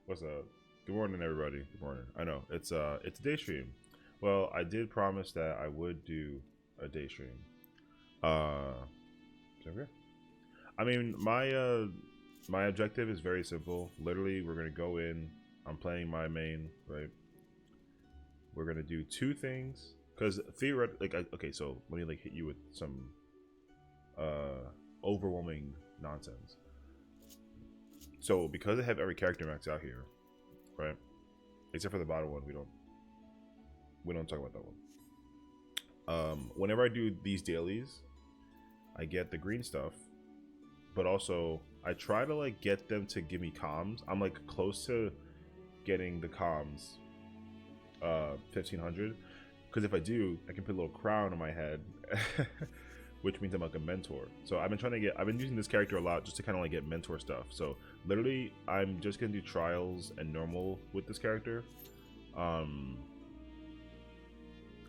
What's up? Good morning, everybody. Good morning. I know it's a day stream. Well, I did promise that I would do a day stream. Is that I mean, my objective is very simple. Literally, we're gonna go in. I'm playing my main, right? We're gonna do two things because theoretically, okay, so let me like hit you with some uh overwhelming nonsense. So because I have every character max out here, right? Except for the bottom one, we don't talk about that one. Whenever I do these dailies, I get the green stuff, but also I try to like get them to give me comms. I'm like close to getting the comms 1500, because if I do, I can put a little crown on my head, which means I'm like a mentor. So I've been using this character a lot just to kind of like get mentor stuff. So literally, I'm just gonna do trials and normal with this character, and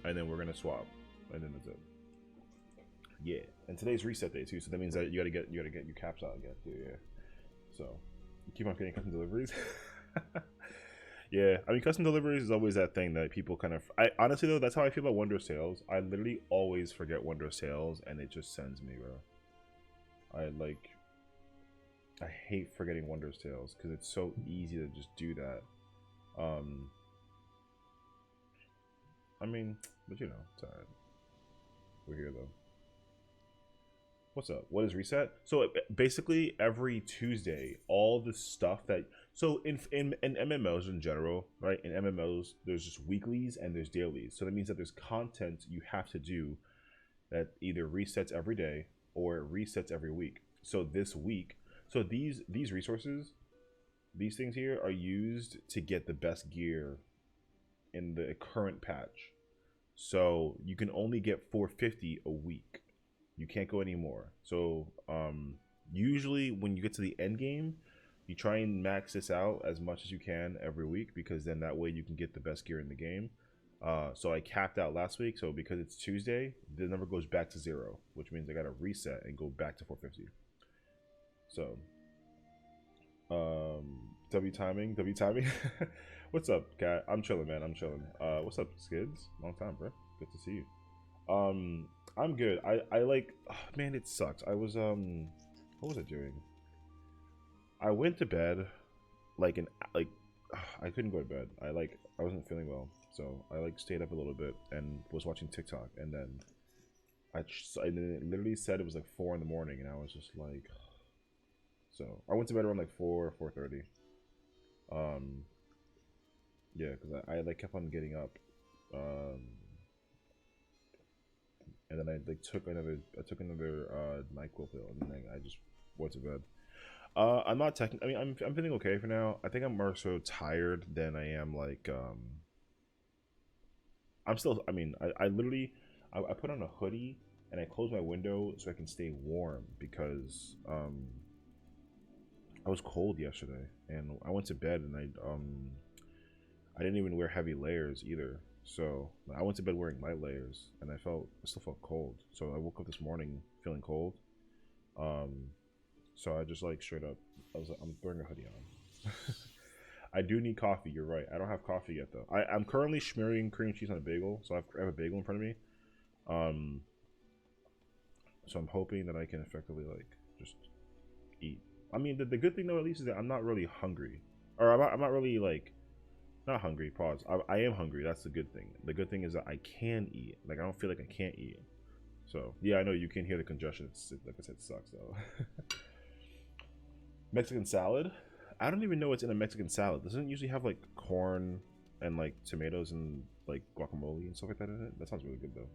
then we're gonna swap, and then that's it. Yeah, and today's reset day too, so that means that you gotta get your caps out again too. Yeah, so you keep on getting custom deliveries. Yeah, I mean, custom deliveries is always that thing that people kind of. I honestly though, that's how I feel about Wonder Sales. I literally always forget Wonder Sales, and it just sends me, bro. I hate forgetting Wonder Sales because it's so easy to just do that. Um, I mean, but you know, it's alright. We're here though. What's up? What is reset? So basically, every Tuesday, all the stuff that in MMOs in general, right? In MMOs, there's just weeklies and there's dailies. So that means that there's content you have to do that either resets every day or it resets every week. So this week, so these resources, these things here are used to get the best gear in the current patch. So you can only get 450 a week. You can't go anymore. So usually when you get to the end game, you try and max this out as much as you can every week, because then that way you can get the best gear in the game. So I capped out last week. So because it's Tuesday, the number goes back to 0, which means I got to reset and go back to 450. So W timing. What's up, cat? I'm chilling, man. I'm chilling. What's up, Skids? Long time, bro. Good to see you. I'm good. I like, oh, man, it sucks. I was what was I doing? I went to bed like I couldn't go to bed. I wasn't feeling well, so I like stayed up a little bit and was watching TikTok, and then I literally said it was like 4 in the morning, and I was just like, so I went to bed around like 4:30. Um, yeah, because I like kept on getting up. And then I like took another NyQuil pill, and then I just went to bed. I'm not I mean, I'm feeling okay for now. I think I'm more so tired than I am like I'm still. I mean, I literally I put on a hoodie and I closed my window so I can stay warm, because I was cold yesterday, and I went to bed and I didn't even wear heavy layers either. So I went to bed wearing light layers, and I still felt cold. So I woke up this morning feeling cold. Um, so I just like straight up, I was like, I'm throwing a hoodie on. I do need coffee. You're right. I don't have coffee yet though. I'm currently smearing cream cheese on a bagel, so I have a bagel in front of me. Um, so I'm hoping that I can effectively like just eat. I mean, the good thing though, at least, is that I'm not really hungry, or I'm not really like. Not hungry, pause. I am hungry. That's the good thing. The good thing is that I can eat. Like, I don't feel like I can't eat. So, yeah, I know you can hear the congestion. Like I said, it sucks, though. Mexican salad? I don't even know what's in a Mexican salad. Doesn't it usually have, like, corn and, like, tomatoes and, like, guacamole and stuff like that in it? That sounds really good, though.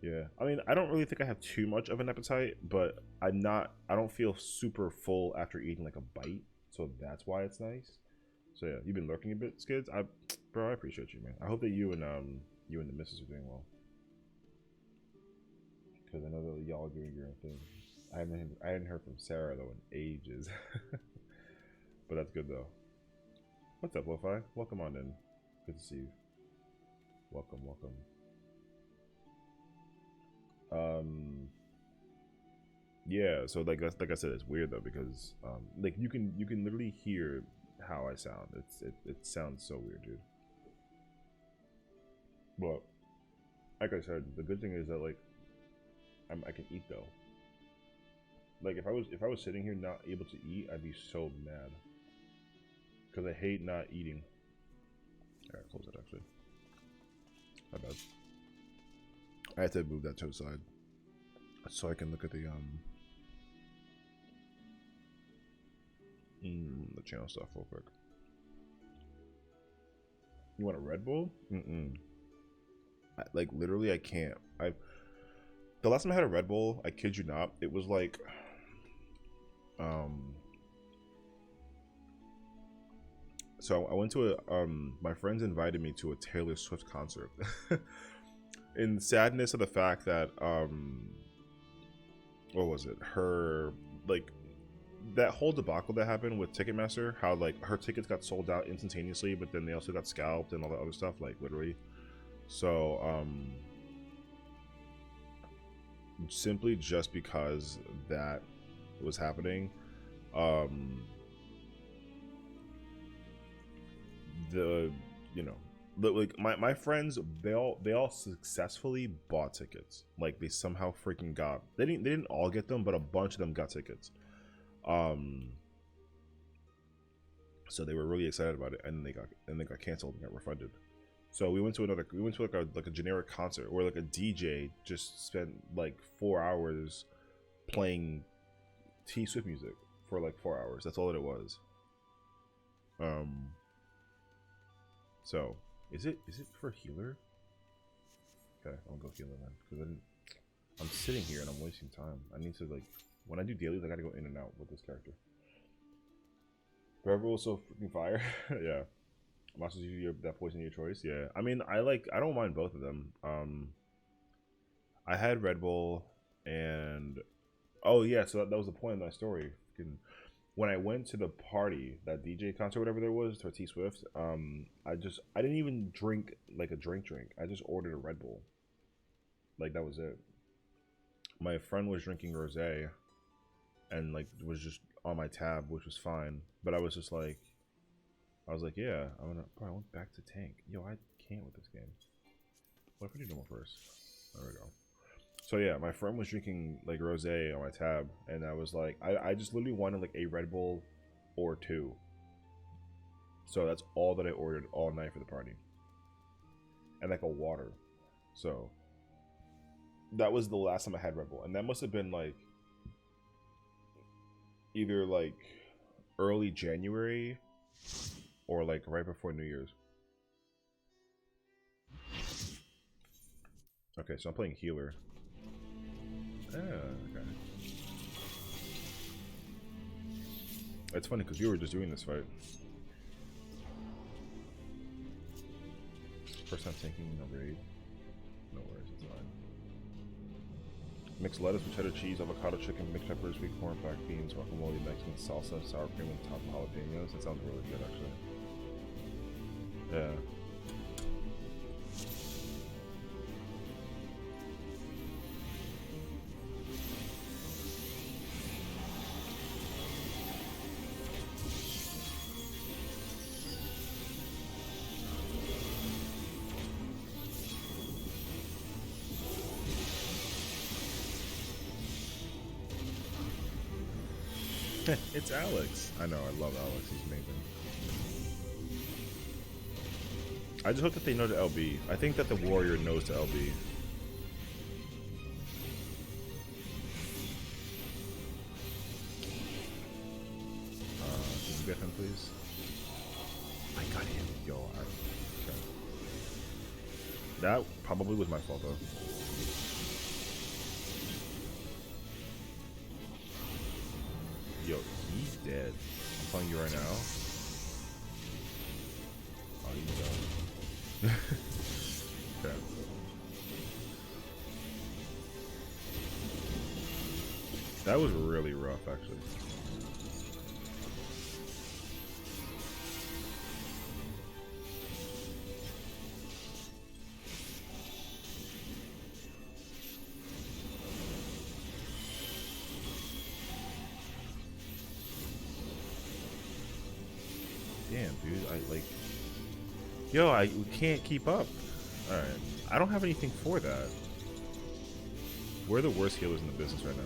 Yeah. I mean, I don't really think I have too much of an appetite, but I don't feel super full after eating, like, a bite. So that's why it's nice. So yeah, you've been lurking a bit, Skids. Bro, I appreciate you, man. I hope that you and the missus are doing well, because I know that y'all are doing your own thing. I hadn't heard from Sarah though in ages, but that's good though. What's up, Lo-Fi? Welcome on in. Good to see you. Welcome, welcome. Um, Yeah, so like I said, it's weird though because like you can literally hear how I sound. It sounds so weird, dude. But like I said, the good thing is that like I can eat though. Like if I was sitting here not able to eat, I'd be so mad because I hate not eating. Alright, close that actually. My bad. I had to move that to the side so I can look at the channel stuff real quick. You want a Red Bull? Like literally, I can't. The last time I had a Red Bull, I kid you not, it was like, so I went to a my friends invited me to a Taylor Swift concert. In sadness of the fact that what was it? Her like that whole debacle that happened with Ticketmaster, how like her tickets got sold out instantaneously, but then they also got scalped and all that other stuff, like literally. So simply just because that was happening, the you know like my friends, they all successfully bought tickets. Like they somehow freaking got, they didn't all get them, but a bunch of them got tickets. So they were really excited about it, and they got canceled and got refunded. So we went to like a generic concert where like a DJ just spent like 4 hours playing T Swift music for like 4 hours. That's all that it was. So is it for healer? Okay, I'll go healer then, because I'm sitting here and I'm wasting time. I need to like, when I do dailies, I gotta go in and out with this character. Forever was so freaking fire. Yeah. Masters you that poison your choice. Yeah. I mean, I don't mind both of them. I had Red Bull and oh yeah, so that was the point of my story. When I went to the party, that DJ concert, whatever there was, for T Swift, I didn't even drink like a drink. I just ordered a Red Bull. Like that was it. My friend was drinking rosé and like was just on my tab, which was fine. But I was just like, yeah, I went back to tank. Yo, I can't with this game. What if we do normal first? There we go. So yeah, my friend was drinking like rosé on my tab, and I was like, I just literally wanted like a Red Bull or two. So that's all that I ordered all night for the party. And like a water. So that was the last time I had Red Bull, and that must have been like either like early January or like right before New Year's. Okay, so I'm playing healer. Okay. It's funny because you were just doing this fight. First time tanking number 8. No worries, it's fine. Mixed lettuce with cheddar cheese, avocado chicken, mixed peppers, sweet corn, black beans, guacamole, Mexican salsa, sour cream, and top jalapenos. That sounds really good, actually. Yeah. It's Alex. I know, I love Alex. He's amazing. I just hope that they know to LB. I think that the warrior knows to LB. Can you get him, please? I got him. Yo, okay. That probably was my fault, though. Yo, he's dead. I'm telling you right now. Oh, he's done. Okay. That was really rough, actually. Damn, dude. Yo, we can't keep up. All right, I don't have anything for that. We're the worst healers in the business right now.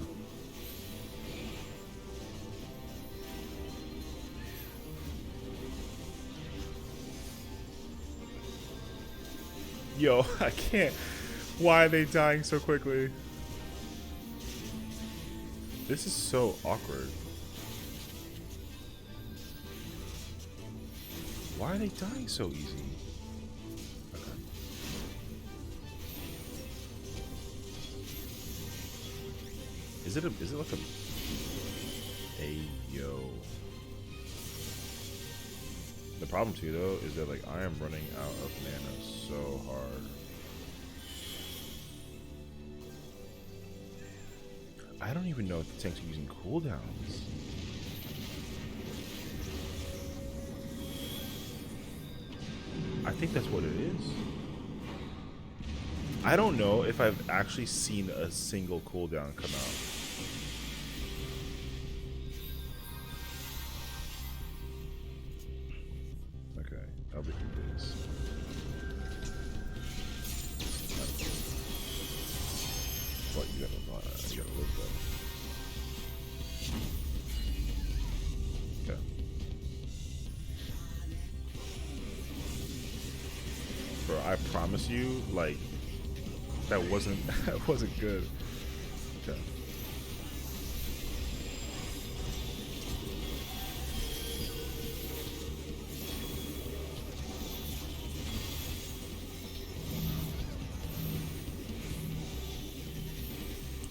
Yo, I can't. Why are they dying so quickly? This is so awkward. Why are they dying so easy? Okay. Is it like a yo? The problem too though is that like I am running out of mana so hard. I don't even know if the tanks are using cooldowns. I think that's what it is. I don't know if I've actually seen a single cooldown come out. Okay, I'll be this. What you gotta live though. Okay. Bro, I promise you, like, that wasn't good. Okay.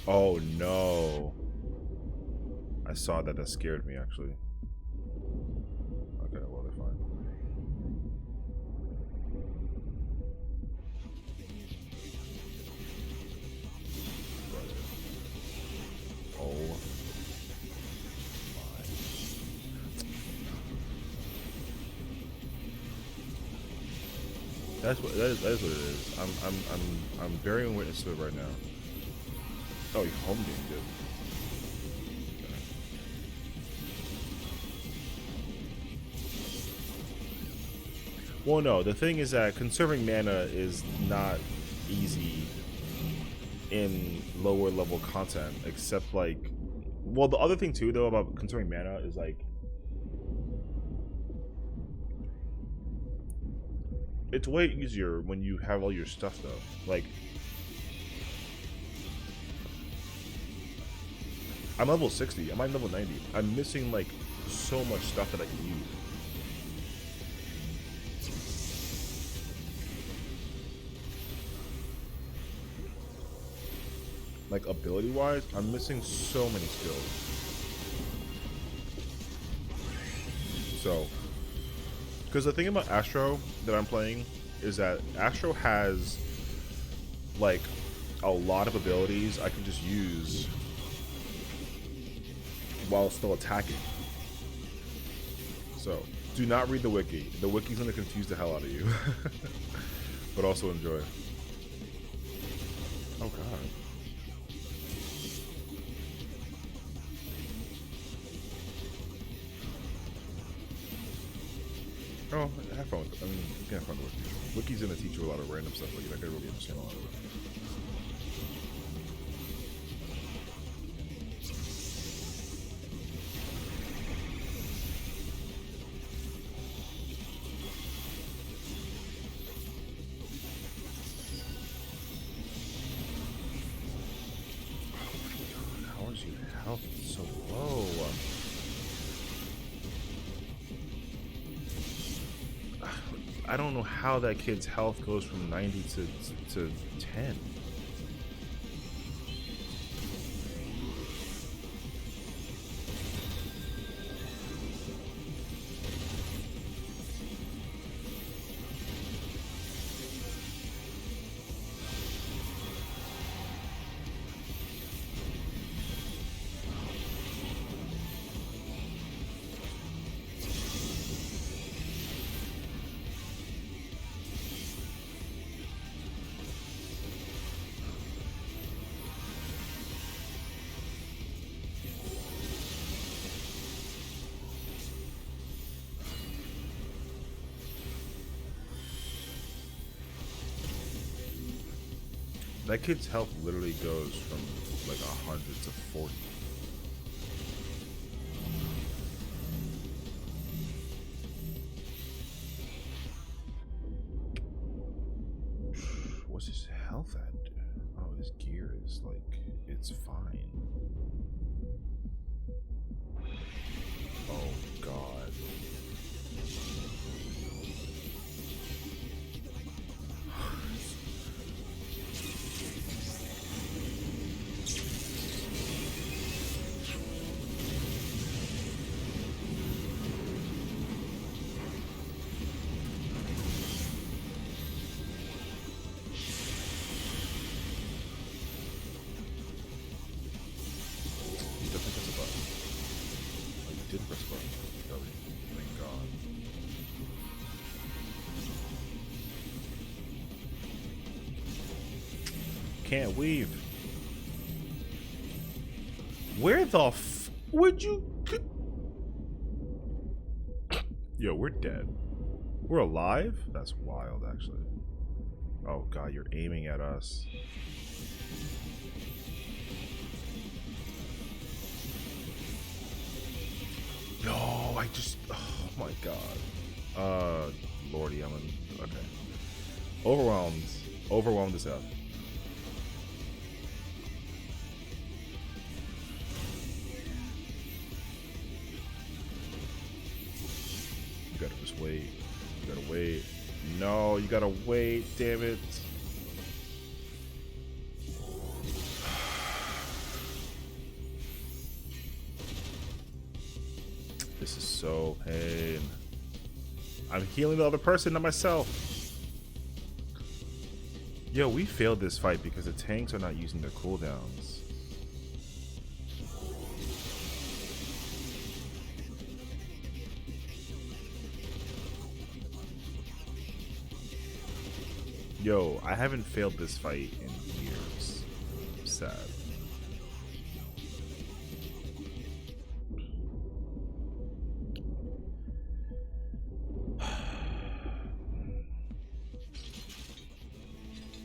Oh no. I saw that. That scared me actually. Okay, well they're fine. Oh my. That is what it is. I'm bearing witness to it right now. Oh, he home gamed it. Okay. Well, no. The thing is that conserving mana is not easy in lower level content, except like, well, the other thing too though about conserving mana is like, it's way easier when you have all your stuff though. Like, I'm level 60. I'm level 90. I'm missing like so much stuff that I can use. Like ability wise, I'm missing so many skills. So, because the thing about Astro that I'm playing is that Astro has like a lot of abilities I can just use while still attacking. So, do not read the wiki. The wiki's gonna confuse the hell out of you. But also enjoy. Oh god. Oh, have fun with it. I mean, you can have fun with it. Wiki's gonna teach you a lot of random stuff, but you're not gonna really understand a lot of it. How is your health so low? I don't know how that kid's health goes from 90 to 10. That kid's health literally goes from like 100 to 40. What's his health at? Oh, his gear is like, it's fine. Oh god. Can't weave. Where the f would you? Yo, we're dead. We're alive? That's wild, actually. Oh god, you're aiming at us. Yo, I just. Oh my god. Lordy, I'm in. Okay. Overwhelmed. Overwhelmed as hell. You gotta just wait. You gotta wait. No, you gotta wait, damn it. This is so pain. I'm healing the other person, not myself. Yo, we failed this fight because the tanks are not using their cooldowns. Yo, I haven't failed this fight in years. I'm sad.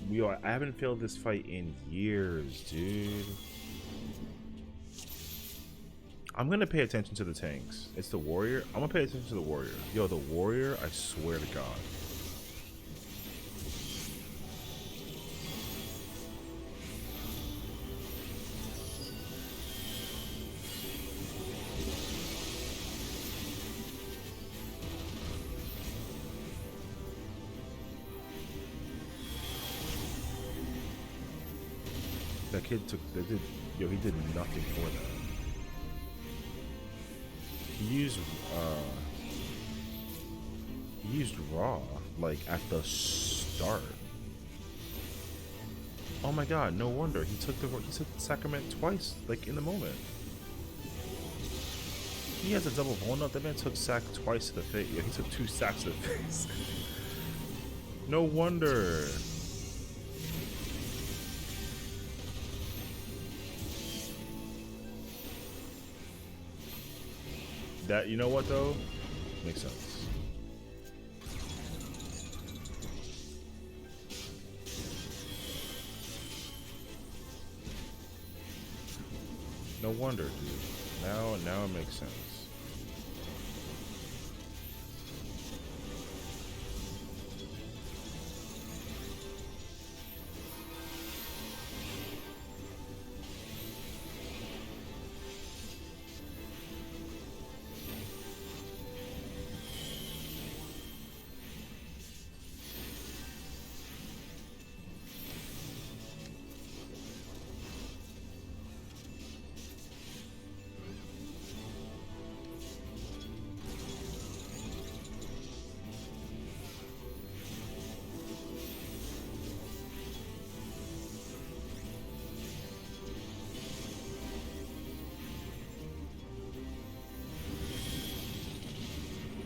Yo, I haven't failed this fight in years, dude. I'm gonna pay attention to the tanks. It's the warrior. I'm gonna pay attention to the warrior. Yo, the warrior, I swear to God. That kid took, yo, he did nothing for that. He used raw, like, at the start. Oh my god, no wonder. He took the sacrament twice, like, in the moment. He has a double walnut. That man took sack twice to the face. Yeah, he took 2 sacks to the face. No wonder. That, you know what though? Makes sense. No wonder, dude. Now it makes sense.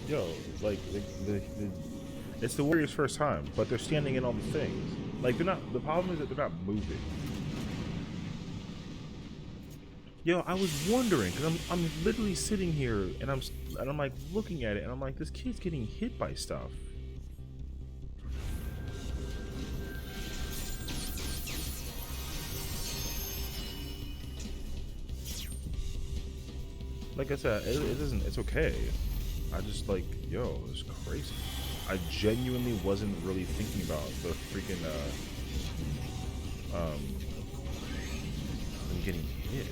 Yo, like it's the Warriors' first time, but they're standing in all the things. Like they're not. The problem is that they're not moving. Yo, I was wondering because I'm literally sitting here and I'm like looking at it and I'm like, this kid's getting hit by stuff. like I said, it isn't. It's okay. I just like, yo, it's crazy. I genuinely wasn't really thinking about the freaking them getting hit.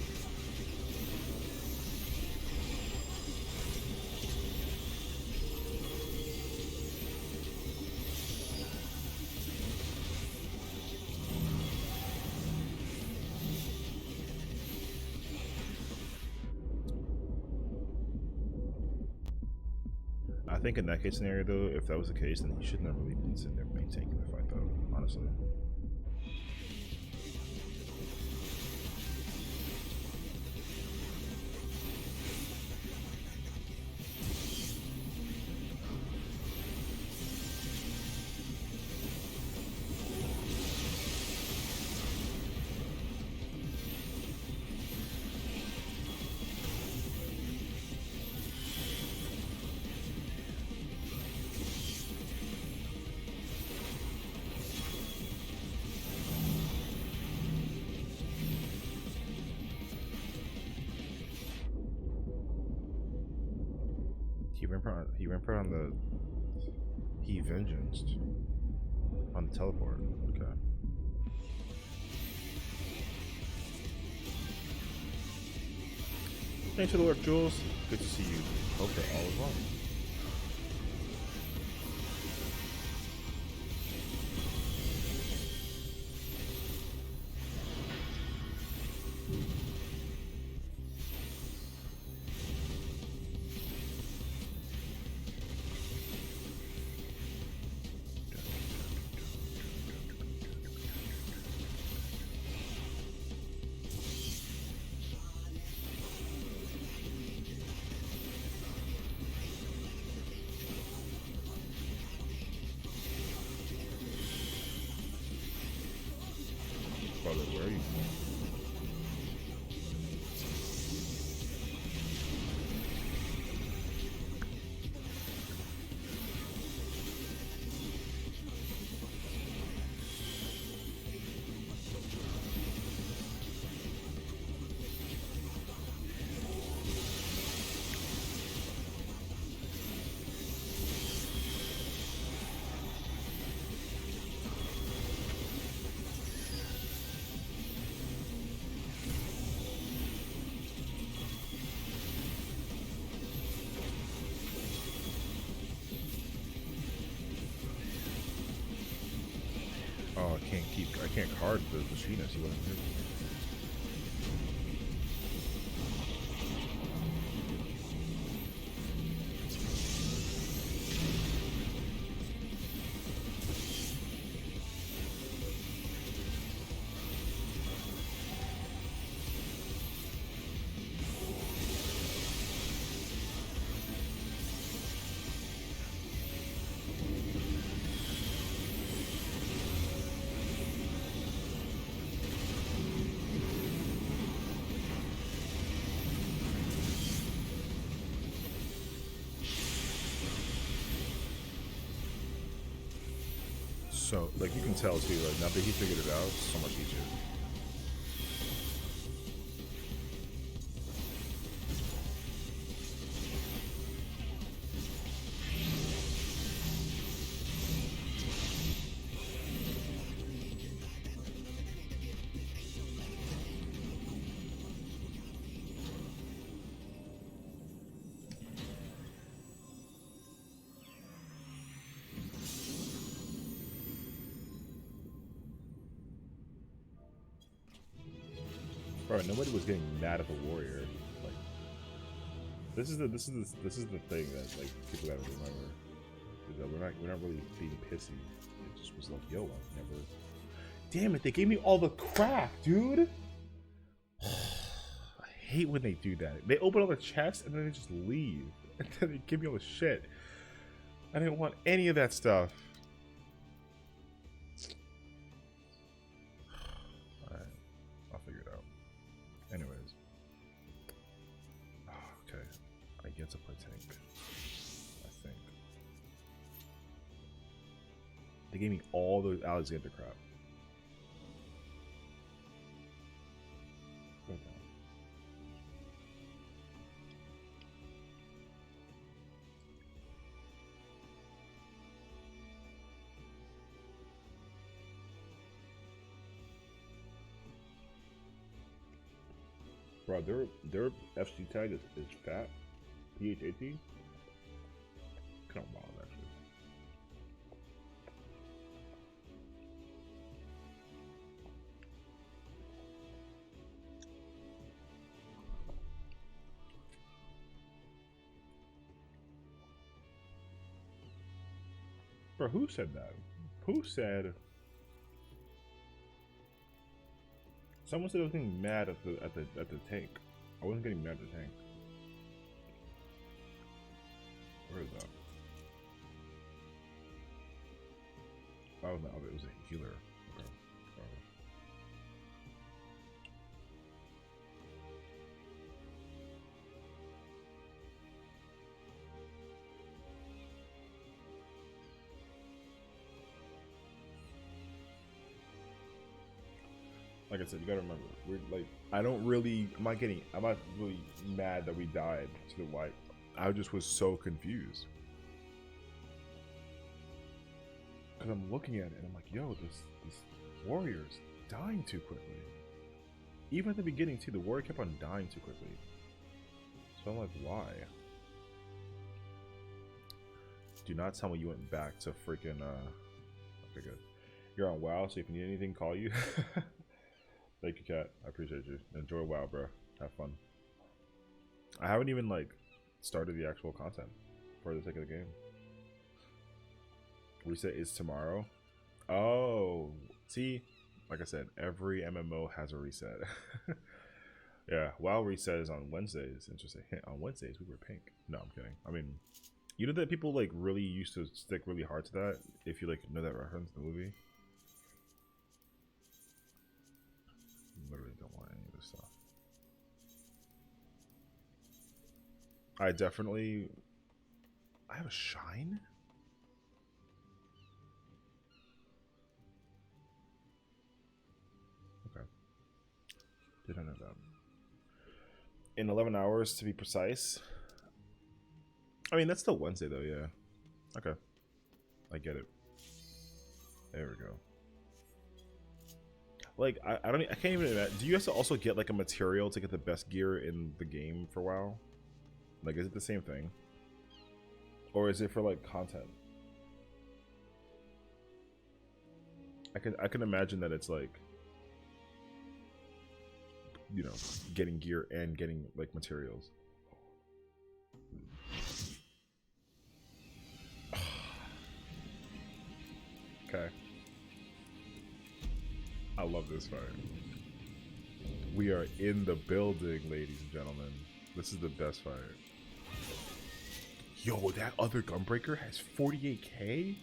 I think in that case scenario, though, if that was the case, then he shouldn't have really been sitting there maintaining the fight, though, honestly. He ran on the vengeance on the teleport. Okay. Thanks for the work, Jules. Good to see you. Hope that all is well. Brother, where are you? Oh, I can't card the machinist. He wasn't here. So, like, you can tell too, like, now that he figured it out, it's so much easier. Bro, nobody was getting mad at the warrior. Like, this is the thing that like people gotta remember. Is that we're not really being pissy. It just was like, yo, I never. Damn it! They gave me all the crap, dude. I hate when they do that. They open all the chests and then they just leave, and then they give me all the shit. I didn't want any of that stuff. Alright, I'll figure it out. Anyways. Oh, okay. I get to play tank. I think. They gave me all the Alexander crap. Okay. Bro, their FC tag is fat. PH18? Kind of wild, actually. Bro, who said that? Who said? Someone said I was getting mad at the tank. I wasn't getting mad at the tank. Where is that? Oh no, it was a healer. Okay. Oh. Like I said, you gotta remember, we're like, I'm not really mad that we died to the white. I just was so confused. Because I'm looking at it and I'm like, yo, this warrior's dying too quickly. Even at the beginning too, the warrior kept on dying too quickly. So I'm like, why? Do not tell me you went back to freaking, okay, good. You're on WoW, so if you need anything, call you. Thank you, Kat. I appreciate you. Enjoy WoW, bro. Have fun. I haven't even, like, started the actual content for the sake of the game. Reset is tomorrow. Oh, see, like I said, every MMO has a reset. Yeah, WoW reset is on Wednesdays. Interesting. On Wednesdays, we were pink. No, I'm kidding. I mean, you know that people, like, really used to stick really hard to that, if you, like, know that reference in the movie? Literally don't want any of this stuff. I have a shine? Okay. Did I know that? In 11 hours to be precise. I mean, that's still Wednesday though, yeah. Okay. I get it. There we go. Like, I can't even imagine. Do you guys also get like a material to get the best gear in the game for WoW? Like, is it the same thing? Or is it for like content? I can imagine that it's like, you know, getting gear and getting like materials. Okay. I love this fight. We are in the building, ladies and gentlemen. This is the best fight. Yo, that other Gunbreaker has 48k?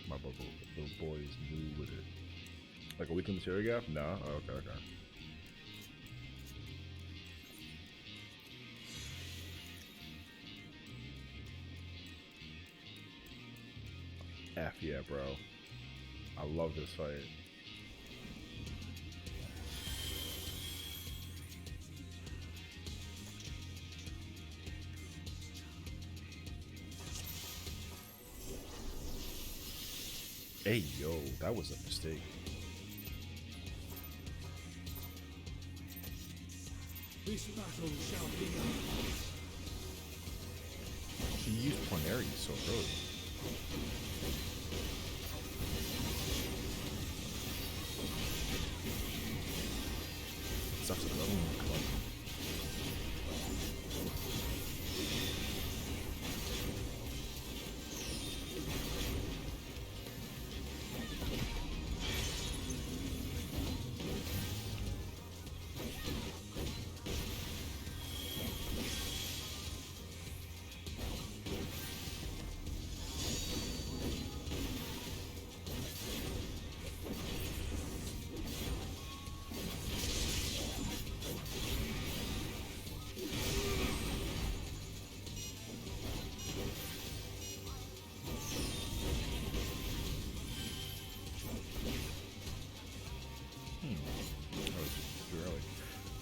My those boys move with it. Like a weekly material gap? No? Oh, okay, okay. F yeah, bro. I love this fight. Hey, yo, that was a mistake. This battle shall be ours. He used Plenary so early. Sucks at level in the club.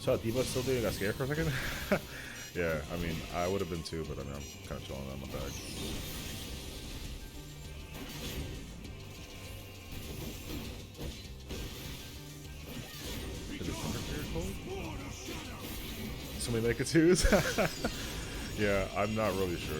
So Diva's still doing? Got scared for a second? Yeah, I mean, I would have been too, but I mean, I'm kind of chilling on my back. so many Mega 2s. Yeah, I'm not really sure.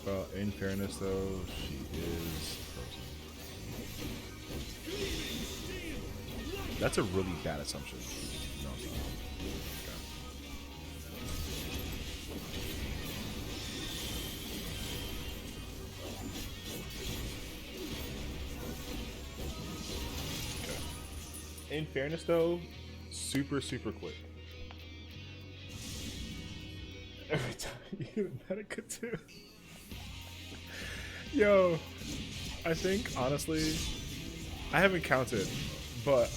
Well, in fairness though, she is frozen. That's a really bad assumption. No, it's not. Okay. In fairness though, super quick. Every time you get a Medica 2. Yo, I think honestly, I haven't counted, but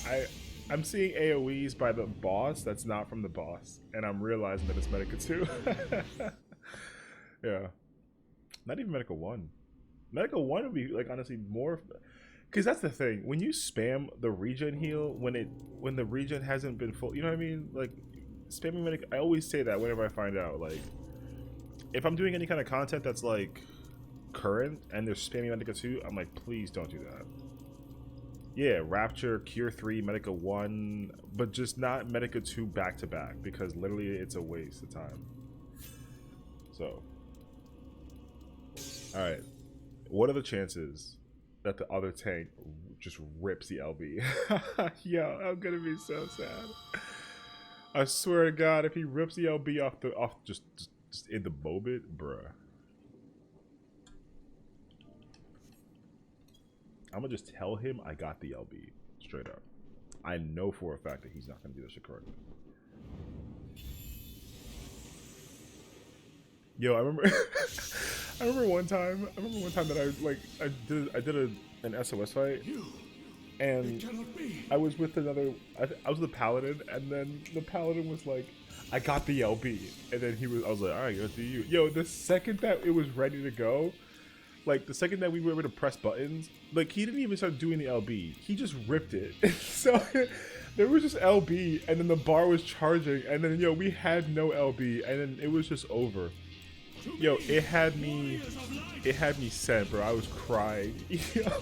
I'm seeing AoEs by the boss that's not from the boss, and I'm realizing that it's Medica 2. Yeah, not even Medica 1. Medica 1 would be like honestly more, because that's the thing. When you spam the regen heal when the regen hasn't been full, you know what I mean? Like spamming Medica. I always say that whenever I find out, like if I'm doing any kind of content that's like current and they're spamming Medica 2, I'm like, please don't do that. Yeah, Rapture, Cure 3, Medica 1, but just not Medica 2 back to back, because literally it's a waste of time. So, alright, what are the chances that the other tank just rips the LB? Yo, I'm gonna be so sad. I swear to God, if he rips the LB off just in the moment, bruh. I'm gonna just tell him I got the LB straight up. I know for a fact that he's not gonna do this shit correctly. Yo, I remember I remember one time that I did an SOS fight, and I was with another. I was the paladin, and then the paladin was like, "I got the LB," and then I was like, "All right, go do you." Yo, the second that it was ready to go, like the second that we were able to press buttons, like he didn't even start doing the LB. He just ripped it. So there was just LB, and then the bar was charging, and then yo, we had no LB, and then it was just over. Yo, it had me sent, bro. I was crying. Yo,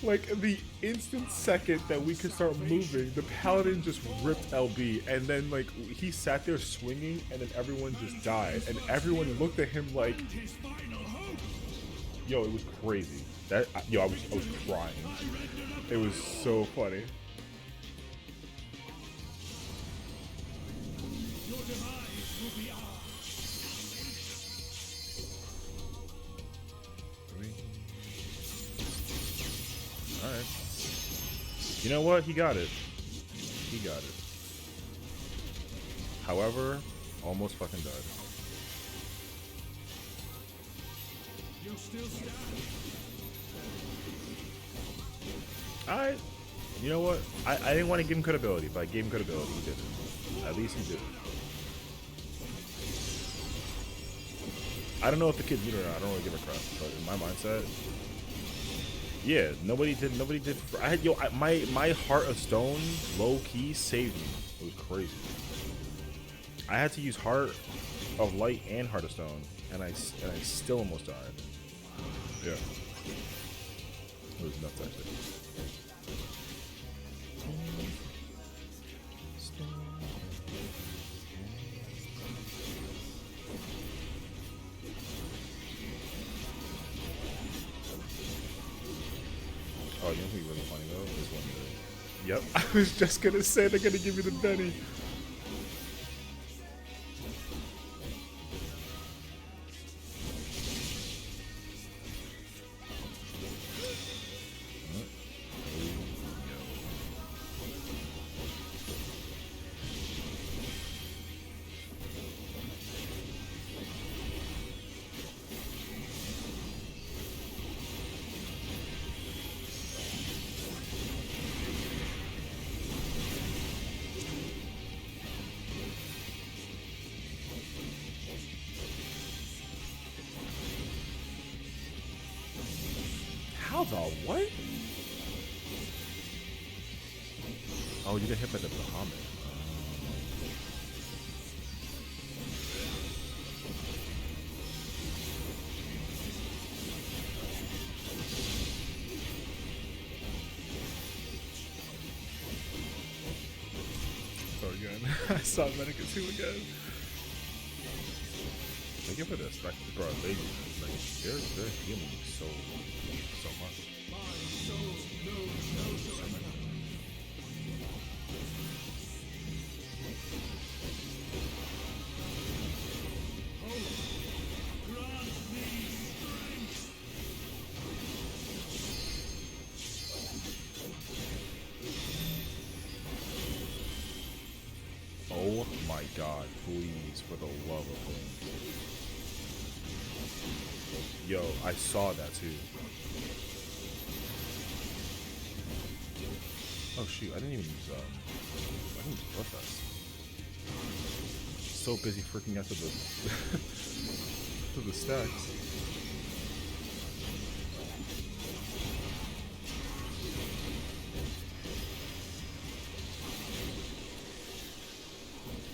like the instant second that we could start moving, the paladin just ripped LB, and then like he sat there swinging, and then everyone just died, and everyone looked at him like, yo, it was crazy. I was crying. It was so funny. Alright. You know what? He got it. He got it. However, almost fucking died. You still stand. Alright. You know what? I didn't want to give him credibility, but I gave him credibility. He did it. At least he did it. I don't know if the kid did it or not. I don't really give a crap. But in my mindset, yeah, nobody did. My Heart of Stone low key saved me. It was crazy. I had to use Heart of Light and Heart of Stone, and I still almost died. Yeah, it was nuts actually. Oh, you know who's really funny though? This one dude. Yep, I was just gonna say they're gonna give me the Benny. How the what? Oh, you get hit by the Bahamut. again. I saw Medica 2 again. Thank you for this. Like, bro, they like they're healing me so much. My soul knows no surrender. Oh my god, please, for the love of things. Yo, I saw that too. Oh shoot, I didn't use Bloodfest. So busy freaking out to the to the stacks.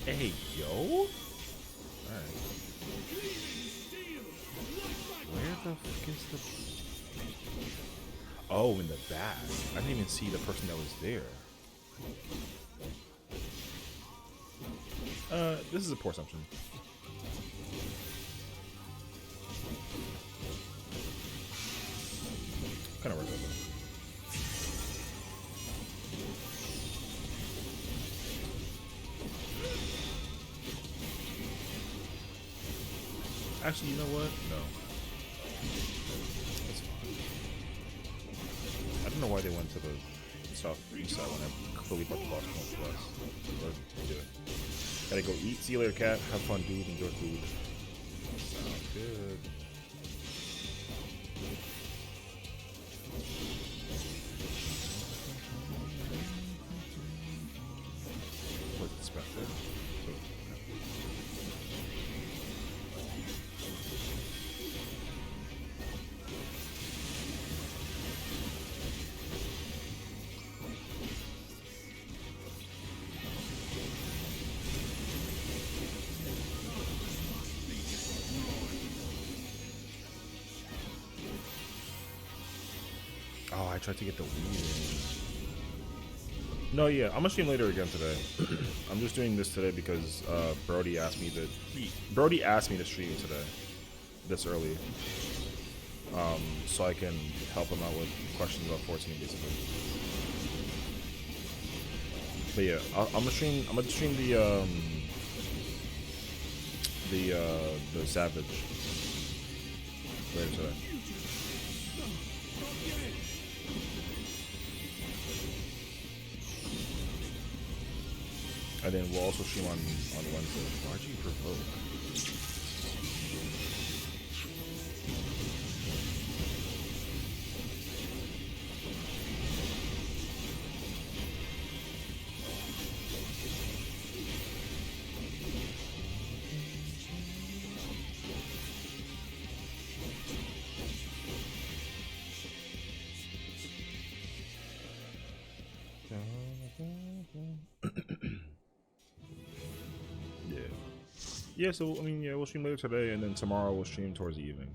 Hey, yo! Alright. Where the fuck is the... Oh, in the back. I didn't even see the person that was there. This is a poor assumption. Kind of worked out though. Actually, you know what? No. That's fine. I don't know why they went to the southeast side when I clearly brought the boss going to us. But do it. Gotta go eat. See you later, cat. Have fun, dude. Enjoy food. Sounds good. What's the Spectre? Oh, I tried to get the weed. No, yeah, I'm gonna stream later again today. I'm just doing this today because Brody asked me to stream today, this early, so I can help him out with questions about 14 basically. But yeah, I'm gonna stream the Savage later today. And then we'll also stream on Wednesday. Why'd you provoke? Yeah, so I mean, yeah, we'll stream later today, and then tomorrow we'll stream towards the evening.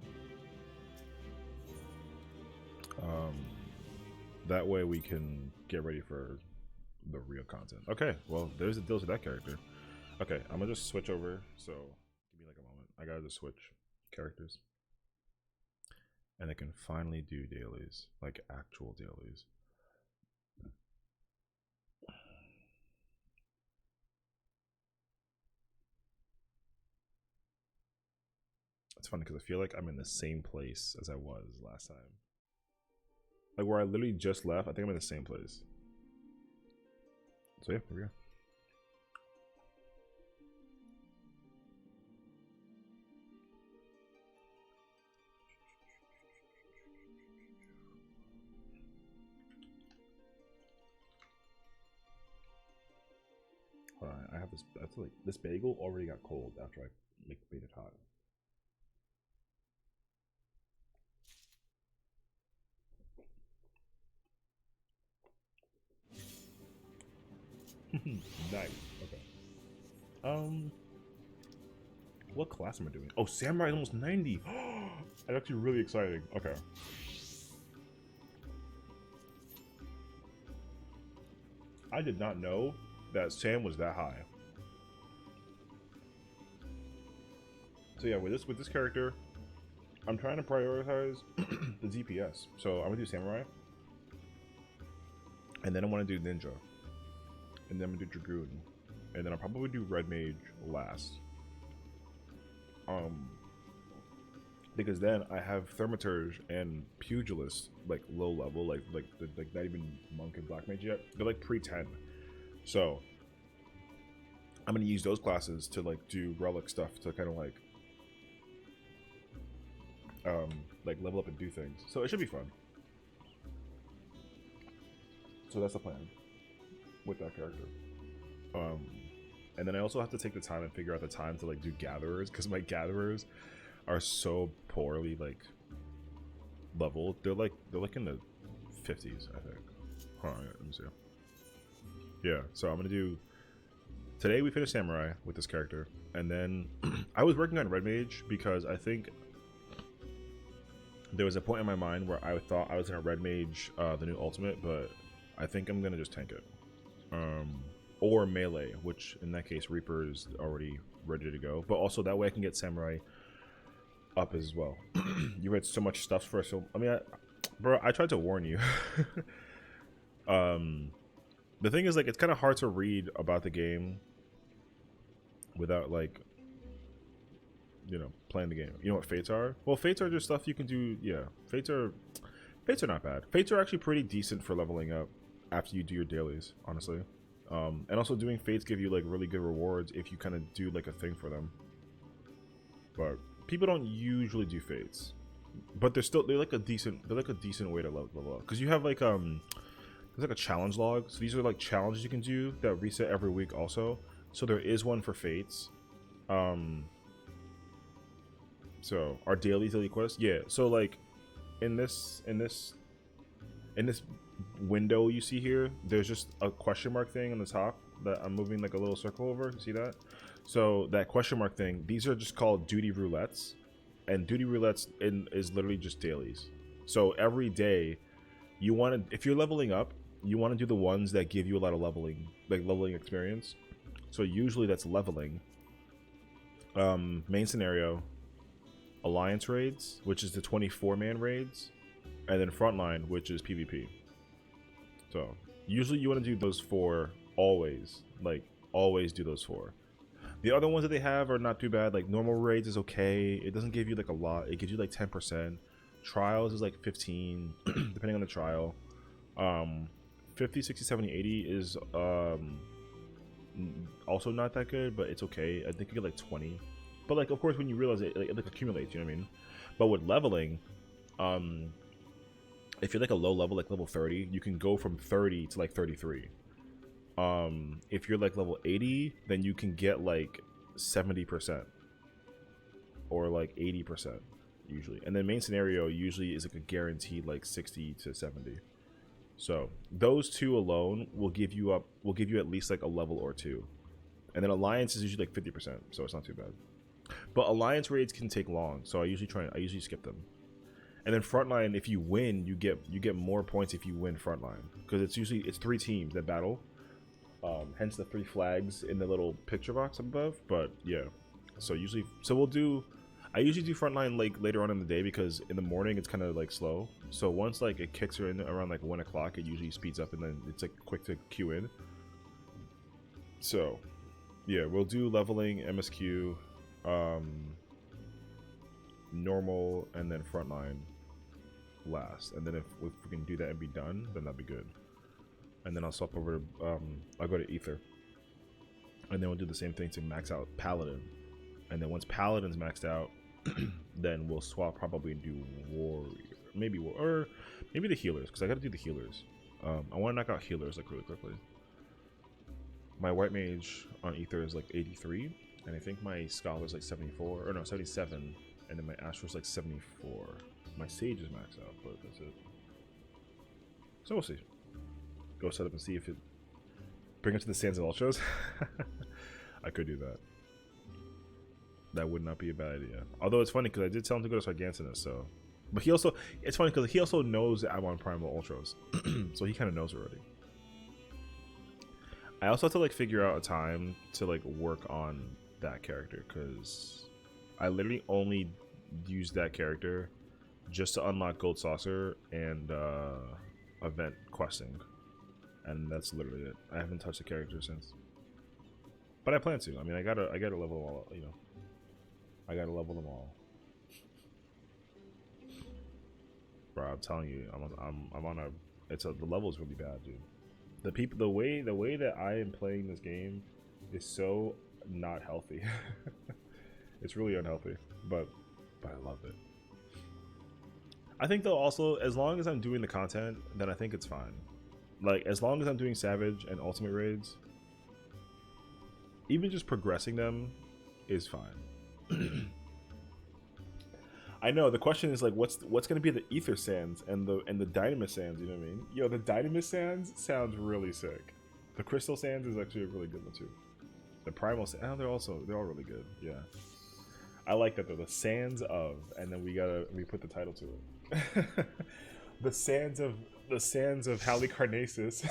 That way we can get ready for the real content. Okay, well, there's the deal to that character. Okay, I'm gonna just switch over. So give me like a moment. I gotta just switch characters, and I can finally do dailies, like actual dailies. It's funny because I feel like I'm in the same place as I was last time. Like where I literally just left, I think I'm in the same place. So yeah, here we go. Hold on, I have this. I feel like this bagel already got cold after I made it hot. Nice. Okay. What class am I doing? Oh, Samurai is almost 90. That's actually really exciting. Okay. I did not know that Sam was that high. So yeah, with this character, I'm trying to prioritize the DPS. So I'm gonna do Samurai, and then I want to do Ninja, and then I'm gonna do Dragoon, and then I'll probably do Red Mage last. Because then I have Thaumaturge and Pugilist like low level, like not even Monk and Black Mage yet. They're like pre-10, so I'm gonna use those classes to like do relic stuff to kind of like level up and do things. So it should be fun. So that's the plan with that character. And then I also have to take the time and figure out the time to like do gatherers, because my gatherers are so poorly like leveled. They're like in the 50s, I think. Hold on, let me see. Yeah, so I'm gonna do. Today we finished Samurai with this character, and then I was working on Red Mage because I think there was a point in my mind where I thought I was gonna Red Mage the new ultimate, but I think I'm gonna just tank it. Or melee, which in that case Reaper is already ready to go, but also that way I can get Samurai up as well. You read so much stuff for us, so I mean, bro, I tried to warn you. The thing is, like, it's kind of hard to read about the game without like, you know, playing the game. You know what fates are? Well, fates are just stuff you can do. Yeah, fates are not bad. Fates are actually pretty decent for leveling up after you do your dailies, honestly. And also doing fates give you like really good rewards if you kind of do like a thing for them. But people don't usually do fates, but they're like a decent way to level up, because you have like there's like a challenge log. So these are like challenges you can do that reset every week also. So there is one for fates. So our daily quest, yeah. So like in this window you see here, there's just a question mark thing on the top that I'm moving like a little circle over. See that? So that question mark thing, these are just called duty roulettes, and duty roulettes is literally just dailies. So every day you want to, if you're leveling up, you want to do the ones that give you a lot of leveling experience. So usually that's leveling, main scenario, alliance raids, which is the 24-man raids, and then frontline, which is PvP. So usually you want to do those four always, like always do those four. The other ones that they have are not too bad. Like normal raids is okay. It doesn't give you like a lot. It gives you like 10%. Trials is like 15, depending on the trial. 50, 60, 70, 80 is also not that good, but it's okay. I think you get like 20. But like, of course, when you realize it like accumulates, you know what I mean? But with leveling, if you're like a low level, like level 30, you can go from 30 to like 33. If you're like level 80, then you can get like 70% or like 80% usually. And then main scenario usually is like a guaranteed like 60 to 70. So those two alone will give you at least like a level or two. And then alliance is usually like 50%, so it's not too bad. But alliance raids can take long, so I usually skip them. And then frontline, if you win, you get more points if you win frontline, because it's 3 teams that battle. Hence the 3 flags in the little picture box above. But yeah, so I usually do frontline like later on in the day, because in the morning it's kind of like slow. So once like it kicks her in around like 1 o'clock, it usually speeds up, and then it's like quick to queue in. So yeah, we'll do leveling, MSQ, normal, and then frontline last. And then if we can do that and be done, then that'd be good. And then I'll swap over to I'll go to Ether, and then we'll do the same thing to max out Paladin. And then once Paladin's maxed out, then we'll swap probably and do Warrior, maybe the healers, because I gotta do the healers. I want to knock out healers like really quickly. My White Mage on Ether is like 83, and I think my Scholar's like 74, or no, 77, and then my Astra's like 74. My Sage is maxed out, but that's it. So we'll see. Go set up and see if it bring it to the Sands of Ultras. I could do that. That would not be a bad idea. Although it's funny because I did tell him to go to Sargantinus, so. But it's funny because he also knows that I'm on Primal Ultras, so he kind of knows already. I also have to like figure out a time to like work on that character, because I literally only use that character just to unlock gold saucer and event questing, and that's literally it. I haven't touched the character since, but I plan to. I mean, I gotta level them all. You know, I gotta level them all. Bro, I'm telling you, I'm on a. The level is really bad, dude. The way that I am playing this game is so not healthy. It's really unhealthy, but I love it. I think though, also, as long as I'm doing the content, then I think it's fine. Like, as long as I'm doing Savage and Ultimate raids, even just progressing them is fine. I know the question is like, what's gonna be the Ether Sands and the Dynamis Sands? You know what I mean? Yo, the Dynamis Sands sounds really sick. The Crystal Sands is actually a really good one too. The Primal Sands, oh, they're all really good. Yeah, I like that though. The Sands of, and then we put the title to it. the Sands of Halicarnassus.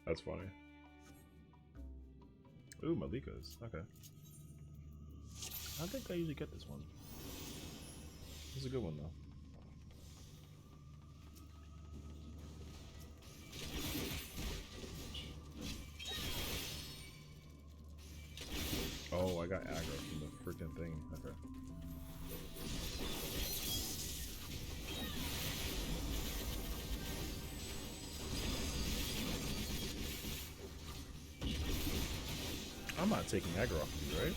That's funny. Ooh, Malika's. Okay. I don't think I usually get this one. This is a good one though. Oh, I got aggro from the freaking thing. Okay. I'm not taking aggro off of you, right?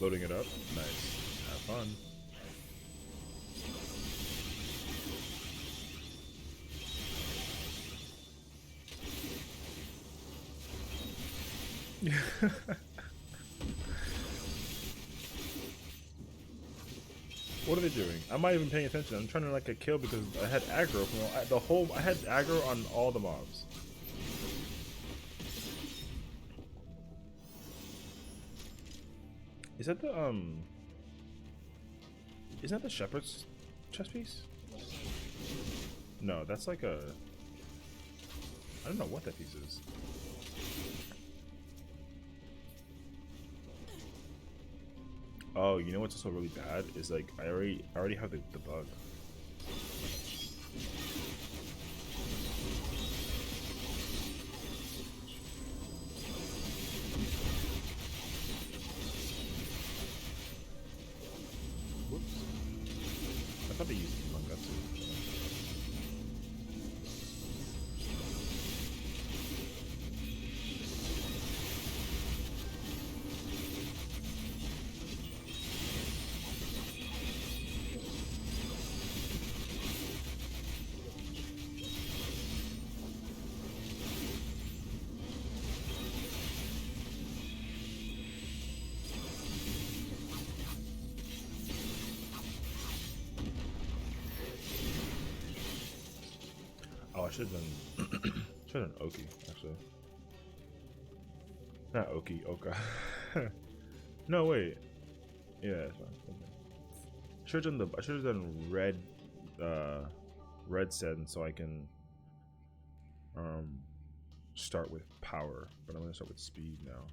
Loading it up. Nice. Have fun. What are they doing? I'm not even paying attention. I'm trying to like get killed because I had aggro from I had aggro on all the mobs. Is that the isn't that the shepherd's chest piece? No, that's like a, I don't know what that piece is. Oh, you know what's also really bad is like I already have the bug. Whoops. I thought they used Mangatsu. Oh, I should have done Oki, actually. Not Oki, Oka. No, wait. Yeah, it's fine. Okay. I should have done red red Sen so I can start with power, but I'm gonna start with speed now.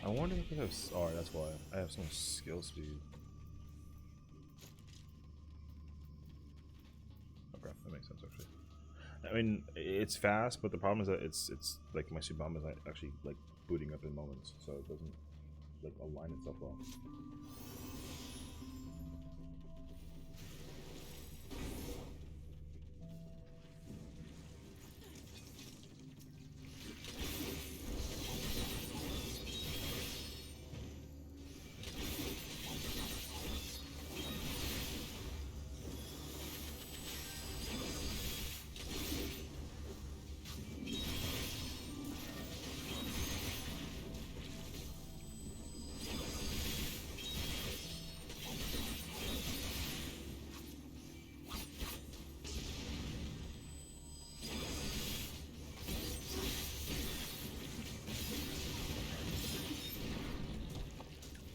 I wonder if I have. Oh, that's why I have so much skill speed. Okay, that makes sense actually. I mean, it's fast, but the problem is that it's like my super bomb is not actually like booting up in moments, so it doesn't like align itself well.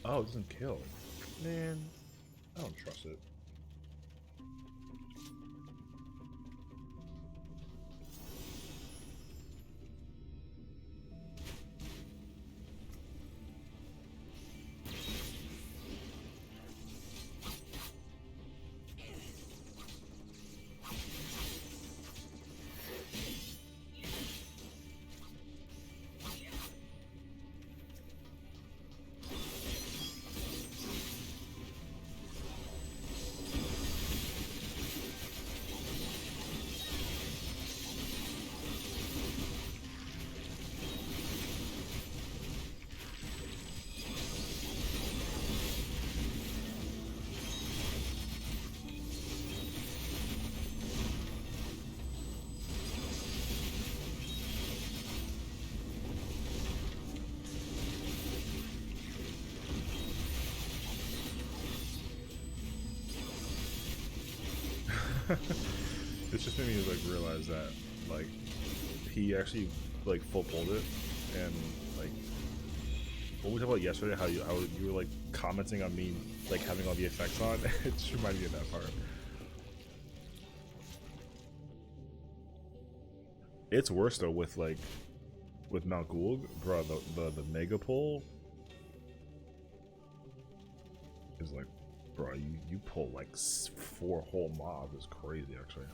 Oh, it doesn't kill. Man, I don't trust it. It's just made me like realize that like he actually like full pulled it, and like what we talked about yesterday, how you were like commenting on me like having all the effects on. It just reminded me of that part. It's worse though with like with Mount Gould, bro. The mega pull is like, bro, you pull like 4 whole mobs. It's crazy actually.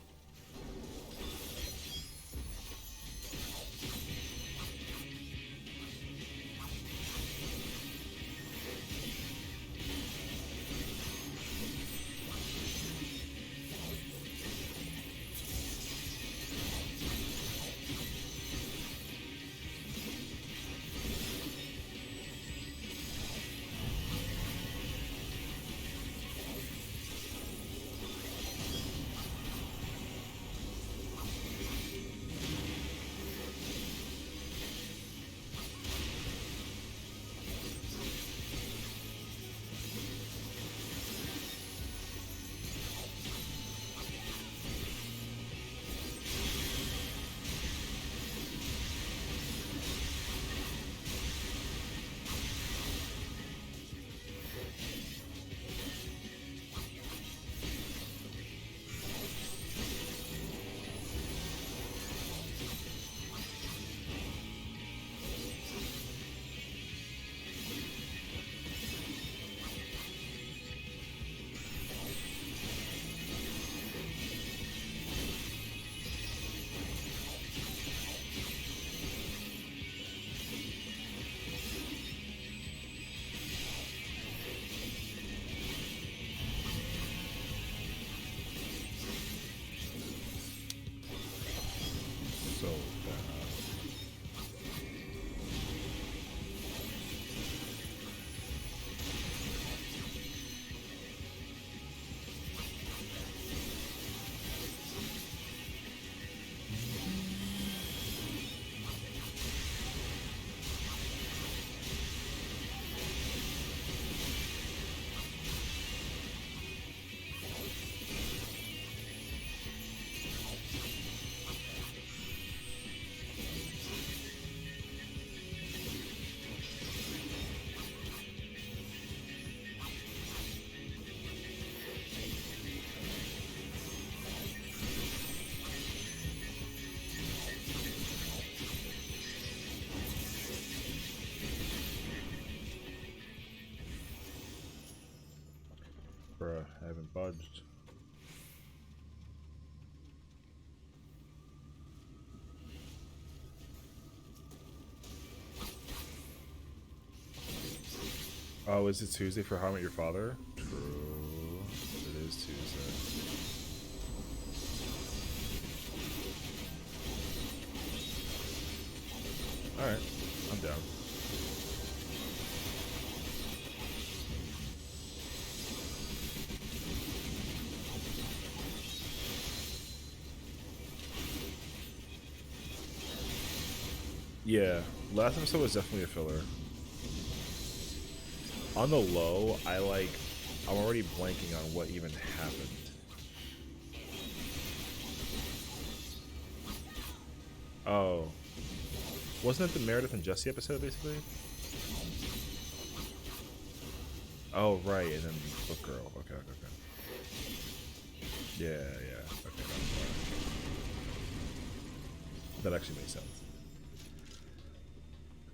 dodged. Oh, is it Tuesday for How I Met Your Father? True. It is Tuesday. Alright, I'm down. Yeah, last episode was definitely a filler. On the low, I'm already blanking on what even happened. Oh. Wasn't it the Meredith and Jesse episode, basically? Oh, right, and then Book Girl. Okay. Yeah. Okay, that actually makes sense.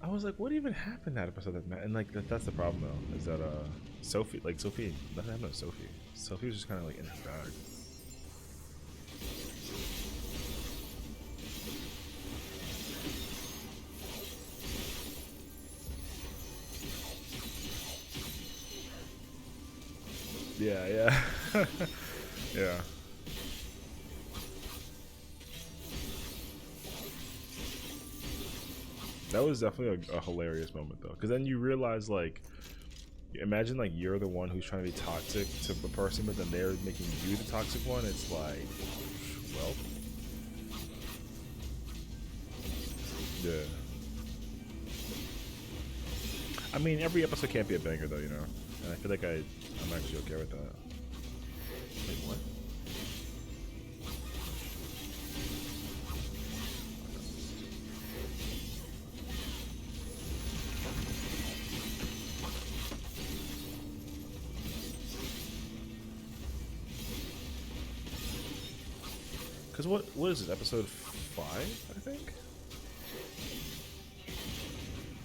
I was like, what even happened that episode? And like, that's the problem though, is that Sophie, nothing happened to Sophie. Sophie was just kind of like in her bag. Yeah. Yeah. That was definitely a hilarious moment though, because then you realize, like, imagine like you're the one who's trying to be toxic to a person, but then they're making you the toxic one. It's like, well, yeah. I mean, every episode can't be a banger though, you know. And I feel like I'm actually okay with that. Wait, what? Because what is this, episode 5, I think?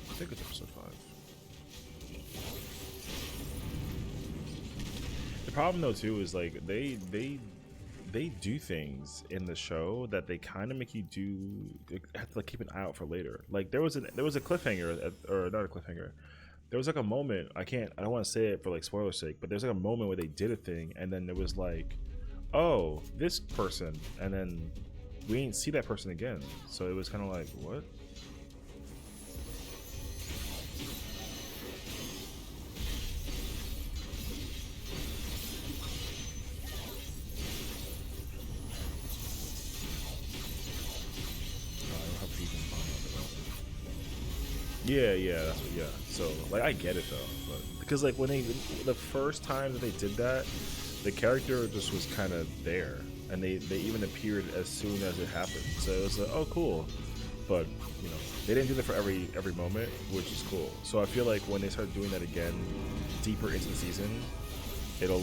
I think it's episode 5. The problem though too is like they do things in the show that they kind of make you have to like keep an eye out for later. Like there was a cliffhanger, or not a cliffhanger. There was like a moment, I don't want to say it for like spoiler sake, but there's like a moment where they did a thing and then there was like, oh, this person, and then we didn't see that person again. So it was kind of like, what? Yeah, that's what, yeah. So like I get it though, but because like when the first time that they did that, the character just was kind of there, and they even appeared as soon as it happened. So it was like, oh cool, but you know they didn't do that for every moment, which is cool. So I feel like when they start doing that again, deeper into the season, it'll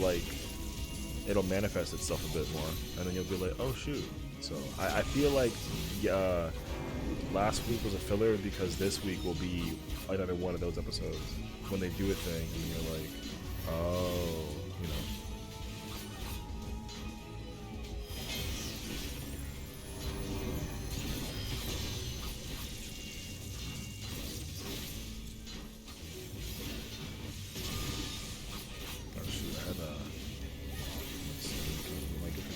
manifest itself a bit more, and then you'll be like, oh shoot. So I feel like last week was a filler because this week will be another one of those episodes when they do a thing and you're like, oh, you know. Oh shoot, I had let's see, we might get the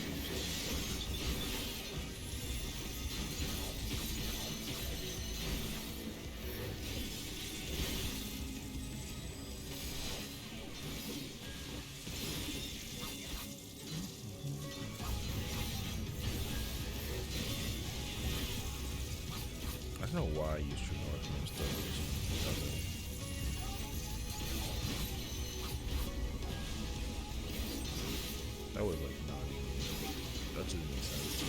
I don't know why I use True North and stuff. That would like not even. That doesn't make sense.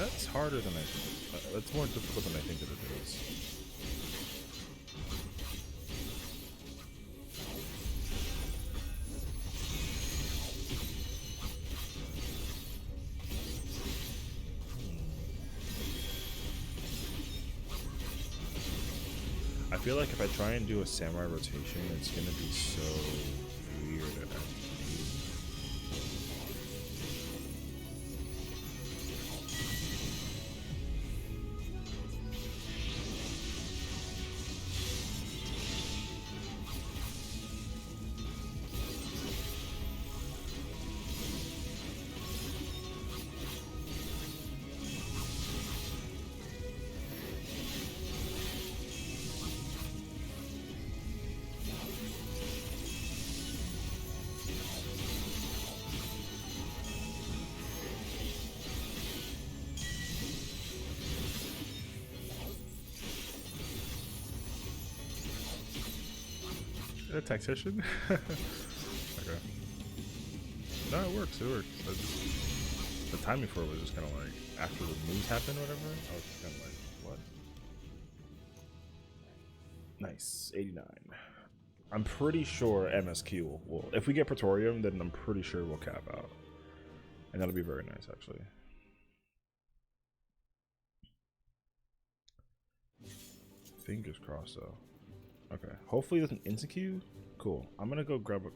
That's harder than I think. That's more difficult than I think that it is. I feel like if I try and do a samurai rotation, it's gonna be so weird. A tactician? Okay. No, it works. It works. The timing for it was just kind of like after the moves happened, or whatever. I was just kind of like, what? Nice, 89. I'm pretty sure MSQ will. If we get Praetorium, then I'm pretty sure we'll cap out, and that'll be very nice, actually. Fingers crossed, though. Okay. Hopefully it doesn't insecure. Cool. I'm gonna go grab a.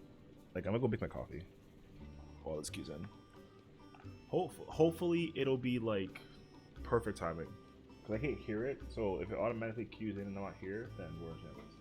Like, I'm gonna go make my coffee while this queue's in. Hopefully it'll be like perfect timing, because I can't hear it. So if it automatically queues in and I'm not here, then we're in shambles.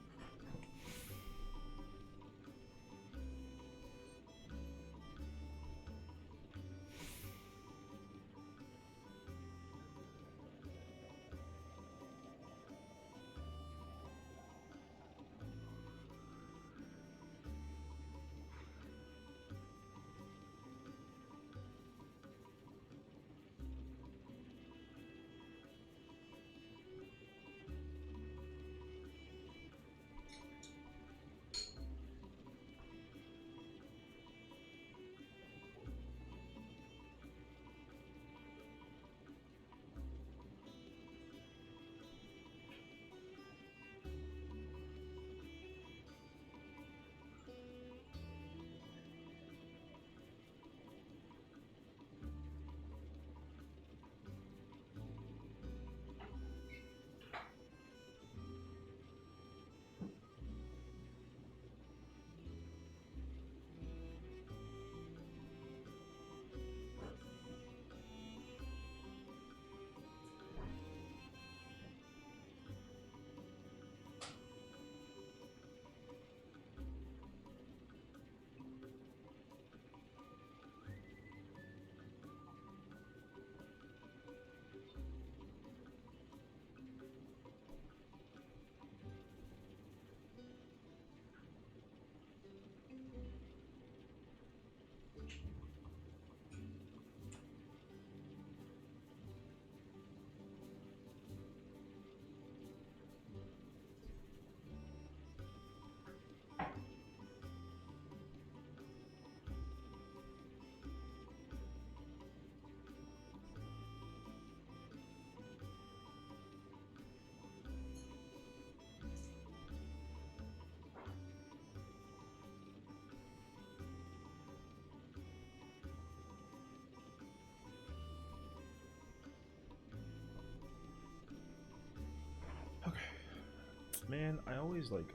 Man, I always like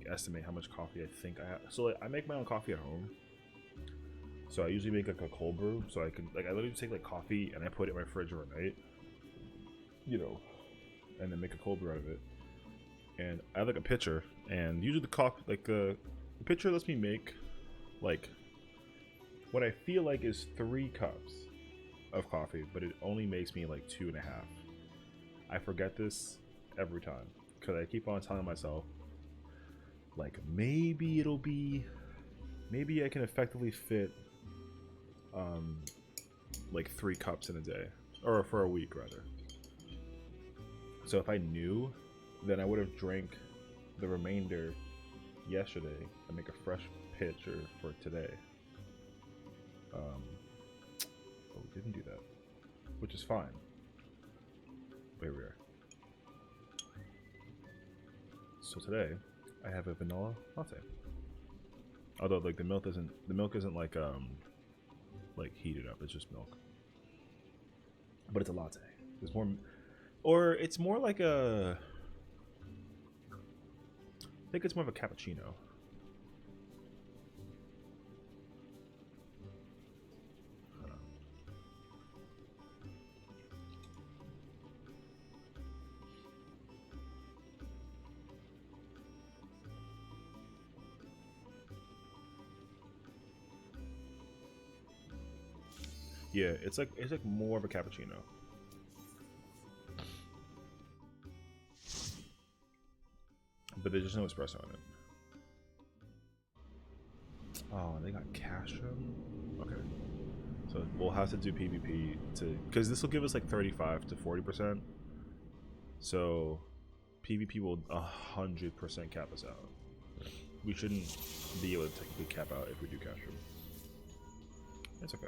estimate how much coffee I think I have. So like, I make my own coffee at home. So I usually make like a cold brew. So I can I literally just take like coffee and I put it in my fridge overnight. You know, and then make a cold brew out of it. And I have like a pitcher, and usually the coffee the pitcher lets me make like what I feel like is 3 cups of coffee, but it only makes me like 2.5. I forget this every time because I keep on telling myself, like, maybe I can effectively fit, like 3 cups in a day, or for a week rather. So if I knew, then I would have drank the remainder yesterday and make a fresh pitcher for today. didn't do that, which is fine. But here we are. So today, I have a vanilla latte. Although like the milk isn't like heated up. It's just milk. But it's a latte. There's more, or it's more like a. I think it's more of a cappuccino. Yeah, it's like more of a cappuccino. But there's just no espresso in it. Oh, they got castrum? Okay. So we'll have to do PvP to, because this will give us like 35 to 40%. So PvP will 100% cap us out. We shouldn't be able to technically cap out if we do castrum. It's okay.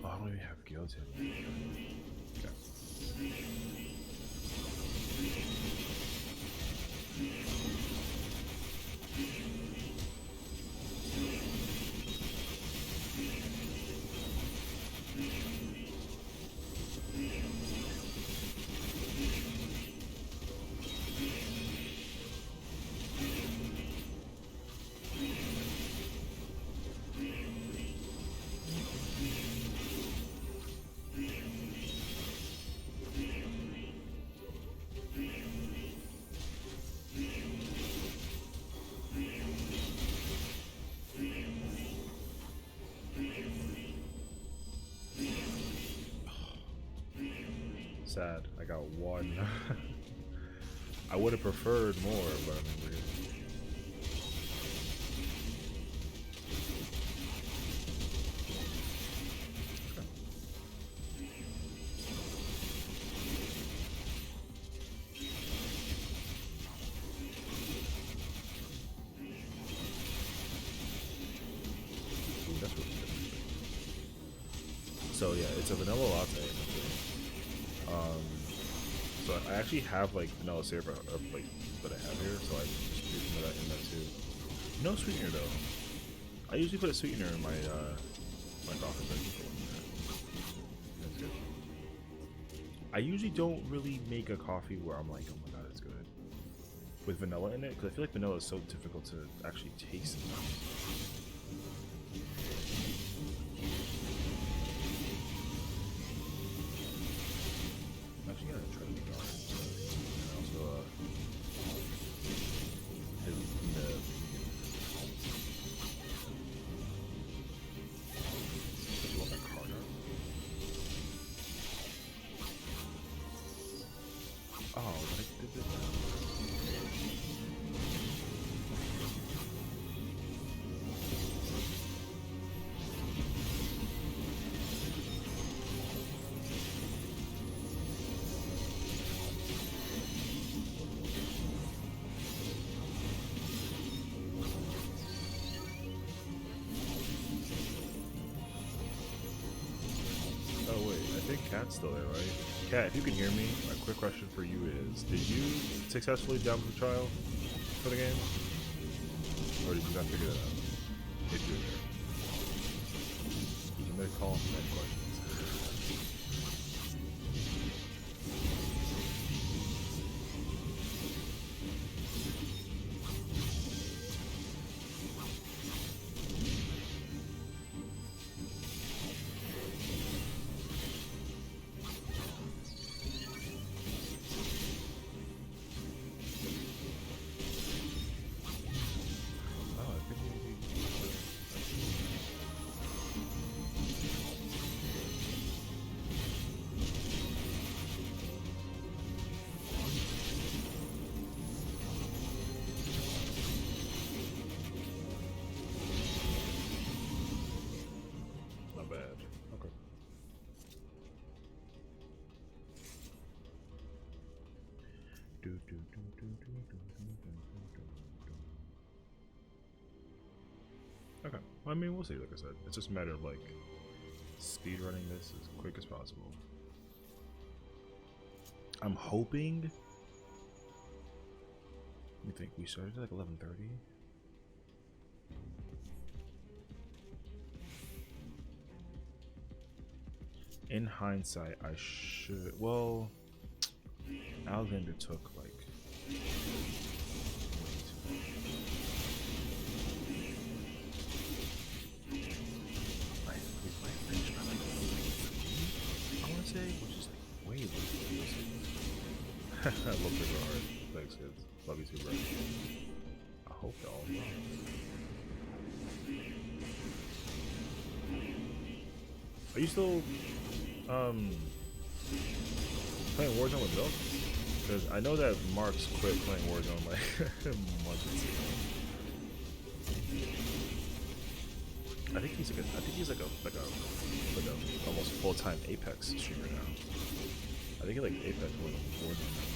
Oh, I don't even have guilds in. Okay. Sad. I got one. I would have preferred more, but I mean, weird. Ooh, that's really good. So yeah, it's a vanilla latte. So I actually have like vanilla syrup like that I have here, so I just do some of that in that too. No sweetener though. I usually put a sweetener in my my coffee, but that's good. I usually don't really make a coffee where I'm like, oh my god, it's good with vanilla in it, because I feel like vanilla is so difficult to actually taste. I'm actually gonna try to make orange. And also, the you want that card out? Oh, but I did this. Oh wait, I think Cat's still there, right? Cat, if you can hear me, my quick question for you is, did you successfully dump the trial for the game? Or did you not figure that out? If you're there. You can call him that questions. Okay. Well, I mean, we'll see. Like I said, it's just a matter of like speed running this as quick as possible. I'm hoping. Let me think. We started at like 11:30. In hindsight, I should. Well, Alexander took like. I want to say, which is like way less. I love the hard. Thanks, kids. Love you too, bro. I hope they're all wrong. Are you still playing Warzone with Bill? Because I know that Mark's quit playing Warzone like months ago. I think he's like a almost full-time Apex streamer now. I think he like Apex more than Warzone.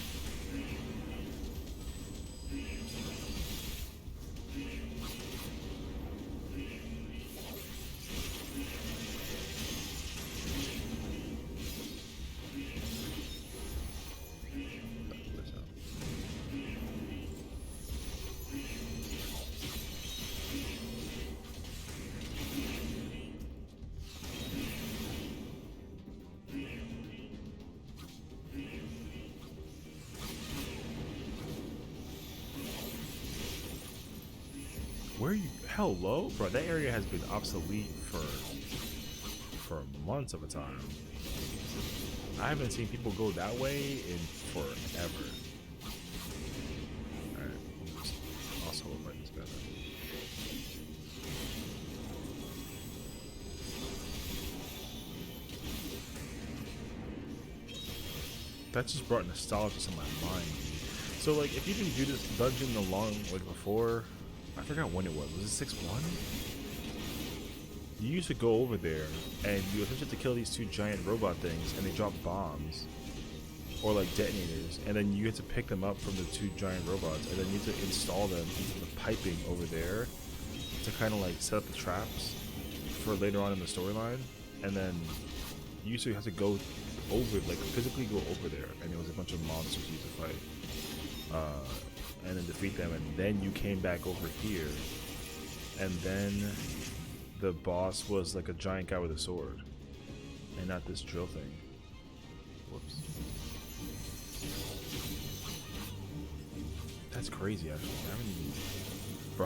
Where are you? Hello, bro. That area has been obsolete for months of a time. I haven't seen people go that way in forever. All right, I'll solo fight this guy. That just brought nostalgia to my mind. So like, if you didn't do this dungeon like before. I forgot when it was. Was it 6-1? You used to go over there and you essentially have to kill these two giant robot things and they drop bombs or like detonators, and then you have to pick them up from the two giant robots and then you have to install them into the piping over there to kind of like set up the traps for later on in the storyline. And then you used to have to go over, like physically go over there, and there was a bunch of monsters you used to fight. And then defeat them, and then you came back over here, and then the boss was like a giant guy with a sword, and not this drill thing. Whoops. That's crazy, actually.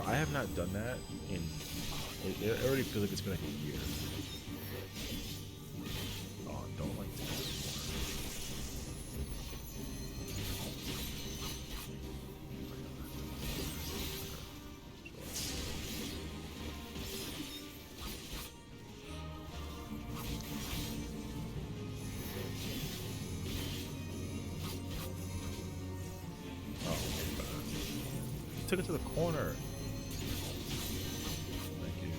I have not done that in. It already feels like it's been like a year. Oh, I don't like this. Took it to the corner. Thank you.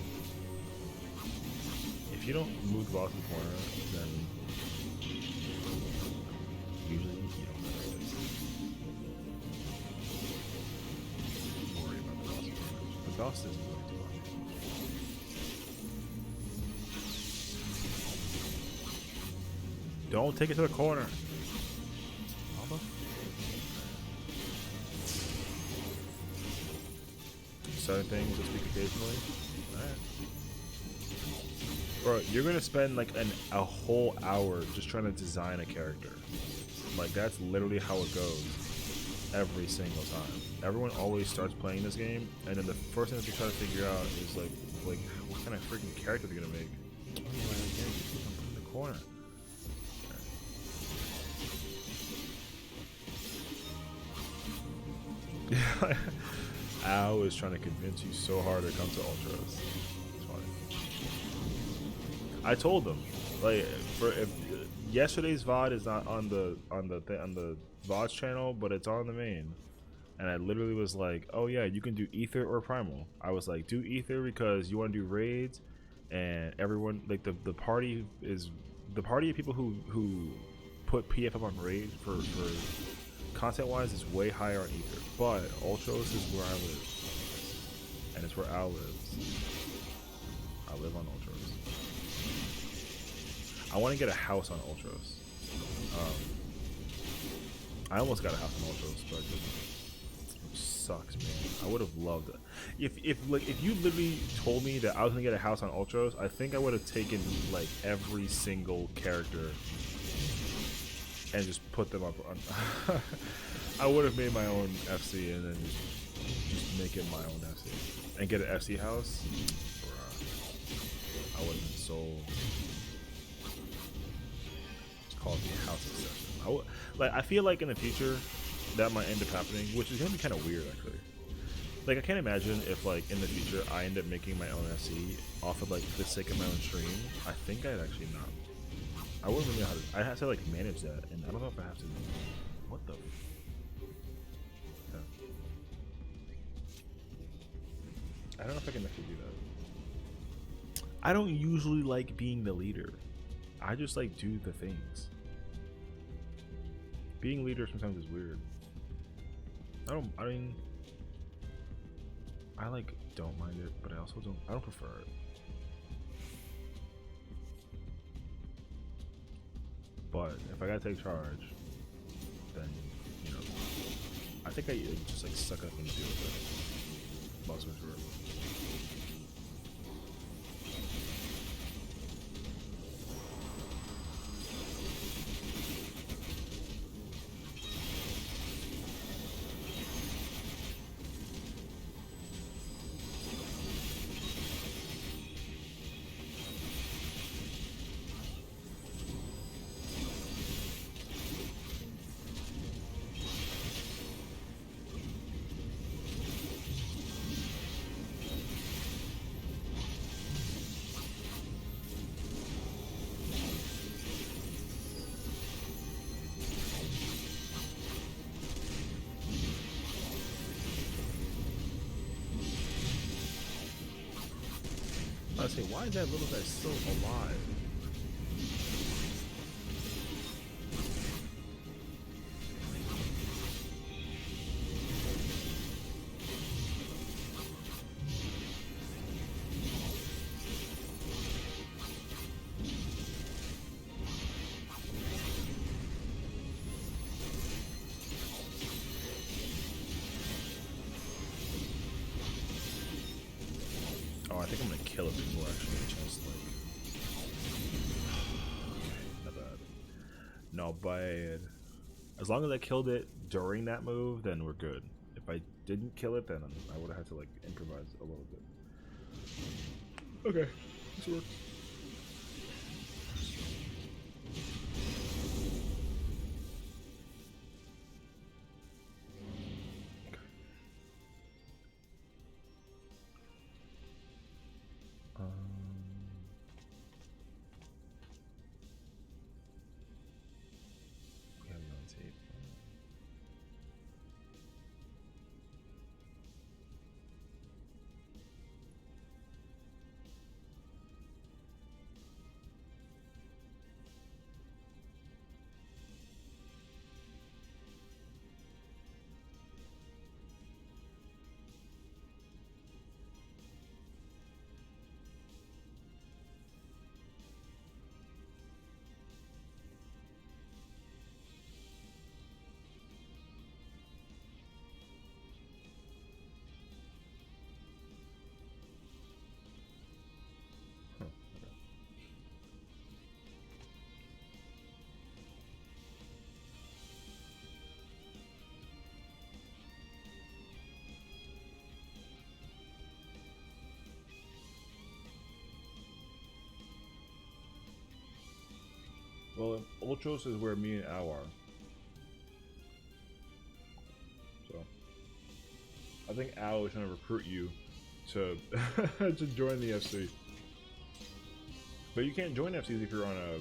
If you don't move the ball to the corner, then usually you don't know what it is. Don't worry about the boss. The boss isn't really too much. Don't take it to the corner. Certain things will speak occasionally. Alright. Bro, you're gonna spend like a whole hour just trying to design a character. Like, that's literally how it goes every single time. Everyone always starts playing this game, and then the first thing that they try to figure out is like what kind of freaking character they're gonna make. Oh, I'm in the corner. Yeah. I was trying to convince you so hard to come to Ultras. It's funny. I told them, like, if yesterday's VOD is not on the VOD's channel, but it's on the main. And I literally was like, oh yeah, you can do Ether or Primal. I was like, do Ether because you want to do raids, and everyone, like, the party of people who put PF up on raids for content-wise, it's way higher on Ether, but Ultros is where I live, and it's where Al lives. I live on Ultros. I want to get a house on Ultros. I almost got a house on Ultros, but I didn't. Which sucks, man. I would have loved it. If you literally told me that I was gonna get a house on Ultros, I think I would have taken like every single character and just put them up on. I would have made my own FC and then just make it my own FC and get an FC house. Bruh. I would have been so. It's called the House of Sessiion. I feel like in the future that might end up happening, which is gonna be kind of weird actually. Like I can't imagine if like in the future I end up making my own FC off of like the sake of my own stream. I think I'd actually not. I wouldn't really know how to. I have to like manage that, and I don't know if I have to. What the? Yeah. I don't know if I can actually do that. I don't usually like being the leader. I just like do the things. Being leader sometimes is weird. I mean, I like don't mind it, but I also don't. I don't prefer it. But if I gotta take charge, then you know, I think I just like suck up and deal with it. Long story short. I say, why is that little guy still alive? I think I'm gonna kill it before I actually get a chance to like. Not bad. Not bad. As long as I killed it during that move, then we're good. If I didn't kill it, then I would have had to like improvise a little bit. Okay, this works. We have no tape. Well, Ultros is where me and Al are. So, I think Al is trying to recruit you to to join the FC. But you can't join FCs if you're on a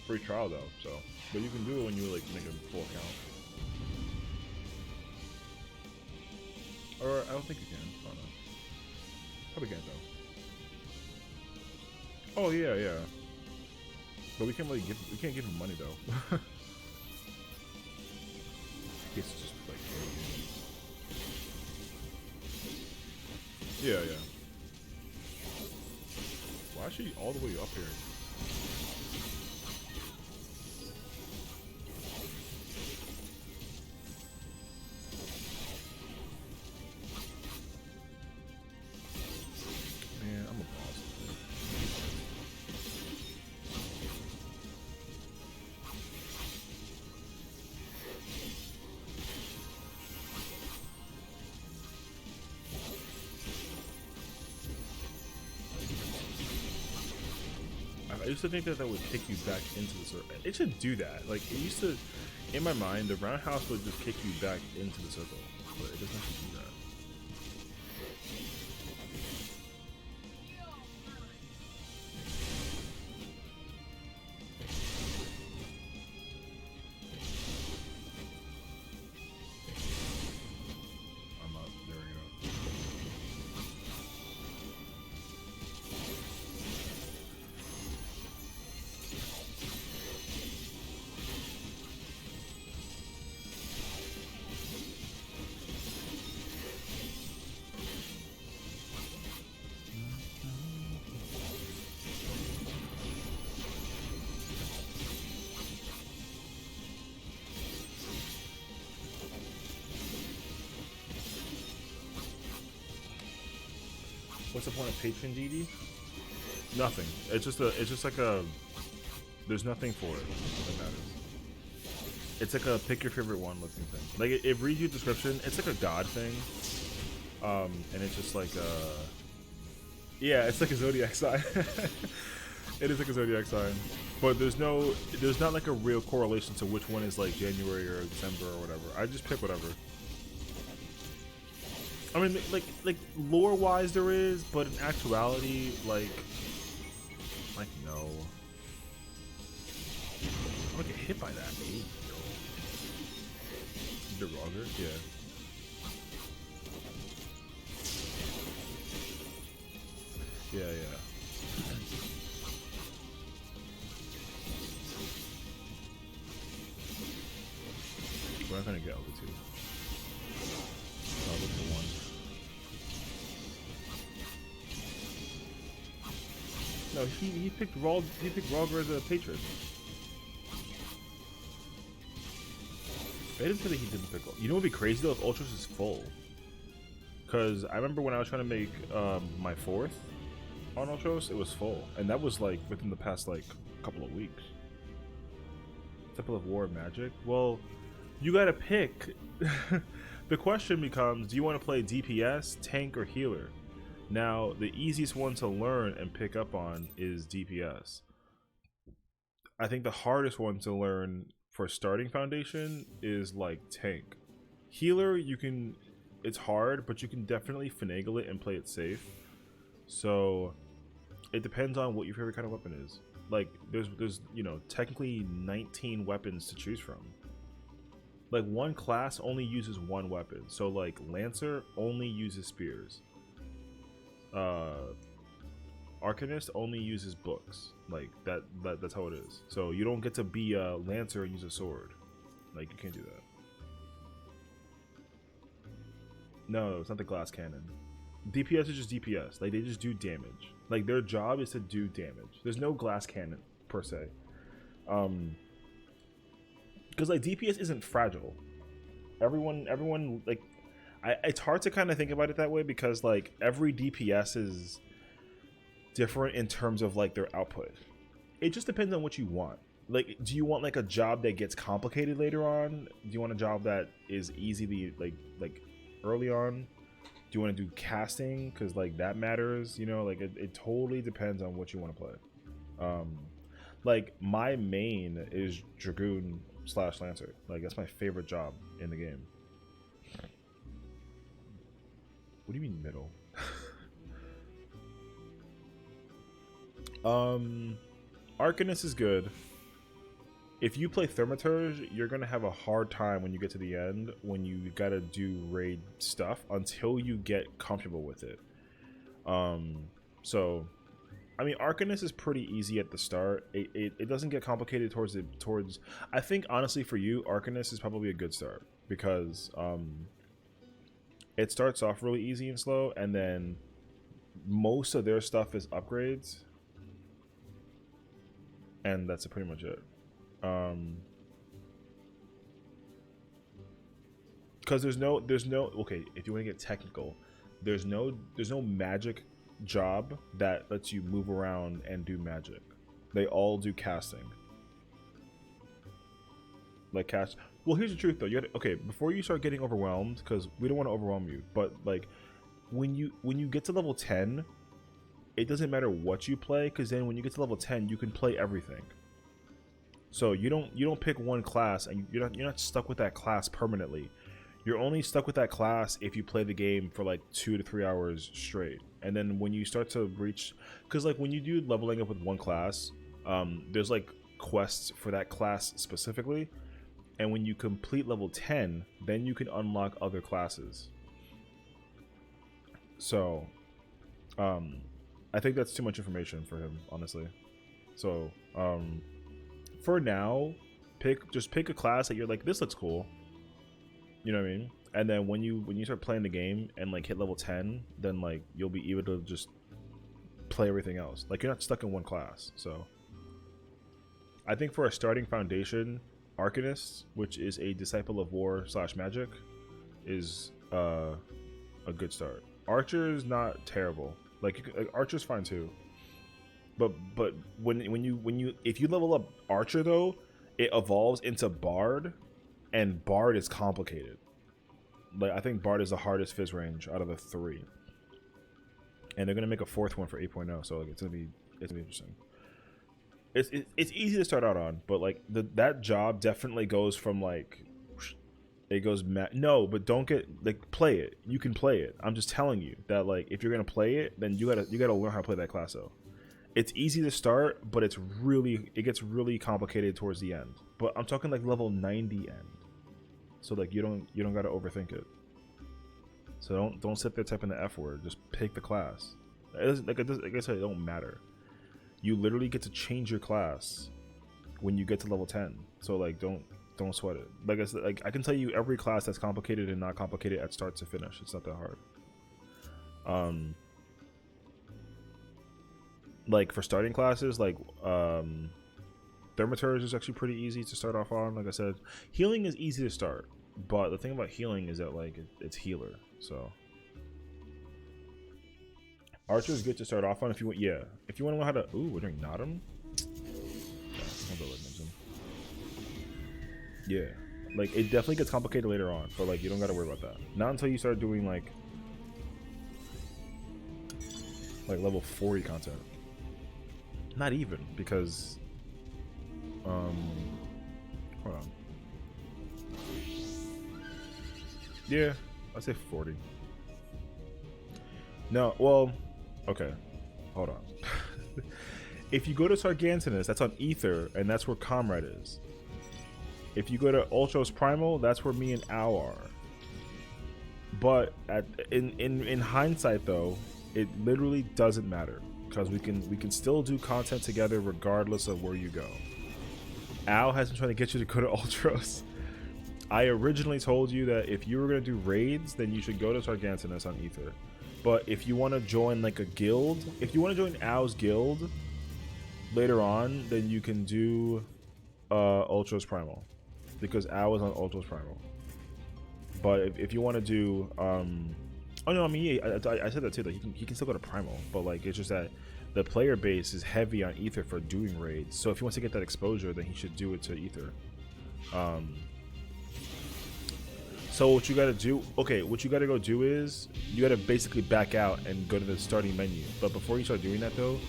free trial though. So, but you can do it when you like make a full account. Or I don't think you can. I don't know. Probably can't though. Oh yeah, yeah. But we can't really give. We can't give him money though. FPS is just like yeah, yeah. Why is she all the way up here? Man, I'm a boss. I used to think that would kick you back into the circle. It should do that. Like, it used to, in my mind, the roundhouse would just kick you back into the circle. But it doesn't actually do that. I'm up. There we go. What's the point of patron DD? Nothing. It's just like a. There's nothing for it that matters. It's like a pick your favorite one looking thing. Like it reads you a description. It's like a god thing. And it's just like yeah, it's like a zodiac sign. It is like a zodiac sign, but there's not like a real correlation to which one is like January or December or whatever. I just pick whatever. I mean, like lore-wise there is, but in actuality, like no. I'm gonna get hit by that. The Roger? Yeah. Yeah, yeah. We're not gonna get over two. I'll look for one. No, he picked Roger as a patron. I didn't say that he didn't pick. You know what would be crazy though if Ultros is full? Because I remember when I was trying to make my 4th on Ultros, it was full, and that was like within the past like couple of weeks. Temple of War Magic. Well, you gotta pick. The question becomes: do you want to play DPS, tank, or healer? Now, the easiest one to learn and pick up on is DPS. I think the hardest one to learn for starting foundation is like tank. Healer, it's hard, but you can definitely finagle it and play it safe. So it depends on what your favorite kind of weapon is. Like there's technically 19 weapons to choose from. Like one class only uses one weapon. So like Lancer only uses spears. Arcanist only uses books. Like that's how it is. So you don't get to be a Lancer and use a sword. Like you can't do that. No, it's not the glass cannon. DPS is just DPS. Like they just do damage. Like their job is to do damage. There's no glass cannon per se. Because like DPS isn't fragile. Everyone like it's hard to kind of think about it that way because like every DPS is different in terms of like their output. It just depends on what you want. Like, do you want like a job that gets complicated later on? Do you want a job that is easily like early on? Do you want to do casting because like that matters? You know, like it totally depends on what you want to play. Like my main is Dragoon / Lancer. Like that's my favorite job in the game. What do you mean middle? Arcanist is good. If you play Thermaturge, you're gonna have a hard time when you get to the end when you gotta do raid stuff until you get comfortable with it. So I mean, Arcanist is pretty easy at the start. It doesn't get complicated towards. I think honestly for you, Arcanist is probably a good start because it starts off really easy and slow, and then most of their stuff is upgrades, and that's pretty much it. Because there's no okay, if you want to get technical, there's no magic job that lets you move around and do magic. They all do casting. Like cast. Well, here's the truth though. You gotta, okay, before you start getting overwhelmed, because we don't want to overwhelm you, but like when you get to level 10, it doesn't matter what you play, because then when you get to level 10, you can play everything. So you don't pick one class, and you're not stuck with that class permanently. You're only stuck with that class if you play the game for like 2 to 3 hours straight. And then when you start to reach, because like when you do leveling up with one class, there's like quests for that class specifically. And when you complete level 10, then you can unlock other classes. So, I think that's too much information for him, honestly. So, for now, just pick a class that you're like, this looks cool. You know what I mean? And then when you start playing the game and like hit level 10, then like you'll be able to just play everything else. Like you're not stuck in one class. So I think for a starting foundation, Arcanist, which is a disciple of war / magic, is a good start. Archer is not terrible. Like Archer's fine too. But when you if you level up Archer though, it evolves into Bard. And Bard is complicated. Like I think Bard is the hardest Fizz range out of the 3. And they're gonna make a 4th one for 8.0, so like it's gonna be interesting. It's easy to start out on, but like that job definitely goes from like it goes no, but don't get like play it. You can play it. I'm just telling you that like if you're gonna play it, then you gotta learn how to play that class though. It's easy to start, but it gets really complicated towards the end. But I'm talking like level 90 end. So like you don't gotta overthink it. So don't sit there typing the F word. Just pick the class. Like I said, it don't matter. You literally get to change your class when you get to level 10. So like don't sweat it. Like I said, like I can tell you every class that's complicated and not complicated at start to finish. It's not that hard. Like for starting classes, like Thermaturge is actually pretty easy to start off on. Like I said, healing is easy to start, but the thing about healing is that like it's healer. So Archer is good to start off on if you want. Yeah, if you want to know how to. Ooh, we're doing Nodum. Yeah, like it definitely gets complicated later on, but like you don't got to worry about that. Not until you start doing like level 40 content. Not even, because hold on. Yeah, I'd say 40. No, well, okay. Hold on. If you go to Sargantinus, that's on Ether, and that's where Comrade is. If you go to Ultros Primal, that's where me and Ao are. But in hindsight though, it literally doesn't matter, because we can still do content together regardless of where you go. Al has been trying to get you to go to Ultros. I originally told you that if you were going to do raids, then you should go to Sargantinus on Ether. But if you want to join like a guild, if you want to join Al's guild later on, then you can do Ultros Primal, because Al is on Ultros Primal. But if you want to do oh no, I mean I said that too, that he can still go to Primal, but like it's just that the player base is heavy on Ether for doing raids. So if he wants to get that exposure, then he should do it to Ether. So what you gotta do, what you gotta go do is you gotta basically back out and go to the starting menu. But before you start doing that though,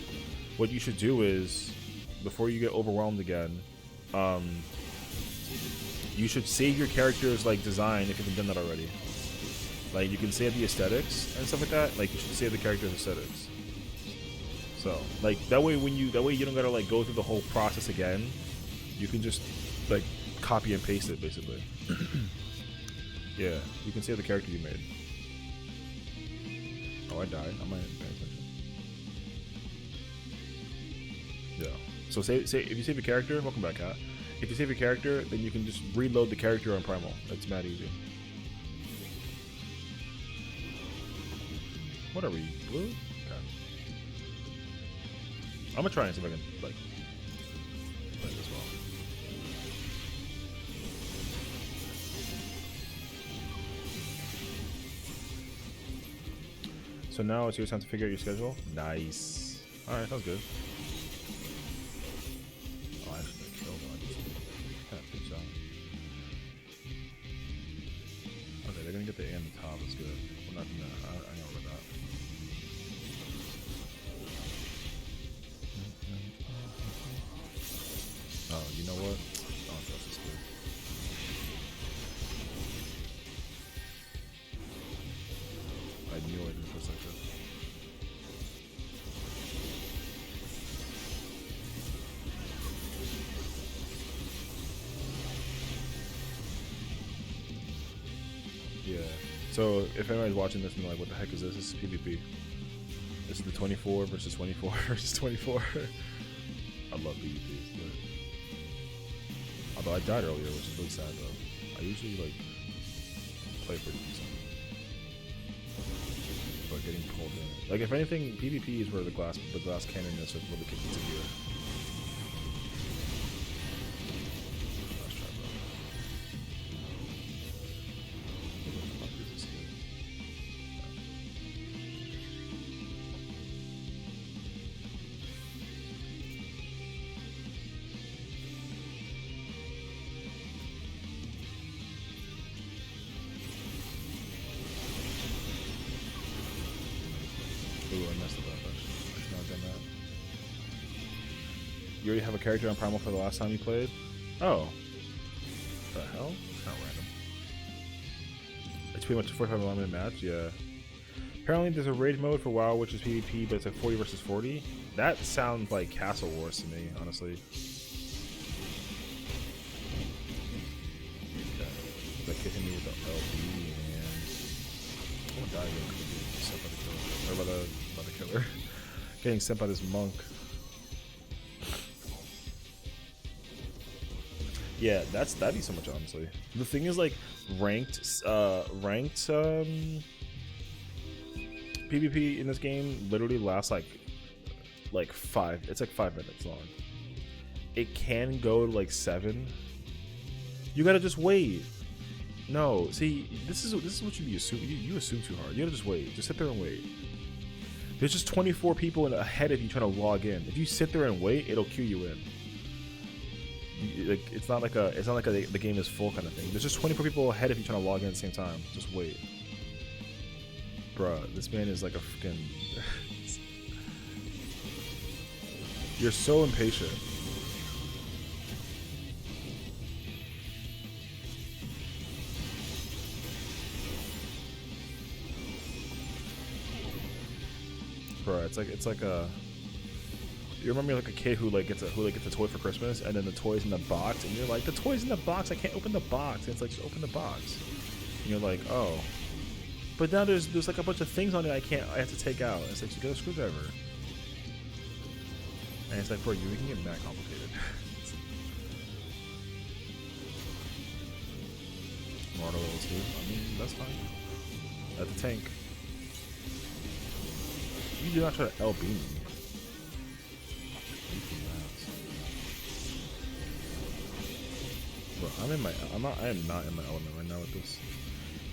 what you should do is, before you get overwhelmed again, you should save your character's like design if you haven't done that already. Like you can save the aesthetics and stuff like that. Like you should save the character's aesthetics. So like that way you don't gotta like go through the whole process again. You can just like copy and paste it basically. Yeah, you can save the character you made. Oh, I died. I might have been paying So if you save your character, welcome back, Kat. If you save your character, then you can just reload the character on Primal. That's mad easy. What are we, blue? Okay. I'm gonna try and see if I can like play this well. So now it's your time to figure out your schedule. Nice. All right, sounds good. Oh, I actually killed him. Good job. Okay, they're gonna get the A on the top. That's good. I'm not gonna. I know about that. Oh, you know what? I don't trust this dude. I knew I didn't trust like this. Yeah. So if anybody's watching this and like, what the heck is this? This is PvP. This is the 24 versus 24 versus 24. I love PvPs, but although I died earlier, which is really sad though. I usually like play pretty decent, but getting pulled in. Like if anything, PvP is where the glass cannonness really kicks into gear. Let's try, bro. What the fuck is this here? Ooh, I messed it up actually. I should not have done that. You already have a character on Primal for the last time you played? Oh. The hell? It's not random. It's pretty much a 45-minute match, yeah. Apparently there's a raid mode for WoW which is PvP, but it's like 40 versus 40. That sounds like Castle Wars to me, honestly. Okay. Like hitting me with the LB and I'm gonna die again because I'm getting sent by the killer. Or by the killer. Getting sent by this monk. Yeah, that'd be so much honestly. The thing is like ranked PvP in this game literally lasts like 5. It's like 5 minutes long. It can go to like 7. You gotta just wait. No, see, this is what you assume. You assume too hard. You gotta just wait. Just sit there and wait. There's just 24 people ahead of you trying to log in. If you sit there and wait, it'll queue you in. Like it's not like the game is full kind of thing. There's just 24 people ahead of you trying to log in at the same time. Just wait. Bruh, this man is like a freaking... You're so impatient. Bruh, it's like a... You remember like a kid who gets a toy for Christmas and then the toy's in the box and you're like, the toy's in the box, I can't open the box. And it's like, just open the box. And you're like, oh. But now there's like a bunch of things on it I have to take out. And it's like, you get a screwdriver. And it's like, bro, you can get that complicated. Mortal levels too. I mean, that's fine. At the tank. You do not try to LB me. Bro, I am not in my element right now with this.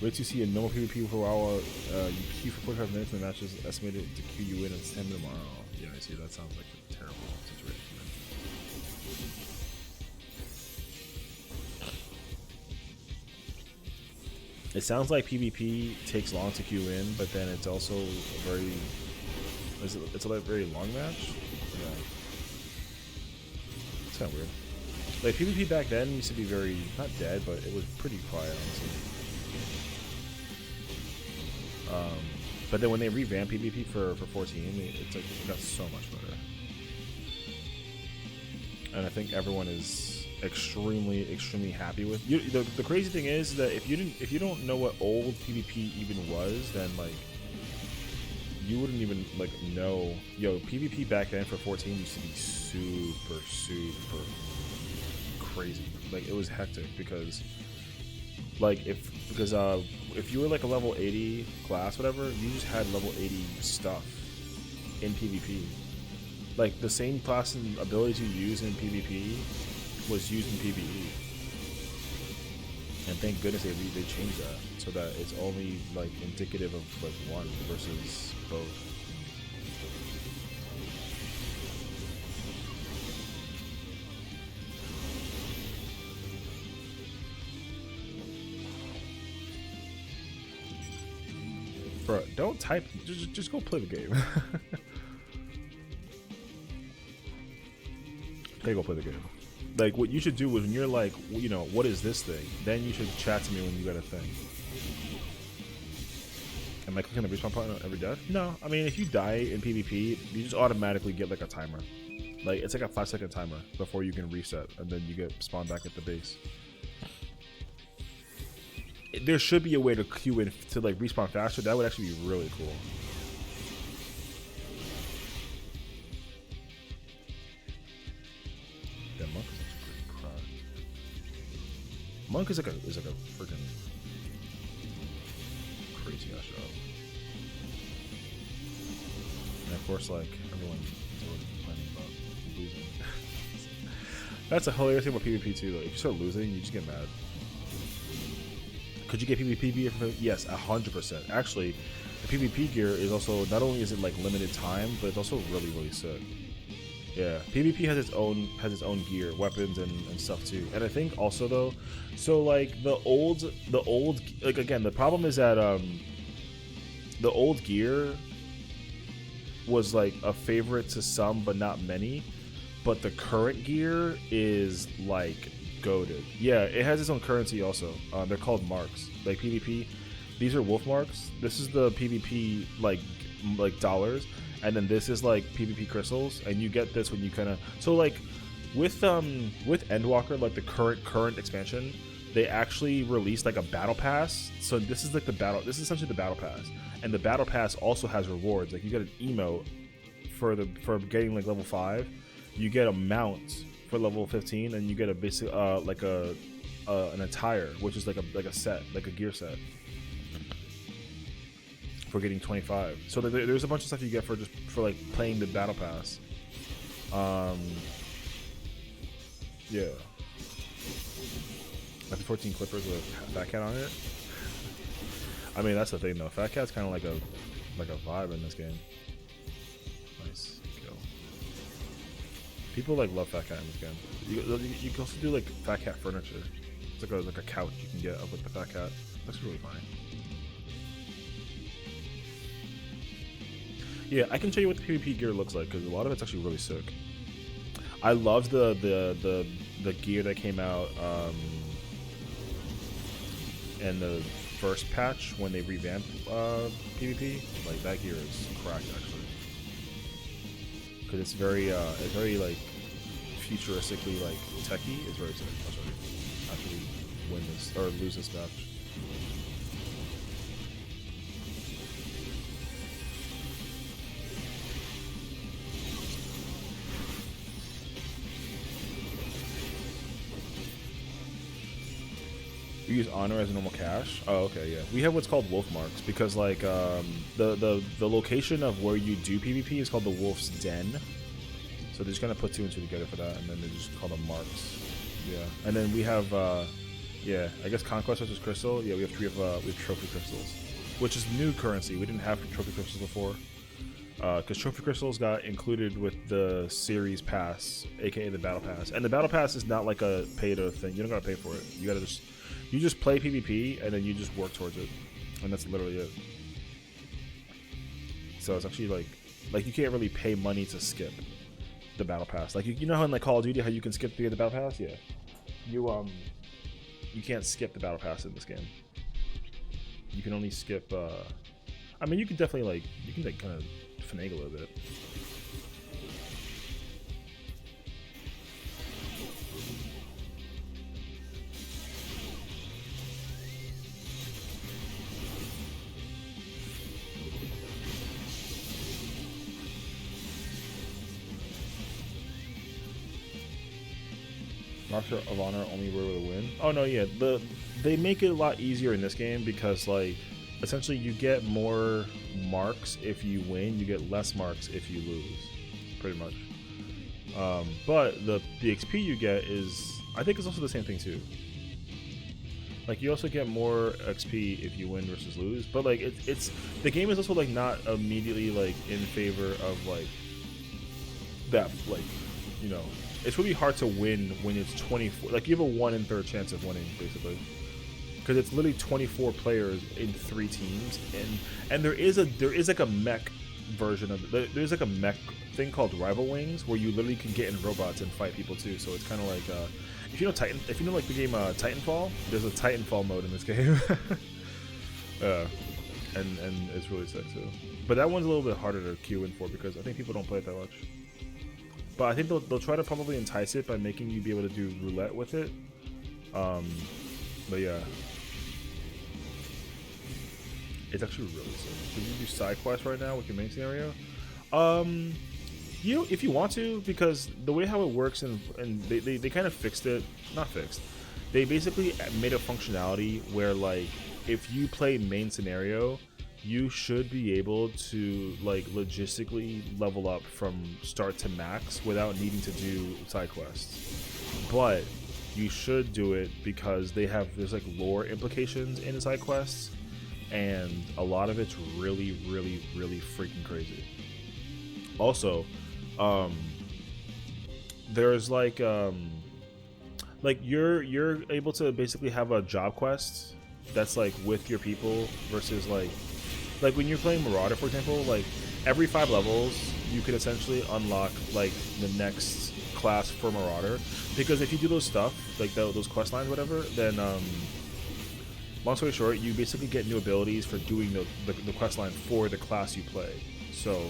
Wait to see a normal PvP for a while. You queue for 45 minutes and the match is estimated to queue you in 10 minutes. Oh, yeah, I see. That sounds like a terrible situation. It sounds like PvP takes long to queue in, but then it's also it's a very long match. Yeah. It's kind of weird. Like PvP back then used to be very, not dead, but it was pretty quiet, honestly. But then when they revamped PvP for 14, it's like it got so much better. And I think everyone is extremely happy with you. The crazy thing is that if you don't know what old PvP even was, then like you wouldn't even like know. Yo, PvP back then for 14 used to be super crazy. Like it was hectic because like if you were like a level 80 class, whatever, you just had level 80 stuff in PvP. Like the same class and abilities you use in PvP was used in PvE. And thank goodness they changed that so that it's only like indicative of like one versus both. Bro, don't type. Just go play the game. Okay, go play the game. Like what you should do is when you're like, you know, what is this thing? Then you should chat to me when you got a thing. Am I clicking the respawn button on every death? No, I mean if you die in PvP, you just automatically get like a timer. Like it's like a 5-second timer before you can reset, and then you get spawned back at the base. There should be a way to queue in to like respawn faster. That would actually be really cool. Yeah, monk is actually pretty proud. Monk is like a freaking crazy ass job. And of course, like everyone's always complaining about losing. That's a hilarious thing about PvP too, though. If you start losing, you just get mad. Could you get PvP gear? Yes, 100%. Actually, the PvP gear is also, not only is it like limited time, but it's also really sick. Yeah, PvP has its own gear, weapons and stuff too. And I think also though, so like the old like again, the problem is that the old gear was like a favorite to some but not many, but the current gear is like goated. Yeah, it has its own currency also. They're called marks. Like PvP, these are wolf marks. This is the PvP like dollars, and then this is like PvP crystals, and you get this when you kind of so like with Endwalker, like the current expansion, they actually released like a battle pass. So this is like this is essentially the battle pass, and the battle pass also has rewards. Like you get an emote for getting like level 5, you get a mount for level 15, and you get a basic like an attire, which is like a set, like a gear set for getting 25. So there's a bunch of stuff you get for like playing the battle pass. Yeah, like 14 clippers with Fat Cat on it. I mean that's the thing though. Fat Cat's kind of like a vibe in this game. Nice kill. People like love Fat Cat in this game. You can also do like Fat Cat furniture. It's like a couch you can get up with the Fat Cat. That's really fine. Yeah, I can show you what the PvP gear looks like because a lot of it's actually really sick. I loved the gear that came out in the first patch when they revamped PvP. Like that gear is cracked actually, because it's very like futuristically like techy. It's very sick. I'll show you after we win this or lose this match. You use honor as a normal cash? Oh, okay, yeah. We have what's called wolf marks because like the location of where you do PvP is called the Wolf's Den. So they're just gonna put 2 and 2 together for that, and then they just call them marks. Yeah. And then we have yeah, I guess Conquest versus Crystal. Yeah, we have trophy crystals, which is new currency. We didn't have trophy crystals before. Because trophy crystals got included with the series pass, aka the battle pass. And the battle pass is not like a pay to thing. You don't gotta pay for it. You just play PvP and then you just work towards it, and that's literally it. So it's actually like you can't really pay money to skip the battle pass. Like you know how in like Call of Duty how you can skip the battle pass? Yeah. You can't skip the battle pass in this game. You can only skip. I mean, you can definitely kind of finagle a bit. Marks of honor only reward with a win. Oh no, yeah. They make it a lot easier in this game because like essentially you get more marks if you win, you get less marks if you lose, pretty much. But the XP you get is, I think it's also the same thing too. Like you also get more XP if you win versus lose, but like it's the game is also like not immediately like in favor of like that, like, you know, it's really hard to win when it's 24. Like you have a 1 in 3rd chance of winning basically, because it's literally 24 players in 3 teams, and there is like a mech version of it. There's like a mech thing called Rival Wings where you literally can get in robots and fight people too. So it's kind of like if you know like the game Titanfall, there's a Titanfall mode in this game. And it's really sick too. But that one's a little bit harder to queue in for because I think people don't play it that much. But I think they'll try to probably entice it by making you be able to do roulette with it. But yeah, it's actually really sick. Can you do side quests right now with your main scenario? You know, if you want to, because the way how it works, and they kind of fixed it, not fixed. They basically made a functionality where like if you play main scenario, you should be able to like logistically level up from start to max without needing to do side quests. But you should do it because there's like lore implications in the side quests, and a lot of it's really freaking crazy. Also, there's like you're able to basically have a job quest that's like with your people versus like when you're playing Marauder, for example, like every 5 levels you could essentially unlock like the next class for Marauder, because if you do those stuff like those quest lines, whatever, then long story short, you basically get new abilities for doing the quest line for the class you play. So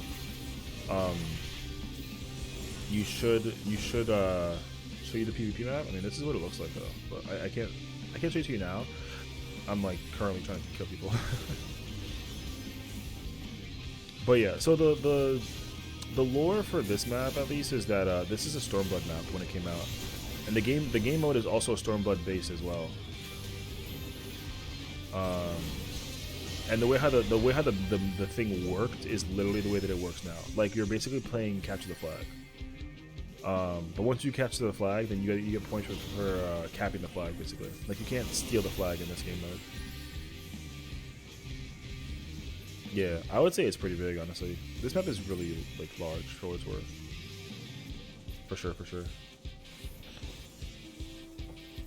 you should show you the PvP map. I mean, this is what it looks like though, but I can't show it to you now. I'm like currently trying to kill people. But yeah, so the lore for this map at least is that this is a Stormblood map when it came out, and the game mode is also Stormblood based as well. And the way how the thing worked is literally the way that it works now. Like you're basically playing capture the flag. But once you capture the flag, then you get points for capping the flag basically. Like you can't steal the flag in this game mode. Yeah, I would say it's pretty big, honestly. This map is really like large for what it's worth. For sure.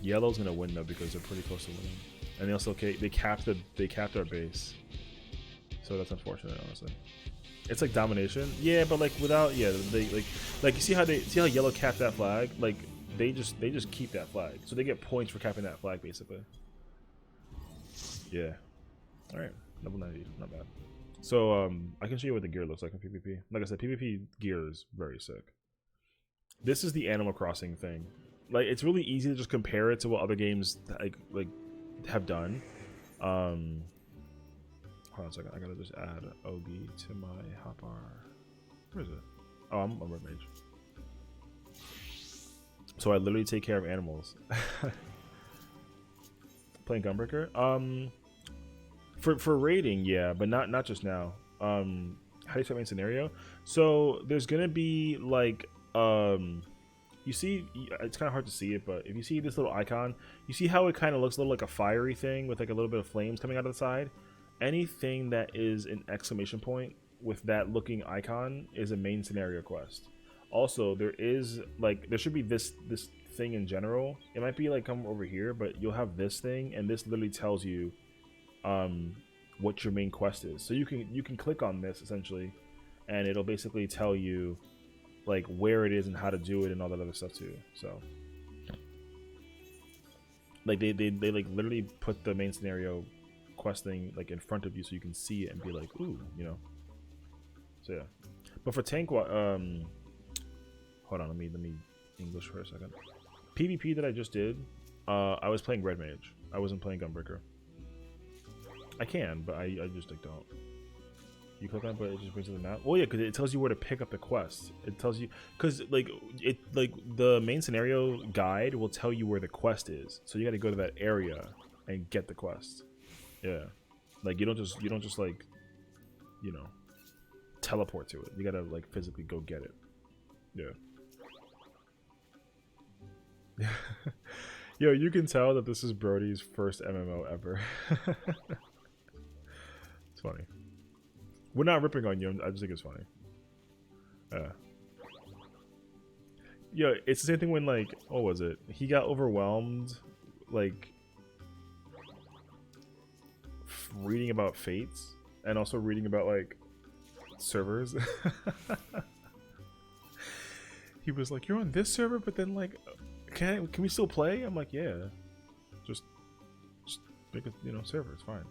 Yellow's gonna win though because they're pretty close to winning, and they also they capped our base, so that's unfortunate, honestly. It's like domination, yeah, but like without, yeah, they like you see how Yellow capped that flag, like they just keep that flag, so they get points for capping that flag basically. Yeah. All right, level 90, not bad. So I can show you what the gear looks like in PvP. Like I said, PvP gear is very sick. This is the Animal Crossing thing. Like it's really easy to just compare it to what other games like have done. Hold on a second. I gotta just add Ogi to my hotbar. Where is it? Oh, I'm a red mage. So I literally take care of animals. Playing Gunbreaker. For raiding, yeah, but not just now. How do you start main scenario? So there's gonna be like you see, it's kind of hard to see it, but if you see this little icon, you see how it kind of looks a little like a fiery thing with like a little bit of flames coming out of the side. Anything that is an exclamation point with that looking icon is a main scenario quest. Also, there should be this thing in general. It might be like come over here, but you'll have this thing, and this literally tells you what your main quest is. So you can click on this essentially, and it'll basically tell you like where it is and how to do it and all that other stuff too. So like they like literally put the main scenario quest thing like in front of you so you can see it and be like, ooh, you know. So yeah. But for tank, hold on, let me English for a second. PvP that I just did, I was playing red mage. I wasn't playing Gunbreaker. I can, but I just like don't. You click on it, but it just brings you to the map. Well, yeah, because it tells you where to pick up the quest. It tells you because like the main scenario guide will tell you where the quest is. So you got to go to that area and get the quest. Yeah, like you don't just like, you know, teleport to it. You gotta like physically go get it. Yeah. Yo, you can tell that this is Brody's first MMO ever. It's funny. We're not ripping on you. I just think it's funny. Yo, it's the same thing when like, what was it? He got overwhelmed, like reading about fates and also reading about like servers. He was like, "You're on this server, but then like, can we still play?" I'm like, "Yeah, just make a server. It's fine."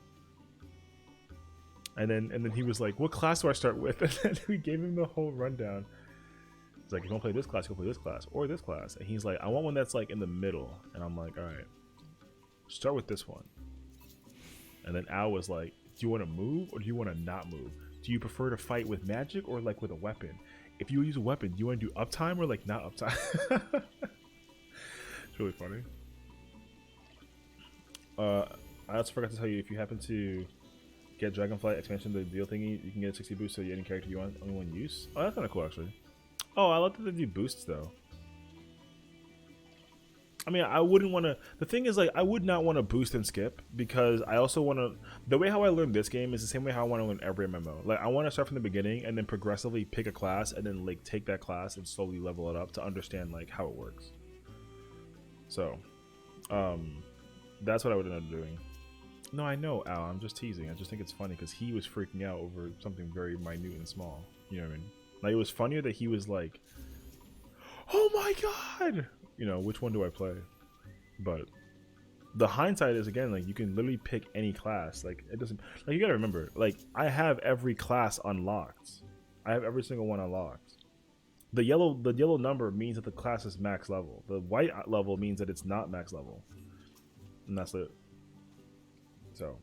And then he was like, "What class do I start with?" And then we gave him the whole rundown. He's like, "You want to play this class? You can play this class or this class." And he's like, "I want one that's like in the middle." And I'm like, "All right, start with this one." And then Al was like, "Do you want to move or do you want to not move? Do you prefer to fight with magic or like with a weapon? If you use a weapon, do you want to do uptime or like not uptime?" It's really funny. I also forgot to tell you, if you happen to get Dragonflight expansion, the deal thingy, you can get a 60 boost so any character you want, only one use. Oh, that's kind of cool actually. Oh, I love that they do boosts though. I mean, I wouldn't want to. The thing is, like, I would not want to boost and skip because I also want to. The way how I learned this game is the same way how I want to learn every MMO. Like, I want to start from the beginning and then progressively pick a class and then like take that class and slowly level it up to understand like how it works. So, that's what I would end up doing. No, I know, Al. I'm just teasing. I just think it's funny because he was freaking out over something very minute and small. You know what I mean? Like, it was funnier that he was like, "Oh my god!" You know, which one do I play? But the hindsight is, again, like, you can literally pick any class. Like, it doesn't, like, you gotta remember, like, I have every class unlocked. I have every single one unlocked. The yellow number means that the class is max level. The white level means that it's not max level. And that's it. So,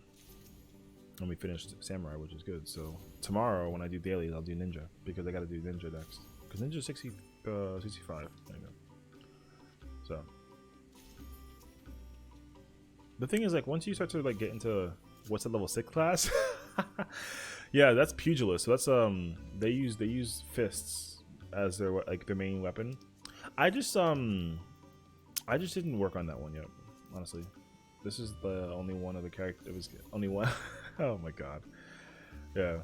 and we finished Samurai, which is good. So tomorrow when I do dailies, I'll do Ninja because I gotta do Ninja next. Because Ninja 65. I know. So the thing is, like, once you start to like get into what's the level 6 class, yeah, that's pugilist. So that's they use fists as their like their main weapon. I just didn't work on that one yet, honestly. This is the only one of the character. It was only one. Oh my god. Yeah.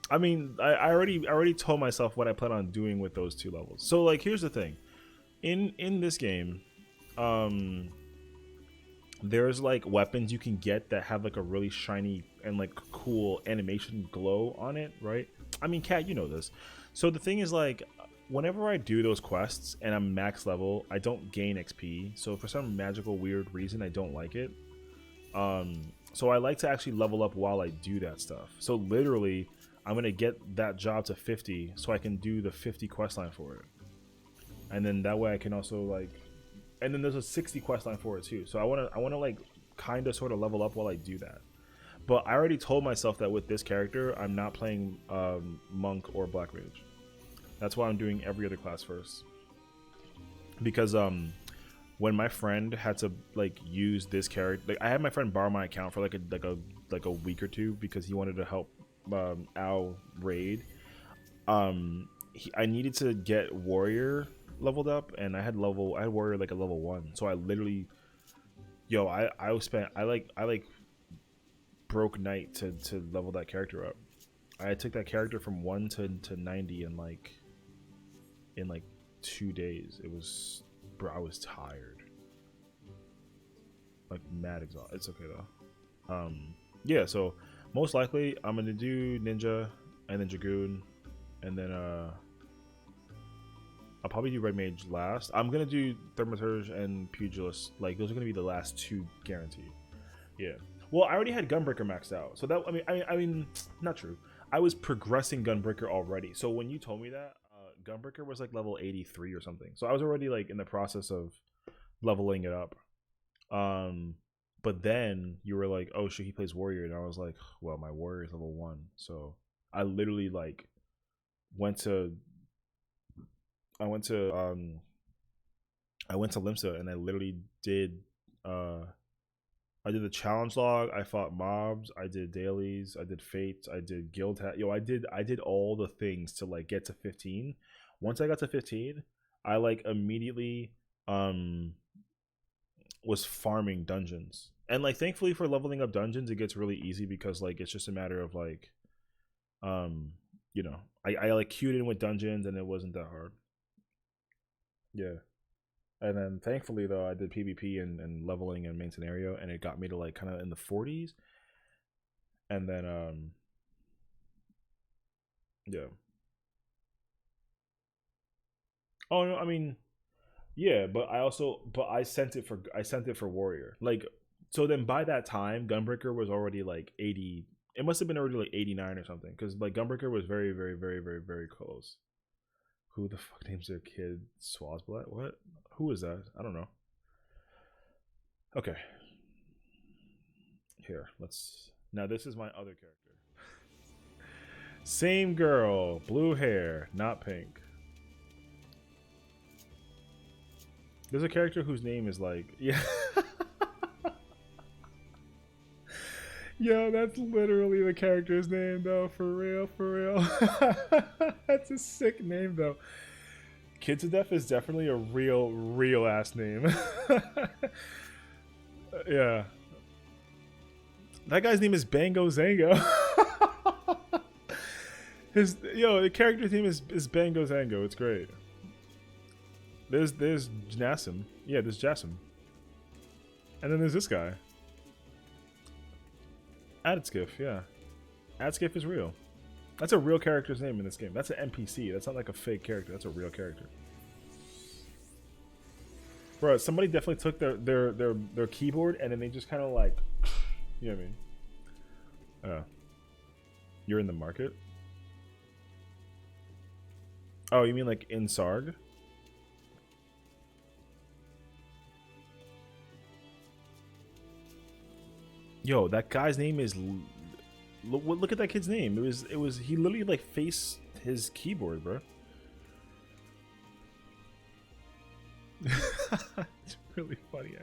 I mean, I already told myself what I plan on doing with those 2 levels. So like, here's the thing. In this game, there's like weapons you can get that have like a really shiny and like cool animation glow on it, right? I mean, Kat, you know this. So the thing is, like, whenever I do those quests and I'm max level, I don't gain XP. So for some magical weird reason, I don't like it. So I like to actually level up while I do that stuff. So literally, I'm gonna get that job to 50 so I can do the 50 quest line for it. And then that way I can also like, and then there's a 60 quest line for it too. So I wanna like kind of sort of level up while I do that. But I already told myself that with this character, I'm not playing Monk or Black Mage. That's why I'm doing every other class first. Because when my friend had to like use this character, like, I had my friend borrow my account for like a week or two because he wanted to help Al raid. I needed to get warrior leveled up, and I had warrior like a level 1. So I literally, I broke night to level that character up. I took that character from 1 to 90 in like 2 days. It was, bro, I was tired, like mad exhausted. It's okay though. Yeah, so most likely I'm gonna do Ninja and then Dragoon, and then I'll probably do Red Mage last. I'm gonna do Thaumaturge and Pugilist. Like, those are gonna be the last 2 guaranteed. Yeah. Well, I already had Gunbreaker maxed out, so that I mean, not true. I was progressing Gunbreaker already. So when you told me that, Gunbreaker was like level 83 or something. So I was already like in the process of leveling it up. But But then you were like, oh shit, he plays warrior, and I was like, well, my warrior is level 1, so I literally like went to I went to Limsa, and I literally did I did the challenge log, I fought mobs, I did dailies, I did fates, I did guild hat. Yo, I did all the things to like get to 15. Once I got to 15, I like immediately was farming dungeons. And like thankfully for leveling up dungeons, it gets really easy because like it's just a matter of like you know, I like queued in with dungeons and it wasn't that hard. Yeah. And then thankfully though I did PvP and leveling in main scenario, and it got me to like kind of in the 40s. And then yeah. Oh no, I mean, yeah, but I sent it for warrior. Like, so then by that time Gunbreaker was already like 80. It must have been already like 89 or something, cuz like Gunbreaker was very very very very very close. Who the fuck names their kid Swazblat? What? Who is that? I don't know. Okay. Here, let's. Now this is my other character. Same girl, blue hair, not pink. There's a character whose name is like, yeah. Yo, that's literally the character's name though, for real, for real. That's a sick name though. Kids to Death is definitely a real ass name. Yeah. That guy's name is Bango Zango. The character's name is Bango Zango. It's great. There's Jassim. Yeah, there's Jassim. And then there's this guy. XIV, yeah. XIV is real. That's a real character's name in this game. That's an NPC. That's not like a fake character. That's a real character. Bro, somebody definitely took their keyboard and then they just kind of like, you know what I mean? You're in the market? Oh, you mean like in Sarg? Yo, that guy's name is. Look at that kid's name. It was. He literally like faced his keyboard, bro. It's really funny.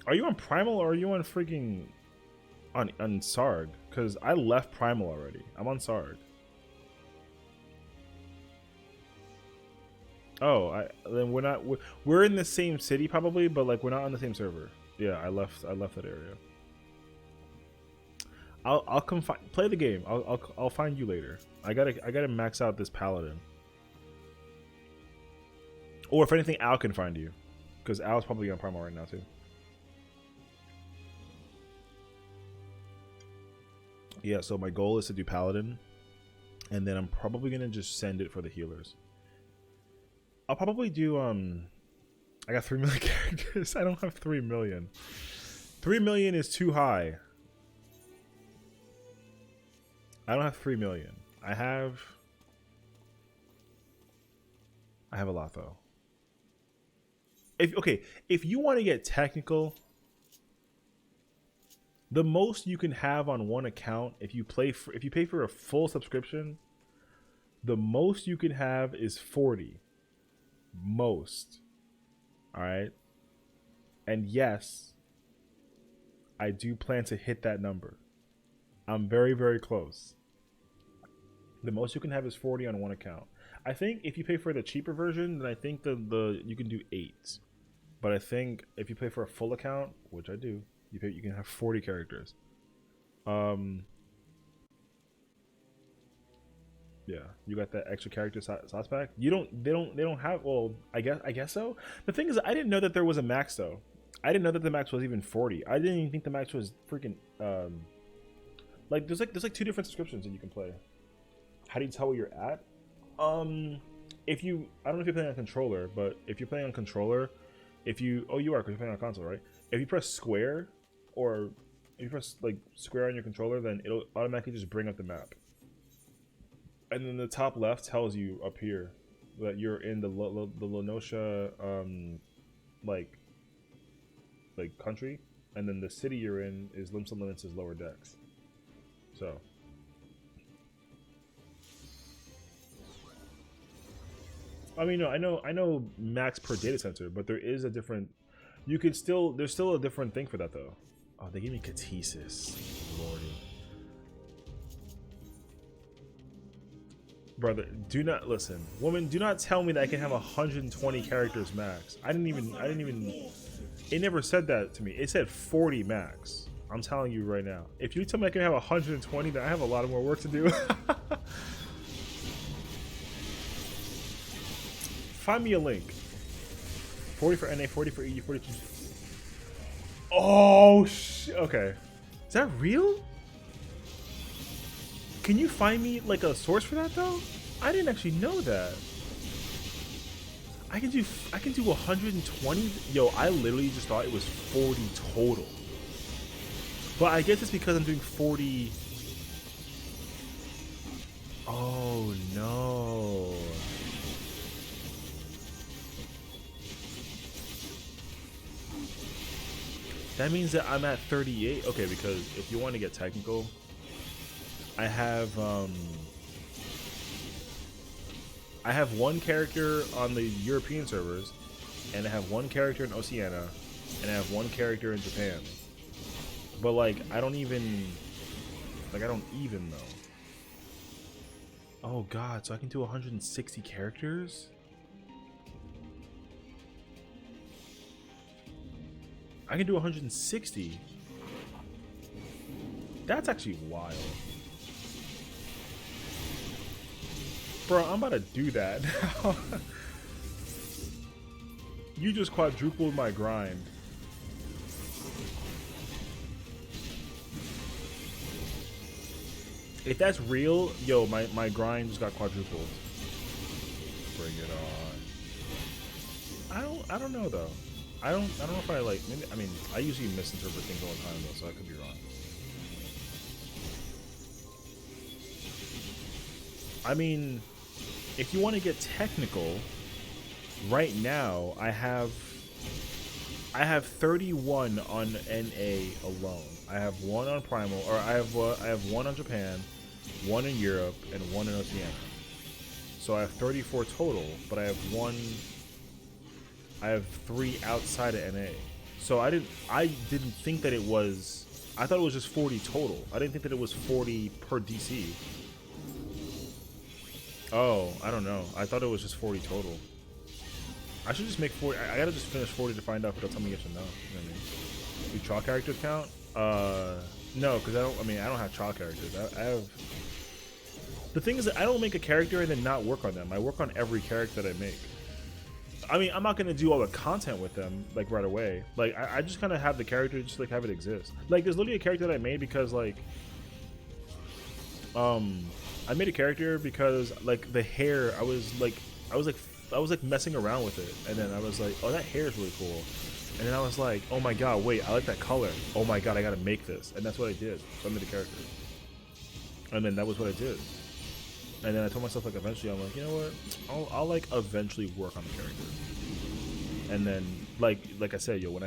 Are you on Primal or are you on freaking on Sarg? Because I left Primal already. I'm on Sarg. Oh, then we're not. We're in the same city probably, but like we're not on the same server. Yeah, I left that area. I'll come play the game. I'll find you later. I gotta max out this paladin. Or if anything, Al can find you, because Al's probably on Primal right now too. Yeah, so my goal is to do paladin, and then I'm probably gonna just send it for the healers. I'll probably do I got 3 million characters. I don't have 3 million. 3 million is too high. I don't have 3 million. I have a lot though. If you want to get technical, the most you can have on one account, if you pay for a full subscription, the most you can have is 40. Most. All right. And yes, I do plan to hit that number. I'm very, very close. The most you can have is 40 on one account. I think if you pay for the cheaper version, then I think the you can do 8. But I think if you pay for a full account, which I do, you can have 40 characters. Yeah, you got that extra character sauce pack. They don't have. Well, I guess so. The thing is, I didn't know that there was a max though. I didn't know that the max was even 40. I didn't even think the max was freaking like there's like 2 different subscriptions that you can play. How do you tell where you're at? If you, I don't know if you're playing on controller, but if you're playing on controller, you are, because you're playing on console, right? If you press square, or if you press like square on your controller, then it'll automatically just bring up the map. And then the top left tells you up here that you're in the Lenosha, like like country, and then the city you're in is Limits Unlimited's is lower decks. So. I mean, no, I know max per data center, but there is a different. You could still, there's still a different thing for that though. Oh, they gave me Catesis, lordy. Brother, do not listen. Woman, do not tell me that I can have 120 characters max. I didn't even. It never said that to me. It said 40 max. I'm telling you right now. If you tell me I can have 120, then I have a lot of more work to do. Find me a link. 40 for NA, 40 for EU, 40 for... Oh, okay. Is that real? Can you find me, like, a source for that, though? I didn't actually know that. I can do 120? Yo, I literally just thought it was 40 total. But I guess it's because I'm doing 40... Oh, no. That means that I'm at 38. Okay, because if you want to get technical, I have one character on the European servers, and I have one character in Oceania, and I have one character in Japan. But like, I don't even though. Oh god, so I can do 160 characters? I can do 160. That's actually wild. Bro, I'm about to do that now. You just quadrupled my grind. If that's real, yo, my grind just got quadrupled. Bring it on. I don't know though. I don't know if I like, maybe, I mean, I usually misinterpret things all the time though, so I could be wrong. I mean, if you want to get technical, right now I have 31 on NA alone. I have one on Primal, or I have one on Japan, one in Europe, and one in Oceania. So I have 34 total, but I have 3 outside of NA. So I didn't think that it was, I thought it was just 40 total. I didn't think that it was 40 per DC. Oh, I don't know. I thought it was just 40 total. I should just make 40. I gotta just finish 40 to find out if it'll tell me yes or no. You know what I mean? Do trial characters count? No, because I don't have trial characters. I have. The thing is that I don't make a character and then not work on them. I work on every character that I make. I mean, I'm not gonna do all the content with them like right away. Like I just kind of have the character, just like have it exist. Like there's literally a character that I made because like, I made a character because like the hair. I was like messing around with it, and then I was like, oh, that hair is really cool. And then I was like, oh my god, wait, I like that color. Oh my god, I gotta make this, and that's what I did. So I made a character, and then that was what I did. And then I told myself like eventually I'm like, you know what, I'll like eventually work on the character. And then like I said, yo, when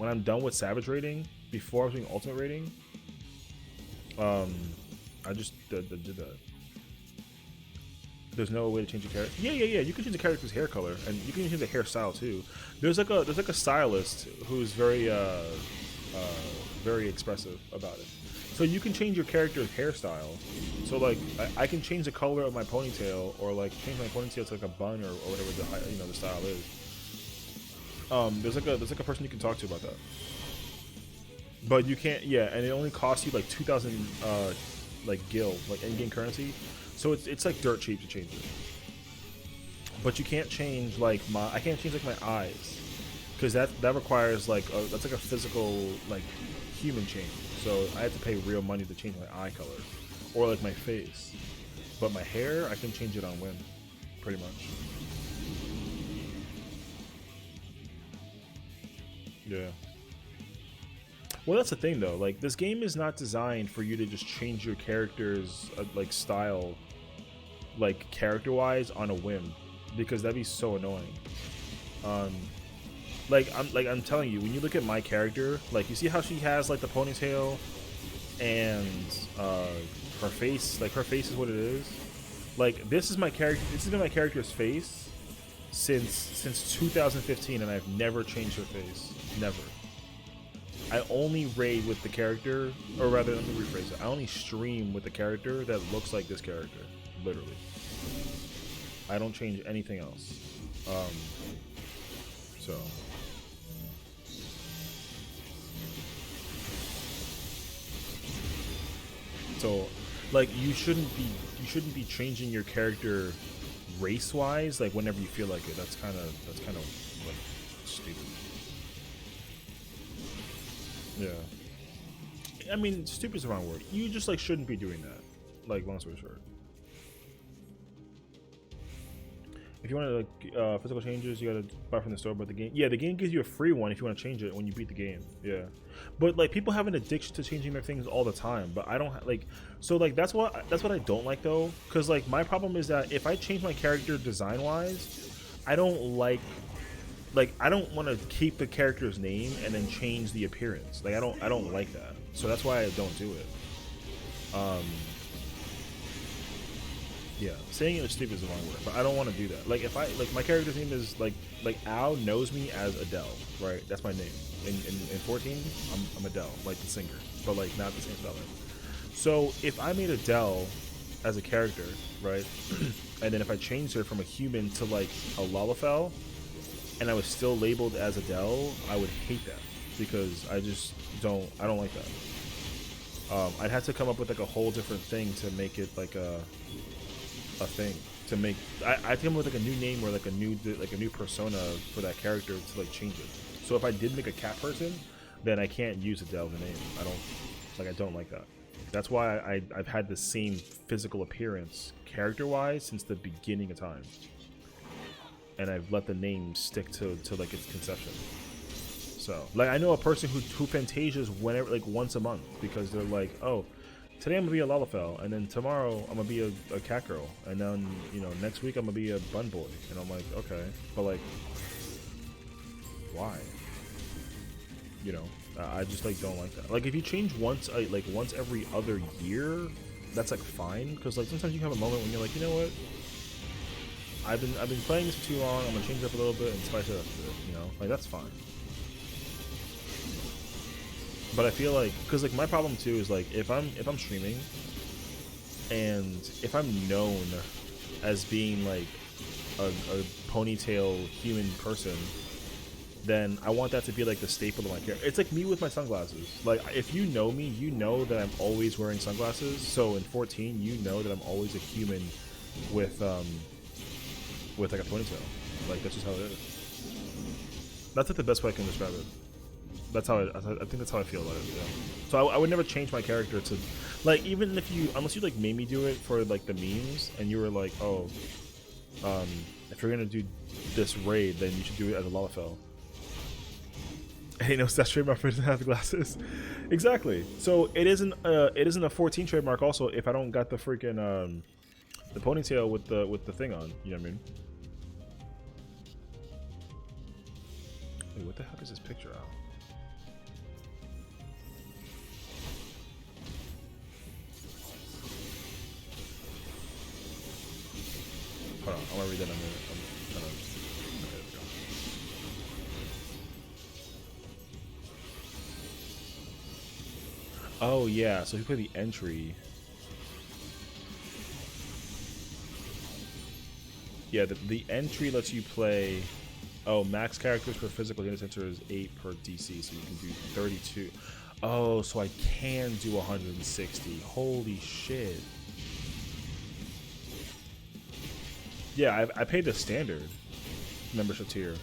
I'm done with Savage rating, before I was doing Ultimate rating, I just did that. There's no way to change the character. Yeah. You can change the character's hair color, and you can change the hairstyle too. There's like a stylist who's very expressive about it. So you can change your character's hairstyle. So like I can change the color of my ponytail, or like change my ponytail to like a bun or whatever the style is. There's like a person you can talk to about that. But you can't. Yeah, and it only costs you like 2,000 like gil, like in-game currency. So it's like dirt cheap to change it. But you can't change like I can't change like my eyes, because that requires like that's like a physical like human change. So I have to pay real money to change my eye color, or like my face. But my hair, I can change it on whim, pretty much. Yeah. Well, that's the thing though. Like this game is not designed for you to just change your character's like style, like character-wise on a whim, because that'd be so annoying. I'm telling you, when you look at my character, like you see how she has like the ponytail and her face, like her face is what it is. Like this is my character. This has been my character's face since 2015, and I've never changed her face. Never. I only raid with the character, or rather, let me rephrase it. I only stream with the character that looks like this character, literally. I don't change anything else. So, like you shouldn't be changing your character race-wise, like whenever you feel like it. That's kind of like stupid. Yeah. I mean, stupid is the wrong word. You just like shouldn't be doing that. Like, long story short. If you want to like physical changes, you gotta buy from the store. But the game, yeah, the game gives you a free one if you want to change it when you beat the game. Yeah, but like people have an addiction to changing their things all the time. But I don't like, so like that's what I don't like though. Cause like my problem is that if I change my character design wise, I don't like I don't want to keep the character's name and then change the appearance. Like I don't like that. So that's why I don't do it. Yeah, saying it was stupid is the wrong word, but I don't want to do that. Like if I like my character's name is like Al knows me as Adele, right? That's my name. In 14, I'm Adele, like the singer, but like not the same spelling. So if I made Adele as a character, right, and then if I changed her from a human to like a Lalafell, and I was still labeled as Adele, I would hate that because I don't like that. I'd have to come up with like a whole different thing to make it like a thing to make. I come up with like a new name or like a new persona for that character to like change it. So if I did make a cat person, then I can't use Adele the name. I don't like that. That's why I've had the same physical appearance character wise since the beginning of time, and I've let the name stick to like its conception. So like I know a person who fantasias whenever, like once a month, because they're like, oh, today I'm gonna be a Lalafell, and then tomorrow I'm gonna be a cat girl, and then next week I'm gonna be a bun boy, and I'm like, okay, but like, why? I just like don't like that. Like if you change once, like once every other year, that's like fine, because like sometimes you have a moment when you're like, you know what? I've been playing this for too long. I'm gonna change it up a little bit and spice it up a bit. Like that's fine. But I feel like, because like my problem too is like if I'm streaming and if I'm known as being like a ponytail human person, then I want that to be like the staple of my character. It's like me with my sunglasses. Like if you know me, you know that I'm always wearing sunglasses. So in 14, you know that I'm always a human with like a ponytail. Like that's just how it is. That's like the best way I can describe it. That's how I think that's how I feel about it. Yeah. So I would never change my character to, like, even if unless you like made me do it for like the memes, and you were like, oh, if you're gonna do this raid, then you should do it as a Lalafell. And he knows that trademark doesn't have the glasses. Exactly. So it isn't a 14 trademark. Also, if I don't got the freaking the ponytail with the thing on, you know what I mean? Wait, what the heck is this picture out? Hold on, I want to read that in a minute. I'm trying to. Okay, there we go. Oh yeah, so if you play the entry. Yeah, the entry lets you play. Oh, max characters per physical unit center is 8 per DC, so you can do 32. Oh, so I can do 160. Holy shit. Yeah, I paid the standard membership tier,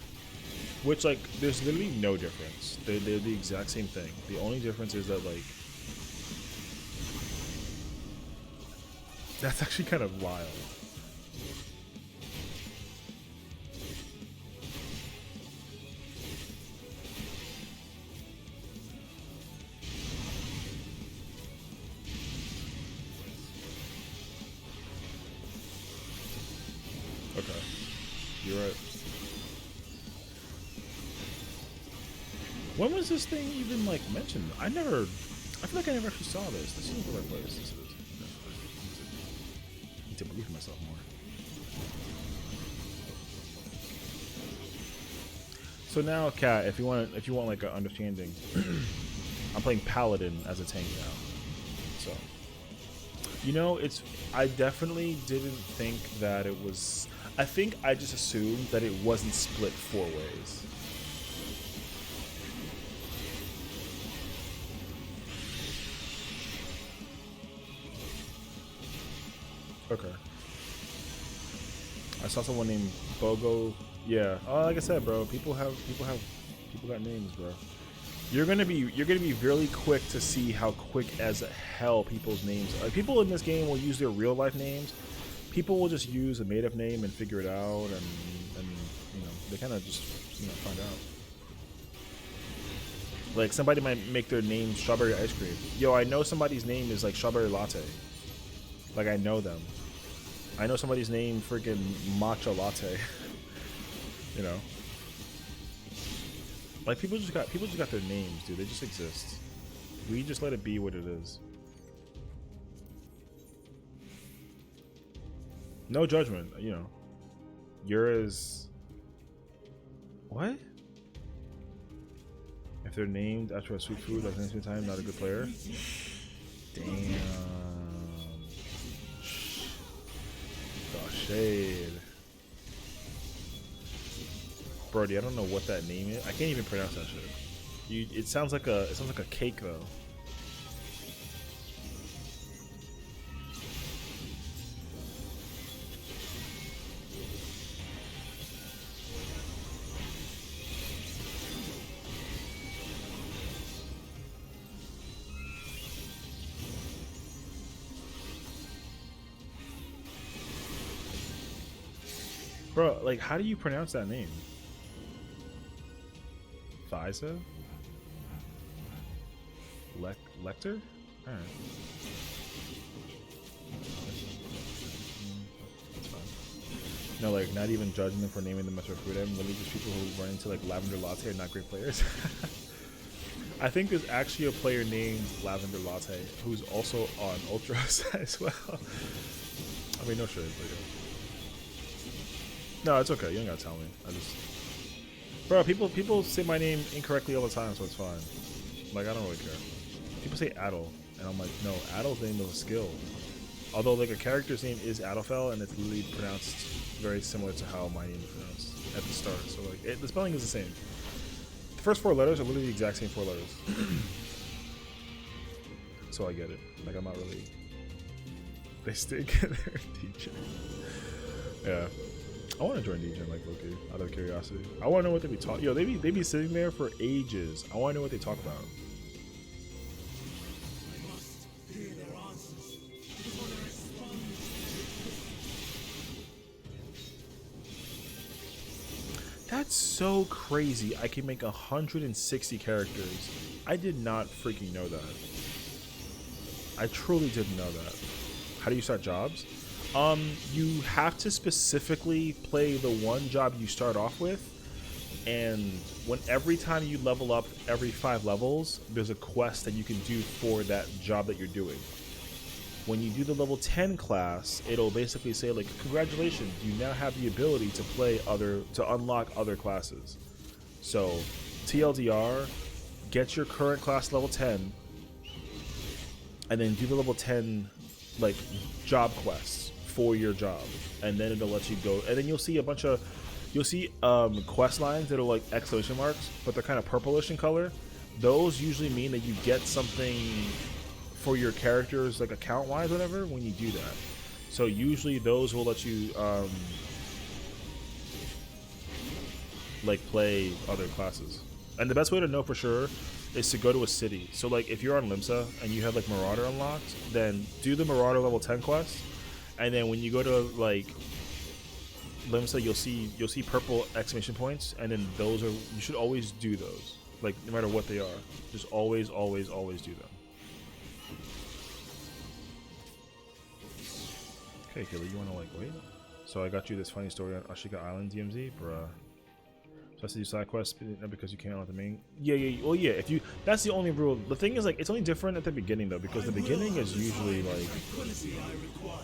which like there's literally no difference. They're the exact same thing. The only difference is that like that's actually kind of wild. Okay, you're right. When was this thing even like mentioned? I feel like I never actually saw this. This isn't the right place. This is. I need to believe in myself more. So now, Kat, if you want like an understanding, I'm playing Paladin as a tank now. So, you know, I definitely didn't think that it was. I think I just assumed that it wasn't split 4 ways. Okay. I saw someone named Bogo. Yeah. Like I said, bro, people got names, bro. You're gonna be really quick to see how quick as hell people's names. People in this game will use their real life names. People will just use a made up name and figure it out, and you know they kind of just find out. Like somebody might make their name Strawberry Ice Cream. Yo, I know somebody's name is like Strawberry Latte. Like I know them. I know somebody's name freaking Matcha Latte. You know. Like people just got their names, dude. They just exist. We just let it be what it is. No judgment, you know. You're as what? If they're named after a sweet food at the same time, not a good player. Damn. Oh, shade. Brody, I don't know what that name is. I can't even pronounce that shit. It sounds like a cake though. Bro, like how do you pronounce that name? FISA? Lecter? Alright. That's fine. No, like, not even judging them for naming them after food. I'm literally just people who run into, like, Lavender Latte are not great players. I think there's actually a player named Lavender Latte who's also on Ultras as well. I mean, no shit, but yeah. No, it's okay. You don't gotta tell me. I just... Bro, people say my name incorrectly all the time, so it's fine. Like, I don't really care. People say Adel, and I'm like, no, Adel's name is a skill. Although, like, a character's name is Adelfell, and it's literally pronounced very similar to how my name is pronounced at the start. So, like, the spelling is the same. The first 4 letters are literally the exact same 4 letters. So I get it. Like, I'm not really... They stink in their DJ. Yeah. I want to join DJ like Loki, out of curiosity. I want to know what they be talking. Yo, they be sitting there for ages. I want to know what they talk about. That's so crazy. I can make 160 characters. I did not freaking know that. I truly didn't know that. How do you start jobs? You have to specifically play the one job you start off with, and every time you level up every 5 levels, there's a quest that you can do for that job that you're doing. When you do the level 10 class, it'll basically say like, congratulations, you now have the ability to unlock other classes. So, TLDR, get your current class level 10, and then do the level 10 like job quests for your job, and then it'll let you go, and then you'll see quest lines that are like exclamation marks, but they're kind of purplish in color. Those usually mean that you get something for your characters, like account wise, whatever, when you do that. So usually those will let you like play other classes. And the best way to know for sure is to go to a city. So like if you're on Limsa and you have like Marauder unlocked, then do the Marauder level 10 quest. And then when you go to like Limsa, you'll see purple exclamation points, and then you should always do those. Like no matter what they are, just always do them. Okay, Killer, you wanna like wait? So I got you this funny story on Ashika Island, DMZ, bruh. Let's do side quests because you can't on the main. Yeah. Well, yeah. If you, that's the only rule. The thing is, like, it's only different at the beginning though, because the beginning is usually like,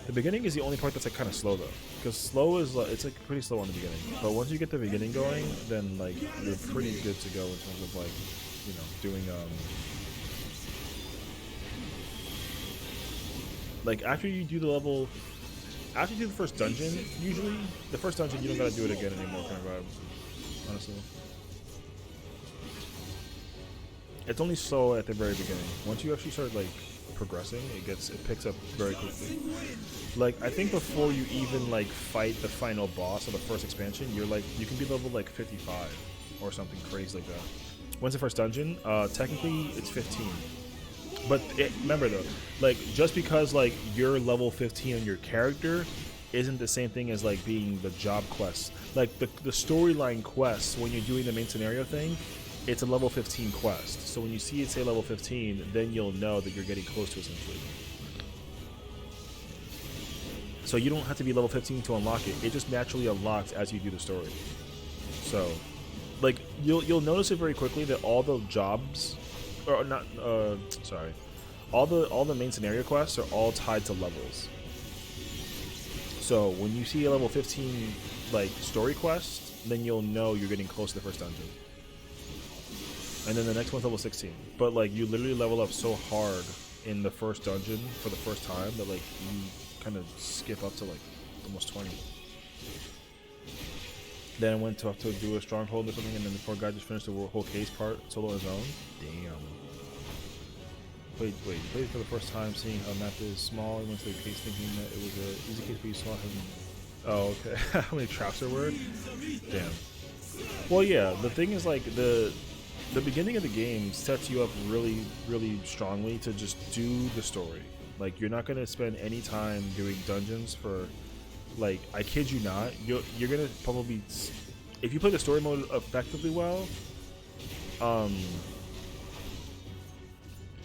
the beginning is the only part that's like kind of slow though, because slow is like, it's like pretty slow on the beginning. But once you get the beginning going, then like you're pretty good to go in terms of like, you know, doing like after you do the level, after you do the first dungeon, usually the first dungeon you don't gotta do it again anymore, kind of vibe. Honestly, it's only slow at the very beginning. Once you actually start like progressing, it picks up very quickly. Like I think before you even like fight the final boss of the first expansion, you're like, you can be level like 55 or something crazy like that. When's the first dungeon? Technically it's 15. But remember though, like just because like you're level 15 on your character isn't the same thing as like being the job quests. Like the storyline quests, when you're doing the main scenario thing, it's a level 15 quest. So when you see it say level 15, then you'll know that you're getting close to essentially. So you don't have to be level 15 to unlock it. It just naturally unlocks as you do the story. So like you'll notice it very quickly that all the jobs, or not, sorry, all the main scenario quests are all tied to levels. So when you see a level 15 like story quest, then you'll know you're getting close to the first dungeon. And then the next one's level 16. But like you literally level up so hard in the first dungeon for the first time that like you kind of skip up to like almost 20. Then I went to have to do a stronghold or something, and then the poor guy just finished the whole case part solo on his own. Damn. Wait, you played for the first time, seeing how the map is small. You went to the case thinking that it was an easy case, but you saw him. Oh, okay. How many traps there were? Damn. Well, yeah, the thing is, like, the beginning of the game sets you up really, really strongly to just do the story. Like, you're not going to spend any time doing dungeons for, like, I kid you not, you're going to probably, if you play the story mode effectively well,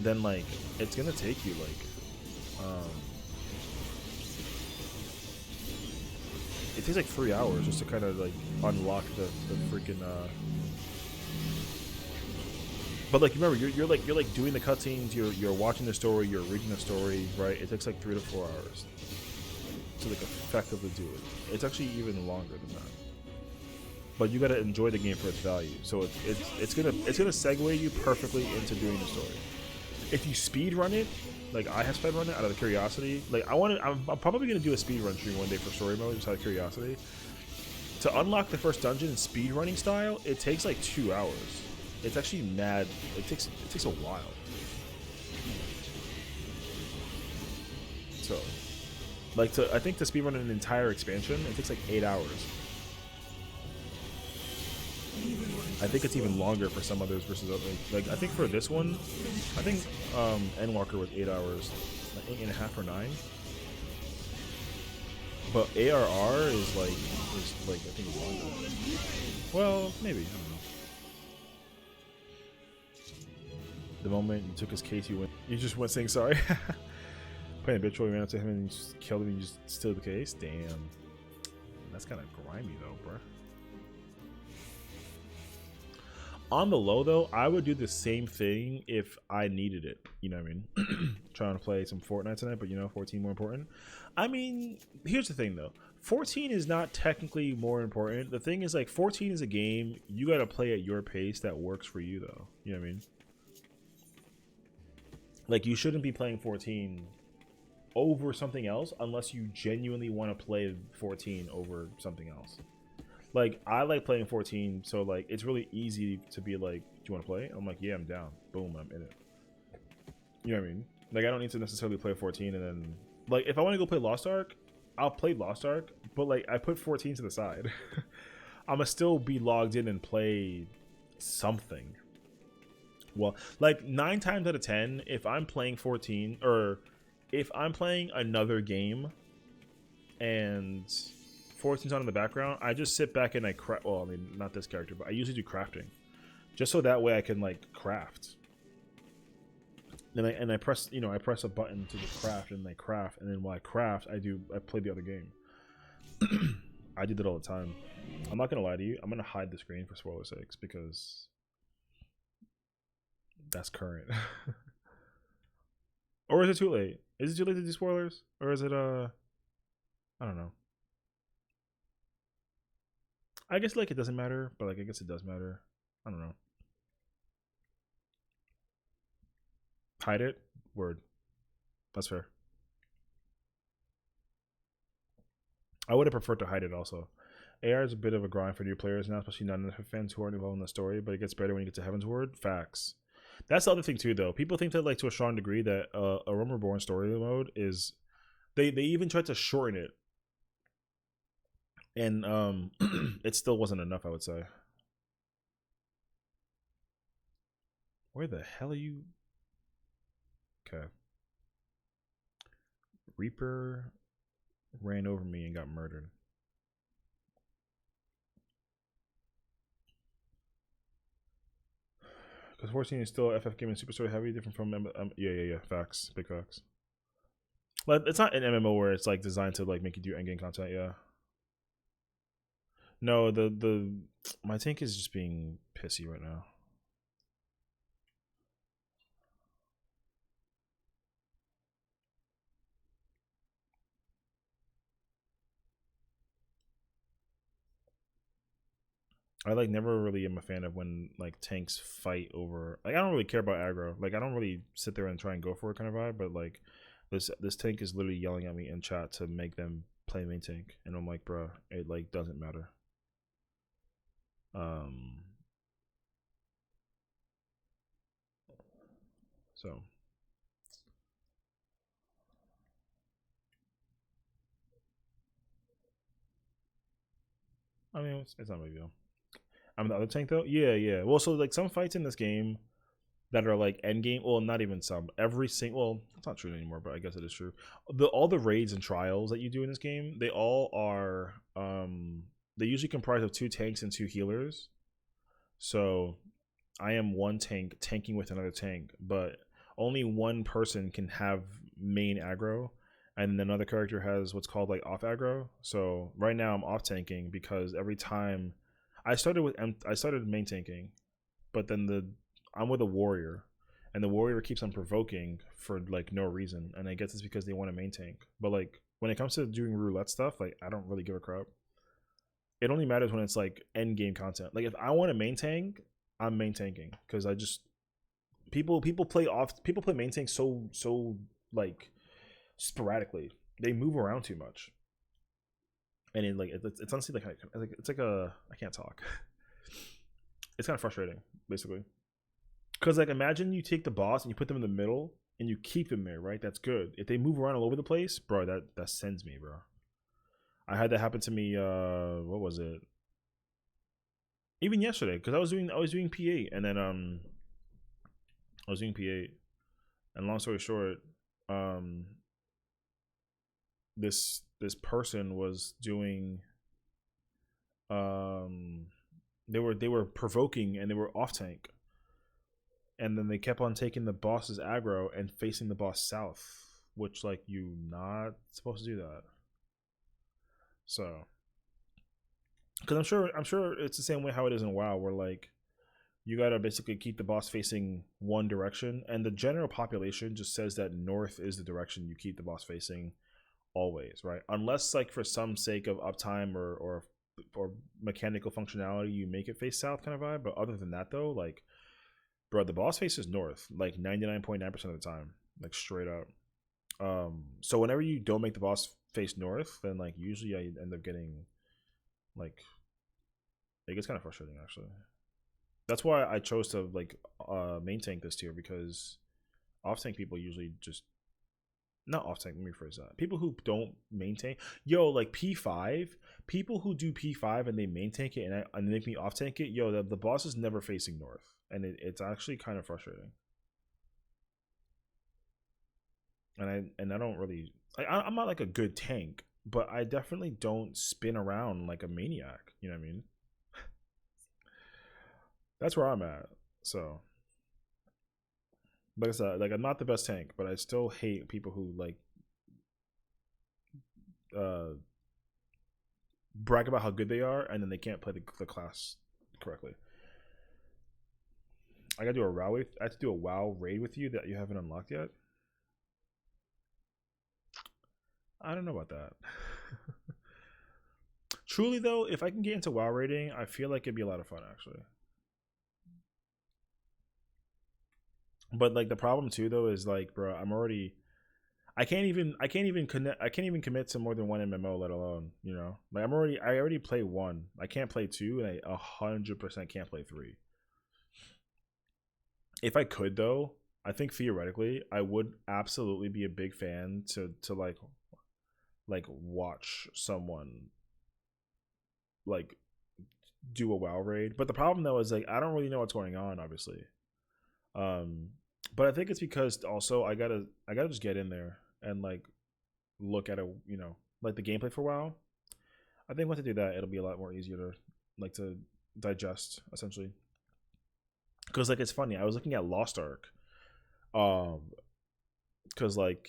then like it's gonna take you like it takes like 3 hours just to kind of like unlock the freaking but like remember you're like doing the cutscenes, you're watching the story, you're reading the story, right? It takes like 3 to 4 hours to like effectively do it. It's actually even longer than that, but you gotta enjoy the game for its value. So it's gonna segue you perfectly into doing the story. If you speed run it, like I have speed run it out of curiosity, like I'm probably gonna do a speed run stream one day for story mode just out of curiosity. To unlock the first dungeon in speed running style, it takes like 2 hours. It's actually mad. It takes a while. So, like I think to speed run an entire expansion, it takes like 8 hours. I think it's even longer for some others versus others. Like I think for this one, I think Endwalker was 8 hours, like 8.5 or 9. But ARR is like I think it's longer. Well, maybe, I don't know. The moment you took his case, you just went saying sorry. Playing a bitch roll, you ran up to him and you just killed him and you just steal the case. Damn, that's kind of grimy though, bruh. On the low though, I would do the same thing if I needed it. You know what I mean? Trying to play some Fortnite tonight, but you know, 14 more important. I mean, here's the thing though. 14 is not technically more important. The thing is, like, 14 is a game you gotta play at your pace that works for you though. You know what I mean? Like, you shouldn't be playing 14 over something else unless you genuinely want to play 14 over something else. Like, I like playing 14, so like it's really easy to be like, do you want to play? I'm like, yeah, I'm down. Boom, I'm in it. You know what I mean? Like, I don't need to necessarily play 14 and then, like, if I want to go play Lost Ark, I'll play Lost Ark, but like I put 14 to the side. I'm gonna still be logged in and play something. Well, like 9 times out of 10, if I'm playing 14 or if I'm playing another game and 14's on in the background, I just sit back and I craft. Well, I mean, not this character, but I usually do crafting, just so that way I can like craft. And I press, you know, I press a button to just craft, and I craft, and then while I craft, I play the other game. I do that all the time. I'm not gonna lie to you. I'm gonna hide the screen for spoiler sakes because that's current. Or is it too late? Is it too late to do spoilers? Or is it I don't know. I guess like it doesn't matter, but like I guess it does matter. I don't know. Hide it? Word. That's fair. I would have preferred to hide it also. AR is a bit of a grind for new players now, especially non-FF fans who aren't involved in the story, but it gets better when you get to Heaven's Word. Facts. That's the other thing too, though. People think that, like, to a strong degree, that a Realm Reborn story mode is. They even tried to shorten it, and it still wasn't enough. I would say. Where the hell are you? Okay. Reaper ran over me and got murdered. Because 14 is still FF game and super story heavy, different from yeah, facts, big facts. But it's not an MMO where it's like designed to like make you do endgame content. Yeah. No, the my tank is just being pissy right now. I like never really am a fan of when like tanks fight over. Like I don't really care about aggro. Like I don't really sit there and try and go for it kind of vibe. But like this tank is literally yelling at me in chat to make them play main tank, and I'm like, bro, it like doesn't matter. So I mean, it's not a big deal. I'm the other tank though. Yeah. Well, so like some fights in this game that are like end game. Well, not even some. Every single. Well, it's not true anymore, but I guess it is true. All the raids and trials that you do in this game, they all are. They usually comprise of 2 tanks and 2 healers. So, I am one tank tanking with another tank, but only one person can have main aggro, and then another character has what's called like off aggro. So right now I'm off tanking because every time I started main tanking, but then I'm with a warrior, and the warrior keeps on provoking for like no reason, and I guess it's because they want to main tank. But like when it comes to doing roulette stuff, like I don't really give a crap. It only matters when it's like end game content. Like if I want to main tank, I'm main tanking because I just people play main tank so like sporadically. They move around too much, and it's honestly like it's like a I can't talk. It's kind of frustrating, basically. Because like imagine you take the boss and you put them in the middle and you keep them there, right? That's good. If they move around all over the place, bro, that sends me, bro. I had that happen to me. What was it? Even yesterday, because I was doing P8, and then I was doing P8, and long story short, um, this person was doing um, they were provoking and they were off tank, and then they kept on taking the boss's aggro and facing the boss south, which like you not supposed to do that. So, because I'm sure it's the same way how it is in WoW, where like you gotta basically keep the boss facing one direction, and the general population just says that north is the direction you keep the boss facing always, right? Unless like for some sake of uptime or mechanical functionality, you make it face south kind of vibe. But other than that, though, like bro, the boss faces north like 99.9% of the time, like straight up. So whenever you don't make the boss face north, then like usually I end up getting like it gets kind of frustrating actually. That's why I chose to like main tank this tier because off tank people usually just not off tank. Let me rephrase that. People who don't maintain, like P5, people who do P5 and they main tank it and make me off tank it, the boss is never facing north, and it's actually kind of frustrating. And I don't really, I'm not like a good tank, but I definitely don't spin around like a maniac. You know what I mean? That's where I'm at. So, like I said, like I'm not the best tank, but I still hate people who like uh brag about how good they are, and then they can't play the class correctly. I gotta do a WoW. I have to do a WoW raid with you that you haven't unlocked yet. I don't know about that. Truly though, if I can get into WoW raiding, I feel like it'd be a lot of fun actually. But like the problem too though is like, bro, I can't even commit to more than one MMO, let alone, you know. Like I already play one. I can't play two, and I 100% can't play three. If I could though, I think theoretically I would absolutely be a big fan to like watch someone like do a WoW raid. But the problem though is like I don't really know what's going on, obviously. But I think it's because also I gotta just get in there and like look at like the gameplay for WoW. I think once I do that, it'll be a lot more easier to digest essentially. Because like it's funny, I was looking at Lost Ark, because like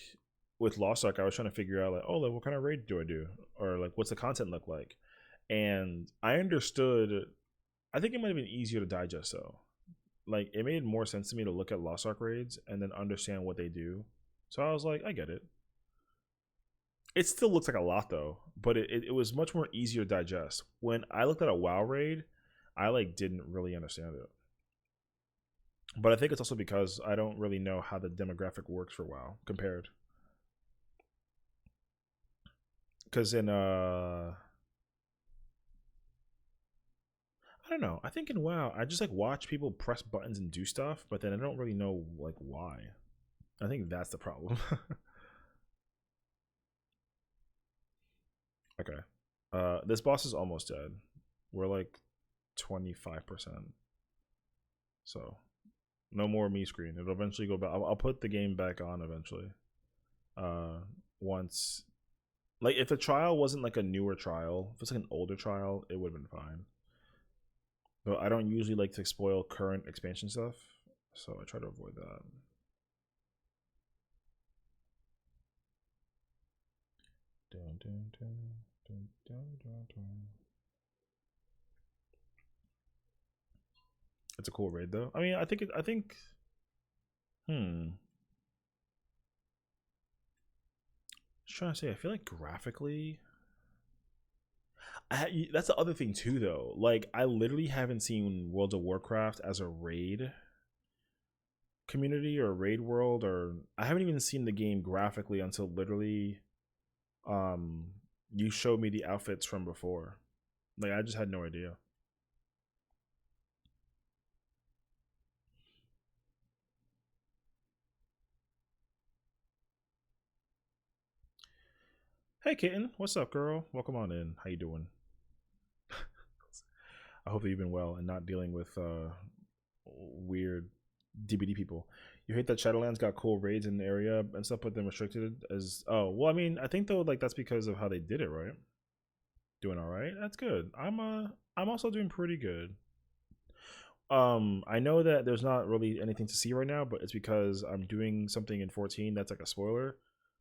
with Lost Ark, I was trying to figure out like, oh, like what kind of raid do I do, or like what's the content look like, and I understood. I think it might have been easier to digest though. Like it made more sense to me to look at Lost Ark raids and then understand what they do. So I was like, I get it. It still looks like a lot though, but it was much more easier to digest. When I looked at a WoW raid, I like didn't really understand it. But I think it's also because I don't really know how the demographic works for WoW compared. Because in I don't know. I think in WoW, I just like watch people press buttons and do stuff, but then I don't really know like why. I think that's the problem. Okay. This boss is almost dead. We're like 25%. So no more me screen. It'll eventually go back. I'll put the game back on eventually. Once, like if the trial wasn't like a newer trial, if it's like an older trial, it would have been fine. But I don't usually like to spoil current expansion stuff, so I try to avoid that. Dun, dun, dun, dun, dun, dun, dun. It's a cool raid though. I mean, I think just trying to say, I feel like graphically that's the other thing too though. Like I literally haven't seen World of Warcraft as a raid community or raid world, or I haven't even seen the game graphically until literally you showed me the outfits from before. Like I just had no idea. Hey kitten, what's up girl? Welcome on in. How you doing? I hope that you've been well and not dealing with weird DBD people. You hate that Shadowlands got cool raids in the area and stuff, but then restricted as well. I mean, I think though like that's because of how they did it, right? Doing all right. That's good. I'm also doing pretty good. I know that there's not really anything to see right now, but it's because I'm doing something in 14 that's like a spoiler.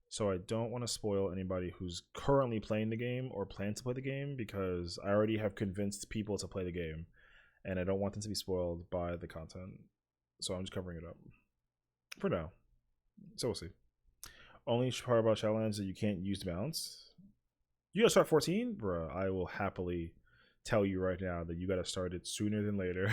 So I don't want to spoil anybody who's currently playing the game or plans to play the game, because I already have convinced people to play the game and I don't want them to be spoiled by the content. So I'm just covering it up for now. So we'll see. Only part about Shadowlands is that you can't use mounts. You gotta start 14? Bruh, I will happily tell you right now that you gotta start it sooner than later.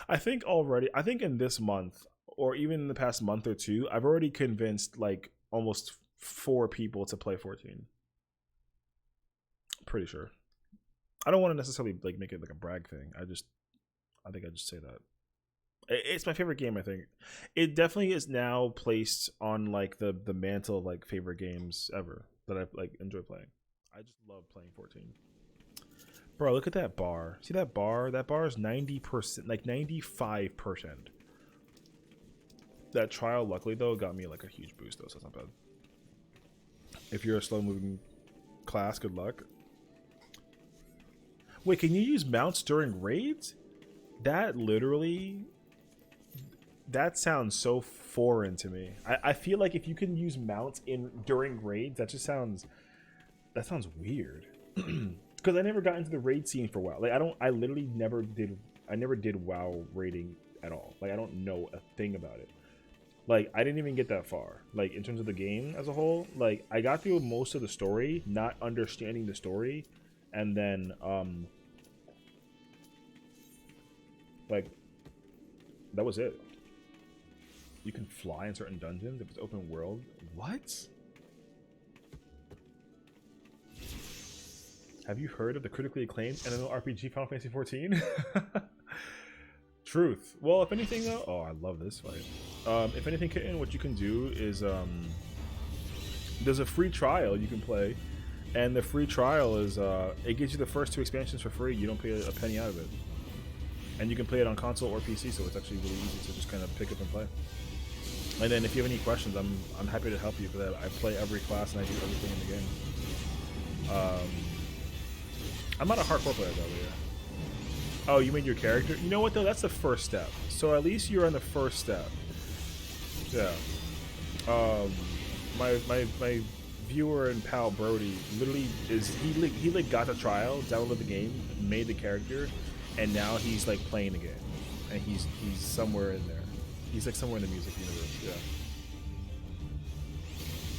I think in this month, or even in the past month or two, I've already convinced like almost 4 people to play 14. Pretty sure. I don't want to necessarily like make it like a brag thing. I think I just say that. It's my favorite game, I think. It definitely is now placed on like the mantle of like favorite games ever that I like enjoy playing. I just love playing 14. Bro, look at that bar. See that bar? That bar is 90%, like 95%. That trial, luckily though, got me like a huge boost though, so it's not bad. If you're a slow moving class, good luck. Wait, can you use mounts during raids? That sounds so foreign to me. I feel like if you can use mounts during raids, that sounds weird. because I never got into the raid scene for WoW. Like I literally never did. I never did WoW raiding at all. Like I don't know a thing about it. Like I didn't even get that far. Like in terms of the game as a whole. Like I got through most of the story, not understanding the story, and then like that was it. You can fly in certain dungeons if it's open world. What? Have you heard of the critically acclaimed MMORPG Final Fantasy XIV? Truth. Well, if anything though, oh, I love this fight. If anything, Kitten, what you can do is there's a free trial you can play, and the free trial is it gives you the first 2 expansions for free. You don't pay a penny out of it, and you can play it on console or PC. So it's actually really easy to just kind of pick up and play. And then if you have any questions, I'm happy to help you for that. I play every class and I do everything in the game. I'm not a hardcore player though, yeah. Oh, you made your character? You know what though? That's the first step. So at least you're on the first step. Yeah. My viewer and pal Brody literally is he got the trial, downloaded the game, made the character, and now he's like playing the game, and he's somewhere in there. He's like somewhere in the music universe. Yeah.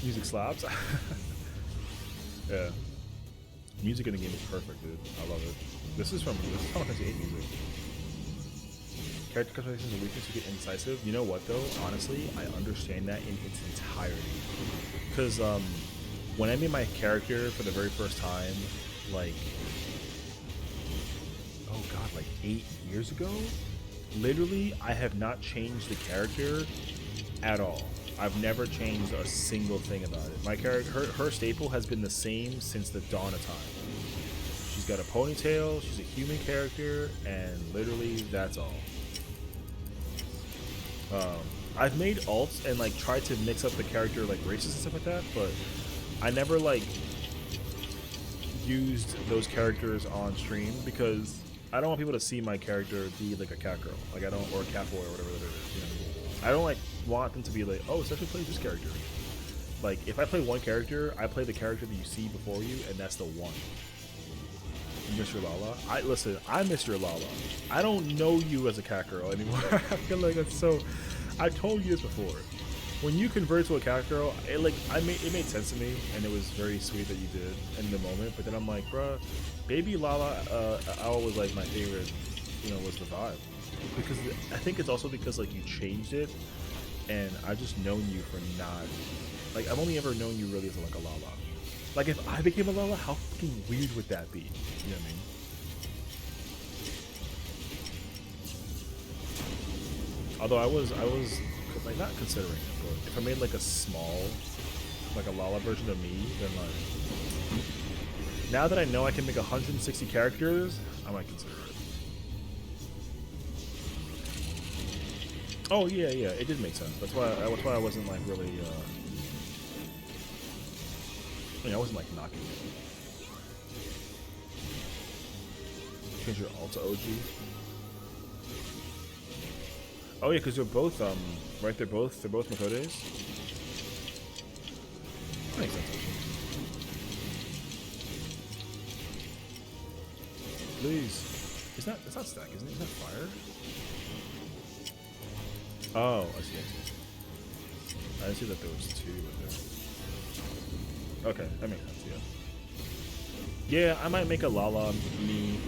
Music slaps. Yeah. Music in the game is perfect, dude. I love it. This is Final Fantasy VIII music. Character customization is a weakness to get incisive. You know what though? Honestly, I understand that in its entirety. Because when I made my character for the very first time, like, oh god, like 8 years ago, literally, I have not changed the character at all. I've never changed a single thing about it. My character, her staple has been the same since the dawn of time. She's got a ponytail, she's a human character, and literally that's all. I've made alts and like tried to mix up the character like races and stuff like that, but I never like used those characters on stream because I don't want people to see my character be like a cat girl, like I don't, or a cat boy or whatever that it is. You know? I don't like want them to be like, oh, Sessiion plays this character. Like if I play one character, I play the character that you see before you, and that's the one. You miss your Lala? I miss your Lala. I don't know you as a cat girl anymore. I feel like that's so. I told you this before. When you convert to a cat girl, it made sense to me, and it was very sweet that you did in the moment. But then I'm like, bruh, baby Lala, I always like my favorite, you know, was the vibe. Because I think it's also because like you changed it, and I've just known you for not, like I've only ever known you really as like a Lala. Like if I became a Lala, how fucking weird would that be? You know what I mean? Although I was like not considering it, but if I made like a small, like a Lala version of me, then like now that I know I can make 160 characters, I might consider it. Oh yeah, it did make sense. That's why I wasn't like really. I mean, I wasn't like knocking it. Change your alt to OG. Oh yeah, because they're both right. They're both Methodes. That makes sense. Please, it's not stack, isn't it? Is that fire? Oh, I see. I didn't see that there was 2 with it. Okay, that makes sense. Yeah. Yeah, I might make a Lala me.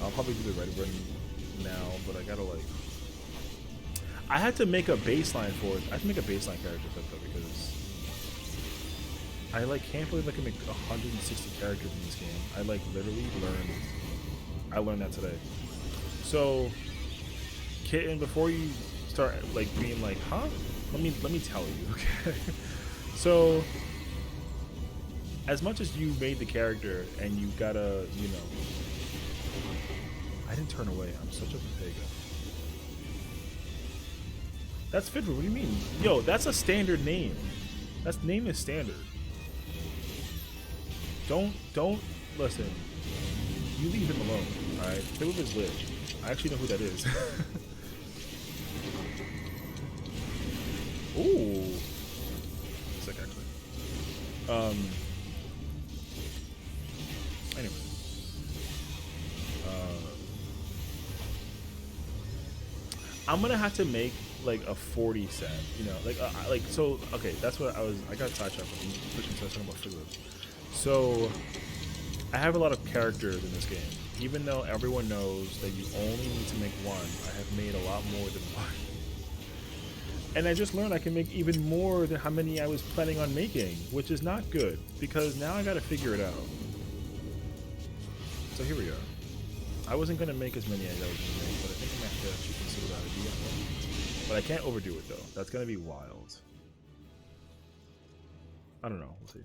I'll probably do the red one now, but I gotta like. I had to make a baseline for it. I have to make a baseline character set though because I like can't believe I can make 160 characters in this game. I like literally learned that today. So, Kitten, before you start like being like, huh? Let me tell you, okay? So, as much as you made the character and you gotta, you know, I didn't turn away. I'm such a pig. That's Fidra, what do you mean? Yo, that's a standard name. That name is standard. Don't listen. You leave him alone, alright? Fidra is lit. I actually know who that is. Ooh. Sick, actually. Anyway. I'm gonna have to make like a 40 set, you know, like so. Okay, that's what I got sidetracked with pushing talking about figures. So I have a lot of characters in this game. Even though everyone knows that you only need to make one, I have made a lot more than one. And I just learned I can make even more than how many I was planning on making, which is not good, because now I gotta figure it out. So here we are. I wasn't gonna make as many as I was gonna make, but I think I'm gonna have to actually consider that idea. But I can't overdo it though. That's gonna be wild. I don't know. We'll see.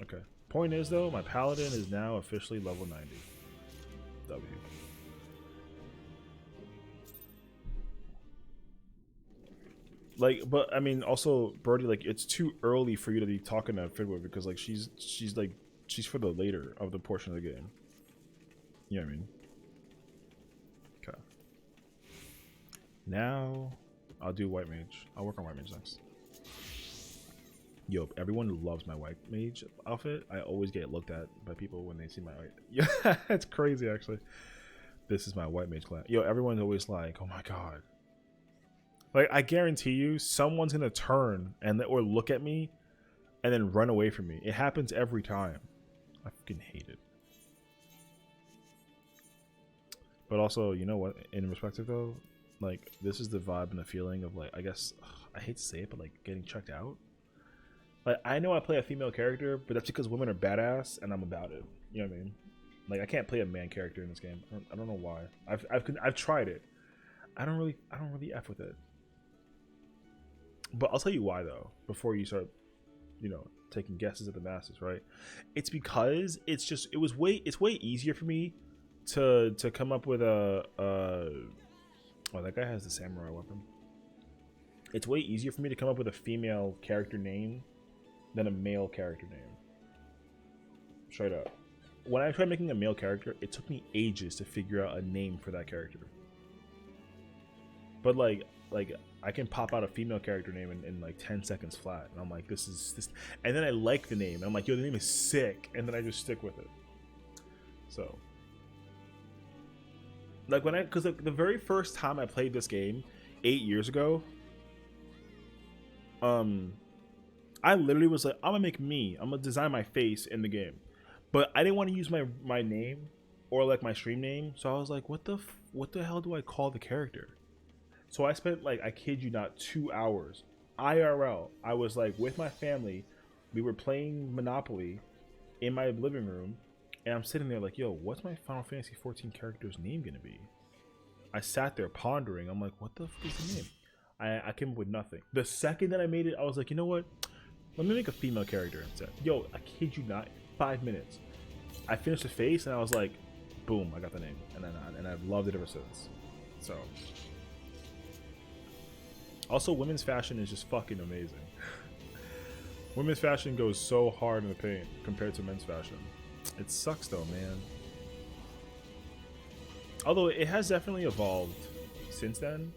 Okay. Point is though, my paladin is now officially level 90. W. Like, but I mean, also, Birdie, like, it's too early for you to be talking to Fidwa because, like, she's for the later of the portion of the game. You know what I mean? Okay. Now, I'll do White Mage. I'll work on White Mage next. Yo, everyone loves my White Mage outfit. I always get looked at by people when they see my White. Yeah, it's crazy, actually. This is my White Mage class. Yo, everyone's always like, oh my god. Like, I guarantee you, someone's gonna turn and or look at me and then run away from me. It happens every time. I fucking hate it. But also, you know what? In perspective, though, like, this is the vibe and the feeling of, like, I guess, I hate to say it, but, like, getting checked out. Like, I know I play a female character, but that's because women are badass and I'm about it. You know what I mean? Like, I can't play a man character in this game. I don't know why. I've tried it. I don't really F with it. But I'll tell you why though, before you start, you know, taking guesses at the masses, right? It's because it's way easier for me to come up with a oh, that guy has the samurai weapon. It's way easier for me to come up with a female character name than a male character name. Straight up. When I tried making a male character, it took me ages to figure out a name for that character. But like I can pop out a female character name in like 10 seconds flat, and I'm like, this is, and then I like the name, and I'm like, yo, the name is sick, and then I just stick with it. So, like because like, the very first time I played this game 8 years ago, I literally was like, I'm gonna design my face in the game, but I didn't want to use my name or like my stream name, so I was like, what the hell do I call the character? So I spent, like, I kid you not, 2 hours IRL. I was like with my family, we were playing Monopoly in my living room, and I'm sitting there like, yo, what's my Final Fantasy 14 character's name gonna be? I sat there pondering. I'm like, what the fuck is the name? I came up with nothing. The second that I made it, I was like, you know what? Let me make a female character instead. Yo, I kid you not, 5 minutes. I finished the face, and I was like, boom, I got the name, and I've loved it ever since. So. Also, women's fashion is just fucking amazing. Women's fashion goes so hard in the paint compared to men's fashion. It sucks though, man. Although it has definitely evolved since then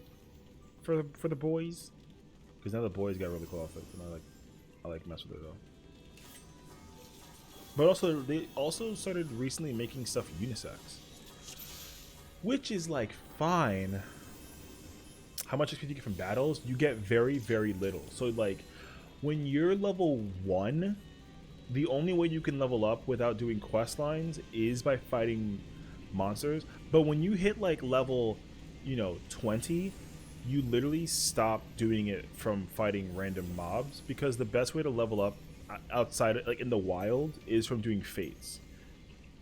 for the boys, because now the boys got really cool outfits, and I like mess with it though. But also, they also started recently making stuff unisex, which is like fine. How much XP you get from battles? You get very, very little. So like, when you're level 1, the only way you can level up without doing quest lines is by fighting monsters. But when you hit like level, you know, 20, you literally stop doing it from fighting random mobs, because the best way to level up outside, like in the wild, is from doing fates.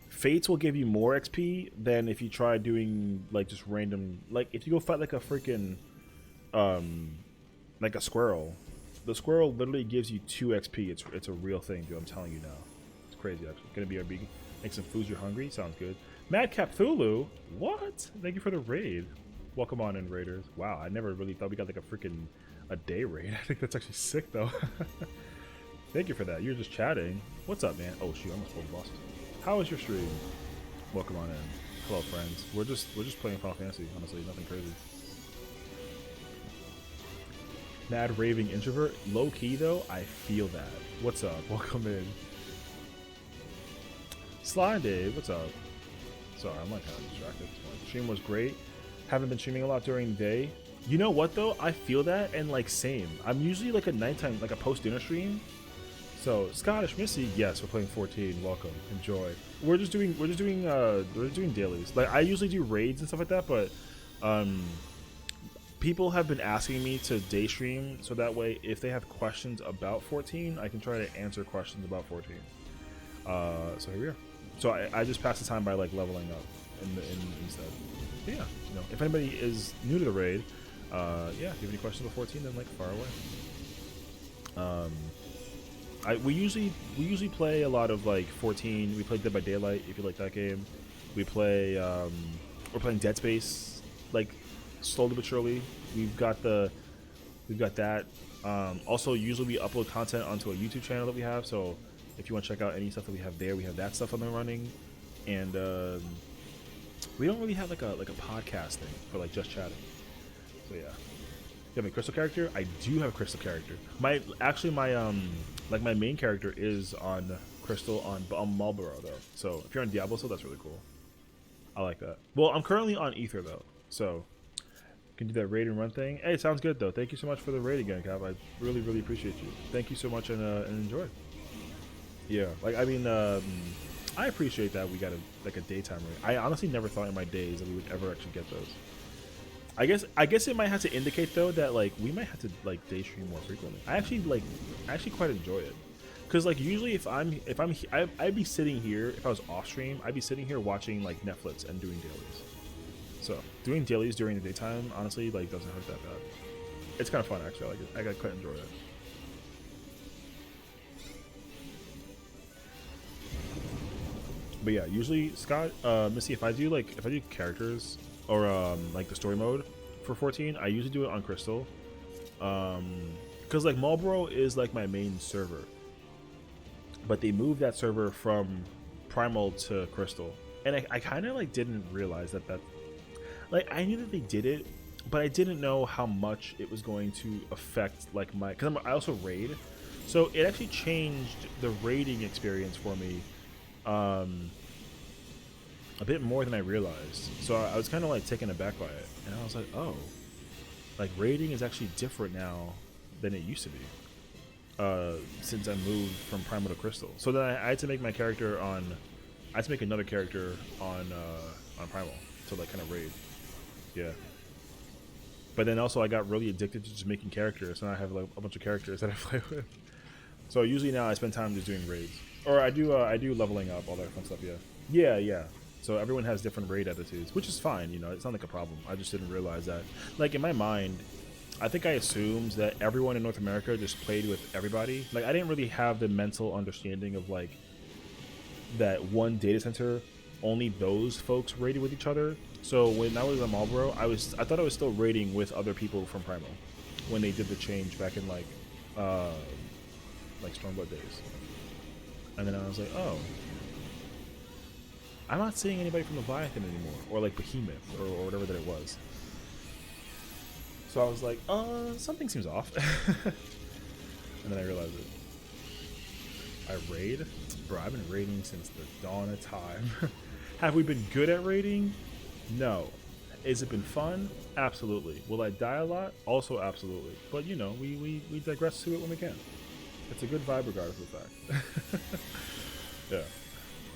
Fates will give you more XP than if you try doing like just random, like if you go fight like a freaking like a squirrel. The squirrel literally gives you 2 XP. It's a real thing, dude. I'm telling you now. It's crazy, actually. Gonna be our big. Make some foods you're hungry. Sounds good. Madcap Thulu. What? Thank you for the raid. Welcome on in, raiders. Wow, I never really thought we got like a day raid. I think that's actually sick though. Thank you for that. You're just chatting. What's up, man? Oh shoot, I almost pulled the boss. How was your stream? Welcome on in. Hello, friends. We're just playing Final Fantasy. Honestly, nothing crazy. Mad raving introvert. Low key though, I feel that. What's up? Welcome in. Sly Dave, what's up? Sorry, I'm like kind of distracted at this point. Stream was great. Haven't been streaming a lot during the day. You know what though? I feel that, and like same. I'm usually like a nighttime, like a post dinner stream. So Scottish Missy, yes, we're playing 14. Welcome, enjoy. We're just doing dailies. Like I usually do raids and stuff like that, but people have been asking me to day stream so that way if they have questions about 14, I can try to answer questions about 14. So here we are. So I just pass the time by like leveling up instead. But yeah, you know, if anybody is new to the raid, yeah, if you have any questions about 14, then like far away. We usually play a lot of like 14. We play Dead by Daylight if you like that game. We play we're playing Dead Space like slowly but surely. We've got that. Also, usually we upload content onto a YouTube channel that we have. So if you want to check out any stuff that we have there, we have that stuff on there running. And we don't really have like a podcast thing for like just chatting. So yeah. You have a crystal character? I do have a crystal character. My main character is on crystal on Marlboro though. So if you're on Diablo, so that's really cool. I like that. Well, I'm currently on Ether though, so can do that raid and run thing. Hey, sounds good though. Thank you so much for the raid again, Cap. I really appreciate you. Thank you so much and enjoy. Yeah, like I mean, I appreciate that we got a daytime raid. I honestly never thought in my days that we would ever actually get those. I guess it might have to indicate though that like we might have to like day stream more frequently. I actually quite enjoy it, because like usually I'd be sitting here if I was off stream. I'd be sitting here watching like Netflix and doing dailies. So doing dailies during the daytime honestly like doesn't hurt that bad. It's kind of fun actually. I like it. I quite enjoy it. But yeah, usually Scott, Missy, if I do characters or like the story mode for 14, I usually do it on Crystal, because like Marlboro is like my main server, but they moved that server from Primal to Crystal, and I kind of like didn't realize that like I knew that they did it, but I didn't know how much it was going to affect like because I also raid, so it actually changed the raiding experience for me a bit more than I realized. So I was kind of like taken aback by it, and I was like, oh, like raiding is actually different now than it used to be since I moved from Primal to Crystal. So then I had to make my character I had to make another character on Primal to like kind of raid. Yeah. But then also I got really addicted to just making characters, and I have like a bunch of characters that I play with. So usually now I spend time just doing raids, or I do leveling up, all that fun stuff. Yeah. So everyone has different raid attitudes, which is fine. You know, it's not like a problem. I just didn't realize that. Like in my mind, I think I assumed that everyone in North America just played with everybody. Like I didn't really have the mental understanding of like that one data center, only those folks raided with each other. So when I was on Marlboro, I thought I was still raiding with other people from Primal when they did the change back in like Stormblood days. And then I was like, oh, I'm not seeing anybody from Leviathan anymore, or like Behemoth, or whatever that it was. So I was like, something seems off. And then I realized it. I raid? Bro, I've been raiding since the dawn of time. Have we been good at raiding? No. Has it been fun? Absolutely. Will I die a lot? Also absolutely. But you know, we digress to it when we can. It's a good vibe regardless of the fact. Yeah.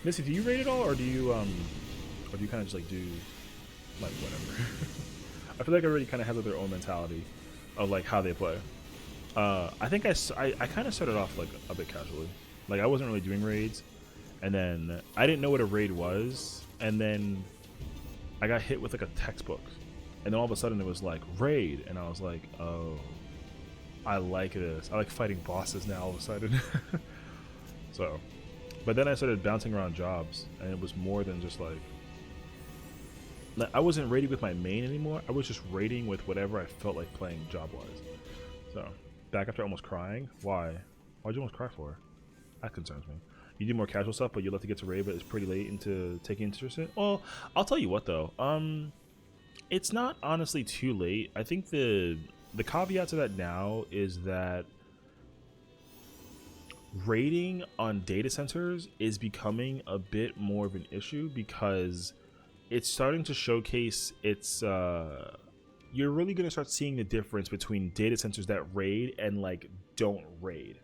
Missy, do you raid at all, or do you kind of just like do like whatever? I feel like everybody kind of has their own mentality of like how they play. I think I kind of started off like a bit casually. Like I wasn't really doing raids, and then I didn't know what a raid was, and then I got hit with like a textbook, and then all of a sudden it was like raid, and I was like, oh, I like this. I like fighting bosses now all of a sudden. So, but then I started bouncing around jobs, and it was more than just like I wasn't raiding with my main anymore. I was just raiding with whatever I felt like playing job-wise. So, back after almost crying. Why? Why'd you almost cry for? That concerns me. You do more casual stuff, but you love to get to raid, but it's pretty late into taking interest in it. Well, I'll tell you what though. It's not honestly too late. I think the caveat to that now is that raiding on data centers is becoming a bit more of an issue because it's starting to showcase its you're really gonna start seeing the difference between data centers that raid and like don't raid.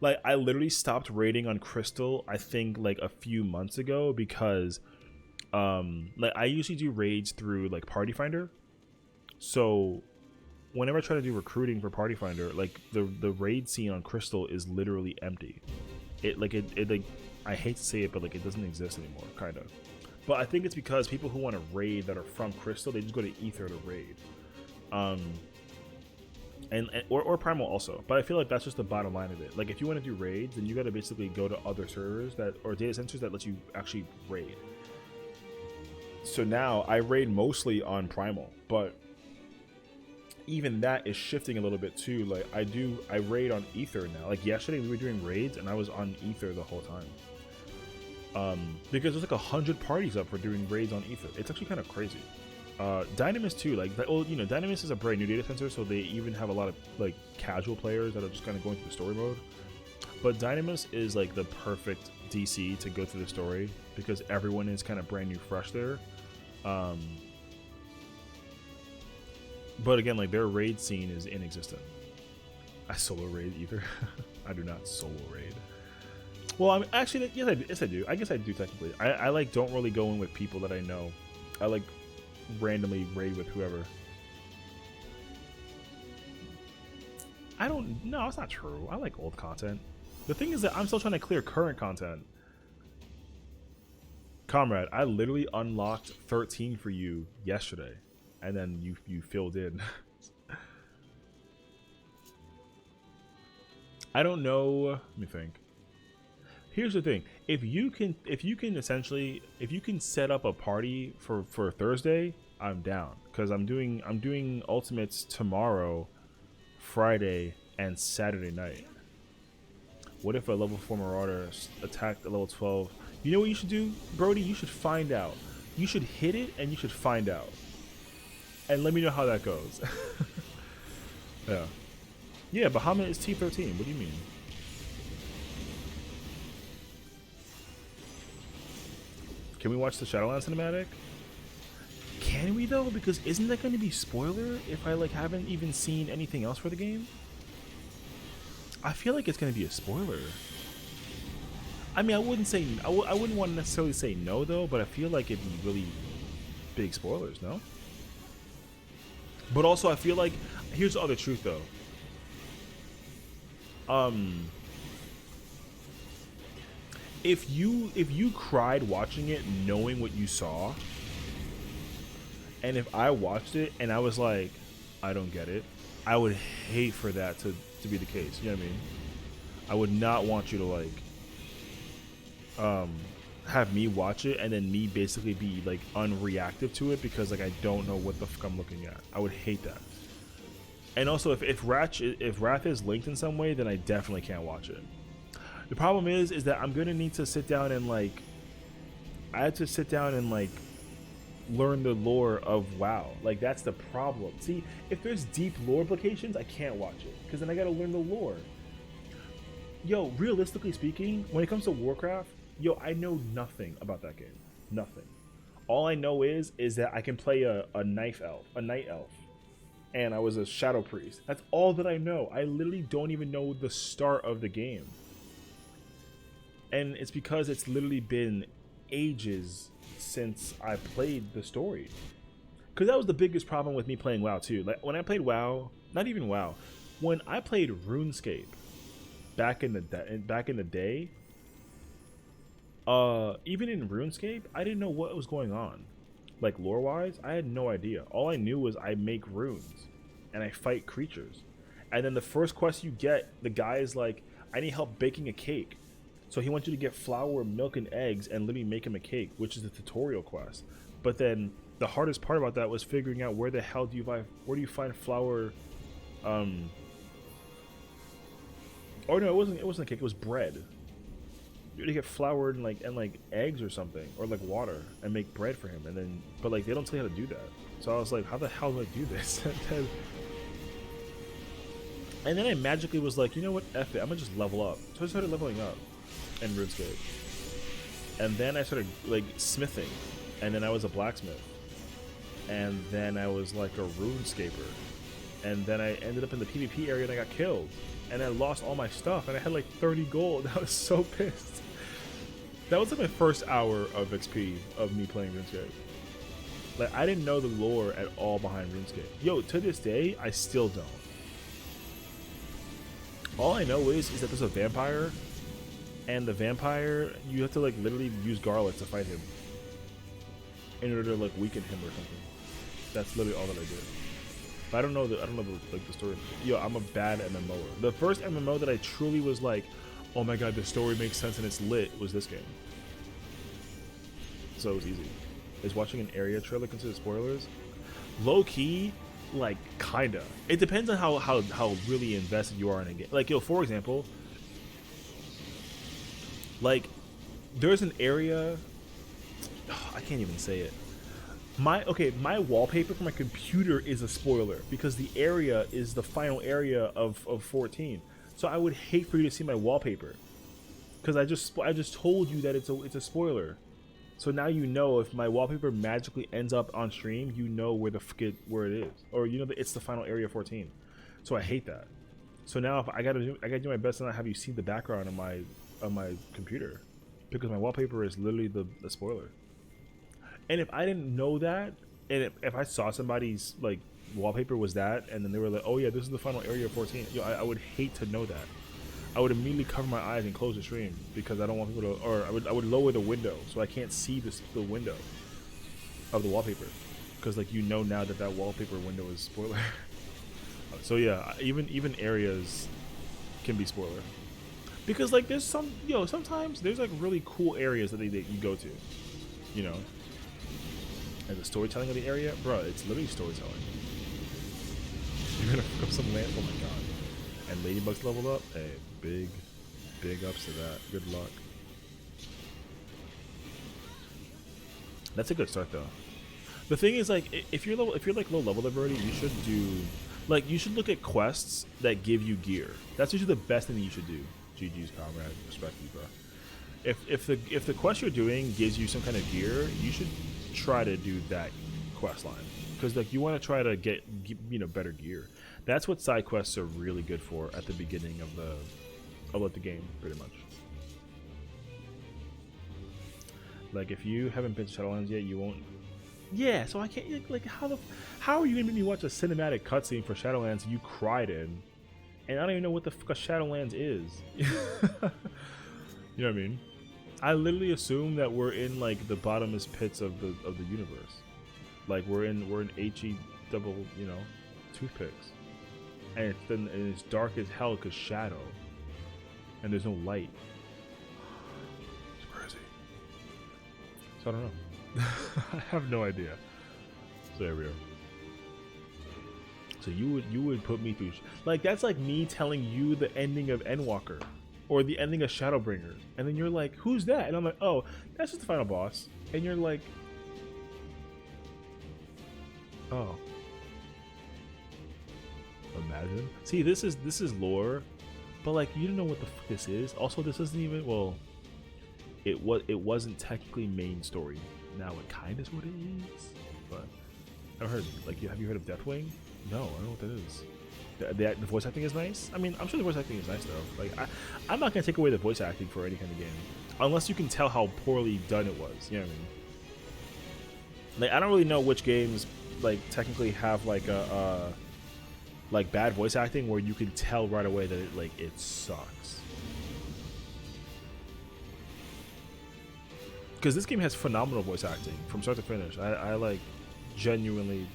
Like I literally stopped raiding on Crystal, I think like a few months ago because like I usually do raids through like Party Finder. So whenever I try to do recruiting for Party Finder, like the raid scene on Crystal is literally empty. It like I hate to say it, but like it doesn't exist anymore, kind of. But I think it's because people who want to raid that are from Crystal, they just go to Ether to raid, or Primal also. But I feel like that's just the bottom line of it. Like if you want to do raids, then you got to basically go to other servers that or data centers that let you actually raid. So now I raid mostly on Primal, but even that is shifting a little bit too. Like I raid on Ether now. Like yesterday we were doing raids and I was on Ether the whole time. Because there's like 100 parties up for doing raids on Ether. It's actually kind of crazy. Dynamis too, like well, you know, Dynamis is a brand new data center, so they even have a lot of like casual players that are just kind of going through the story mode. But Dynamis is like the perfect DC to go through the story because everyone is kind of brand new, fresh there. But again, like their raid scene is inexistent. I solo raid either. I do not solo raid. Well, I mean, actually, yes, I do. I guess I do technically. I like don't really go in with people that I know. I like randomly raid with whoever. I don't. No, it's not true. I like old content. The thing is that I'm still trying to clear current content. Comrade, I literally unlocked 13 for you yesterday, and then you filled in. I don't know. Let me think. Here's the thing: if you can set up a party for Thursday, I'm down because I'm doing ultimates tomorrow, Friday, and Saturday night. What if a level 4 Marauder attacked a level 12? You know what you should do, Brody? You should find out. You should hit it and you should find out, and let me know how that goes. Yeah. Bahamut is T13. What do you mean? Can we watch the Shadowlands cinematic? Can we though? Because isn't that going to be spoiler if I like haven't even seen anything else for the game? I feel like it's going to be a spoiler. I mean, I wouldn't want to necessarily say no though, but I feel like it'd be really big spoilers, no? But also I feel like here's the other truth though. If you cried watching it knowing what you saw, and if I watched it and I was like, I don't get it, I would hate for that to be the case. You know what I mean? I would not want you to like have me watch it and then me basically be like unreactive to it because like I don't know what the fuck I'm looking at. I would hate that. And also if Wrath is linked in some way, then I definitely can't watch it. The problem is that I'm gonna need to sit down and like learn the lore of WoW. Like that's the problem. See, if there's deep lore implications, I can't watch it because then I gotta learn the lore. Yo, realistically speaking, when it comes to Warcraft, I know nothing about that game. Nothing. All I know is that I can play a night elf, and I was a shadow priest. That's all that I know. I literally don't even know the start of the game. And it's because it's literally been ages since I played the story. Because that was the biggest problem with me playing WoW too. Like when I played WoW, not even WoW, when I played RuneScape back in the day, even in RuneScape, I didn't know what was going on. Like lore wise, I had no idea. All I knew was I make runes and I fight creatures. And then the first quest you get, the guy is like, I need help baking a cake. So he wants you to get flour, milk, and eggs and literally make him a cake, which is the tutorial quest. But then the hardest part about that was figuring out where the hell do you find flour? Oh no, it wasn't a cake. It was bread. You had to get flour and like eggs or something, or like water, and make bread for him. And then, but like they don't tell you how to do that. So I was like, how the hell do I do this? And then I magically was like, you know what? F it. I'm gonna just level up. So I started leveling up in RuneScape. And then I started like smithing, and then I was a blacksmith. and then I was like a runescaper, and then I ended up in the PvP area and I got killed, and I lost all my stuff, and I had like 30 gold. I was so pissed. That was like my first hour of XP of me playing RuneScape. Like, I didn't know the lore at all behind RuneScape. Yo, to this day, I still don't. All I know is that there's a vampire, and the vampire, you have to like literally use garlic to fight him in order to like weaken him or something. That's literally all that I did. But I don't know the story. Yo, I'm a bad MMOer. The first MMO that I truly was like, oh my god, the story makes sense and it's lit, was this game. So it was easy. Is watching an area trailer considered spoilers? Low key, like kinda. It depends on how really invested you are in a game. Like, yo, for example, like there's an area, I can't even say it. My wallpaper for my computer is a spoiler because the area is the final area of 14. So I would hate for you to see my wallpaper because I just told you that it's a spoiler. So now you know if my wallpaper magically ends up on stream, you know where it is, or you know that it's the final area of 14. So I hate that. So now if I gotta do my best to not have you see the background of my computer because my wallpaper is literally the spoiler. And if I didn't know that, and if I saw somebody's like wallpaper was that, and then they were like, oh yeah, this is the final area of 14, yo, I would hate to know that. I would immediately cover my eyes and close the stream because I don't want people to, or I would lower the window so I can't see the window of the wallpaper because like you know now that wallpaper window is spoiler. So yeah, even areas can be spoiler because like there's sometimes there's like really cool areas that you go to, you know. And the storytelling of the area, bro, it's literally storytelling. You're gonna pick up some land, oh my god. And Ladybug's leveled up, hey, big ups to that. Good luck. That's a good start though. The thing is, like, if you're like low leveled already, you should look at quests that give you gear. That's usually the best thing that you should do. GG's, comrade, respect you, bro. If the quest you're doing gives you some kind of gear, you should try to do that quest line because like you want to try to get better gear. That's what side quests are really good for at the beginning of the game, pretty much. Like if you haven't been to Shadowlands yet, you won't. Yeah, so I can't like how are you gonna make me watch a cinematic cutscene for Shadowlands you cried in, and I don't even know what the fuck a Shadowlands is. You know what I mean? I literally assume that we're in like the bottomless pits of the universe, like we're in HE double, toothpicks, and it's dark as hell because shadow, and there's no light. It's crazy. So I don't know. I have no idea. So there we are. So you would put me through like that's like me telling you the ending of Endwalker. Or the ending of Shadowbringers, and then you're like, who's that? And I'm like, oh, that's just the final boss. And you're like, oh, imagine. See, this is lore, but like you don't know what the fuck this is. Also, this isn't even it wasn't technically main story. Now it kind of is what it is, but I've heard like have you heard of Deathwing? No, I don't know what that is. The voice acting is nice. I mean, I'm sure the voice acting is nice though. Like, I'm not gonna take away the voice acting for any kind of game, unless you can tell how poorly done it was. You know what I mean? Like, I don't really know which games like technically have like a like bad voice acting where you can tell right away that it sucks. Because this game has phenomenal voice acting from start to finish. I like genuinely.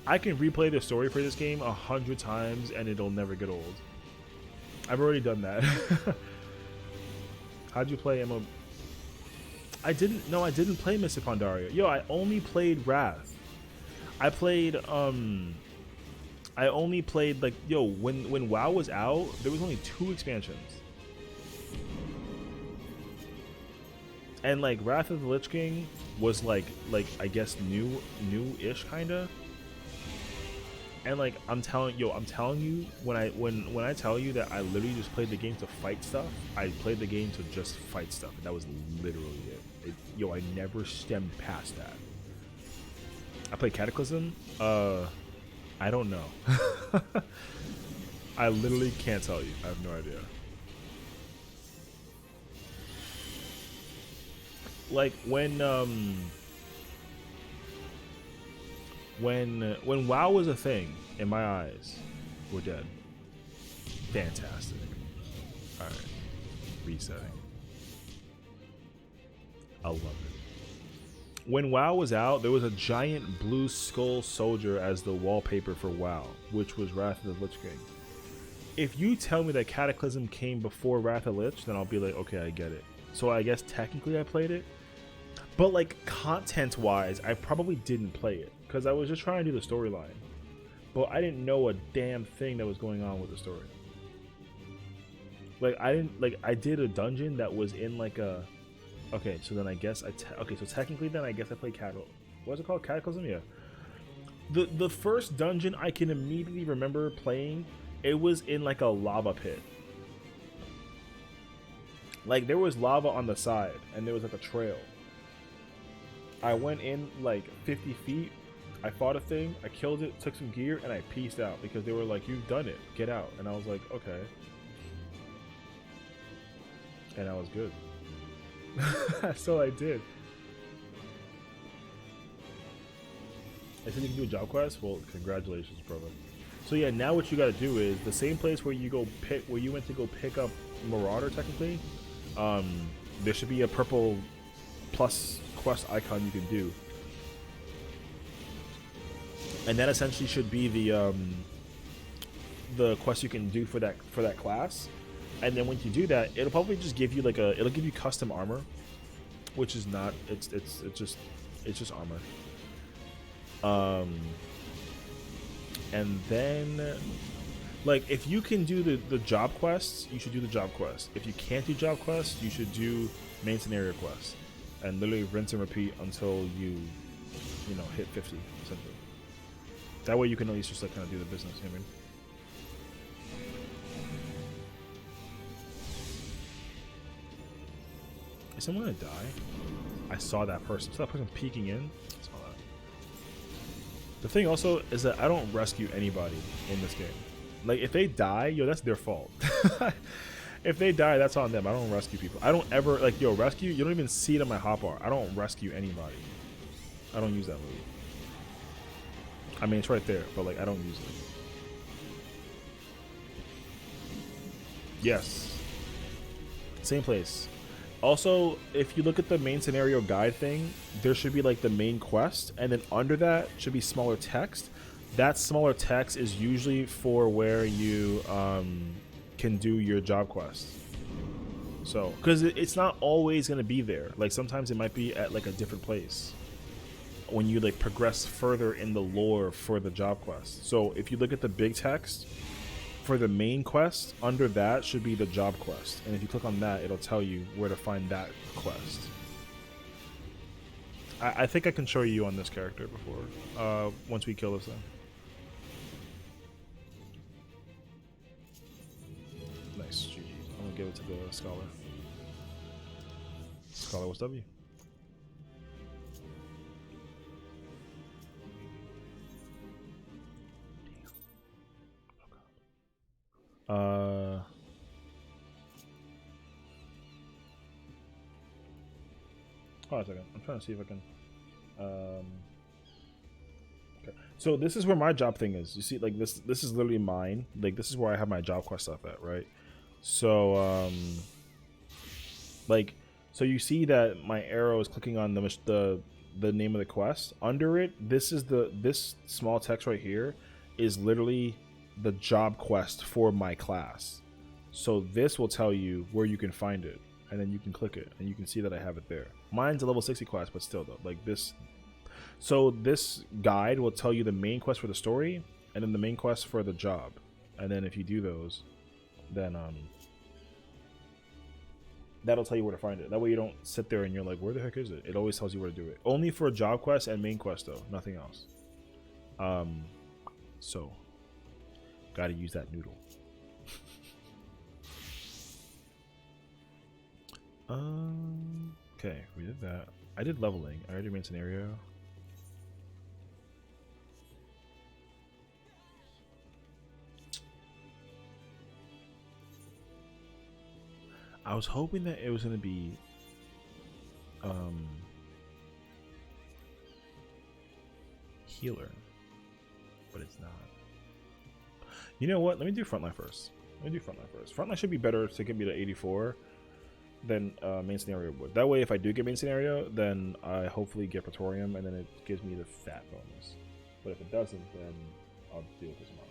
I can replay the story for this game 100 times and it'll never get old. I've already done that. How'd you play MMO? I didn't play Mystic Pandaria. Yo, I only played Wrath. I only played like when WoW was out, there was only 2 expansions. And like Wrath of the Lich King was like I guess new-ish kinda. And like I'm telling you, when I tell you that I literally just played the game to fight stuff, I played the game to just fight stuff. And that was literally it. I never stemmed past that. I played Cataclysm. I don't know. I literally can't tell you. I have no idea. Like when WoW was a thing, in my eyes, we're dead. Fantastic. All right, resetting. I love it. When WoW was out, there was a giant blue skull soldier as the wallpaper for WoW, which was Wrath of the Lich King. If you tell me that Cataclysm came before Wrath of Lich, then I'll be like, okay, I get it. So I guess technically I played it. But like content-wise, I probably didn't play it because I was just trying to do the storyline. But I didn't know a damn thing that was going on with the story. Like I did a dungeon that was in like a. Okay, so then I guess okay, so technically then I guess I played what's it called? Cataclysm, yeah. The first dungeon I can immediately remember playing, it was in like a lava pit. Like there was lava on the side and there was like a trail. I went in like 50 feet, I fought a thing, I killed it, took some gear, and I peaced out because they were like, you've done it, get out. And I was like, okay. And I was good. That's all I did. I said you can do a job quest? Well, congratulations, brother. So yeah, now what you gotta do is the same place where you went to go pick up Marauder technically, there should be a purple plus quest icon you can do, and that essentially should be the quest you can do for that class. And then once you do that, it'll probably just give you it'll give you custom armor, which is not it's just armor. And then like if you can do the job quests, you should do the job quest. If you can't do job quests, you should do main scenario quests. And literally rinse and repeat until you hit 50, essentially. That way you can at least just like kind of do the business, you know what I mean? Is someone gonna die? I saw that person. I saw that person peeking in. I saw that. The thing also is that I don't rescue anybody in this game. Like if they die, yo, that's their fault. If they die, that's on them. I don't rescue people. I don't ever like rescue. You don't even see it on my hotbar. I don't rescue anybody. I don't use that move. I mean, it's right there, but like I don't use it. Yes. Same place. Also, if you look at the main scenario guide thing, there should be like the main quest, and then under that should be smaller text. That smaller text is usually for where you can do your job quest. So, because it's not always going to be there. Like sometimes it might be at like a different place when you like progress further in the lore for the job quest. So if you look at the big text for the main quest, under that should be the job quest. And if you click on that, it'll tell you where to find that quest. I think I can show you on this character before, once we kill this thing. Nice, GG. I'm gonna give it to the Scholar. Scholar, what's W? Hold on a second. I'm trying to see if I can. Okay. So this is where my job thing is. You see, like this is literally mine. Like this is where I have my job quest stuff at, right? So so you see that my arrow is clicking on the name of the quest. Under it, this small text right here is literally the job quest for my class. So this will tell you where you can find it, and then you can click it and you can see that I have it there. Mine's a level 60 quest, but still though, like this. So this guide will tell you the main quest for the story and then the main quest for the job. And then if you do those, then that'll tell you where to find it. That way you don't sit there and you're like, where the heck is it? It always tells you where to do it. Only for job quest and main quest though, nothing else. So gotta use that noodle. Okay, we did that. I did leveling. I already made scenario. I was hoping that it was gonna be healer, but it's not. You know what? Let me do frontline first. Frontline should be better to get me to 84 than main scenario would. That way, if I do get main scenario, then I hopefully get Praetorium, and then it gives me the fat bonus. But if it doesn't, then I'll deal with this tomorrow.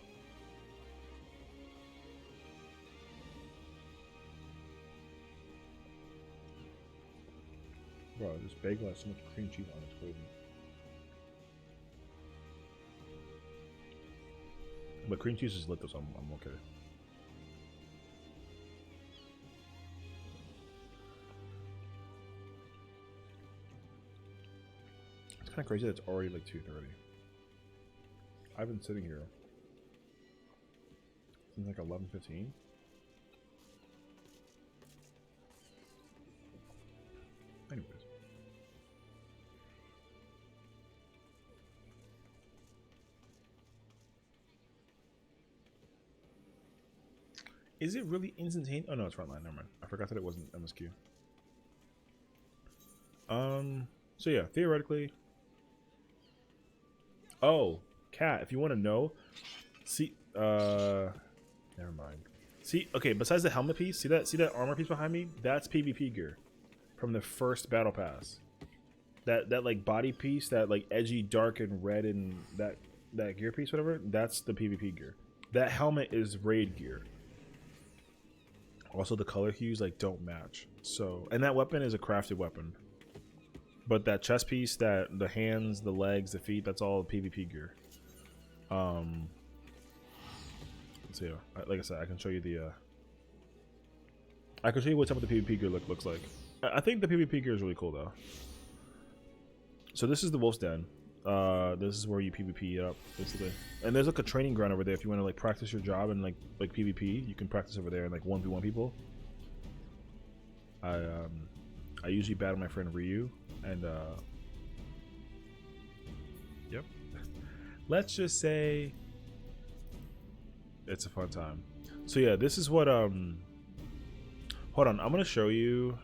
Bro, this bagel has so much cream cheese on it, it's crazy. But cream cheese is lit though, so I'm okay. It's kind of crazy that it's already like 2:30. I've been sitting here since like 11:15. Anyways. Is it really instantaneous? Oh no, it's frontline. Never mind. I forgot that it wasn't MSQ. So yeah, theoretically. Oh, Cat, if you want to know, see, never mind. See, okay, besides the helmet piece, see that armor piece behind me? That's PvP gear from the first battle pass. That like body piece, that like edgy, dark and red, and that gear piece, whatever. That's the PvP gear. That helmet is raid gear. Also, the color hues like don't match. So, and that weapon is a crafted weapon. But that chest piece, that the hands, the legs, the feet, that's all PvP gear. So yeah, like I said, I can show you the. I can show you what some of the PvP gear looks like. I think the PvP gear is really cool though. So this is the Wolf's Den. This is where you PvP up basically, and there's like a training ground over there if you want to like practice your job and like PvP. You can practice over there and like 1v1 people. I usually battle my friend Ryu, and yep. Let's just say it's a fun time. So yeah, this is what hold on, I'm gonna show you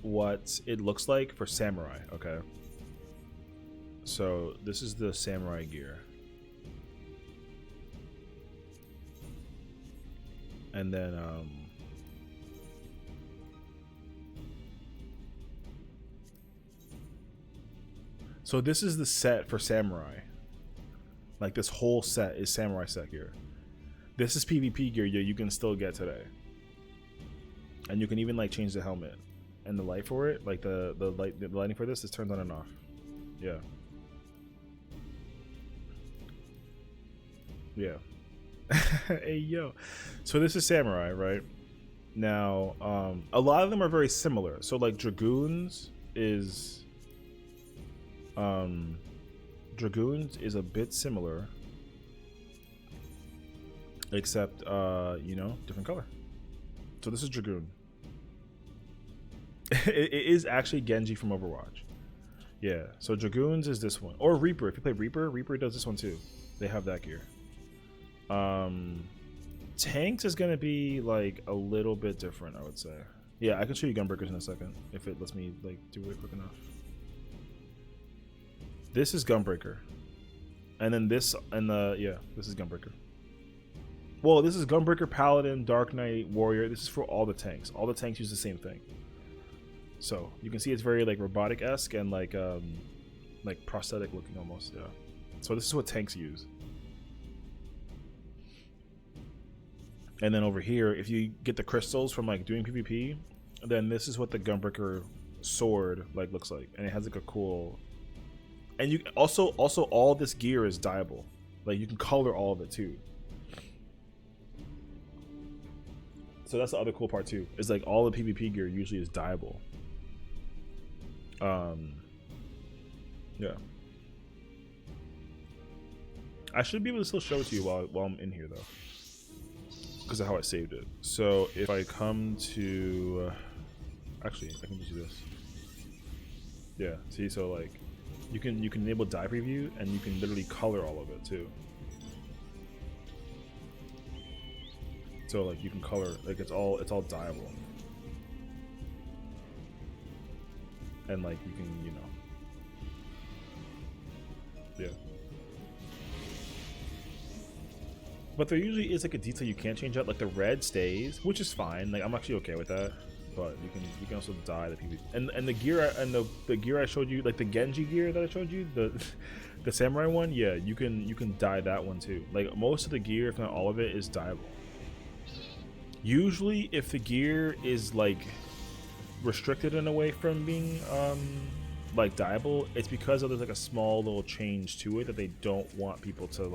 what it looks like for samurai. Okay, so this is the samurai gear, and then so this is the set for samurai. Like this whole set is samurai set gear. This is PvP gear you can still get today, and you can even like change the helmet and the light for it. Like the lighting for this is turned on and off. Yeah. Yeah. Hey yo. So this is samurai, right? Now, a lot of them are very similar. So like dragoons is a bit similar, except you know, different color. So this is dragoon. It is actually Genji from Overwatch. Yeah, so dragoons is this one, or Reaper. If you play Reaper does this one too. They have that gear. Tanks is gonna be like a little bit different, I would say. Yeah, I can show you Gunbreakers in a second if it lets me like do it quick enough. This is Gunbreaker, and then this and this is Gunbreaker. Well, this is Gunbreaker, Paladin, Dark Knight, Warrior. This is for all the tanks. All the tanks use the same thing. So you can see it's very like robotic-esque and like prosthetic looking almost. Yeah. So this is what tanks use. And then over here, if you get the crystals from like doing PvP, then this is what the Gunbreaker sword like looks like, and it has like a cool. And you also all this gear is dyeable. Like you can color all of it too. So that's the other cool part too. Is like all the PvP gear usually is dyeable. Yeah. I should be able to still show it to you while I'm in here though, because of how I saved it. So if I come to, actually I can just do this. Yeah. See, so like. You can enable dye preview, and you can literally color all of it too. So like you can color, like it's all dyeable. And like you can, you know. Yeah. But there usually is like a detail you can't change out, like the red stays, which is fine. Like I'm actually okay with that. But you can also dye the PvP. And the gear and the gear I showed you, like the Genji gear that I showed you, the samurai one, yeah, you can dye that one too. Like most of the gear, if not all of it, is dyeable. Usually if the gear is like restricted in a way from being like dyeable, it's because there's like a small little change to it that they don't want people to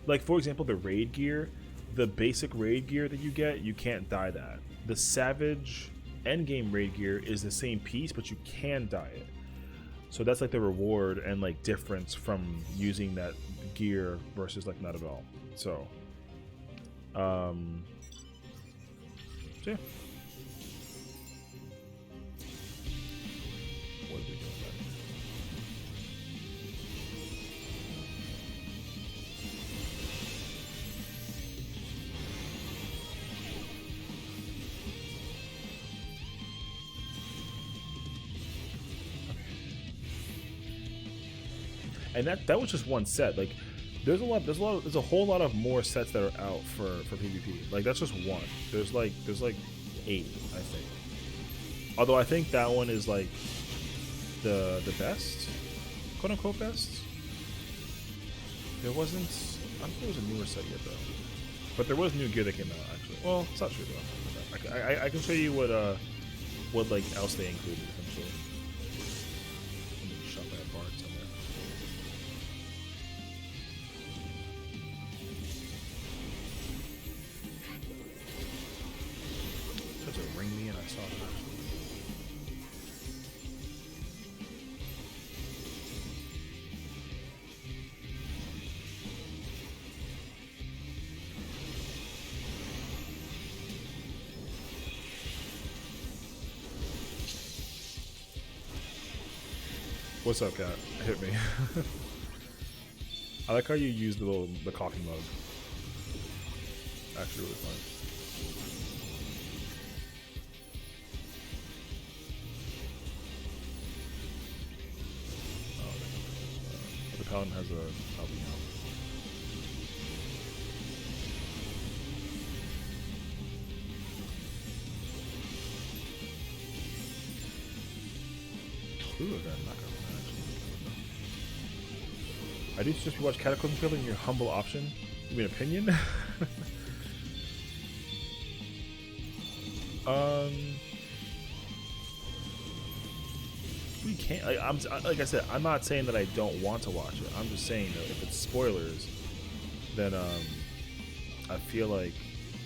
like for example the raid gear, the basic raid gear that you get, you can't dye that. The savage endgame raid gear is the same piece, but you can dye it. So that's like the reward and like difference from using that gear versus like not at all. So yeah. What are we doing about it? And that was just one set. Like there's a whole lot of more sets that are out for PvP. Like that's just one. There's like 8, I think. Although I think that one is like the best, quote unquote best. There wasn't, I don't think there was a newer set yet though. But there was new gear that came out actually. Well, it's not true though. I can show you what like else they included essentially. I'm gonna shop at Bard somewhere. Tried to ring me and I saw it actually. What's up, cat? Hit me. I like how you use the coffee mug. Actually, really fun. Oh, the paladin has a probably now. Ooh, I got a knockout. I do suggest you watch Cataclysm Field in your humble option. You mean opinion? We can't. Like I said, I'm not saying that I don't want to watch it. I'm just saying that if it's spoilers, then I feel like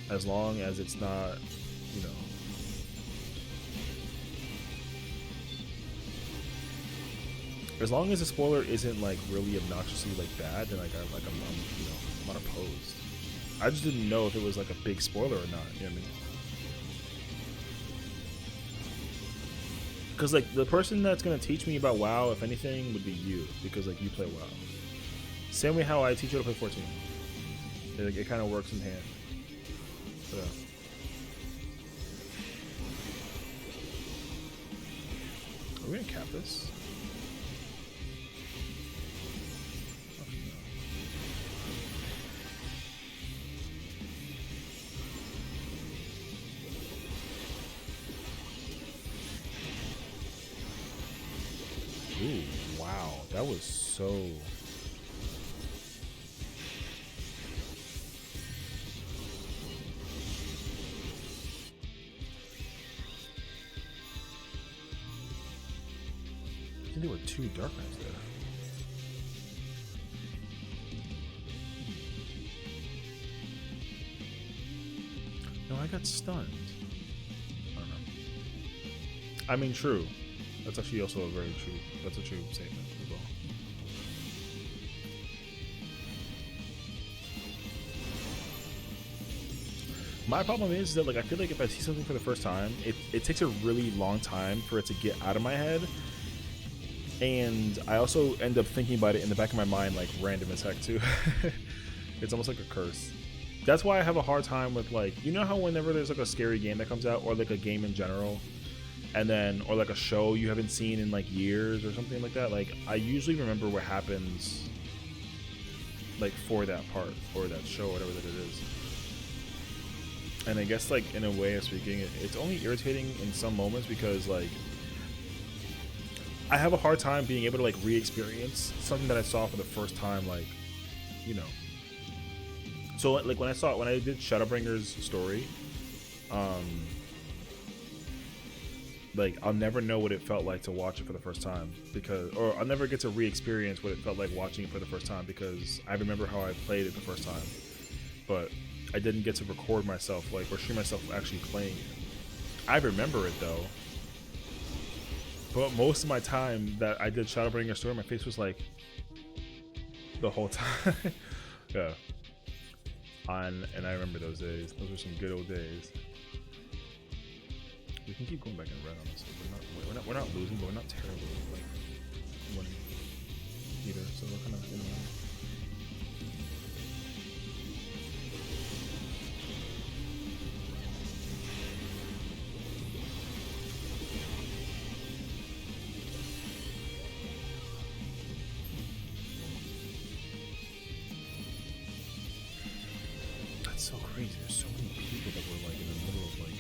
as long as it's not, you know. As long as the spoiler isn't like really obnoxiously like bad, then like I'm you know, I'm not opposed. I just didn't know if it was like a big spoiler or not. You know what I mean? Because like the person that's gonna teach me about WoW, if anything, would be you, because like you play WoW. Same way how I teach you to play 14. It kind of works in hand. So. Are we gonna cap this? Ooh, wow, that was so... I think there were 2 Dark Knights there. No, I got stunned. I don't know. I mean, true. That's actually also a very true, that's a true statement as well. My problem is that like I feel like if I see something for the first time, it takes a really long time for it to get out of my head. And I also end up thinking about it in the back of my mind like random as heck too. It's almost like a curse. That's why I have a hard time with, like, you know how whenever there's like a scary game that comes out, or like a game in general, and then, or like a show you haven't seen in like years or something like that, like I usually remember what happens like for that part or that show, whatever that it is. And I guess, like, in a way of speaking, it's only irritating in some moments because, like, I have a hard time being able to, like, re-experience something that I saw for the first time, like, you know. So, like, when I did Shadowbringer's story, like, I'll never know what it felt like to watch it for the first time, because, or I'll never get to re-experience what it felt like watching it for the first time, because I remember how I played it the first time, but I didn't get to record myself, like, or stream myself actually playing it. I remember it though, but most of my time that I did Shadowbringers story, my face was like the whole time. Yeah. And I remember those days. Those were some good old days. We can keep going back and red on this. We're not losing, but we're not terrible, like, winning either. So we're kind of in line. So crazy. There's so many people that were like in the middle of, like,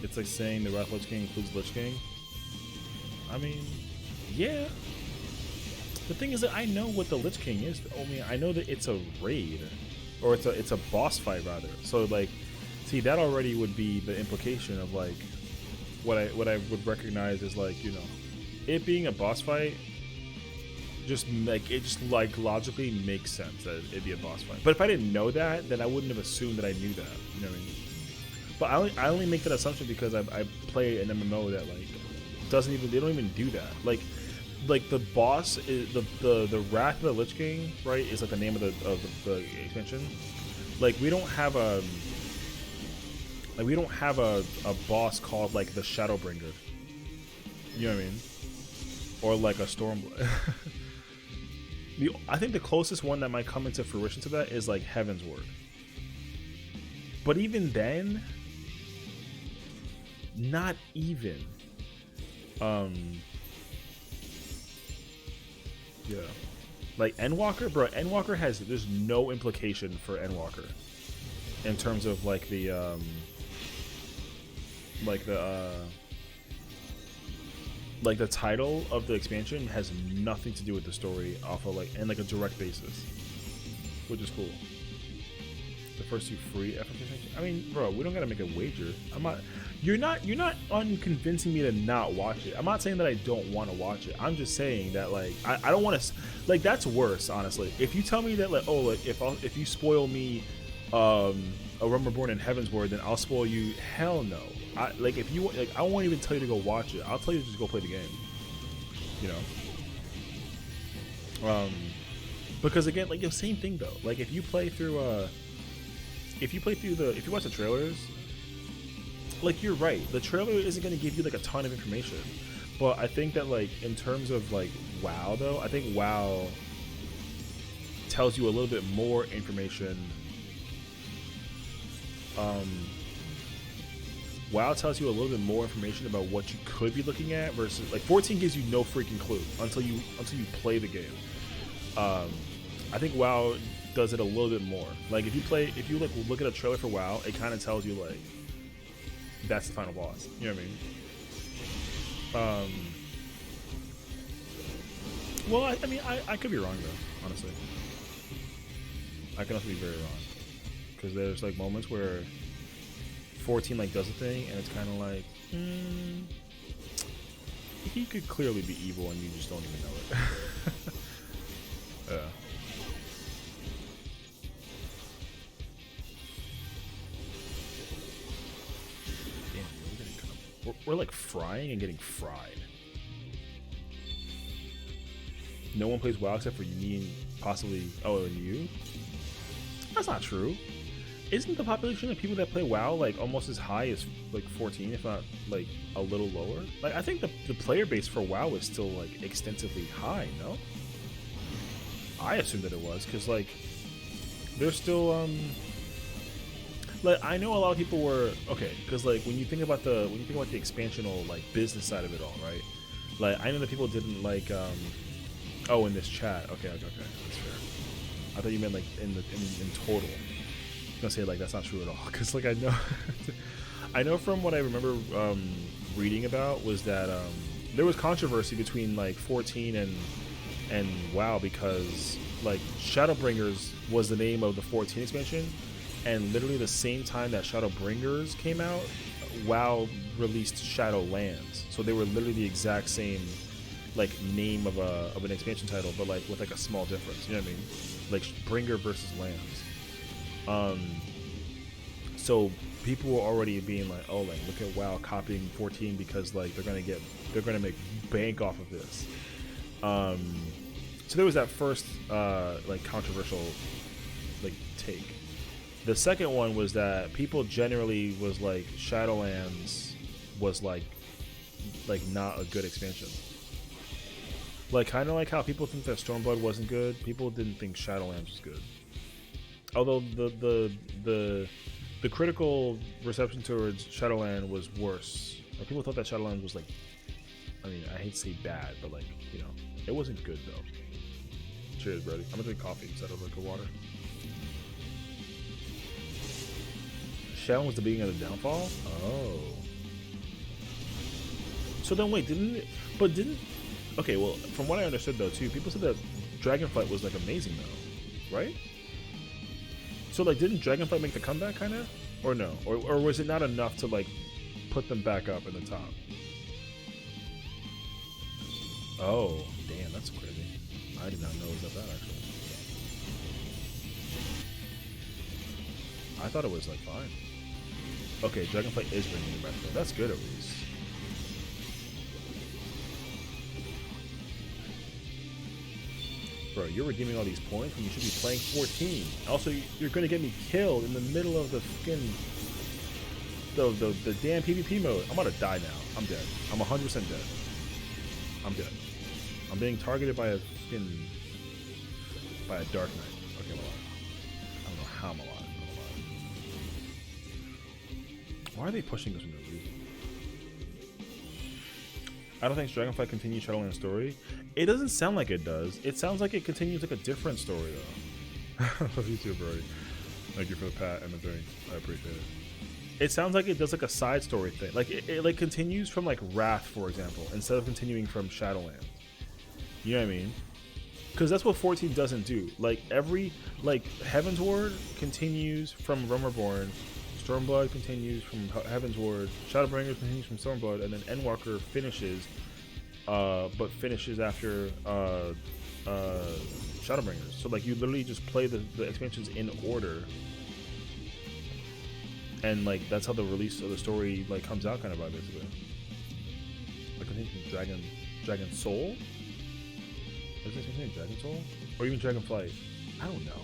it's like saying the Wrath Lich King includes Lich King. I mean, yeah. The thing is that I know what the Lich King is. I mean, I know that it's a raid, or it's a boss fight rather. So, like, see, that already would be the implication of, like, what I would recognize as, like, you know, it being a boss fight. Just like logically makes sense that it'd be a boss fight. But if I didn't know that, then I wouldn't have assumed that I knew that. You know what I mean? But I only make that assumption because I play an MMO that, like, they don't even do that. Like the boss is the Wrath of the Lich King, right? Is like the name of the expansion. Like we don't have a boss called like the Shadowbringer. You know what I mean? Or like a Stormblood. I think the closest one that might come into fruition to that is like Heaven's Word. But even then, not even. Yeah. Like Endwalker, bro, Endwalker there's no implication for Endwalker in terms of like the title of the expansion has nothing to do with the story off of like, and like a direct basis, which is cool. The first two free FFxiv. I mean, bro, we don't gotta make a wager. You're not unconvincing me to not watch it. I'm not saying that I don't want to watch it. I'm just saying that, like, I don't want to, like, that's worse, honestly. If you tell me that, like, oh, like, if you spoil me A Realm Reborn in Heaven's Word, then I'll spoil you. Hell no. Like, if you, like, I won't even tell you to go watch it. I'll tell you to just go play the game. You know? Because again, like, the same thing though. Like, if you watch the trailers, like, you're right. The trailer isn't going to give you like a ton of information. But I think that, like, in terms of like WoW though, I think WoW tells you a little bit more information. WoW tells you a little bit more information about what you could be looking at versus, like, 14 gives you no freaking clue until you play the game. I think WoW does it a little bit more. Like, if you like look at a trailer for WoW, it kind of tells you, like, that's the final boss. You know what I mean? Well, I mean, I could be wrong though. Honestly, I can also be very wrong, because there's like moments where 14 like does a thing and it's kind of like, he could clearly be evil and you just don't even know it. Yeah. Damn, we're like frying and getting fried. No one plays WoW except for me and possibly, oh, and you? That's not true. Isn't the population of people that play WoW like almost as high as like 14, if not like a little lower? Like, I think the player base for WoW is still like extensively high, no? I assumed that it was, because like There's still like I know a lot of people were okay because like when you think about the expansional like business side of it all, right? Like I know that people didn't like oh, in this chat. Okay, that's fair. I thought you meant like in total. I'm gonna say like that's not true at all because like I know I know from what I remember reading about was that there was controversy between like 14 and WoW because like Shadowbringers was the name of the 14 expansion, and literally the same time that Shadowbringers came out, WoW released Shadowlands. So they were literally the exact same like name of an expansion title, but like with like a small difference. You know what I mean? Like Bringer versus Lands. So people were already being like, oh, like look at WoW copying 14 because like they're gonna make bank off of this. So there was that first like controversial like take. The second one was that people generally was like Shadowlands was like not a good expansion. Like kind of like how people think that Stormblood wasn't good. People didn't think Shadowlands was good. Although the critical reception towards Shadowland was worse. Like, people thought that Shadowlands was like, I mean, I hate to say bad, but like, you know, it wasn't good though. Cheers, buddy. I'm gonna drink coffee instead of like a water. Shadowland was the beginning of the downfall? Oh. So then wait, didn't okay, well, from what I understood though too, people said that Dragonflight was like amazing though, right? So like, didn't Dragonflight make the comeback kind of, or no, or was it not enough to like put them back up in the top? Oh, damn, that's crazy. I did not know it was that bad actually. I thought it was like fine. Okay, Dragonflight is bringing it back though. That's good at least. Bro, you're redeeming all these points when you should be playing 14. Also, you're gonna get me killed in the middle of the fucking the damn PvP mode. I'm gonna die now. I'm dead. I'm 100% dead. I'm dead. I'm being targeted by a fucking Dark Knight. Okay, I'm alive. I don't know how I'm alive. Why are they pushing us into losing? I don't think Dragonflight continues Shadowland's story. It doesn't sound like it does. It sounds like it continues like a different story though. Love you too, Brody. Thank you for the pat and the drink. I appreciate it. It sounds like it does like a side story thing. Like it like continues from like Wrath, for example, instead of continuing from Shadowland. You know what I mean? Because that's what 14 doesn't do. Like every Heaven's Ward continues from Realm Reborn, Stormblood continues from Heaven's Ward, Shadowbringer continues from Stormblood, and then Endwalker finishes, but finishes after Shadowbringers. So like you literally just play the expansions in order, and like that's how the release of the story like comes out kind of by basically. Like I think Dragon Soul. Is this name Dragon Soul? Or even Dragonflight? I don't know.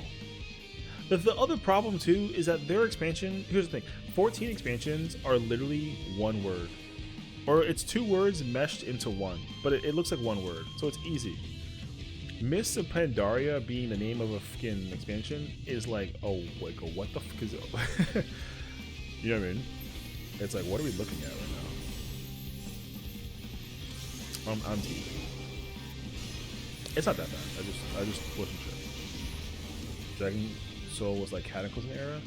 The other problem too is that their expansion, here's the thing, 14 expansions are literally one word. Or it's two words meshed into one, but it looks like one word, so it's easy. Mists of Pandaria being the name of a fucking expansion is like, oh, like, what the fuck is it? You know what I mean? It's like, what are we looking at right now? I'm deep. It's not that bad. I just wasn't sure. Dragon Soul was like Cataclysm era.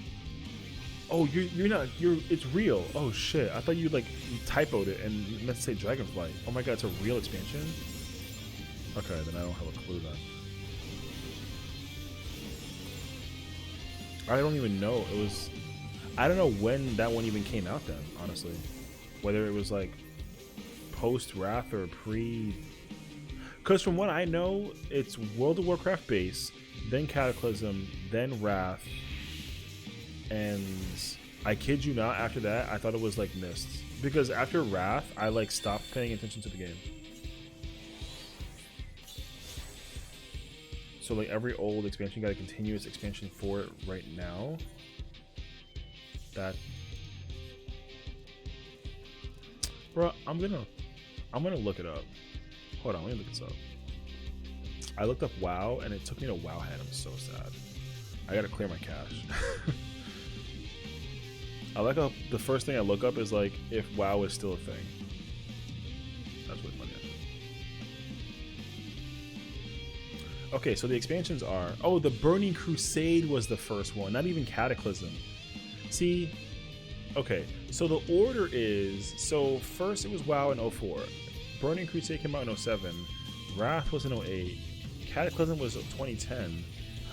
Oh, it's real. Oh shit! I thought you typoed it and meant to say Dragonflight. Oh my god, it's a real expansion. Okay, then I don't have a clue then. I don't even know. It was. I don't know when that one even came out then. Honestly, whether it was like post Wrath or pre. Because from what I know, it's World of Warcraft base, then Cataclysm, then Wrath, and I kid you not, after that, I thought it was like Mists. Because after Wrath, I like stopped paying attention to the game. So like every old expansion got a continuous expansion for it right now. Bro, I'm gonna look it up. Hold on, let me look this up. I looked up WoW and it took me to WoWhead. I'm so sad. I gotta clear my cache. I like how the first thing I look up is like if WoW is still a thing. That's really funny, actually. Okay, so the expansions are... Oh, the Burning Crusade was the first one, not even Cataclysm. See... Okay, so the order is... So first it was WoW in 04. Burning Crusade came out in 07. Wrath was in 08. Cataclysm was 2010.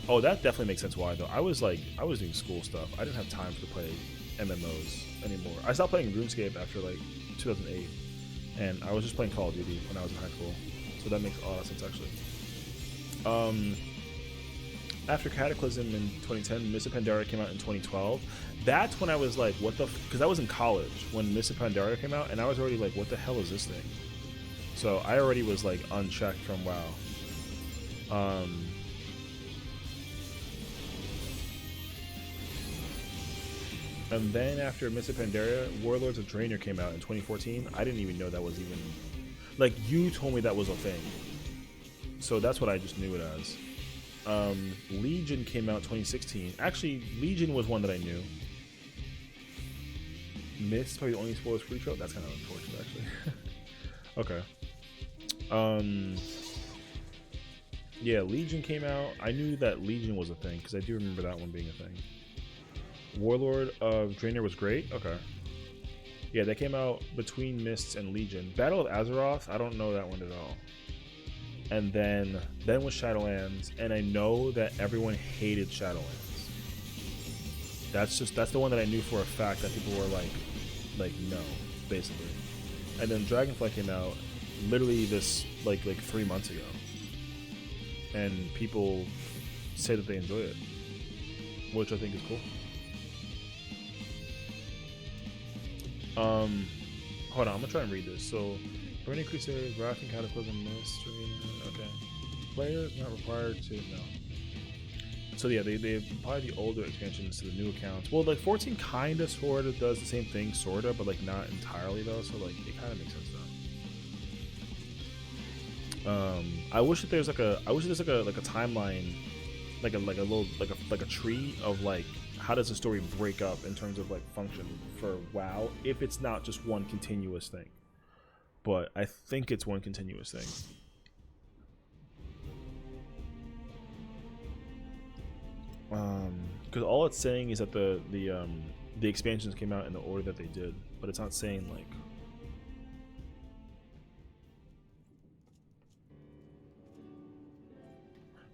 Oh, that definitely makes sense why, though. I was doing school stuff. I didn't have time to play MMOs anymore. I stopped playing RuneScape after, like, 2008. And I was just playing Call of Duty when I was in high school. So that makes a lot of sense, actually. After Cataclysm in 2010, Mists of Pandaria came out in 2012. That's when I was like, what the... Because I was in college when Mists of Pandaria came out, and I was already like, what the hell is this thing? So I already was, like, unchecked from WoW. And then after Mists of Pandaria, Warlords of Draenor came out in 2014. I didn't even know that was even... Like, you told me that was a thing. So that's what I just knew it as. Legion came out 2016. Actually, Legion was one that I knew. Mist, probably the only spoilers-free trope. That's kind of unfortunate, actually. Okay. Yeah, Legion came out. I knew that Legion was a thing, because I do remember that one being a thing. Warlord of Draenor was great. Okay. Yeah, that came out between Mists and Legion. Battle of Azeroth, I don't know that one at all. And then was Shadowlands, and I know that everyone hated Shadowlands. That's the one that I knew for a fact that people were like no, basically. And then Dragonflight came out literally this like 3 months ago, and people say that they enjoy it, which I think is cool. Hold on, I'm gonna try and read this. So, Burning Crusade, Wrath and Cataclysm, Mist, okay. Players not required to, no. So yeah, they apply the older expansions to the new accounts. Well, like 14 kinda sorta does the same thing, sorta, but like not entirely though, so like it kinda makes sense though. I wish that there's like a timeline, like a tree of like how does the story break up in terms of like function for WoW if it's not just one continuous thing. But I think it's one continuous thing. Because all it's saying is that the expansions came out in the order that they did, but it's not saying like.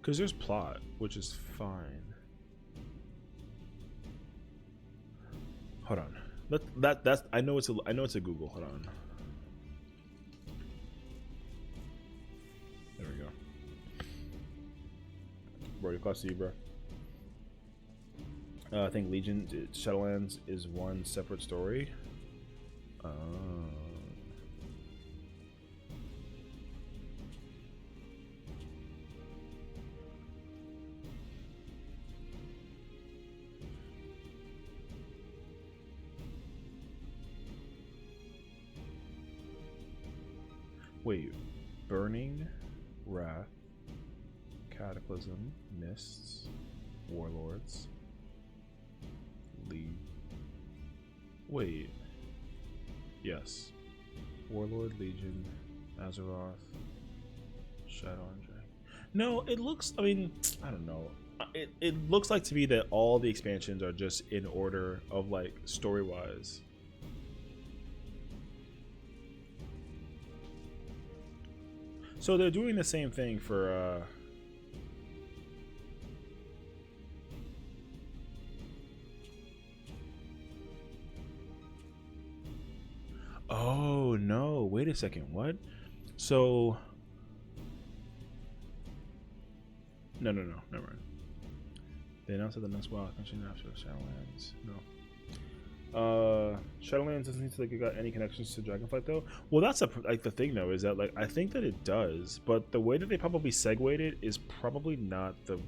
Because there's plot, which is fine. Hold on. That's I know it's a Google. Hold on. There we go. Bro, your class to you, bro. I think Legion Shadowlands is one separate story. Wait, Burning, Wrath, Cataclysm, Mists, Warlords, Wait. Yes. Warlord, Legion, Azeroth, Shadow and Dragon. No, it looks, I mean, I don't know. It looks like to me that all the expansions are just in order of like story-wise. So they're doing the same thing for oh no, wait a second, what? So no, never mind. They announced that the next WoW expansion after Shadowlands. No. Shadowlands doesn't seem like it got any connections to Dragonflight though. Well, that's like the thing though, is that like I think that it does, but the way that they probably segued it is probably not the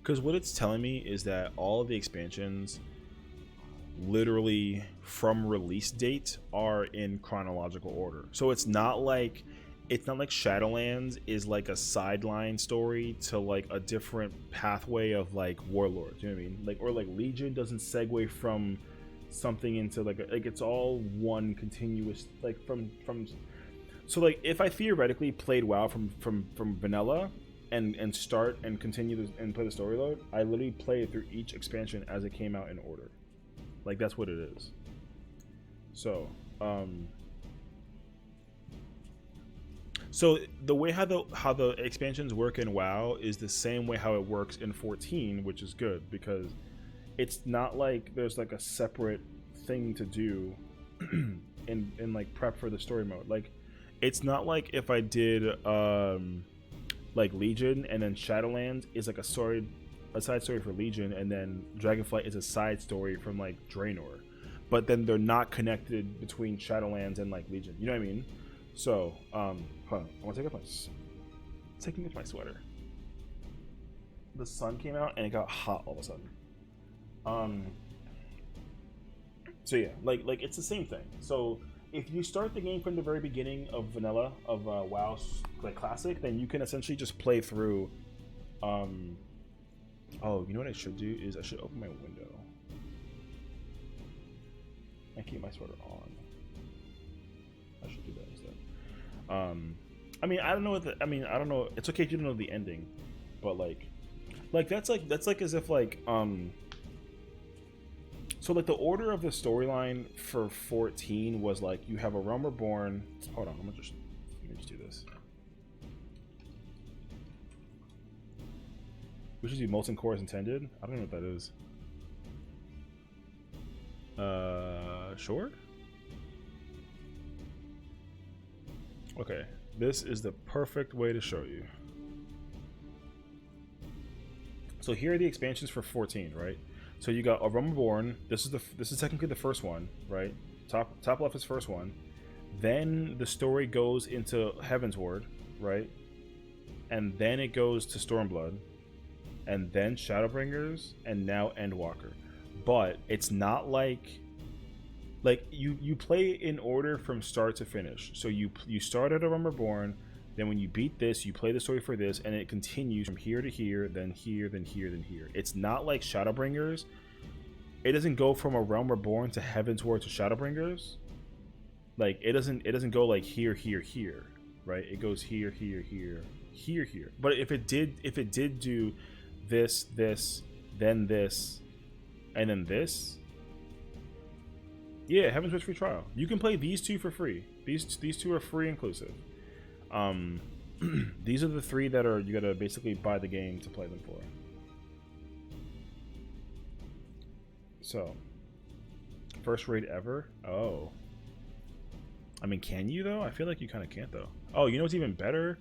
Because what it's telling me is that all of the expansions, literally from release date, are in chronological order. So it's not like Shadowlands is like a sideline story to like a different pathway of like Warlords. You know what I mean? Like, or like Legion doesn't segue from something into like it's all one continuous like from. So like if I theoretically played WoW from vanilla and start and continue and play the story load, I literally play it through each expansion as it came out in order. Like that's what it is. So so the way how the expansions work in WoW is the same way how it works in 14, which is good because it's not like there's like a separate thing to do in like prep for the story mode. Like it's not like if I did like Legion and then Shadowlands is like a side story for Legion, and then Dragonflight is a side story from like Draenor, but then they're not connected between Shadowlands and like Legion. You know what I mean? So hold on, I want to taking off my sweater. The sun came out and it got hot all of a sudden. So yeah, like it's the same thing. So if you start the game from the very beginning of vanilla of WoW like classic, then you can essentially just play through. Oh, you know what I should do is I should open my window and keep my sweater on. I should do that instead. I mean, I don't know. I don't know. It's okay if you don't know the ending, but like that's like as if like So like the order of the storyline for 14 was like you have a Realm Reborn. Hold on, let me just do this. We should do Molten Core as intended. I don't know what that is. Sure. Okay, this is the perfect way to show you. So here are the expansions for 14, right? So you got a Realm Reborn. This is technically the first one, right? Top left is first one. Then the story goes into Heavensward, right? And then it goes to Stormblood, and then Shadowbringers, and now Endwalker. But it's not like you play in order from start to finish. So you start at a Realm Reborn, then when you beat this, you play the story for this, and it continues from here to here, then here, then here, then here. It's not like Shadowbringers. It doesn't go from a Realm Reborn to Heavensward to Shadowbringers. Like it doesn't go like here, here, here, right? It goes here, here, here, here, here. But if it did do this, then this, and then this, yeah, Heavensward's free trial. You can play these two for free. These two are free inclusive. These are the three that are you gotta basically buy the game to play them for. So, first raid ever? Oh. I mean, can you though? I feel like you kind of can't though. Oh, you know what's even better?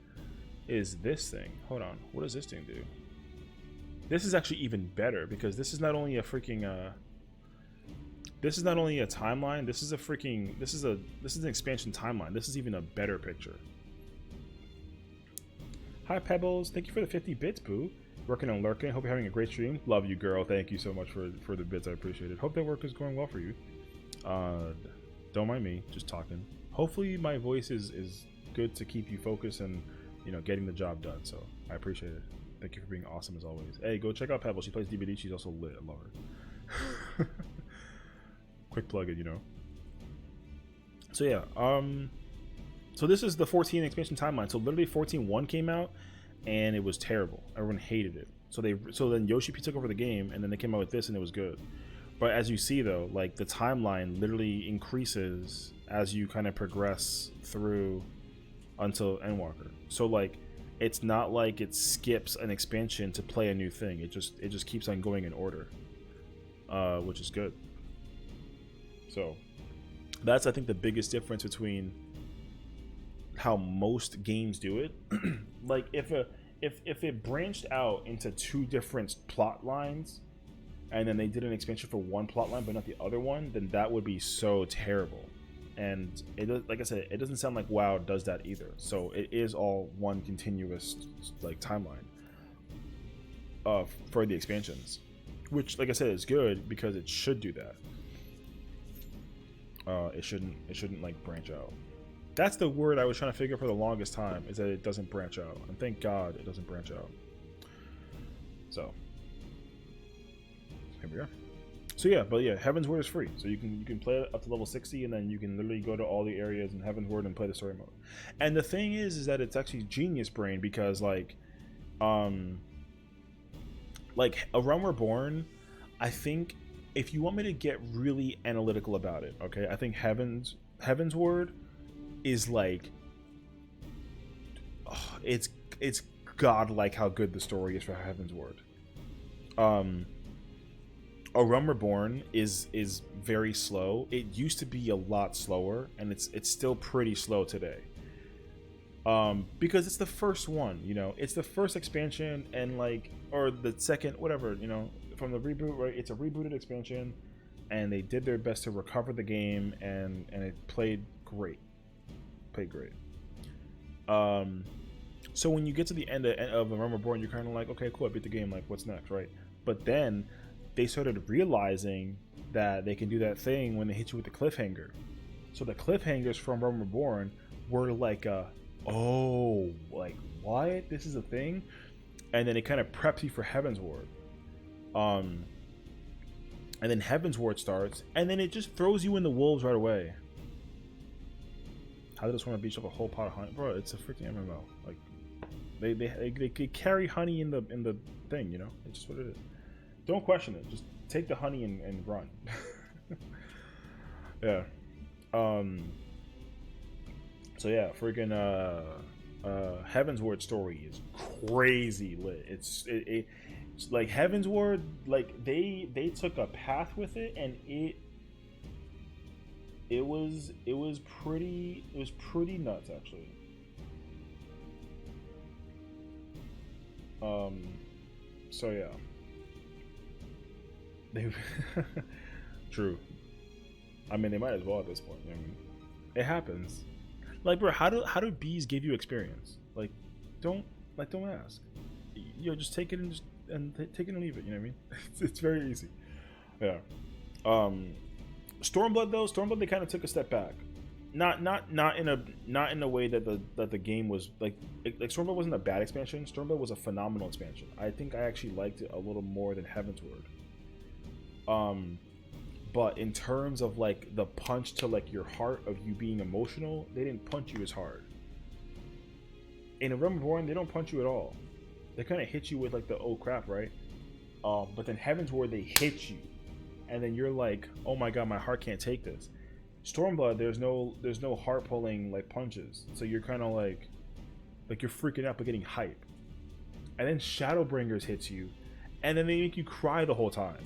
Is this thing. Hold on. What does this thing do? This is actually even better because this is not only a freaking this is not only a timeline, this is a freaking this is an expansion timeline. This is even a better picture. Hi Pebbles, thank you for the 50 bits, boo. Working on lurking. Hope you're having a great stream. Love you, girl. Thank you so much for the bits. I appreciate it. Hope that work is going well for you. Don't mind me, just talking. Hopefully my voice is good to keep you focused and getting the job done. So I appreciate it. Thank you for being awesome as always. Hey, go check out Pebble. She plays DBD. She's also lit. I love her. Quick plug it, So yeah, so this is the 14 expansion timeline. So literally 14.1 came out and it was terrible. Everyone hated it. So then Yoshi P took over the game and then they came out with this and it was good. But as you see though, like the timeline literally increases as you kind of progress through until Endwalker. So like it's not like it skips an expansion to play a new thing. It just keeps on going in order, which is good. So that's, I think, the biggest difference between how most games do it. Like if it branched out into two different plot lines and then they did an expansion for one plot line but not the other one, then that would be so terrible. And it, like I said, it doesn't sound like WoW does that either. So it is all one continuous like timeline. for the expansions, which, like I said, is good because it should do that. It shouldn't like branch out. That's the word I was trying to figure for the longest time, is that it doesn't branch out, and thank God it doesn't branch out. So here we are. So yeah, but yeah, Heaven's Word is free, so you can play it up to level 60, and then you can literally go to all the areas in Heaven's Word and play the story mode. And the thing is that it's actually genius brain, because like A Realm Reborn, I think if you want me to get really analytical about it, okay, I think Heaven's Word is like, oh, it's godlike how good the story is for Heaven's Word. A Realm Reborn is very slow. It used to be a lot slower, and it's still pretty slow today. Because it's the first one, you know, it's the first expansion, and like, or the second, whatever, you know, from the reboot, right? It's a rebooted expansion, and they did their best to recover the game, and it played great. So when you get to the end of A Realm Reborn, you're kind of like, okay, cool, I beat the game, like, what's next, right? But then they started realizing that they can do that thing when they hit you with the cliffhanger. So the cliffhangers from Realm Reborn were like, oh, like, what? This is a thing? And then it kind of preps you for Heaven's Ward. And then Heaven's Ward starts, and then it just throws you in the wolves right away. How did this want to beach up a whole pot of honey? Bro, it's a freaking MMO. Like, they carry honey in the thing, you know? It's just what it is. Don't question it. Just take the honey and run. Yeah. So yeah, freaking Heaven's Ward story is crazy lit. It's like Heaven's Ward, like they took a path with it, and it was pretty nuts, actually. So yeah. True. I mean, they might as well at this point. I mean, it happens. Like, bro, how do bees give you experience? Like, don't ask. You know, just take it and take it and leave it. You know what I mean? It's very easy. Yeah. Stormblood though, they kind of took a step back. Not in a way that the game was like Stormblood wasn't a bad expansion. Stormblood was a phenomenal expansion. I think I actually liked it a little more than Heaven's Word. But in terms of like the punch to like your heart of you being emotional, they didn't punch you as hard. In A Realm Reborn, they don't punch you at all. They kind of hit you with like the oh crap, right? But then Heaven's Ward, they hit you, and then you're like, oh my god, my heart can't take this. Stormblood, there's no heart pulling like punches, so you're kind of like you're freaking out but getting hype. And then Shadowbringers hits you, and then they make you cry the whole time.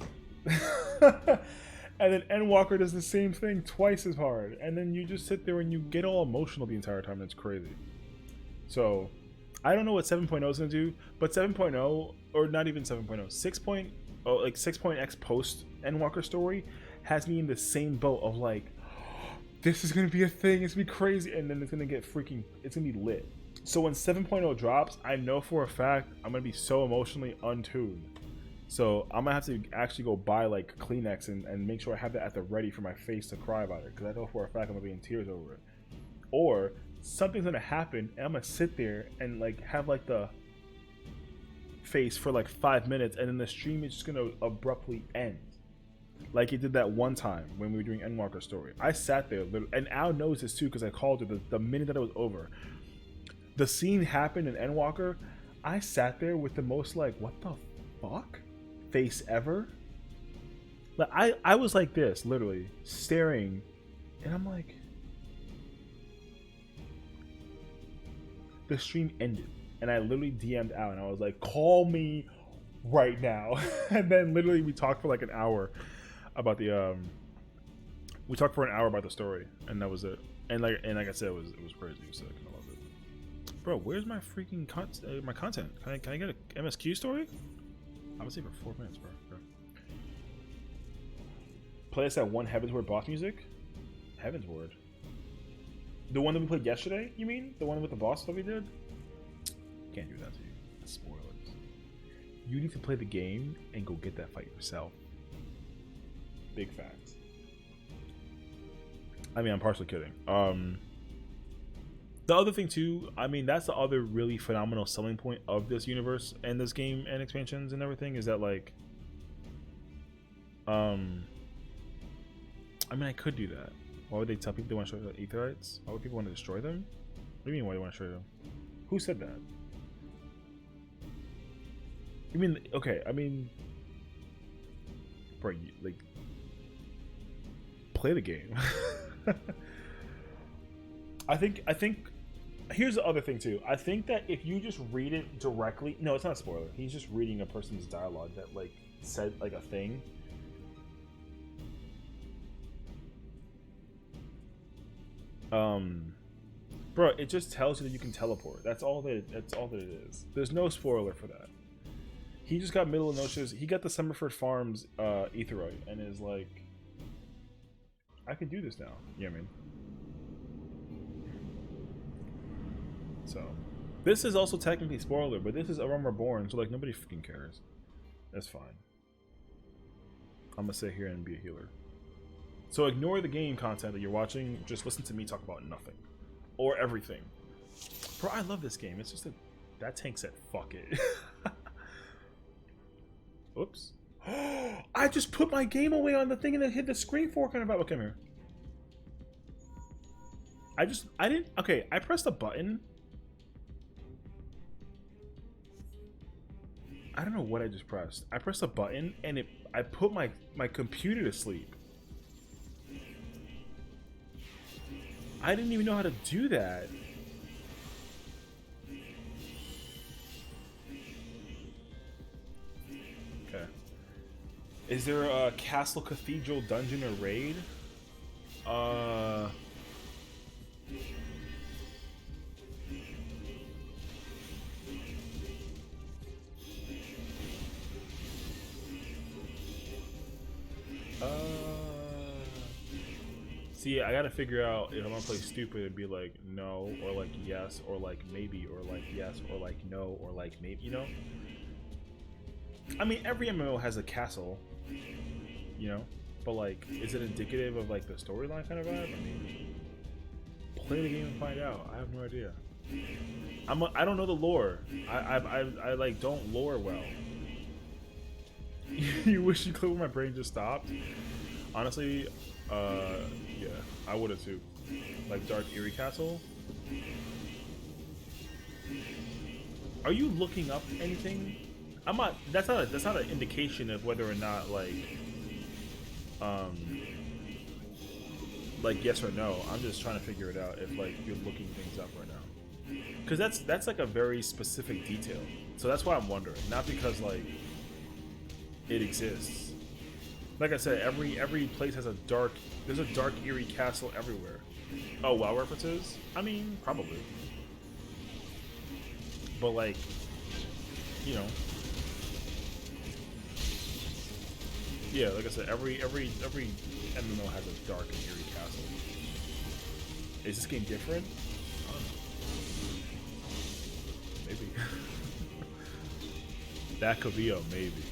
And then Endwalker does the same thing twice as hard, and then you just sit there and you get all emotional the entire time. It's crazy. So I don't know what 7.0 is going to do, but 7.0, or not even 7.0, 6.0, like 6.x post Endwalker story has me in the same boat of like, this is going to be a thing, it's going to be crazy, and then it's going to get freaking, it's going to be lit. So when 7.0 drops, I know for a fact I'm going to be so emotionally untuned. So I'm going to have to actually go buy like Kleenex and make sure I have that at the ready for my face to cry about it, because I know for a fact I'm going to be in tears over it. Or something's going to happen and I'm going to sit there and like have like the face for like 5 minutes, and then the stream is just going to abruptly end. Like it did that one time when we were doing Endwalker story. I sat there, and Al knows this too because I called her the minute that it was over. The scene happened in Endwalker. I sat there with the most like, what the fuck face ever. Like I was like this, literally staring, and I'm like, the stream ended, and I literally DM'd out, and I was like, call me right now. And then literally we talked for like an hour about the we talked for an hour about the story, and that was it. And like I said, it was crazy. So I kind of loved it. Bro, where's my freaking my content? Can I get a MSQ story? I would say for 4 minutes, bro. Play us that one Heaven's Word boss music. Heaven's Word. The one that we played yesterday, you mean? The one with the boss that we did? Can't do that to you. Spoilers. You need to play the game and go get that fight yourself. Big facts. I mean, I'm partially kidding. The other thing too, I mean, that's the other really phenomenal selling point of this universe and this game and expansions and everything is that like, I mean, I could do that. Why would they tell people they want to destroy the Aetherites? Why would people want to destroy them? What do you mean? Why do they want to destroy them? Who said that? You mean okay? I mean, bro, like, play the game. I think. Here's the other thing too. I think that if you just read it directly, no, it's not a spoiler. He's just reading a person's dialogue that like said like a thing. Bro, it just tells you that you can teleport. That's all that it is. There's no spoiler for that. He just got Middle of Noches. He got the Summerford Farms Aetheroid and is like, I could do this now. You know what I mean? So, this is also technically spoiler, but this is A Realm Reborn, so like nobody freaking cares. That's fine. I'm gonna sit here and be a healer. So ignore the game content that you're watching. Just listen to me talk about nothing or everything. Bro, I love this game. It's just that tank said fuck it. Oops. I just put my game away on the thing and then hit the screen fork on about. Come here. I pressed a button. I don't know what I just pressed. I pressed a button and I put my computer to sleep. I didn't even know how to do that. Okay. Is there a Castle Cathedral dungeon or raid? See, I gotta figure out if I'm gonna play stupid and be like no, or like yes, or like maybe, or like yes, or like no, or like maybe, you know? I mean, every MMO has a castle, you know? But like, is it indicative of like the storyline kind of vibe? I mean, play the game and find out. I have no idea. I don't know the lore. I like don't lore well. You wish you could where my brain just stopped? Honestly, yeah, I would have too. Like Dark Eerie Castle. Are you looking up anything? I'm not. That's not an indication of whether or not like yes or no. I'm just trying to figure it out if like you're looking things up right now. Because that's like a very specific detail. So that's why I'm wondering. Not because like it exists. Like I said, every place has there's a Dark Eerie Castle everywhere. Oh, WoW references? I mean, probably. But like, you know. Yeah, like I said, every MMO has a Dark and Eerie Castle. Is this game different? I don't know. Maybe. That could be a maybe.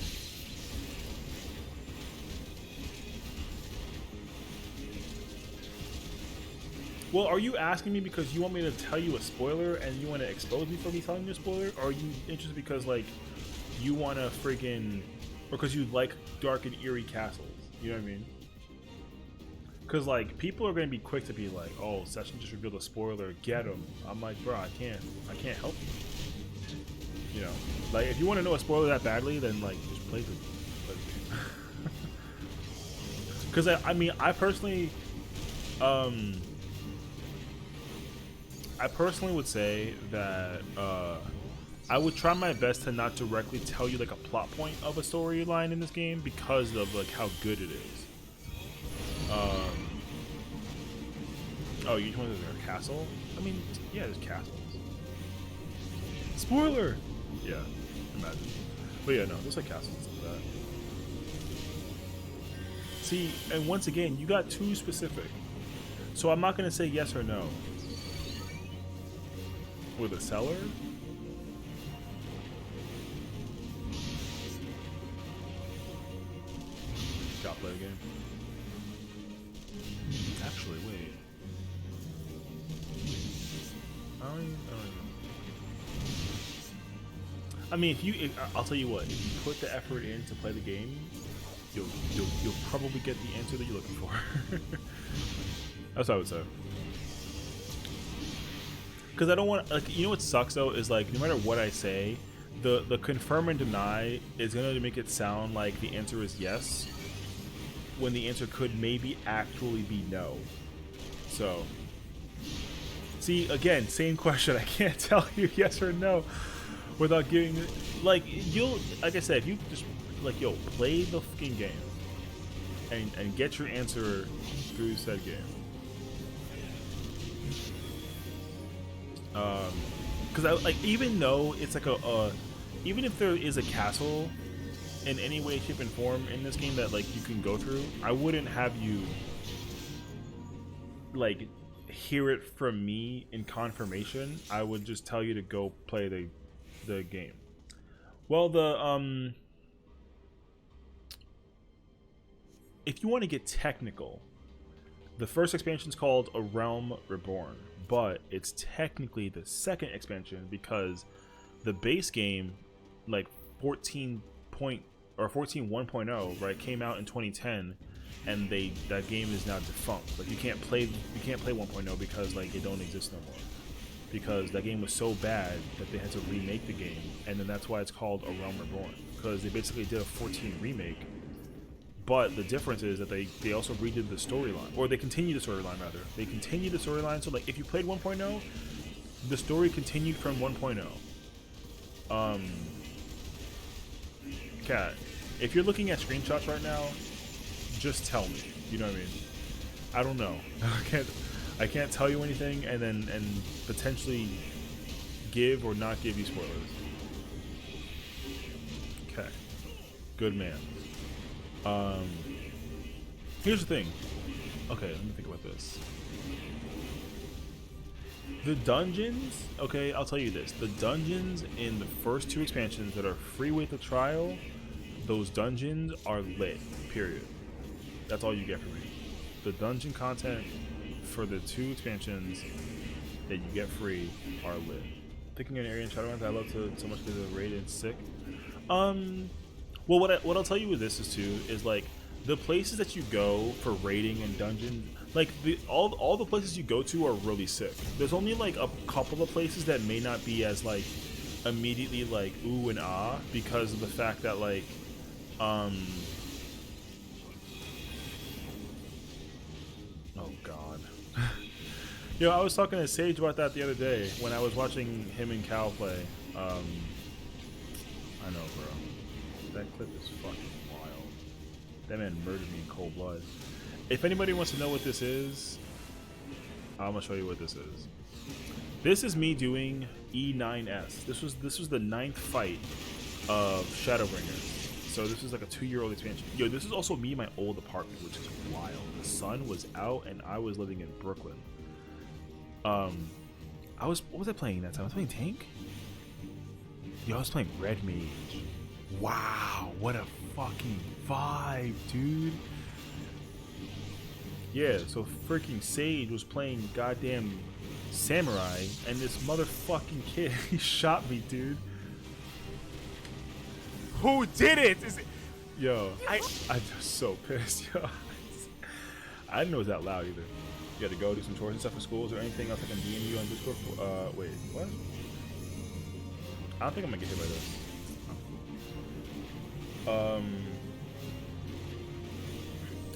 Well, are you asking me because you want me to tell you a spoiler and you want to expose me for me telling you a spoiler? Or are you interested because, like, you want to freaking... Or because you like Dark and Eerie Castles? You know what I mean? Because, like, people are going to be quick to be like, oh, Sessiion just revealed a spoiler, get him. I'm like, bro, I can't help you. You know? Like, if you want to know a spoiler that badly, then, like, just play the game. Because, I mean, I personally would say that I would try my best to not directly tell you like a plot point of a storyline in this game because of like how good it is. Oh, you told me there's a castle? I mean, yeah, there's castles. Spoiler! Yeah, imagine. But yeah, no, there's like castles and stuff like that. See, and once again, you got too specific. So I'm not going to say yes or no. With a seller? not play the game. Actually, wait. I don't even know. I mean, I'll tell you what. If you put the effort in to play the game, you'll probably get the answer that you're looking for. That's what I would say. Because I don't want, like, you know what sucks though is like no matter what I say, the confirm and deny is gonna make it sound like the answer is yes, when the answer could maybe actually be no. So, see, again, same question. I can't tell you yes or no without giving it, like, like I said, if you just, like, yo, play the fucking game and get your answer through said game. Because I, like, even though it's like even if there is a castle in any way, shape, and form in this game that, like, you can go through, I wouldn't have you, like, hear it from me in confirmation. I would just tell you to go play the game. Well, if you want to get technical, the first expansion is called A Realm Reborn, but it's technically the second expansion because the base game, like 14.1.0, right, came out in 2010, and that game is now defunct. Like, you can't play 1.0 because, like, it don't exist no more, because that game was so bad that they had to remake the game, and then that's why it's called A Realm Reborn, because they basically did a 14 remake. But the difference is that they also redid the storyline, or they continued the storyline rather. They continued the storyline, so like if you played 1.0, the story continued from 1.0. Cat, if you're looking at screenshots right now, just tell me. You know what I mean? I don't know. I can't tell you anything, and potentially give or not give you spoilers. Okay. Good man. Here's the thing. Okay, let me think about this. The dungeons, okay, I'll tell you this. The dungeons in the first two expansions that are free with the trial, those dungeons are lit, period. That's all you get from me. The dungeon content for the two expansions that you get free are lit. Picking an area in Shadowlands I love so much because the raid is sick. Well, what I'll tell you with this is like the places that you go for raiding and dungeon, like all the places you go to are really sick. There's only like a couple of places that may not be as like immediately like ooh and ah because of the fact that like oh god. You know, I was talking to Sage about that the other day when I was watching him and Cal play. I know, bro. That clip is fucking wild. That man murdered me in cold blood. If anybody wants to know what this is, I'm gonna show you what this is. This is me doing E9S. This was the 9th fight of Shadowbringers. So this is like a 2-year-old expansion. Yo, this is also me in my old apartment, which is wild. The sun was out and I was living in Brooklyn. What was I playing that time? I was playing Tank? Yo, I was playing Red Mage. Wow, what a fucking vibe, dude. Yeah, so freaking Sage was playing goddamn Samurai, and this motherfucking kid, he shot me, dude. Who did it? Yo, I'm just so pissed, yo. I didn't know it was that loud either. You had to go do some chores and stuff for schools or anything else I can DM you on Discord for? Wait, what? I don't think I'm gonna get hit by this.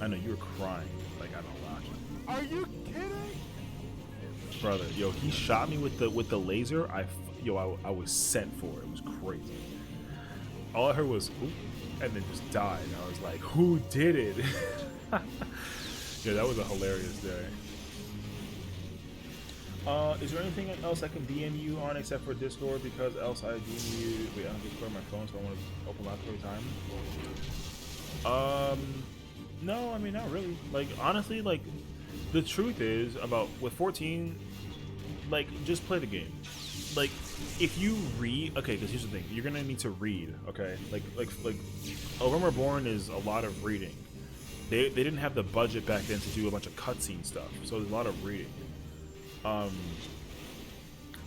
I know you were crying like I don't watch it. Are you kidding? Brother, yo, he shot me with the laser. I was sent for it. It was crazy. All I heard was oop, and then just died. And I was like, who did it? Yeah, that was a hilarious day. Is there anything else I can DM you on except for Discord? Because else I DM you. Wait, I have to Discord my phone, so I want to open laptop every time. No, I mean not really. Like honestly, like the truth is about with 14, like just play the game. Like if you read, okay, because here's the thing, you're gonna need to read, okay? Like A Realm Reborn is a lot of reading. they didn't have the budget back then to do a bunch of cutscene stuff, so there's a lot of reading.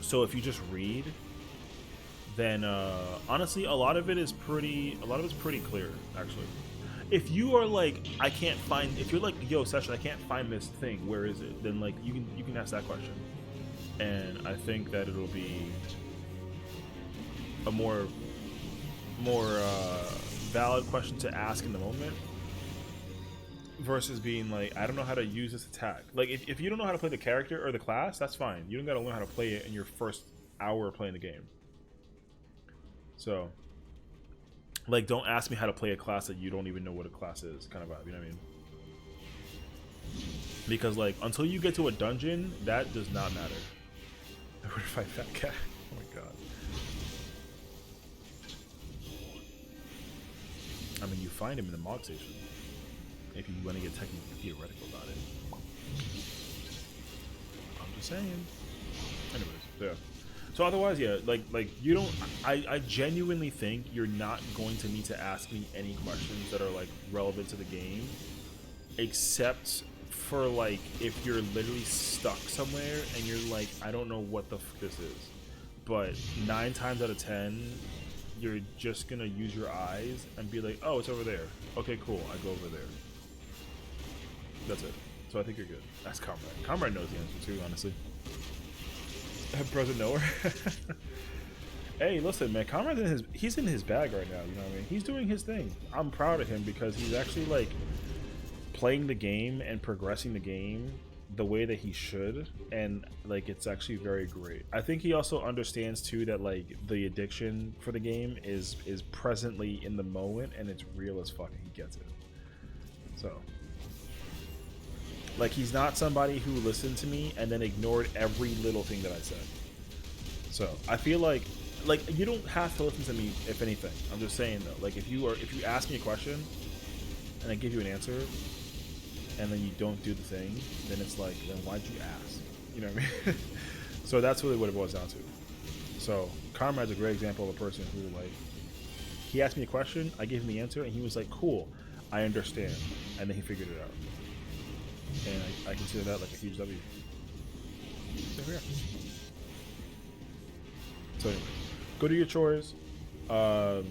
So if you just read, then honestly, a lot of it's pretty clear, actually. If you are like, I can't find, if you're like, yo, Sessiion, I can't find this thing, where is it? Then like you can ask that question, and I think that it'll be a more valid question to ask in the moment, versus being like, I don't know how to use this attack. Like if you don't know how to play the character or the class, that's fine. You don't gotta learn how to play it in your first hour of playing the game. So, like, don't ask me how to play a class that you don't even know what a class is, kind of vibe, you know what I mean? Because, like, until you get to a dungeon, that does not matter. Where to fight that cat? Oh my god. I mean, you find him in the mod station, if you want to get technically theoretical about it. I'm just saying. Anyways, yeah. So otherwise, yeah, like you don't. I genuinely think you're not going to need to ask me any questions that are like relevant to the game, except for like if you're literally stuck somewhere and you're like, I don't know what the f this is. But 9 times out of 10, you're just gonna use your eyes and be like, oh, it's over there. Okay, cool. I go over there. That's it. So I think you're good. That's Comrade. Comrade knows the answer too, honestly. Present knower. Hey, listen, man. Comrade's he's in his bag right now. You know what I mean? He's doing his thing. I'm proud of him because he's actually like playing the game and progressing the game the way that he should, and like it's actually very great. I think he also understands too that like the addiction for the game is presently in the moment and it's real as fuck. He gets it. So. Like, he's not somebody who listened to me and then ignored every little thing that I said. So I feel like you don't have to listen to me, if anything. I'm just saying though, like if you ask me a question and I give you an answer and then you don't do the thing, then it's like, then why'd you ask? You know what I mean? So that's really what it boils down to. So Comrade's a great example of a person who, like, he asked me a question, I gave him the answer, and he was like, cool, I understand, and then he figured it out. And I consider that like a huge W. So yeah. So anyway, go do your chores, and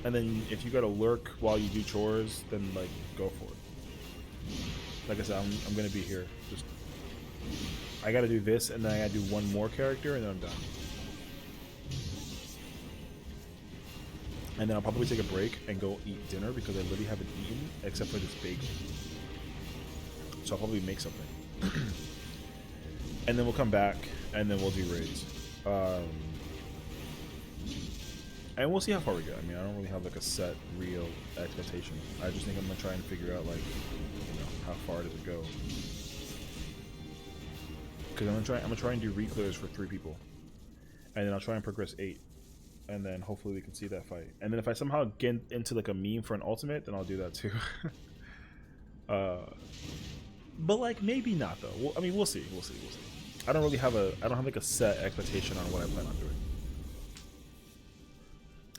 then if you gotta lurk while you do chores, then like go for it. Like I said, I'm gonna be here. Just I gotta do this, and then I gotta do one more character, and then I'm done. And then I'll probably take a break and go eat dinner because I literally haven't eaten except for this bagel. So I'll probably make something. And then we'll come back and then we'll do raids. And we'll see how far we get. I mean, I don't really have like a set real expectation. I just think I'm gonna try and figure out like, you know, how far does it go. Because I'm gonna try and do re-clears for 3 people. And then I'll try and progress 8. And then hopefully we can see that fight. And then if I somehow get into like a meme for an ultimate, then I'll do that too. But like maybe not though. Well, I mean, we'll see. We'll see. I don't have like a set expectation on what I plan on doing.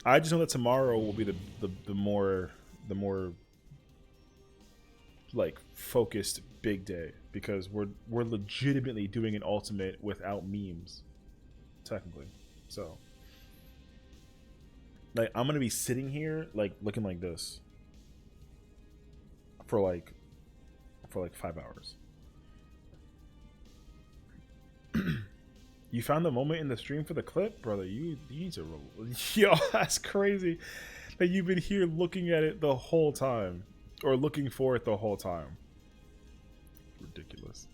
I just know that tomorrow will be the more like focused big day because we're legitimately doing an ultimate without memes, technically. So like I'm gonna be sitting here like looking like this for like 5 hours. You found the moment in the stream for the clip, brother. You need to roll. Yo, that's crazy that you've been here looking at it the whole time, or looking for it the whole time. Ridiculous.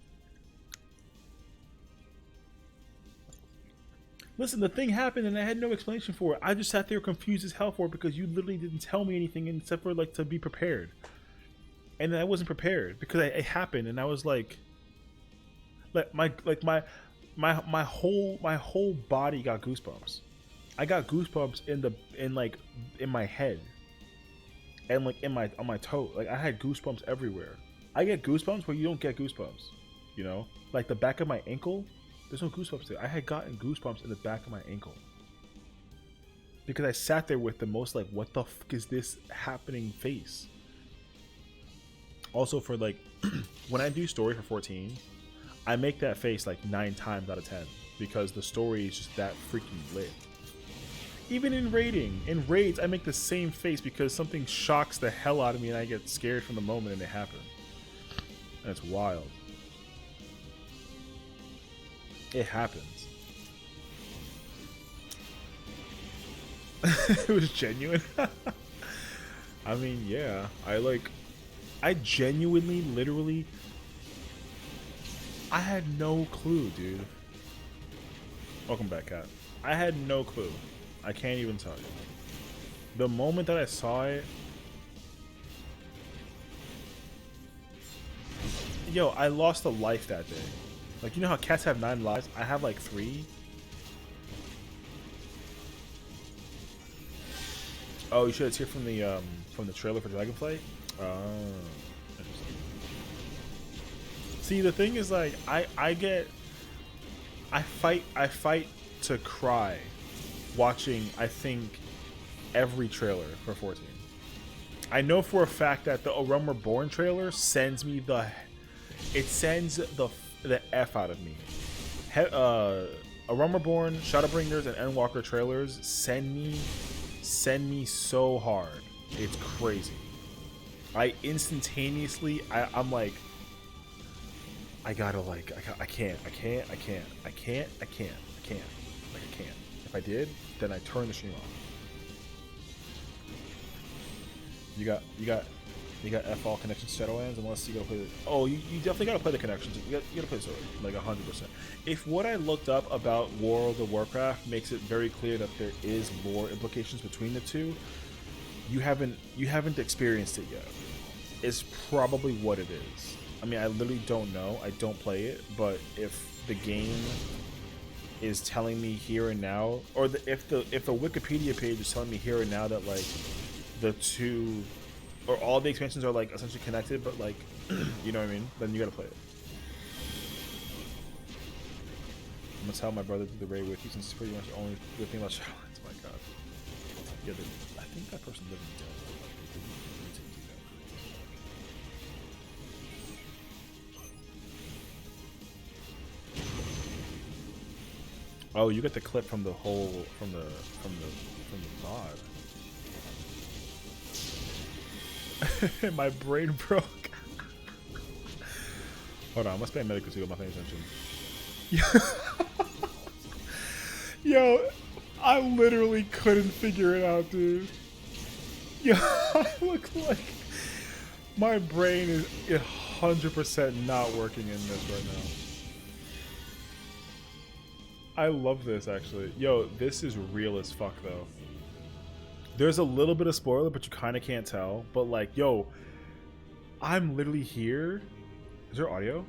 Listen, the thing happened and I had no explanation for it. I just sat there confused as hell for it because you literally didn't tell me anything except for like to be prepared. And then I wasn't prepared because it happened and I was like my whole body got goosebumps. I got goosebumps in my head and like on my toe. Like I had goosebumps everywhere. I get goosebumps where you don't get goosebumps, you know, like the back of my ankle. There's no goosebumps there. I had gotten goosebumps in the back of my ankle because I sat there with the most like, what the fuck is this happening face? Also for like when I do story for 14, I make that face like 9 times out of 10 because the story is just that freaking lit. Even in raids, I make the same face because something shocks the hell out of me and I get scared from the moment and it happens. And it's wild. It happens. It was genuine. I mean, yeah. I genuinely, literally, I had no clue, dude. Welcome back, Kat. I had no clue. I can't even tell you. The moment that I saw it, yo, I lost a life that day. Like, you know how cats have 9 lives? I have like 3. Oh, you should hear from the trailer for Dragonflight. Oh, interesting. See, the thing is, like, I fight to cry watching, I think, every trailer for 14. I know for a fact that the A Realm Reborn trailer sends me the F out of me. A Realm Reborn, Shadowbringers, and Endwalker trailers send me so hard. It's crazy. I instantaneously, I'm like, I gotta like, I can't. If I did, then I turn the stream off. You got F all connections to Shadowlands unless you gotta play the, oh, you definitely gotta play the connections. You gotta play the story, like 100%. If what I looked up about World of Warcraft makes it very clear that there is lore implications between the two, you haven't experienced it yet. It's probably what it is. I mean, I literally don't know. I don't play it, but if the game is telling me here and now, or if the Wikipedia page is telling me here and now that like the two or all the expansions are like essentially connected, but like you know what I mean, then you gotta play it. I'm gonna tell my brother to do the raid with you since it's pretty much the only good thing about Shadowlands. My god. Yeah, I think that person lived in Delaware. Oh, you get the clip from the whole from the mod. My brain broke. Hold on, I must pay medical too. I'm not paying attention. Yo, I literally couldn't figure it out, dude. Yo, I look like my brain is 100% not working in this right now. I love this, actually. Yo, this is real as fuck, though. There's a little bit of spoiler, but you kind of can't tell. But, like, yo, I'm literally here. Is there audio?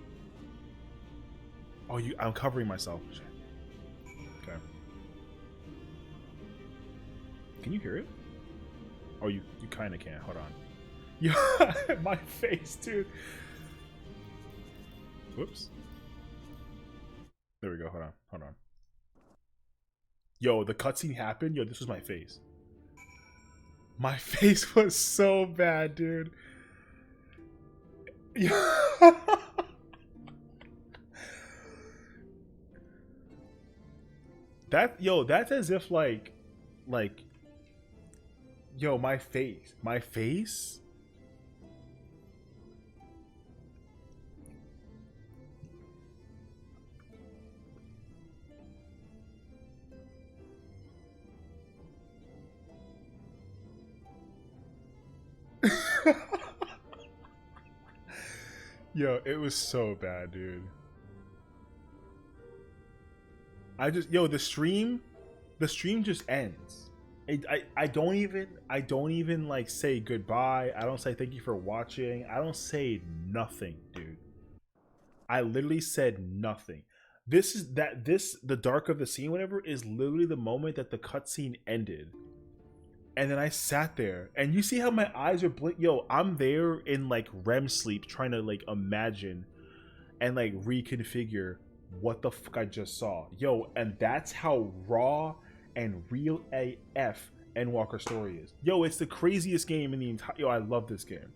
Oh, I'm covering myself. Okay. Can you hear it? Oh, you kind of can't. Hold on. Yo, my face, dude. Whoops. There we go. Hold on. Yo, the cutscene happened. Yo, this was my face. My face was so bad, dude. That's as if like, yo, my face. Yo, it was so bad, dude. The stream just ends. I don't even like say goodbye. I don't say thank you for watching. I don't say nothing, dude. I literally said nothing. The dark of the scene, whatever, is literally the moment that the cutscene ended. And then I sat there, and you see how my eyes are blink. Yo, I'm there in like REM sleep, trying to like imagine and like reconfigure what the fuck I just saw. Yo, and that's how raw and real AF Endwalker Story is. Yo, it's the craziest game in the entire. Yo, I love this game.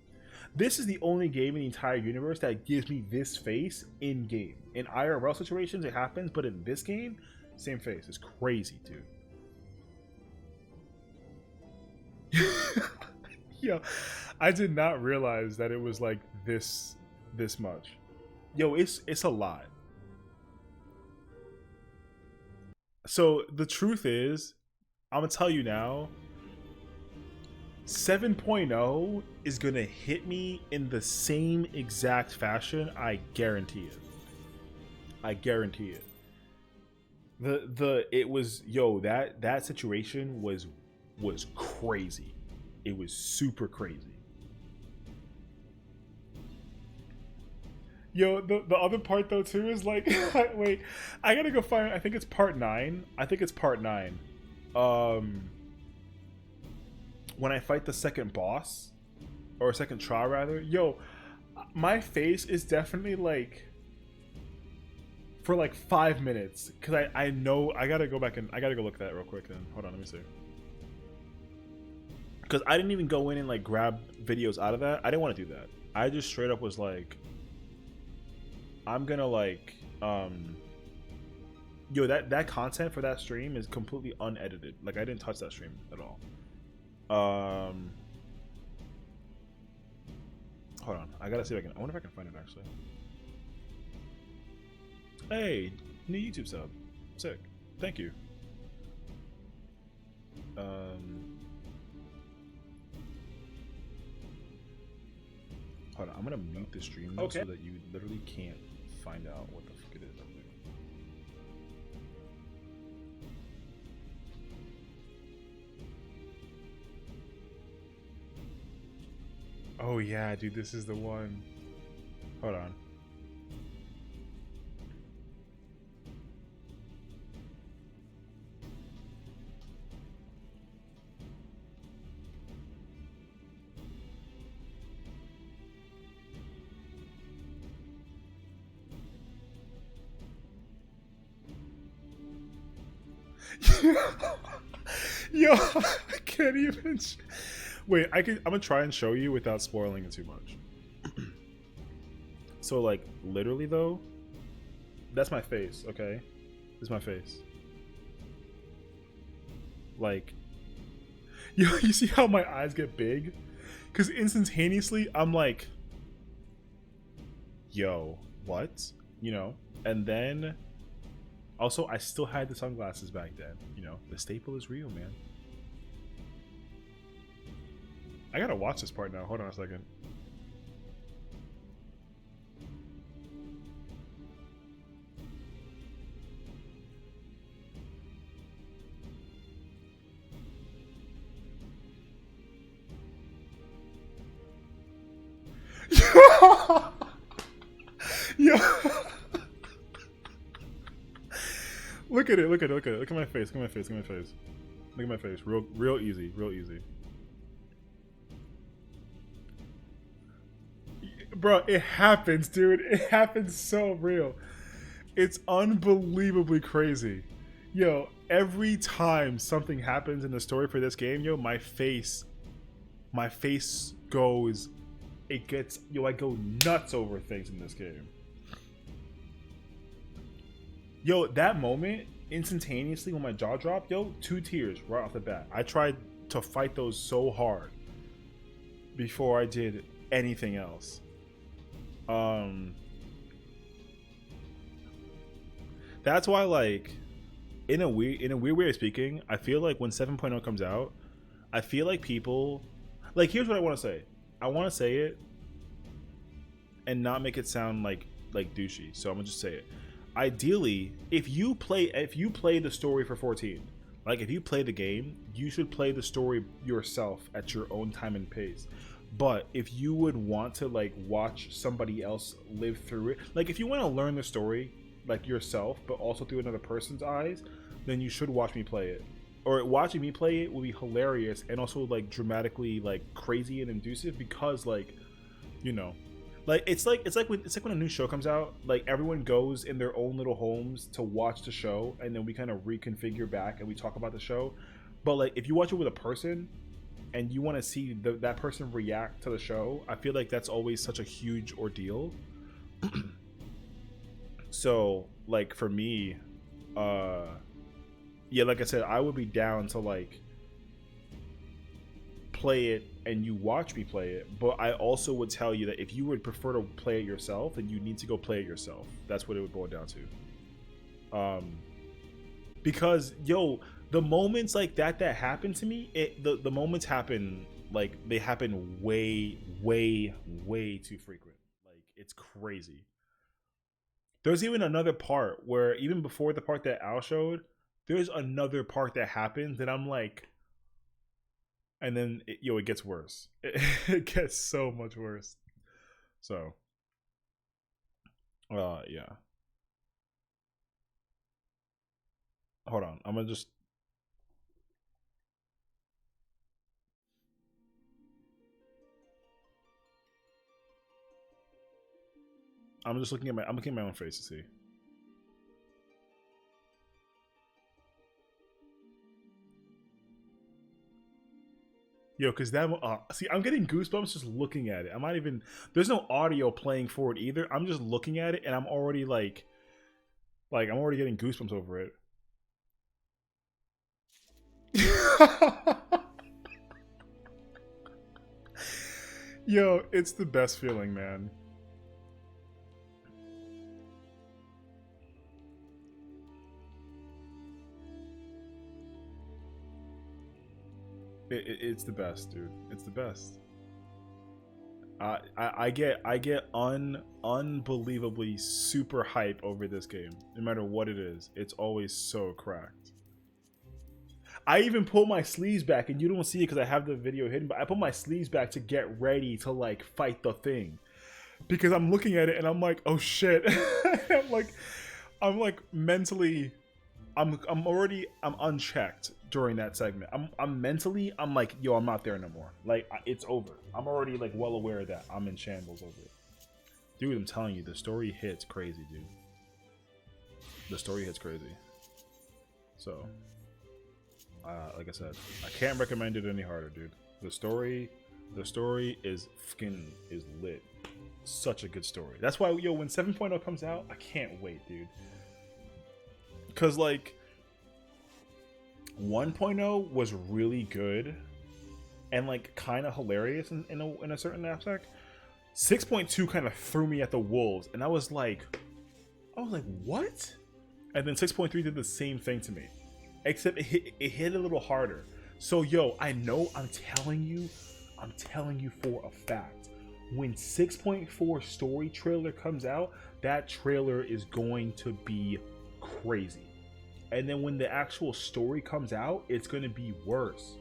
This is the only game in the entire universe that gives me this face in game. In IRL situations, it happens, but in this game, same face. It's crazy, dude. Yo, I did not realize that it was like this much. Yo, it's a lot. So the truth is, I'm gonna tell you now, 7.0 is gonna hit me in the same exact fashion. I guarantee it. I guarantee it. It was, yo, that situation was crazy. It was super crazy. Yo, the other part though too is like, wait, I gotta go find. I think it's part 9. I think it's part 9. When I fight the second boss, or second trial rather, yo, my face is definitely like for like 5 minutes, because I know I gotta go back and I gotta go look at that real quick. Then hold on, let me see. Because I didn't even go in and like grab videos out of that. I didn't want to do that. I just straight up was like, I'm gonna like, yo, that content for that stream is completely unedited. Like I didn't touch that stream at all. Hold on, I gotta see if I wonder if I can find it actually. Hey, new YouTube sub, sick. Thank you. Hold on, I'm gonna mute the stream though, so that you literally can't find out what the fuck it is I'm doing. Oh yeah, dude, this is the one. Hold on. Yo, I can't even. Wait, I'm gonna try and show you without spoiling it too much. So, like, literally though, that's my face. Okay, this is my face. Like, you see how my eyes get big? Because instantaneously, I'm like, yo, what? You know, and then. Also, I still had the sunglasses back then. You know, the staple is real, man. I gotta watch this part now. Hold on a second. Yo. Look at it, look at it, look at it. Look at my face, look at my face, look at my face. Look at my face. Real easy, real easy. Bro, it happens, dude. It happens so real. It's unbelievably crazy. Yo, every time something happens in the story for this game, yo, my face goes, it gets, yo, I go nuts over things in this game. Yo, that moment, instantaneously when my jaw dropped, yo, 2 tears right off the bat. I tried to fight those so hard before I did anything else. That's why, like, in a weird way of speaking, I feel like when 7.0 comes out, I feel like people, like, here's what I want to say. I want to say it and not make it sound like douchey. So I'm gonna just say it. Ideally, if you play the story for 14, like if you play the game, you should play the story yourself at your own time and pace. But if you would want to like watch somebody else live through it, like if you want to learn the story like yourself but also through another person's eyes, then you should watch me play it. Or watching me play it will be hilarious and also like dramatically like crazy and inducive, because like, you know, like it's like when a new show comes out, like everyone goes in their own little homes to watch the show, and then we kind of reconfigure back and we talk about the show. But like if you watch it with a person, and you want to see that person react to the show, I feel like that's always such a huge ordeal. So like for me, yeah, like I said, I would be down to like play it and you watch me play it, but I also would tell you that if you would prefer to play it yourself, then you need to go play it yourself. That's what it would boil down to. Because yo, the moments like that happen to me, the moments happen like they happen way too frequent. Like it's crazy. There's even another part where even before the part that Al showed, there's another part that happens that I'm like, and then it gets worse. It gets so much worse. So, yeah. Hold on, I'm just looking at my own face to see. Yo, because that see, I'm getting goosebumps just looking at it. I'm not even. There's no audio playing for it either. I'm just looking at it, and I'm already like I'm already getting goosebumps over it. Yo, it's the best feeling, man. It's the best, dude. It's the best. I get unbelievably super hype over this game. No matter what it is, it's always so cracked. I even pull my sleeves back, and you don't see it because I have the video hidden. But I pull my sleeves back to get ready to like fight the thing, because I'm looking at it and I'm like, oh shit. I'm like mentally. I'm unchecked during that segment. I'm mentally, I'm like, yo, I'm not there no more. Like it's over. I'm already like well aware of that. I'm in shambles over it. Dude, I'm telling you, the story hits crazy, dude. The story hits crazy. So, like I said, I can't recommend it any harder, dude. The story is lit. Such a good story. That's why, yo, when 7.0 comes out, I can't wait, dude. Because like 1.0 was really good and like kind of hilarious in a certain aspect. 6.2 kind of threw me at the wolves, and I was like what? And then 6.3 did the same thing to me, except it hit a little harder. So yo, I know, I'm telling you for a fact, when 6.4 story trailer comes out, that trailer is going to be crazy. And then when the actual story comes out, it's going to be worse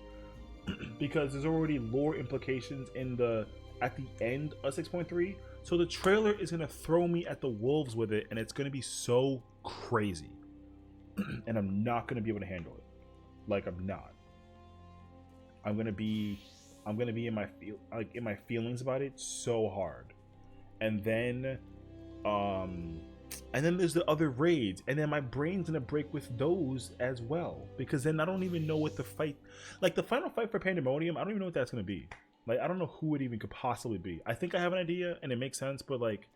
because there's already lore implications at the end of 6.3. So the trailer is going to throw me at the wolves with it, and it's going to be so crazy. And I'm not going to be able to handle it. Like I'm not. I'm going to be in my feelings about it so hard. And then there's the other raids, and then my brain's gonna break with those as well, because then I don't even know what the fight, like the final fight for Pandemonium, I don't even know what that's gonna be. Like I don't know who it even could possibly be. I think I have an idea and it makes sense, but like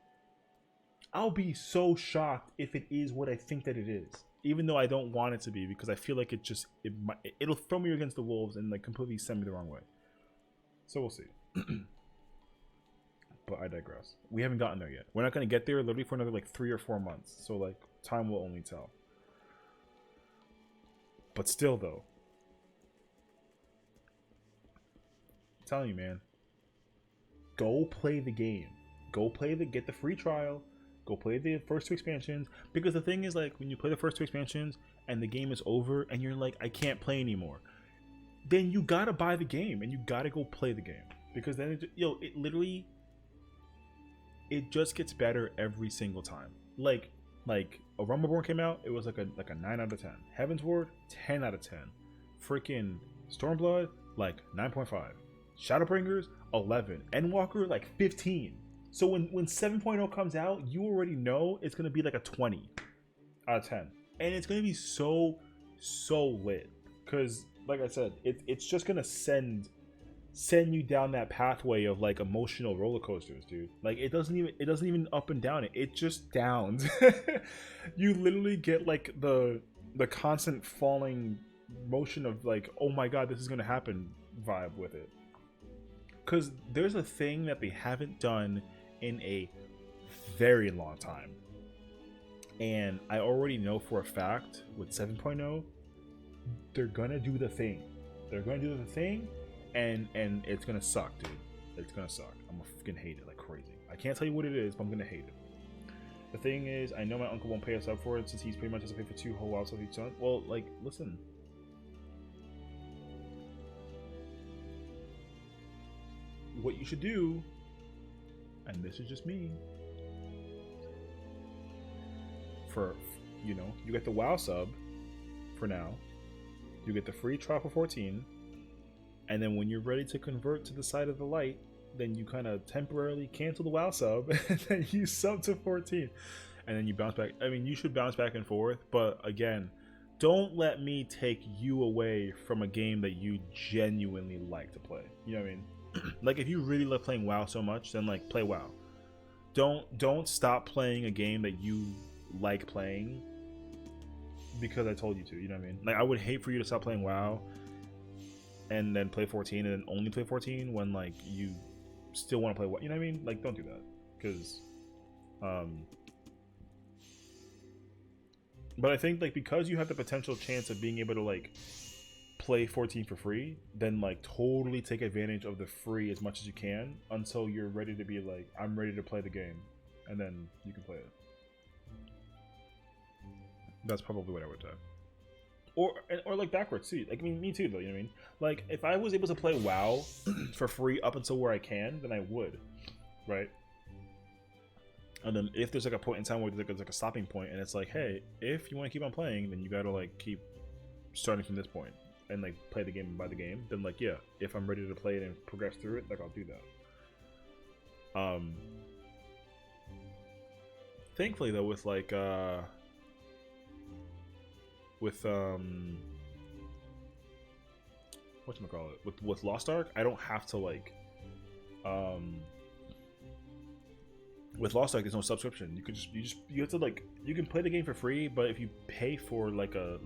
I'll be so shocked if it is what I think that it is, even though I don't want it to be, because I feel like it'll throw me against the wolves and like completely send me the wrong way. So we'll see. But I digress. We haven't gotten there yet. We're not going to get there literally for another like 3 or 4 months. So like time will only tell. But still though, I'm telling you, man, go play the game. Get the free trial. Go play the first 2 expansions. Because the thing is, like, when you play the first 2 expansions and the game is over and you're like, I can't play anymore, then you gotta buy the game and you gotta go play the game. Because then it literally, it just gets better every single time. Like a Rumbleborn came out, it was like a 9 out of 10. Heaven's Ward, 10 out of 10. Freaking Stormblood, like 9.5. Shadowbringers, 11. Endwalker, like 15. So when 7.0 comes out, you already know it's gonna be like a 20 out of 10, and it's gonna be so lit. Because like I said, it's just gonna send send you down that pathway of like emotional roller coasters, dude. Like it doesn't even up and down it just downs. You literally get like the constant falling motion of like, oh my god, this is gonna happen vibe with it. Because there's a thing that they haven't done in a very long time, and I already know for a fact with 7.0 they're gonna do the thing. They're gonna do the thing, and it's gonna suck, dude. It's gonna suck. I'm gonna fucking hate it like crazy. I can't tell you what it is, but I'm gonna hate it. The thing is, I know my uncle won't pay us up for it since he's pretty much has to pay for 2 whole wild stuff each time. Well, like, listen. What you should do, and this is just me, for, you know, you get the WoW sub for now. You get the free trial for 14, and then when you're ready to convert to the side of the light, then you kind of temporarily cancel the WoW sub, and then you sub to 14, and then you bounce back. I mean, you should bounce back and forth, but again, don't let me take you away from a game that you genuinely like to play. You know what I mean? Like, if you really love playing WoW so much, then like play WoW. Don't stop playing a game that you like playing because I told you to. You know what I mean? Like, I would hate for you to stop playing WoW and then play 14 and then only play 14 when like you still want to play WoW. You know what I mean? Like, don't do that, because but I think like because you have the potential chance of being able to like play 14 for free, then like totally take advantage of the free as much as you can until you're ready to be like, I'm ready to play the game, and then you can play it. That's probably what I would do. Or like backwards too. Like, I mean, me too though, you know what I mean? Like, if I was able to play WoW for free up until where I can, then I would, right? And then if there's like a point in time where there's like a stopping point and it's like, hey, if you want to keep on playing, then you gotta like keep starting from this point and like play the game by the game, then like, yeah, if I'm ready to play it and progress through it, like, I'll do that. Thankfully though, with like whatchamacallit, with Lost Ark, I don't have to like with Lost Ark, there's no subscription. You have to like, you can play the game for free, but if you pay for like a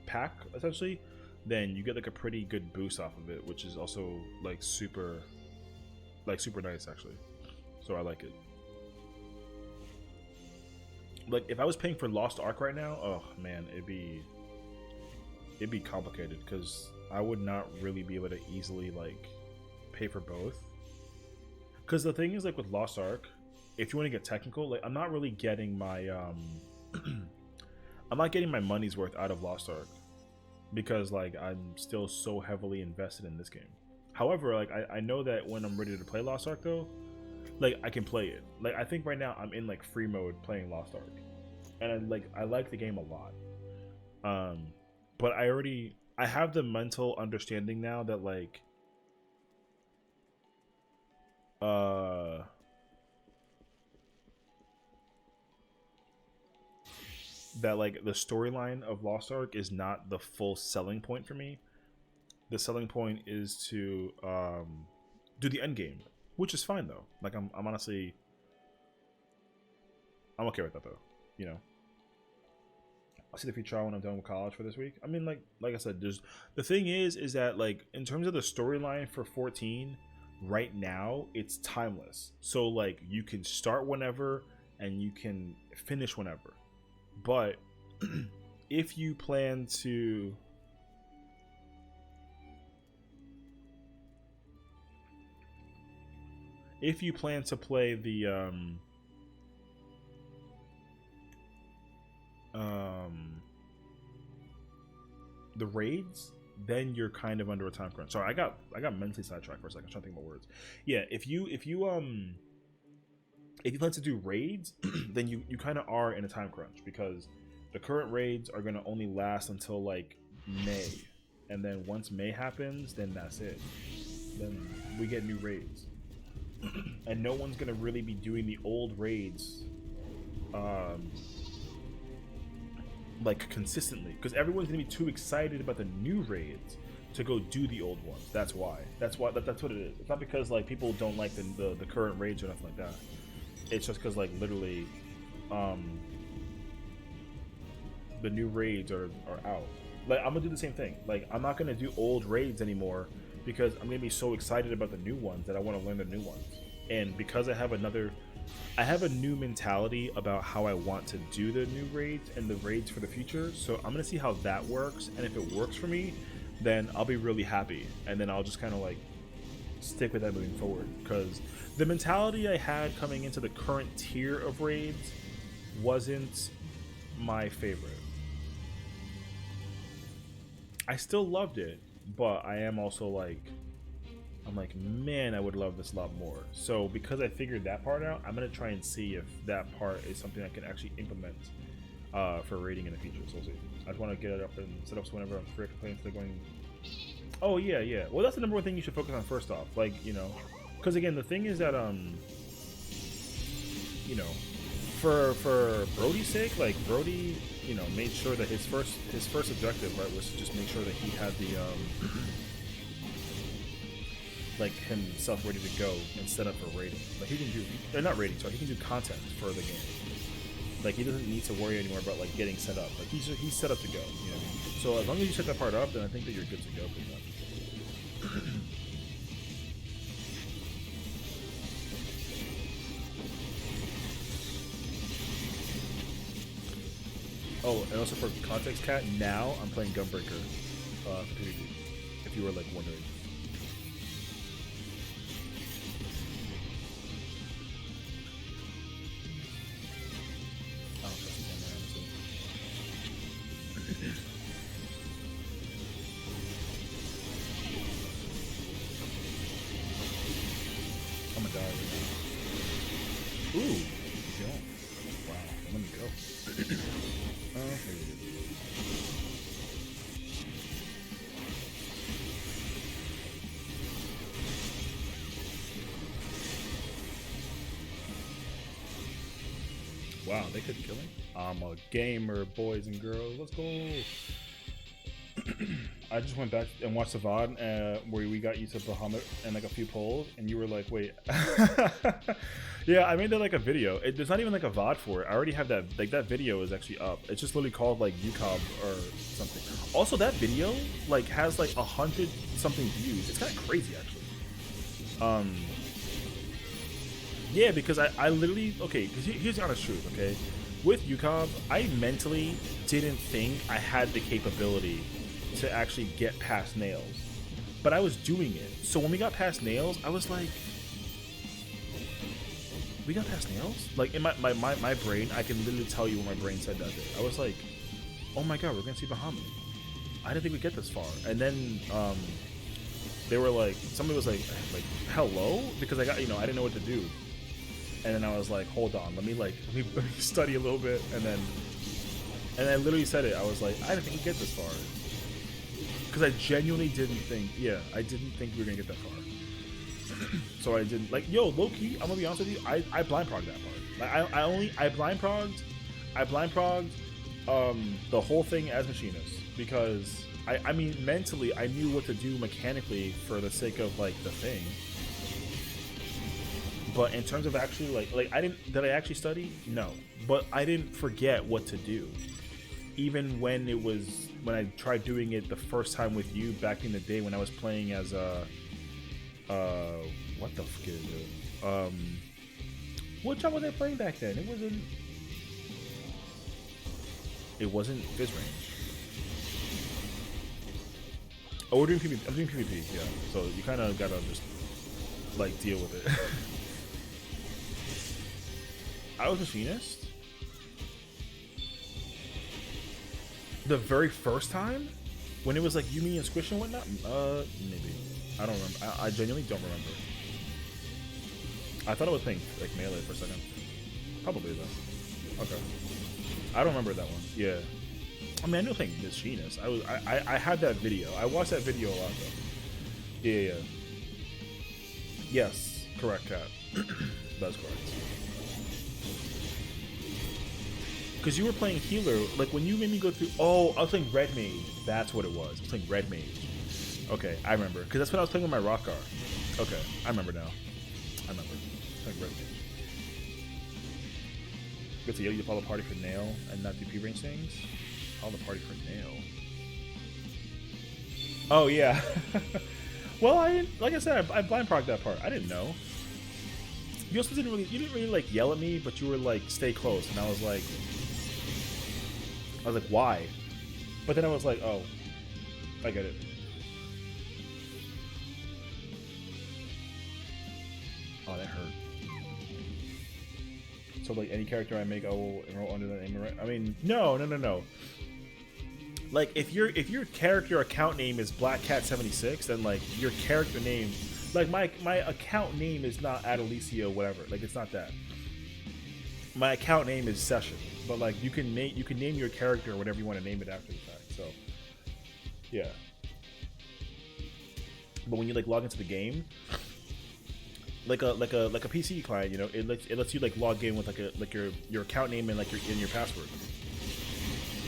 pack essentially, then you get like a pretty good boost off of it, which is also like super nice actually. So I like it. Like, if I was paying for Lost Ark right now, oh man, it'd be complicated, because I would not really be able to easily like pay for both. Because the thing is, like with Lost Ark, if you want to get technical, like, I'm not really getting my I'm not getting my money's worth out of Lost Ark, because like I'm still so heavily invested in this game. However, like I know that when I'm ready to play Lost Ark though, like I can play it. Like, I think right now I'm in like free mode playing Lost Ark, and I like the game a lot. But I have the mental understanding now that like that like the storyline of Lost Ark is not the full selling point for me. The selling point is to do the end game, which is fine though. Like, I'm honestly, I'm okay with that though. You know, I'll see the free trial when I'm done with college for this week. I mean, like I said, the thing is that like in terms of the storyline for 14, right now it's timeless. So like you can start whenever and you can finish whenever. But if you plan to play the raids, then you're kind of under a time crunch. Sorry, I got mentally sidetracked for a second. I'm trying to think about words. Yeah, if you plan to do raids, then you kind of are in a time crunch, because the current raids are going to only last until like May, and then once May happens, then that's it. Then we get new raids, and no one's going to really be doing the old raids like consistently, because everyone's going to be too excited about the new raids to go do the old ones. That's why. That's what it is. It's not because like people don't like the current raids or nothing like that. It's just because like literally, the new raids are out. Like I'm gonna do the same thing. Like I'm not gonna do old raids anymore because I'm gonna be so excited about the new ones that I want to learn the new ones. And because I have a new mentality about how I want to do the new raids and the raids for the future. So I'm gonna see how that works, and if it works for me, then I'll be really happy, and then I'll just kind of like stick with that moving forward. Because the mentality I had coming into the current tier of raids wasn't my favorite. I still loved it, but I am also like, I'm like, man, I would love this a lot more. So because I figured that part out, I'm gonna try and see if that part is something I can actually implement for raiding in the future. So we'll see. I just want to get it up and set up so whenever I'm free playing instead of going. Oh yeah. Well, that's the number one thing you should focus on first off. Like, you know, because again, the thing is that you know, for Brody's sake, like Brody, you know, made sure that his first objective, right, was to just make sure that he had the like himself ready to go and set up for raiding. Like he can do, not raiding, sorry, he can do content for the game. Like he doesn't need to worry anymore about like getting set up. Like he's set up to go. You know what I mean? So as long as you set that part up, then I think that you're good to go pretty much. Oh, and also for context, Cat, now I'm playing Gunbreaker for PvP, if you were like wondering. I don't trust his camera, honestly. I'm gonna die right now. Ooh, yeah. Wow, let me go. Here we go. Wow, they couldn't kill him. I'm a gamer, boys and girls. Let's go. I just went back and watched the VOD where we got you to Bahamut and like a few polls, and you were like, wait. Yeah, I made that like a video. There's not even like a VOD for it. I already have that. Like that video is actually up. It's just literally called like UCOB or something. Also, that video like has like 100 something views. It's kind of crazy actually. Yeah, because I literally, okay, because here's the honest truth, okay? With UCOB, I mentally didn't think I had the capability to actually get past nails. But I was doing it. So when we got past nails, I was like, we got past nails? Like in my brain, I can literally tell you what my brain said that day. I was like, oh my god, we're gonna see Bahamut. I didn't think we'd get this far. And then they were like, somebody was like hello? Because I got, you know, I didn't know what to do. And then I was like, hold on, let me study a little bit, and I literally said it. I was like, I didn't think we'd get this far. Because I genuinely didn't think, I didn't think we were gonna get that far. So I didn't, like, yo, low-key, I'm gonna be honest with you, I blind progged that part. Like, I blind progged the whole thing as Machinist, because, I mean, mentally, I knew what to do mechanically for the sake of, like, the thing. But in terms of actually, did I actually study? No. But I didn't forget what to do. Even when I tried doing it the first time with you back in the day when I was playing as what the fuck is it? What job was I playing back then? It wasn't Fizz range. Oh, we're doing PvP. I'm doing PvP, yeah. So you kind of gotta just like deal with it. I was Machinist the very first time when it was like Yumi and Squish and whatnot. Maybe I don't remember. I genuinely don't remember. I thought I was playing like Melee for a second. Probably though. Okay. I don't remember that one. Yeah. I mean, I knew playing Machinist. I had that video. I watched that video a lot though. Yeah. Yes. Correct, Cat. That's correct. Because you were playing healer, like when you made me go through. Oh, I was playing Red Mage. That's what it was. I was playing Red Mage. Okay, I remember. Because that's when I was playing with my Rockar. Okay, I remember now. I remember. Good to you follow the party for nail and not do P-range things? Follow the party for nail. Oh, yeah. Well, like I said, I blind progged that part. I didn't know. You also didn't really like yell at me, but you were like, stay close. And I was like, why? But then I was like, oh, I get it. Oh, that hurt. So like any character I make, I will enroll under that name, right? I mean, no. Like if your character account name is BlackCat76, then like your character name, like my account name is not Adelicia whatever. Like it's not that. My account name is Sessiion, but like you can name your character whatever you want to name it after the fact. So yeah. But when you like log into the game, like a PC client, you know, it lets you like log in with like your account name and like your password.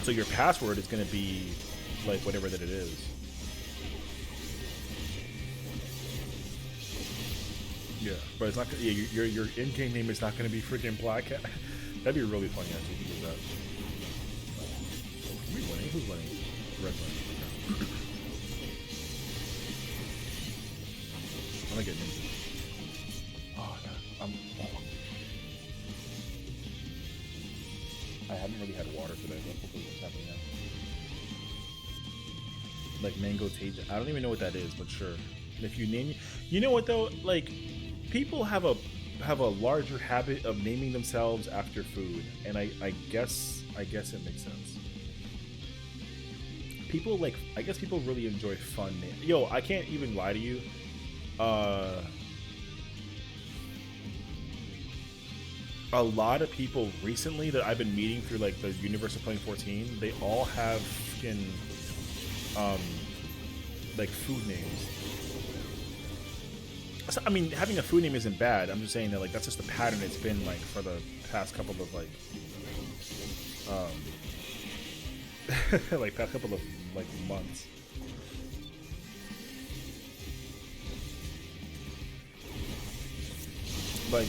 So your password is gonna be like whatever that it is. Yeah, but it's not. Yeah, your in-game name is not gonna be freaking Black Cat. That'd be really funny actually if you did that. Are we winning? Who's winning? Red winning. Okay. I'm gonna get ninja. Oh god, I haven't really had water today, but hopefully what's happening now. Like mango tage. I don't even know what that is, but sure. If you name, you know what though, like people have a larger habit of naming themselves after food, and I guess it makes sense. People like, I guess people really enjoy fun names. Yo, I can't even lie to you. A lot of people recently that I've been meeting through like the universe of playing 14, they all have fucking like food names. So, I mean, having a food name isn't bad. I'm just saying that like that's just the pattern it's been like for the past couple of like like past couple of like months. Like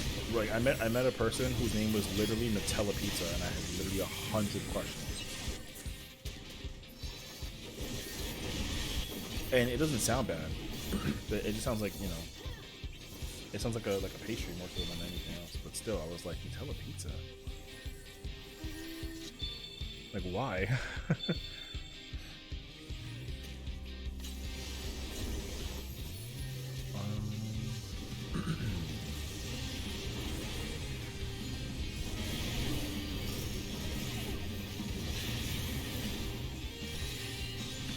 I met a person whose name was literally Nutella Pizza, and I had literally 100 questions. And it doesn't sound bad. It just sounds like, you know, it sounds like a pastry more so than anything else. But still, I was like, Nutella Pizza. Like, why?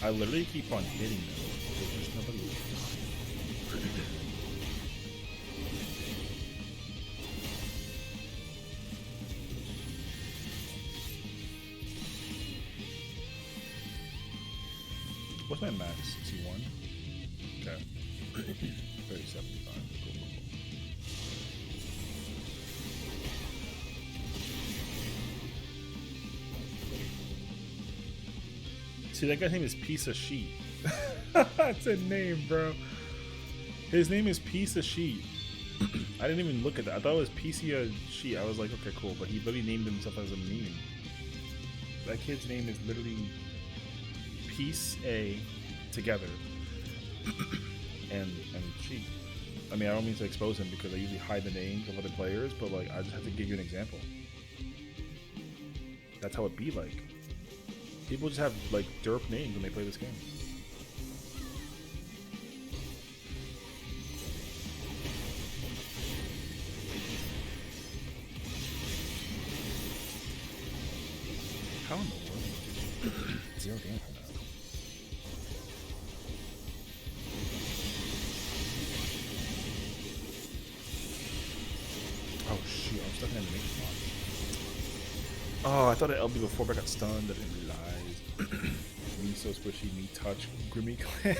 I literally keep on hitting them. There's nobody. What's my max? C1? Okay. 3075. Cool. See, that guy's name is Piece of Sheet. That's a name, bro. His name is Piece of Sheet. I didn't even look at that. I thought it was Piece of Sheet. I was like, okay, cool. But he literally named himself as a meme. That kid's name is literally Piece A together and Sheet. I mean, I don't mean to expose him because I usually hide the names of other players, but like, I just have to give you an example. That's how it be like. People just have like derp names when they play this game. How in the world? 0 damage from that. Oh shoot, I'm stuck in animation block. Oh, I thought it LB before, but I got stunned. I didn't realize. Me so squishy, me touch, Grimmy Clan.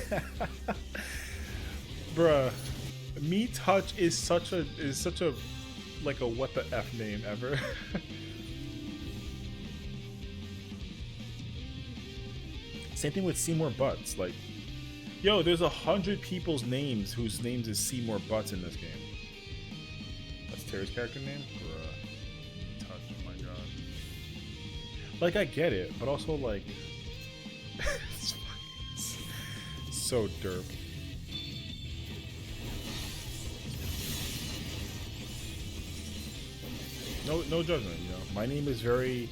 Bruh, me touch is such a like a what the F name ever. Same thing with Seymour Butts. Like Yo, there's 100 people's names whose names is Seymour Butts in this game. That's Terry's character name? Bruh. Touch, oh my god. Like, I get it, but also, like... it's so derp. No judgment, you know. My name is very...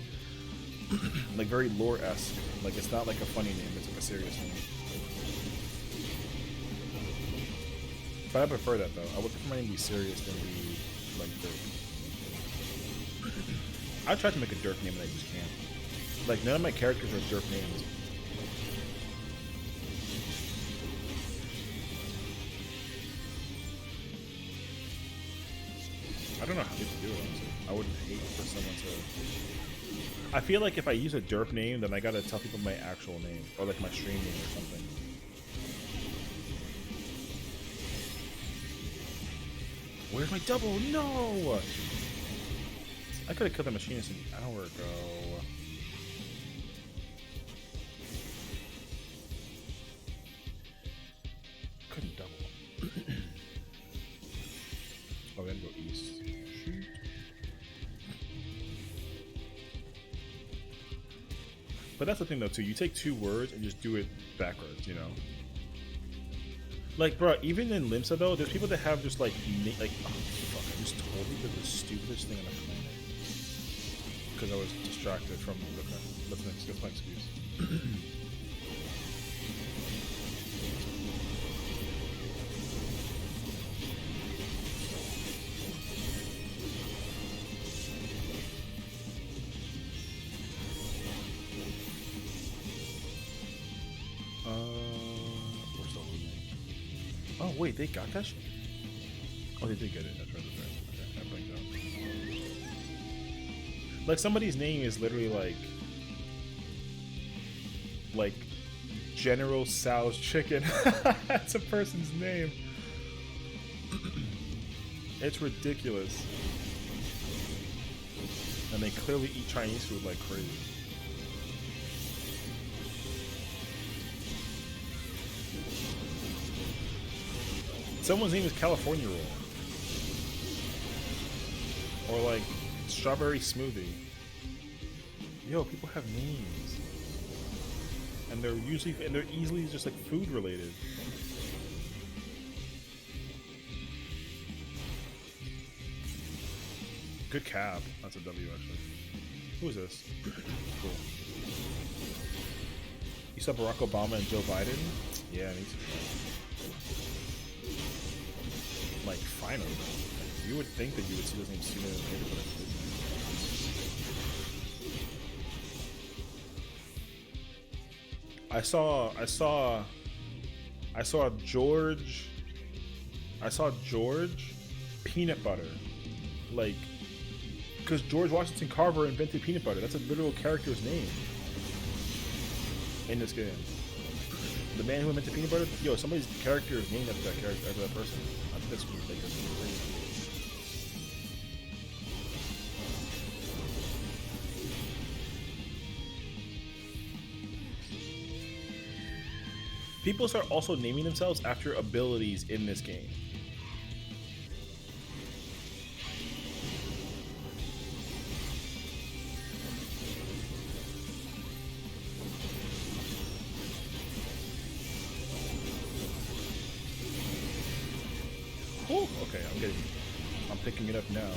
like, very lore-esque. Like, it's not like a funny name, it's like a serious name. But I prefer that, though. I would prefer my name to be serious than be, like, derp. I tried to make a derp name and I just can't. Like, none of my characters are derp names. I don't know how people do it, honestly. I would hate for someone to... I feel like if I use a derp name, then I gotta tell people my actual name. Or, like, my stream name or something. Where's my double? No! I could have killed the machinist an hour ago. Couldn't double. Oh, we gotta go east. Shoot. But that's the thing, though, too. You take 2 words and just do it backwards, you know? Like, bro, even in Limsa, though, there's people that have just, like, oh, fuck, I just totally did the stupidest thing on the planet. Because I was distracted from that's my excuse. Where's the whole name? Oh, wait, they got that shit? Oh, they did get it. That's right. Okay, I blanked out. Like, somebody's name is literally like General Sal's Chicken. That's a person's name. It's ridiculous. And they clearly eat Chinese food like crazy. Someone's name is California Roll. Or like Strawberry Smoothie. Yo, people have names. And they're easily just like food related. Good cap. That's a W actually. Who is this? Cool. You saw Barack Obama and Joe Biden? Yeah, me too. Like, finally. Like, you would think that you would see those names sooner than later, but I didn't. I saw George Peanut Butter. Like, because George Washington Carver invented peanut butter. That's a literal character's name in this game. The man who invented peanut butter? Yo, somebody's character is named after that character, after that person. I think that's ridiculous. People start also naming themselves after abilities in this game. Oh, okay, I'm picking it up now.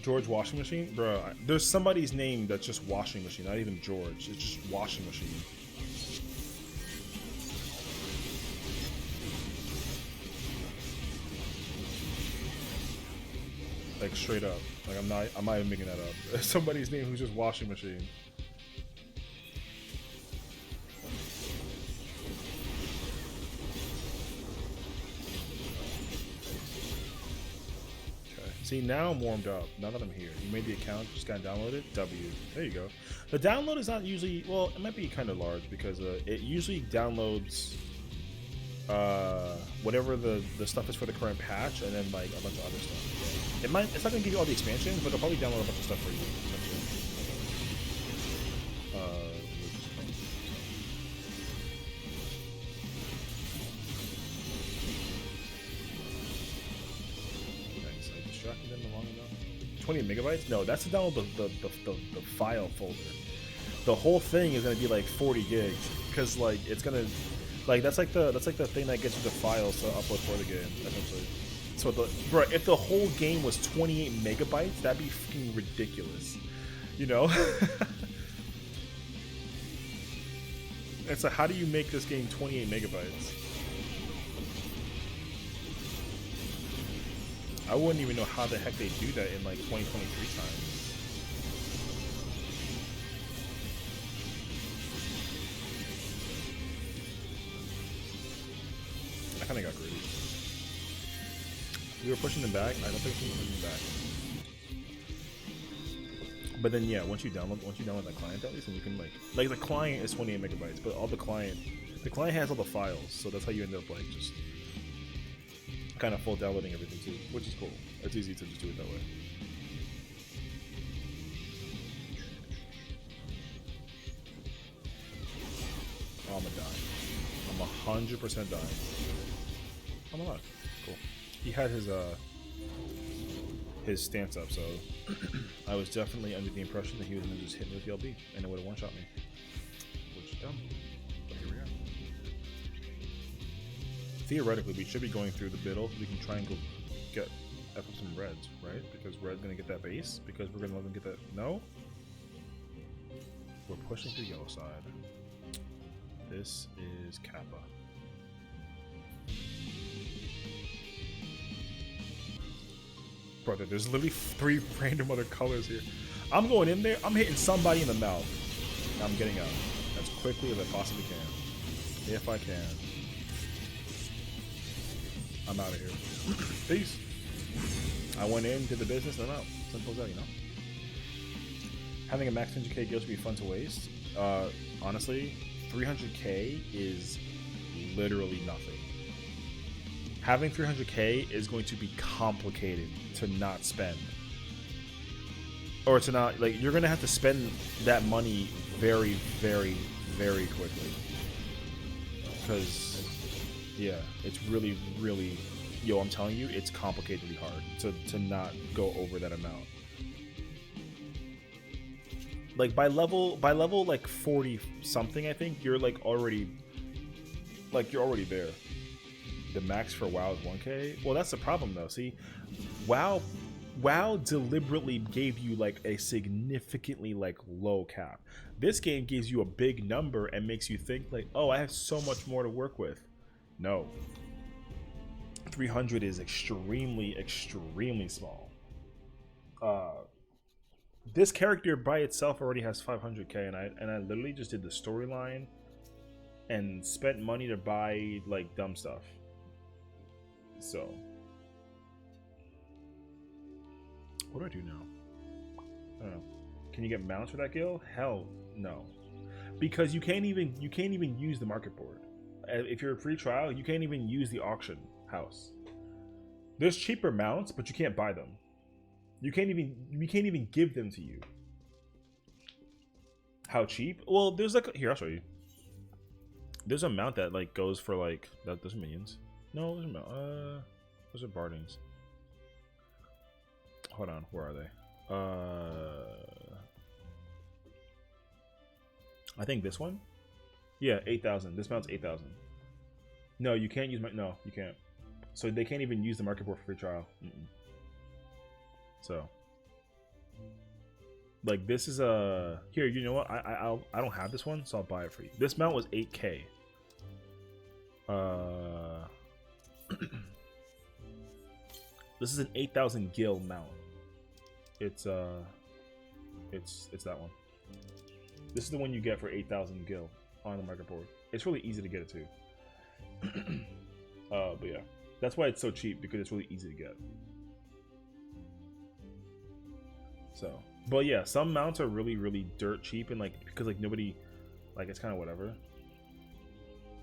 George Washing Machine? Bro, there's somebody's name that's just Washing Machine, not even George. It's just Washing Machine. Like, straight up. Like, I'm not even making that up. There's somebody's name who's just Washing Machine. See, now I'm warmed up. Now that I'm here, you made the account, just got downloaded. W. There you go. The download is not usually, well, it might be kind of large because it usually downloads whatever the stuff is for the current patch, and then like a bunch of other stuff. It's not gonna give you all the expansions, but it'll probably download a bunch of stuff for you. Nice. I distracted them long enough. 20 megabytes? No, that's to download the file folder. The whole thing is gonna be like 40 gigs because like it's gonna. Like that's like the thing that gets you the files to upload for the game, essentially. So bro, if the whole game was 28 megabytes, that'd be fucking ridiculous. You know? It's like, how do you make this game 28 megabytes? I wouldn't even know how the heck they do that in like 2023 times. I kind of got greedy. We were pushing them back. I don't think we were pushing them back. But then yeah, once you download the client at least, and you can like the client is 28 megabytes, but all the client has all the files, so that's how you end up like just kind of full downloading everything too, which is cool. It's easy to just do it that way. Oh, I'm gonna die. I'm 100% dying. I'm alive. Cool. He had his stance up, so I was definitely under the impression that he was gonna just hit me with the LB and it would have one-shot me. Which is dumb. But here we are. Theoretically, we should be going through the middle. We can try and go get up some reds, right? Because red's gonna get that base. Because we're gonna let them get that. No. We're pushing to the yellow side. This is Kappa. Brother, there's literally 3 random other colors here. I'm going in there. I'm hitting somebody in the mouth. I'm getting out as quickly as I possibly can. If I can. I'm out of here. Peace. I went in, did the business, and I'm out. Simple as that, you know? Having a max 100k gills would be fun to waste. Honestly, 300k is literally nothing. Having 300k is going to be complicated to not spend. Or to not, like, you're going to have to spend that money very, very, very quickly. Because, yeah, it's really, really, yo, I'm telling you, it's complicatedly hard to not go over that amount. Like, by level, like, 40 something, I think, you're, like, already there. The max for WoW is 1k. Well, that's the problem though. See, WoW deliberately gave you like a significantly like low cap. This game gives you a big number and makes you think like, oh, I have so much more to work with. No. 300 is extremely, extremely small. This character by itself already has 500k, and I literally just did the storyline and spent money to buy like dumb stuff. So, what do I do now? I don't know. Can you get mounts for that guild? Hell no, because you can't even use the market board. If you're a free trial, you can't even use the auction house. There's cheaper mounts, but you can't buy them. We can't even give them to you. How cheap? Well, there's like here, I'll show you. There's a mount that like goes for like that. Those are minions. No, those are Bardings. Hold on, where are they? I think this one? Yeah, 8,000. This mount's 8,000. No, you can't use no, you can't. So they can't even use the market board for free trial. So, like this is a here. You know what? I don't have this one, so I'll buy it for you. This mount was 8k. This is an 8,000 gil mount. It's that one. This is the one you get for 8,000 gil on the market board. It's really easy to get it too. But yeah, that's why it's so cheap, because it's really easy to get. So, but yeah, some mounts are really, really dirt cheap, and like because like nobody, like it's kind of whatever.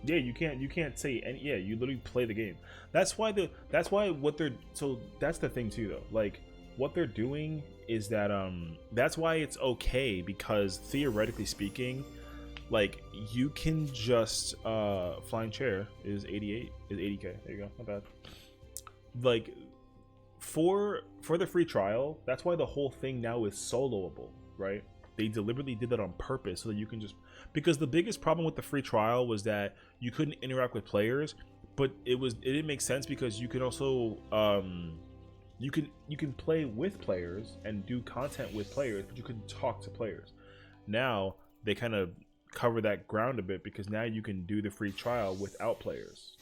Yeah, you can't say any. Yeah, you literally play the game. That's why what they're so that's the thing too though. Like what they're doing is that that's why it's okay, because theoretically speaking, like you can just flying chair is 80k. There you go, not bad. Like for the free trial, that's why the whole thing now is soloable, right? They deliberately did that on purpose so that you can just, because the biggest problem with the free trial was that you couldn't interact with players, but it didn't make sense because you can also you can play with players and do content with players, but you couldn't talk to players. Now they kind of cover that ground a bit, because now you can do the free trial without players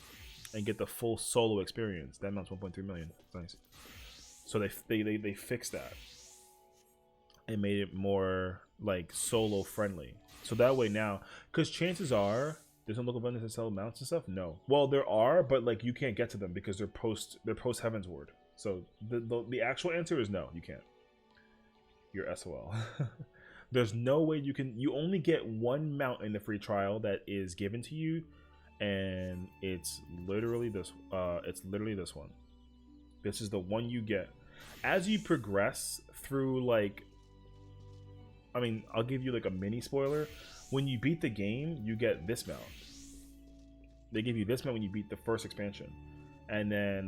and get the full solo experience. That amounts 1.3 million. Nice. So they fixed that and made it more like solo friendly. So that way now, because chances are there's no local vendors that sell mounts and stuff. No, well there are, but like you can't get to them because they're post Heaven's Ward. So the actual answer is no, you can't. You're SOL. There's no way you can. You only get one mount in the free trial that is given to you, and it's literally this. It's literally this one. This is the one you get as you progress through. Like, I mean, I'll give you like a mini spoiler. When you beat the game, you get this mount. They give you this mount when you beat the first expansion, and then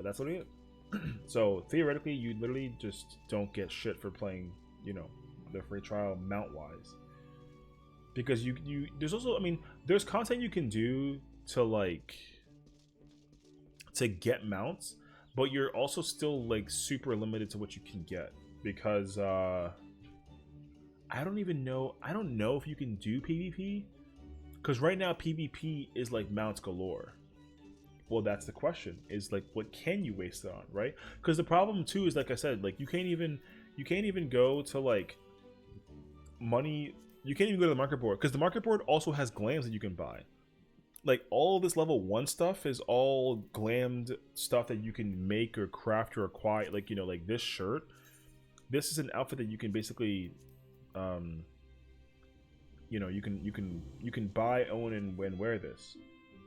that's literally it. So theoretically, you literally just don't get shit for playing, you know, the free trial mount wise, because you there's also, I mean, there's content you can do to like to get mounts, but you're also still like super limited to what you can get, because I don't know if you can do PvP, because right now PvP is like mounts galore. Well, that's the question, is like what can you waste it on, right? Because the problem too is, like I said, like you can't even go to like money. You can't even go to the market board, because the market board also has glams that you can buy. Like all this level 1 stuff is all glammed stuff that you can make or craft or acquire. Like, you know, like this shirt, this is an outfit that you can basically you know, you can buy, own, and wear this.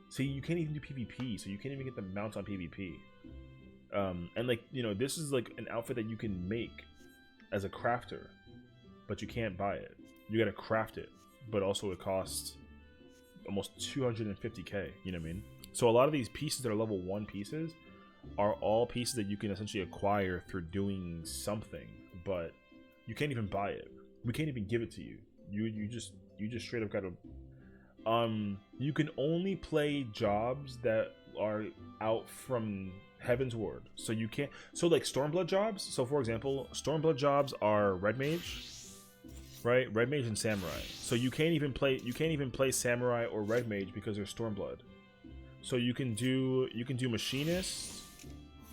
See, you can't even do PvP, so you can't even get the mounts on PvP. And like, you know, this is like an outfit that you can make as a crafter, but you can't buy it. You gotta craft it, but also it costs almost 250k, you know what I mean? So a lot of these pieces that are level 1 pieces are all pieces that you can essentially acquire through doing something, but you can't even buy it. We can't even give it to you. You just straight up gotta you can only play jobs that are out from Heaven's Ward. So you can't, so like Stormblood jobs, so for example, Stormblood jobs are Red Mage, right? Red Mage and Samurai. So you can't even play Samurai or Red Mage because they're Stormblood. So you can do Machinist,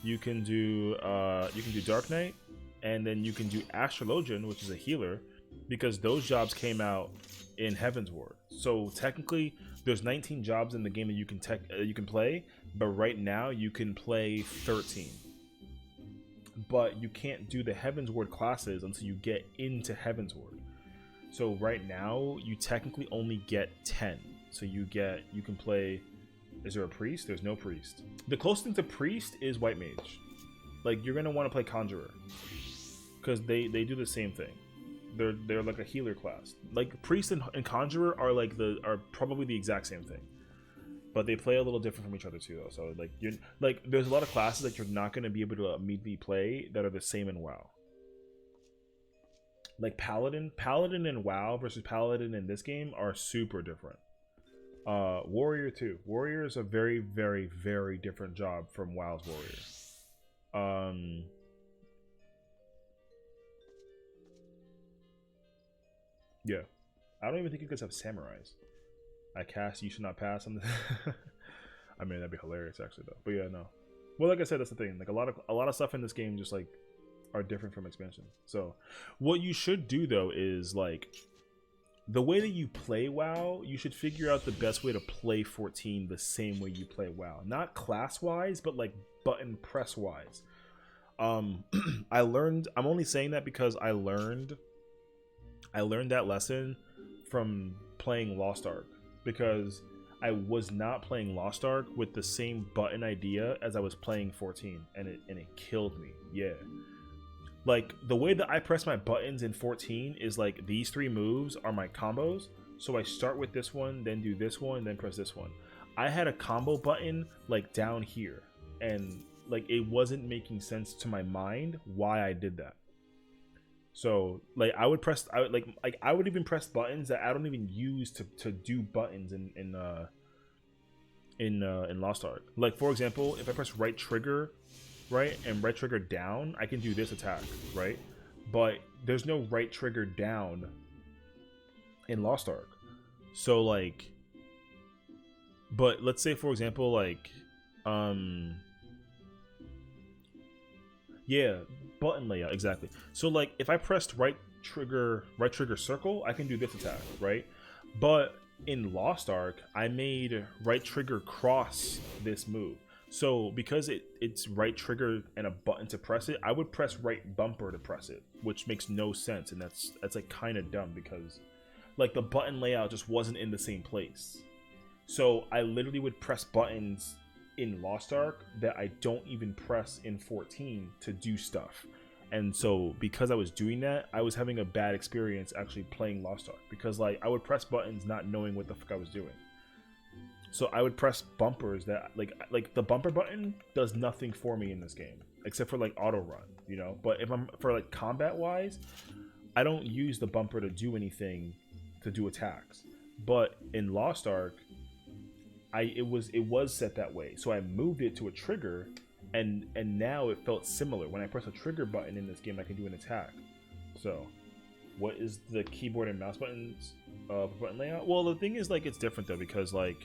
you can do Dark Knight, and then you can do Astrologian, which is a healer, because those jobs came out in Heaven's Ward. So technically there's 19 jobs in the game that you can play, but right now you can play 13. But you can't do the Heaven's Ward classes until you get into Heaven's Ward. So right now you technically only get 10. So you can play, is there a priest? There's no priest. The closest thing to priest is White Mage. Like, you're gonna want to play Conjurer, because they do the same thing. They're like a healer class. Like priest and conjurer are probably the exact same thing, but they play a little different from each other too, though. So like there's a lot of classes that you're not going to be able to immediately play that are the same in WoW. Like paladin in WoW versus paladin in this game are super different. Warrior too. Warrior is a very, very, very different job from WoW's warrior. Yeah, I don't even think you guys have samurais. I cast You Should Not Pass on the I mean, that'd be hilarious actually though. But yeah, no. Well, like I said, that's the thing. Like a lot of stuff in this game just like are different from expansion. So what you should do though is like the way that you play WoW, you should figure out the best way to play 14 the same way you play WoW. Not class wise, but like button press wise. I learned. I'm only saying that because I learned that lesson from playing Lost Ark, because I was not playing Lost Ark with the same button idea as I was playing 14, and it killed me. Yeah. Like, the way that I press my buttons in 14 is like these 3 moves are my combos. So I start with this one, then do this one, then press this one. I had a combo button like down here, and like it wasn't making sense to my mind why I did that. So like I would even press buttons that I don't even use to do buttons in Lost Ark. Like, for example, if I press right trigger, right, and right trigger down, I can do this attack, right? But there's no right trigger down in Lost Ark. So like, but let's say, for example, like, yeah, button layout, exactly. So like, if I pressed right trigger circle, I can do this attack, right? But in Lost Ark, I made right trigger cross this move. So because it's right trigger and a button to press it, I would press right bumper to press it, which makes no sense, and that's like kind of dumb, because like the button layout just wasn't in the same place. So I literally would press buttons in Lost Ark that I don't even press in 14 to do stuff. And so because I was doing that, I was having a bad experience actually playing Lost Ark, because like I would press buttons not knowing what the fuck I was doing. So I would press bumpers that like the bumper button does nothing for me in this game except for like auto run, you know. But if I'm for like combat wise, I don't use the bumper to do anything, to do attacks. But in Lost Ark, it was set that way. So I moved it to a trigger, and now it felt similar. When I press a trigger button in this game, I can do an attack. So what is the keyboard and mouse buttons button layout? Well, the thing is, like, it's different though, because like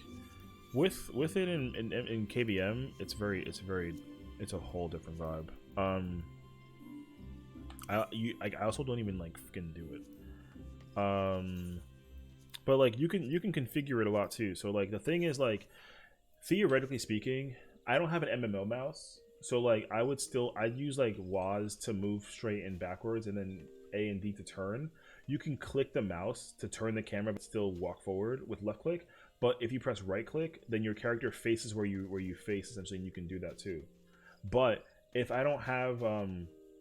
with it in KBM, it's a whole different vibe. I also don't even like fucking do it. But like you can configure it a lot too. So like the thing is, like, theoretically speaking, I don't have an MMO mouse, so like I'd use like WAS to move straight and backwards, and then A and D to turn. You can click the mouse to turn the camera but still walk forward with left click. But if you press right click, then your character faces where you face, essentially, and you can do that too. But if I don't have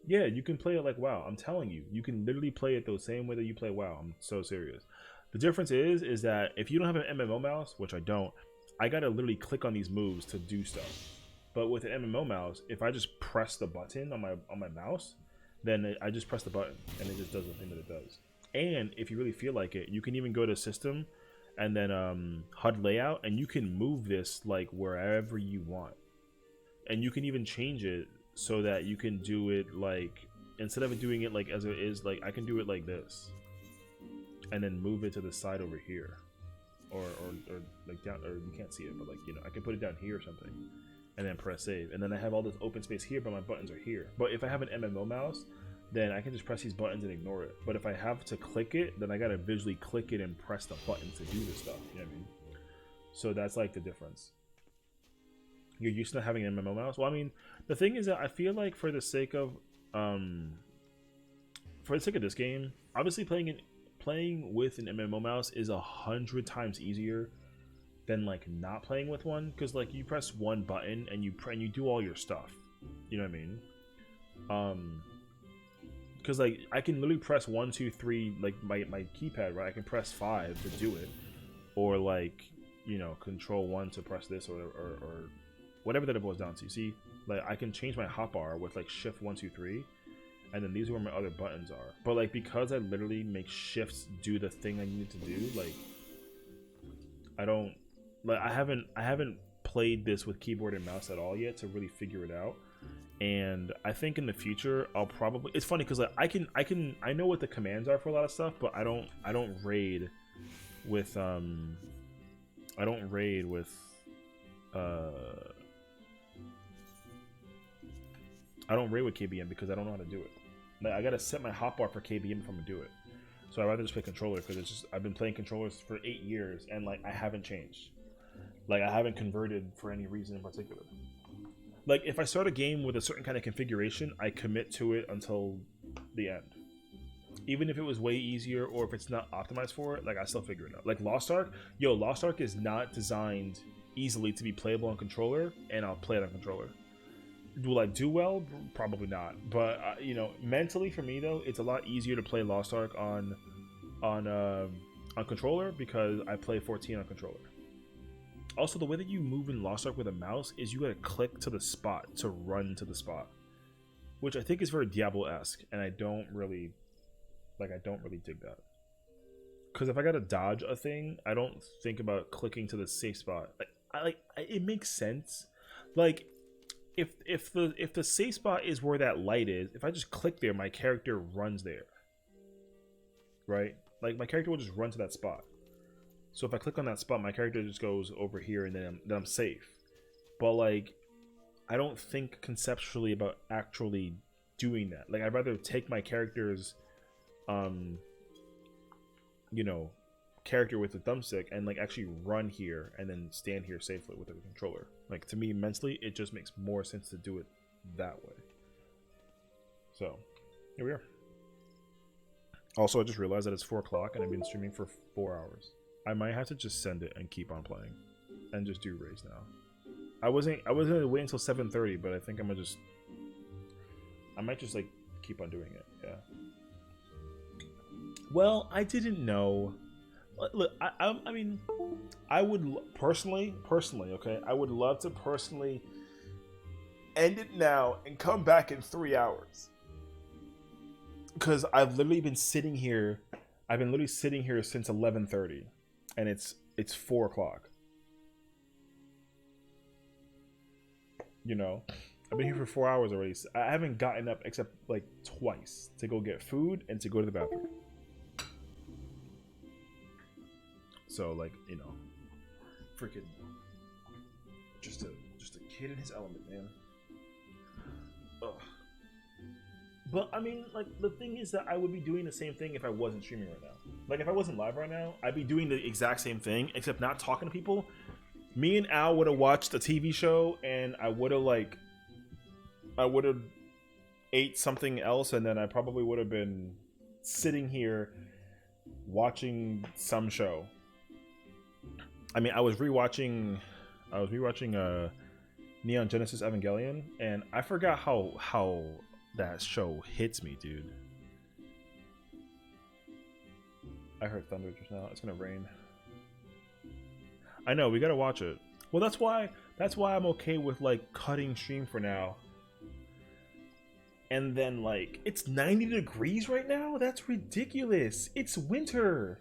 yeah, you can play it like WoW. I'm telling you, you can literally play it the same way that you play WoW. I'm so serious. The difference is that if you don't have an MMO mouse, which I don't, I gotta literally click on these moves to do stuff. But with an MMO mouse, if I just press the button on my mouse, then I just press the button and it just does the thing that it does. And if you really feel like it, you can even go to System and then HUD layout, and you can move this like wherever you want. And you can even change it so that you can do it like, instead of doing it like as it is, like I can do it like this, and then move it to the side over here, or like down, or you can't see it, but like, you know, I can put it down here or something, and then press save, and then I have all this open space here, but my buttons are here. But if I have an MMO mouse, then I can just press these buttons and ignore it. But if I have to click it, then I gotta visually click it and press the button to do this stuff. You know what I mean? So that's like the difference. You're used to having an MMO mouse. Well, I mean, the thing is that I feel like for the sake of this game, obviously playing with an MMO mouse is 100 times easier than like not playing with one, because like you press one button and you do all your stuff. You know what I mean? Because like I can literally press 1, 2, 3, like my keypad, right? I can press 5 to do it, or like, you know, control 1 to press this, or whatever that it boils down to. See, like I can change my hotbar with like shift 1, 2, 3, and then these are where my other buttons are. But like, because I literally make shifts do the thing I need to do, like I haven't played this with keyboard and mouse at all yet to really figure it out. And I think in the future I'll probably, it's funny because like I know what the commands are for a lot of stuff, but I don't raid with KBM because I don't know how to do it. Like, I gotta set my hotbar for KBM if I'm gonna do it. So I'd rather just play controller, because it's just, I've been playing controllers for 8 years and like I haven't changed. Like I haven't converted for any reason in particular. Like, if I start a game with a certain kind of configuration, I commit to it until the end. Even if it was way easier, or if it's not optimized for it, like, I still figure it out. Like, Lost Ark, Lost Ark is not designed easily to be playable on controller, and I'll play it on controller. Will I do well? Probably not. But, you know, mentally for me, though, it's a lot easier to play Lost Ark on controller, because I play 14 on controller. Also, the way that you move in Lost Ark with a mouse is you gotta click to the spot to run to the spot, which I think is very Diablo-esque, and I don't really dig that. Because if I gotta dodge a thing, I don't think about clicking to the safe spot. It makes sense. Like, if the safe spot is where that light is, if I just click there, my character runs there, right? Like, my character will just run to that spot. So if I click on that spot, my character just goes over here, and then I'm safe. But, like, I don't think conceptually about actually doing that. Like, I'd rather take my character's you know, character with the thumbstick and, like, actually run here and then stand here safely with the controller. Like, to me, mentally, it just makes more sense to do it that way. So, here we are. Also, I just realized that it's 4 o'clock and I've been streaming for 4 hours. I might have to just send it and keep on playing and just do raids now. I wasn't gonna wait until 7:30, but I think I might just like keep on doing it. Yeah. Well, I didn't know. Look, I mean, I would personally, okay, I would love to personally end it now and come back in 3 hours. Because I've literally been sitting here. I've been literally sitting here since 11:30, and it's 4 o'clock. You know, I've been here for 4 hours already. I haven't gotten up except like twice to go get food and to go to the bathroom. So, like, you know, freaking just a kid in his element, man. Ugh. But I mean, like, the thing is that I would be doing the same thing if I wasn't streaming right now. Like, if I wasn't live right now, I'd be doing the exact same thing, except not talking to people. Me and Al would have watched a TV show, and I would have ate something else, and then I probably would have been sitting here watching some show. I mean, I was rewatching Neon Genesis Evangelion, and I forgot how that show hits me, dude. I heard thunder just now. It's gonna rain. I know, we gotta watch it. Well, that's why I'm okay with, like, cutting stream for now. And then, like, it's 90 degrees right now? That's ridiculous. It's winter.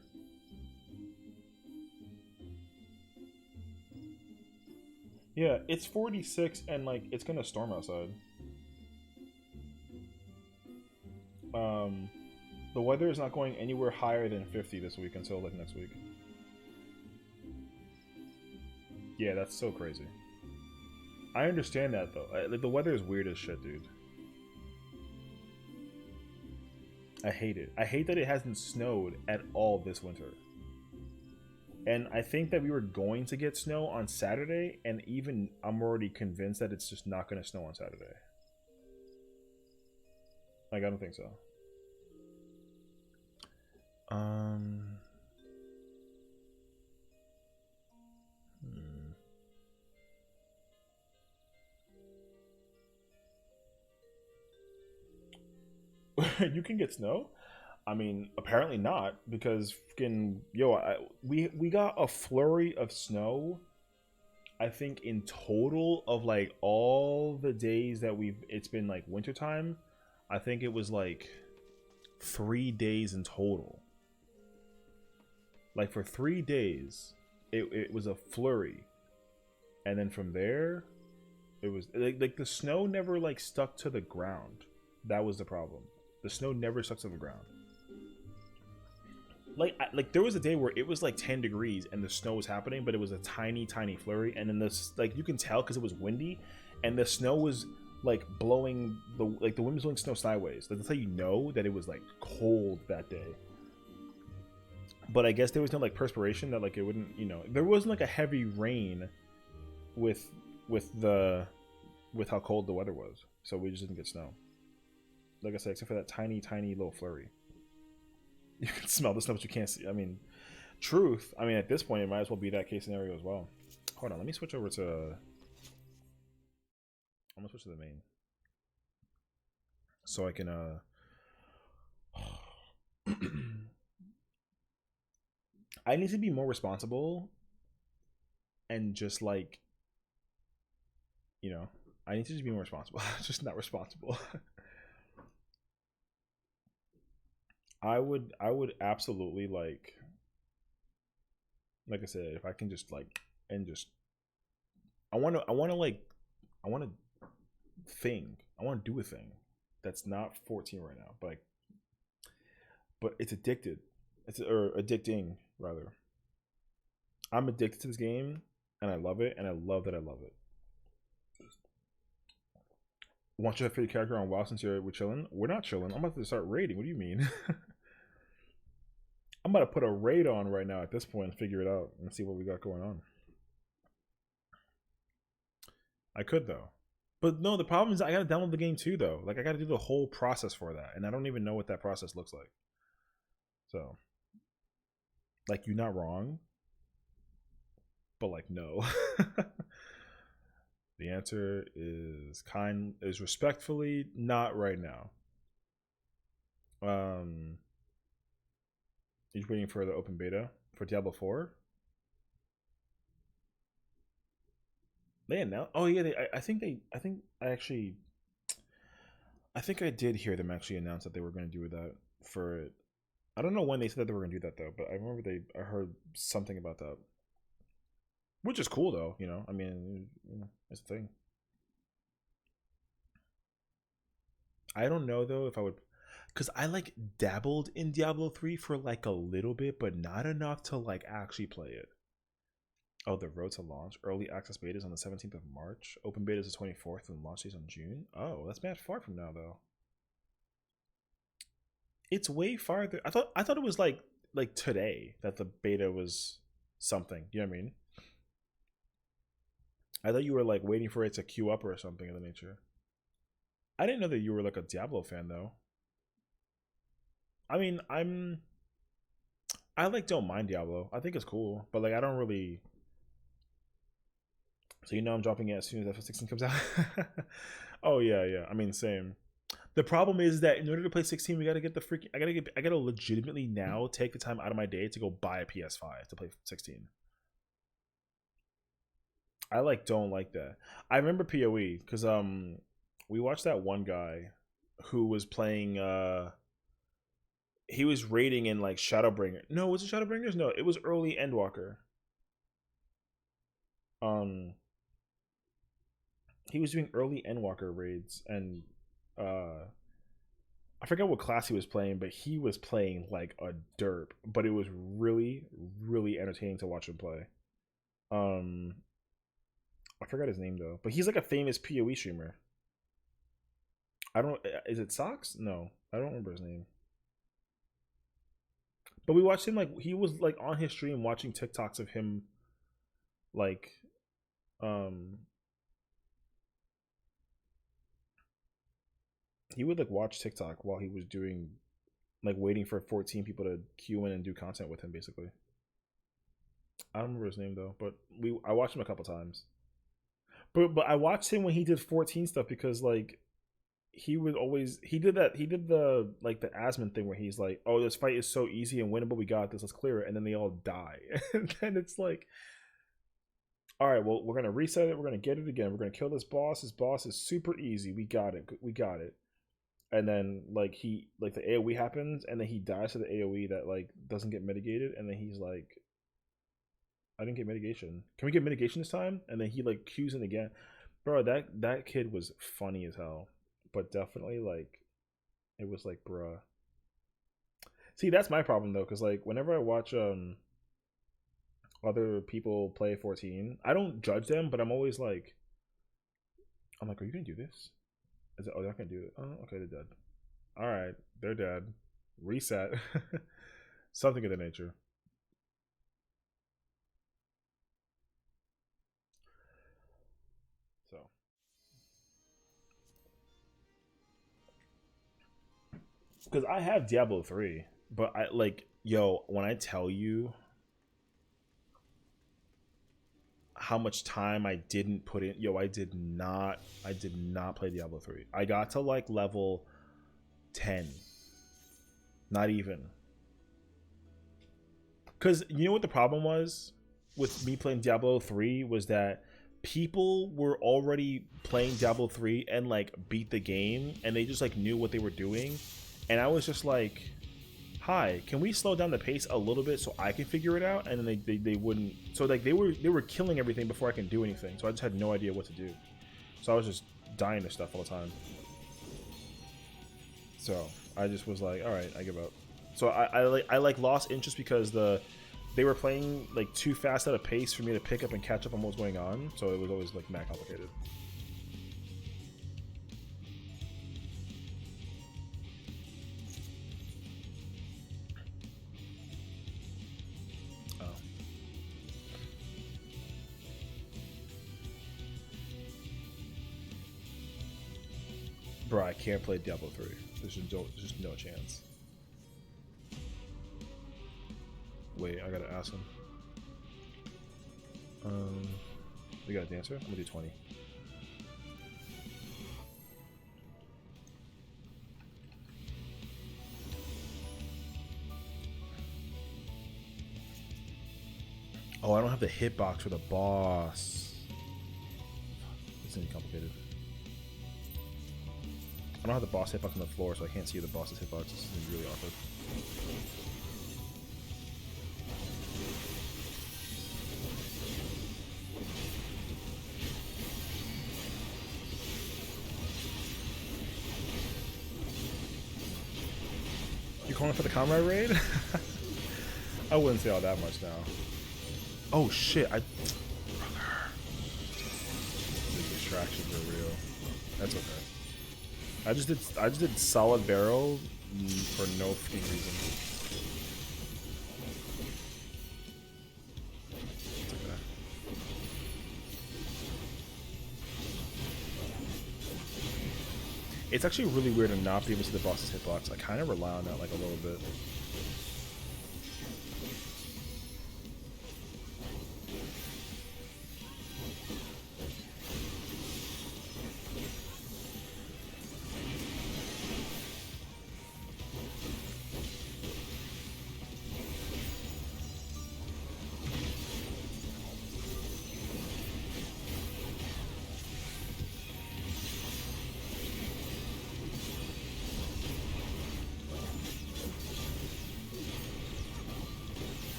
Yeah, it's 46 and, like, it's gonna storm outside. The weather is not going anywhere higher than 50 this week until, like, next week. Yeah, that's so crazy. I understand that, though. Like, the weather is weird as shit, dude. I hate it. I hate that it hasn't snowed at all this winter. And I think that we were going to get snow on Saturday, and even I'm already convinced that it's just not going to snow on Saturday. Like, I don't think so. You can get snow? I mean, apparently not, because freaking we got a flurry of snow. I think in total of, like, all the days that it's been, like, wintertime, I think it was like 3 days in total. Like, for 3 days, it was a flurry, and then from there, it was like the snow never, like, stuck to the ground. That was the problem. The snow never stuck to the ground. Like there was a day where it was like 10 degrees and the snow was happening, but it was a tiny flurry, and then this, like, you can tell because it was windy, and the snow was, like, blowing the wind was blowing snow sideways. That's how you know that it was, like, cold that day. But I guess there was no, like, perspiration that, like, it wouldn't, you know, there wasn't, like, a heavy rain with the with how cold the weather was, so we just didn't get snow. Like I said, except for that tiny little flurry. You can smell the snow, but you can't see. I mean, truth. I mean, at this point, it might as well be that case scenario as well. Hold on, let me switch over to. I'm gonna switch to the main, so I can. I need to be more responsible, and just like, you know, I need to just be more responsible. Just not responsible. I would absolutely like I said, if I can just like and just I want to thing. I want to do a thing that's not 14 right now, but it's addicted. It's or addicting rather. I'm addicted to this game and I love it, and I love that I love it. Want you to have your character on WoW since we're chilling? We're not chilling. I'm about to start raiding. What do you mean? I'm about to put a raid on right now at this point and figure it out and see what we got going on. I could though. But no, the problem is I gotta download the game too though. Like I gotta do the whole process for that. And I don't even know what that process looks like. So like you're not wrong. But like no. The answer is respectfully not right now. You're waiting for the open beta for Diablo 4? They announced. Oh yeah, I think I did hear them actually announce that they were going to do that for it. I don't know when they said that they were going to do that though, but I remember I heard something about that, which is cool though. You know, I mean, it's a thing. I don't know though if I would, because I like dabbled in Diablo 3 for like a little bit, but not enough to like actually play it. Oh, the road to launch. Early access beta is on the 17th of March. Open beta is the 24th and launch is on June. Oh, that's mad far from now though. It's way farther. I thought it was like today that the beta was something. You know what I mean? I thought you were like waiting for it to queue up or something of the nature. I didn't know that you were like a Diablo fan though. I mean, I like don't mind Diablo. I think it's cool, but like I don't really. So you know I'm dropping it as soon as ff16 comes out. Oh yeah. I mean, same. The problem is that in order to play 16, we gotta get the freaking. I gotta legitimately now take the time out of my day to go buy a PS5 to play 16. I like don't like that. I remember PoE because we watched that one guy who was playing he was raiding in like Shadowbringer. No, was it Shadowbringers? No, it was early Endwalker. He was doing early Endwalker raids, and I forgot what class he was playing, but he was playing like a derp. But it was really, really entertaining to watch him play. I forgot his name though, but he's like a famous PoE streamer. I don't. Is it Socks? No, I don't remember his name. But we watched him like he was like on his stream watching TikToks of him, like, he would like watch TikTok while he was doing, like, waiting for 14 people to queue in and do content with him. Basically, I don't remember his name though, but I watched him a couple times. But I watched him when he did 14 stuff because like he did the like the Asmon thing where he's like, oh, this fight is so easy and winnable, we got this, let's clear it, and then they all die. And then it's like, all right, well, we're gonna reset it, we're gonna get it again, we're gonna kill this boss is super easy, we got it. And then like the AoE happens and then he dies to the AoE that like doesn't get mitigated, and then he's like, I didn't get mitigation, can we get mitigation this time? And then he like queues in again. Bro, that kid was funny as hell. But definitely like it was like, bruh. See, that's my problem though, because like whenever I watch other people play 14, I don't judge them, but I'm always like, are you gonna do this? Is it, oh, they're not gonna do it. Oh, okay, they're dead. All right, they're dead. Reset. Something of the nature. So because I have Diablo 3, but I like, yo, when I tell you how much time I didn't put in, yo, I did not play Diablo 3. I got to like level 10, not even. Because you know what the problem was with me playing Diablo 3 was that people were already playing Diablo 3 and like beat the game, and they just like knew what they were doing, and I was just like, hi, can we slow down the pace a little bit so I can figure it out? And then they wouldn't. So like they were killing everything before I can do anything, so I just had no idea what to do. So I was just dying to stuff all the time. So I just was like, all right, I give up. So I like lost interest because they were playing like too fast at a pace for me to pick up and catch up on what was going on. So it was always like mad complicated. Oh. Bro, I can't play Diablo 3. There's just no chance. Wait, I gotta ask him. We got a dancer? I'm gonna do 20. Oh, I don't have the hitbox for the boss. This is gonna be complicated. I don't have the boss hitbox on the floor, so I can't see the boss's hitbox. This is gonna be really awkward. You calling for the comrade raid? I wouldn't say all that much now. Oh shit! Brother, the distractions are real. That's okay. I just did solid barrel for no fucking reason. It's okay. It's actually really weird to not be able to see the boss's hitbox. I kind of rely on that like a little bit.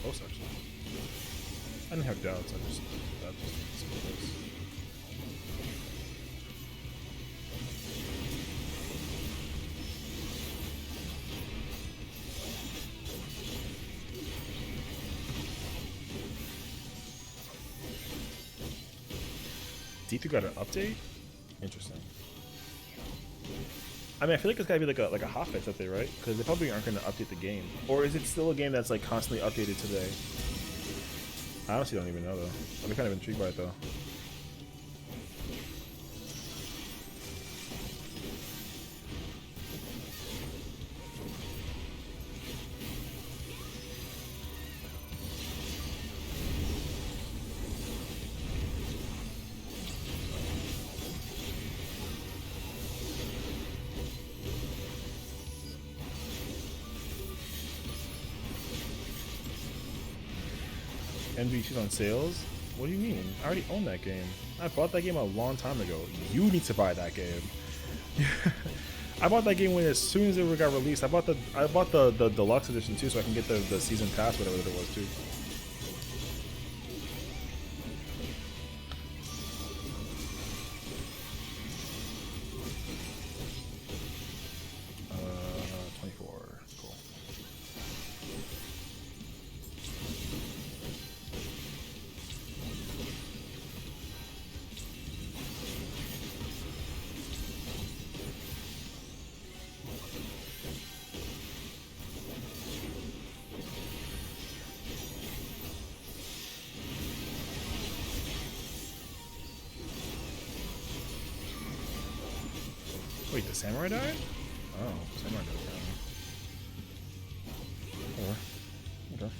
Close actually. I didn't have doubts. That just seemed close. D3 got an update? Interesting. I mean, I feel like it's gotta be like a hotfix update, right? Because they probably aren't gonna update the game. Or is it still a game that's like constantly updated today? I honestly don't even know though. I'm kind of intrigued by it though. NV2's on sales? What do you mean? I already own that game. I bought that game a long time ago. You need to buy that game. I bought that game when as soon as it got released. I bought the deluxe edition too, so I can get the season pass, whatever it was too. 24. Cool. Wait, the samurai died? Oh, samurai died. Or, okay.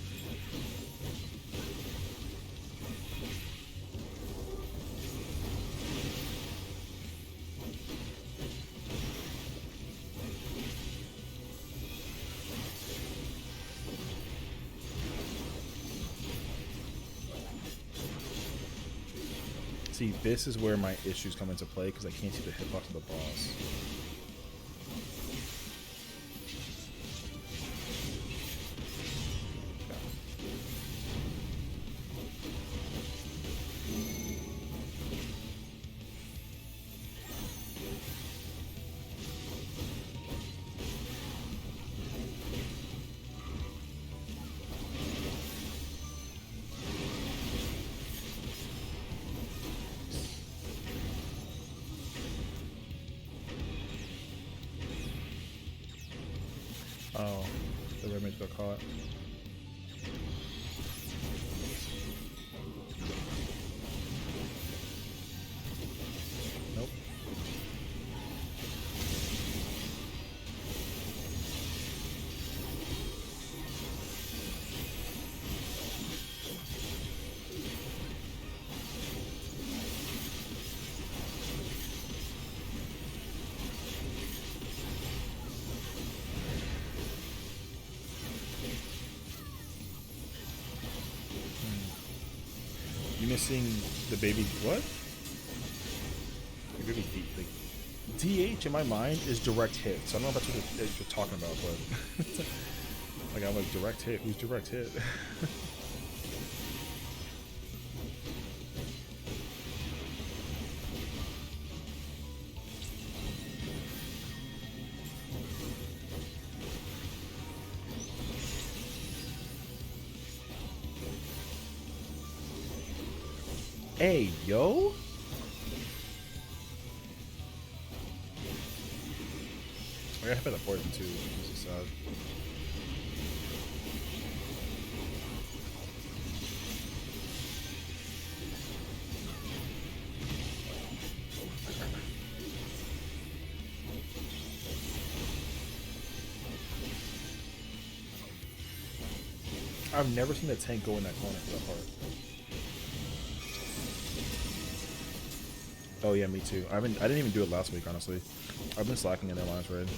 See, this is where my issues come into play because I can't see the hitbox of the boss. Oh, the red mage got caught. Nope. You missing the baby? What? Your baby D, like, DH in my mind is direct hit. So I don't know if that's what you're talking about, but like I'm like direct hit. Who's direct hit? Hey, yo! I gotta hit the poison too. This is sad. I've never seen a tank go in that corner for that part. Oh yeah, me too. I didn't even do it last week, honestly. I've been slacking in their lines raid.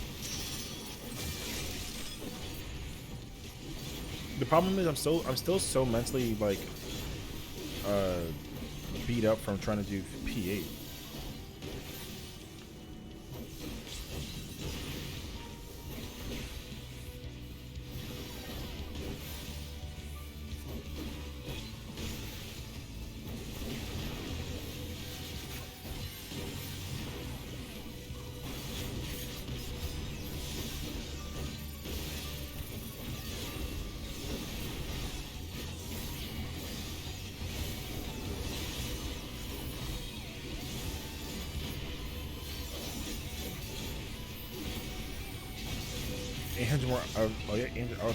The problem is I'm still so mentally like beat up from trying to do P8. Andrew, oh yeah, Andrew, I mean,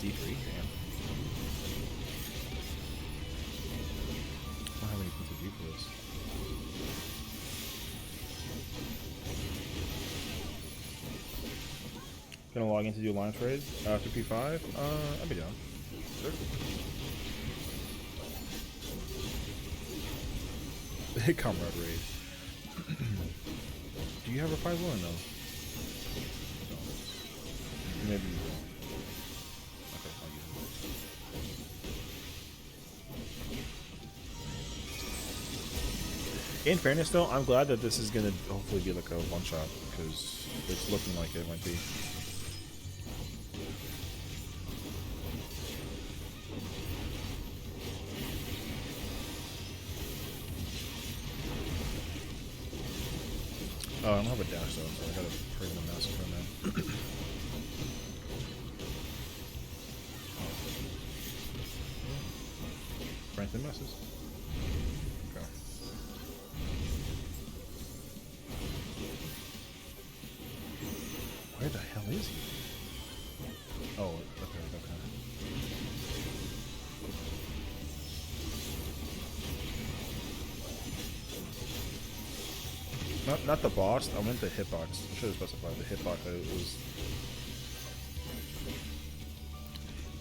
D3, damn. I don't have anything to do for this. Gonna log in to do line trade after P5? I'll be down. Sure. Camaraderie. Do you have a 5-1 or no? Maybe you will. Okay, I'll use it. In fairness though, I'm glad that this is gonna hopefully be like a one shot because it's looking like it might be. Oh, I don't have a dash though, so I gotta pray the massive right now. Franklin messes. Okay. Where the hell is he? Oh, okay. Not the boss. I meant the hitbox. I should have specified the hitbox. It was.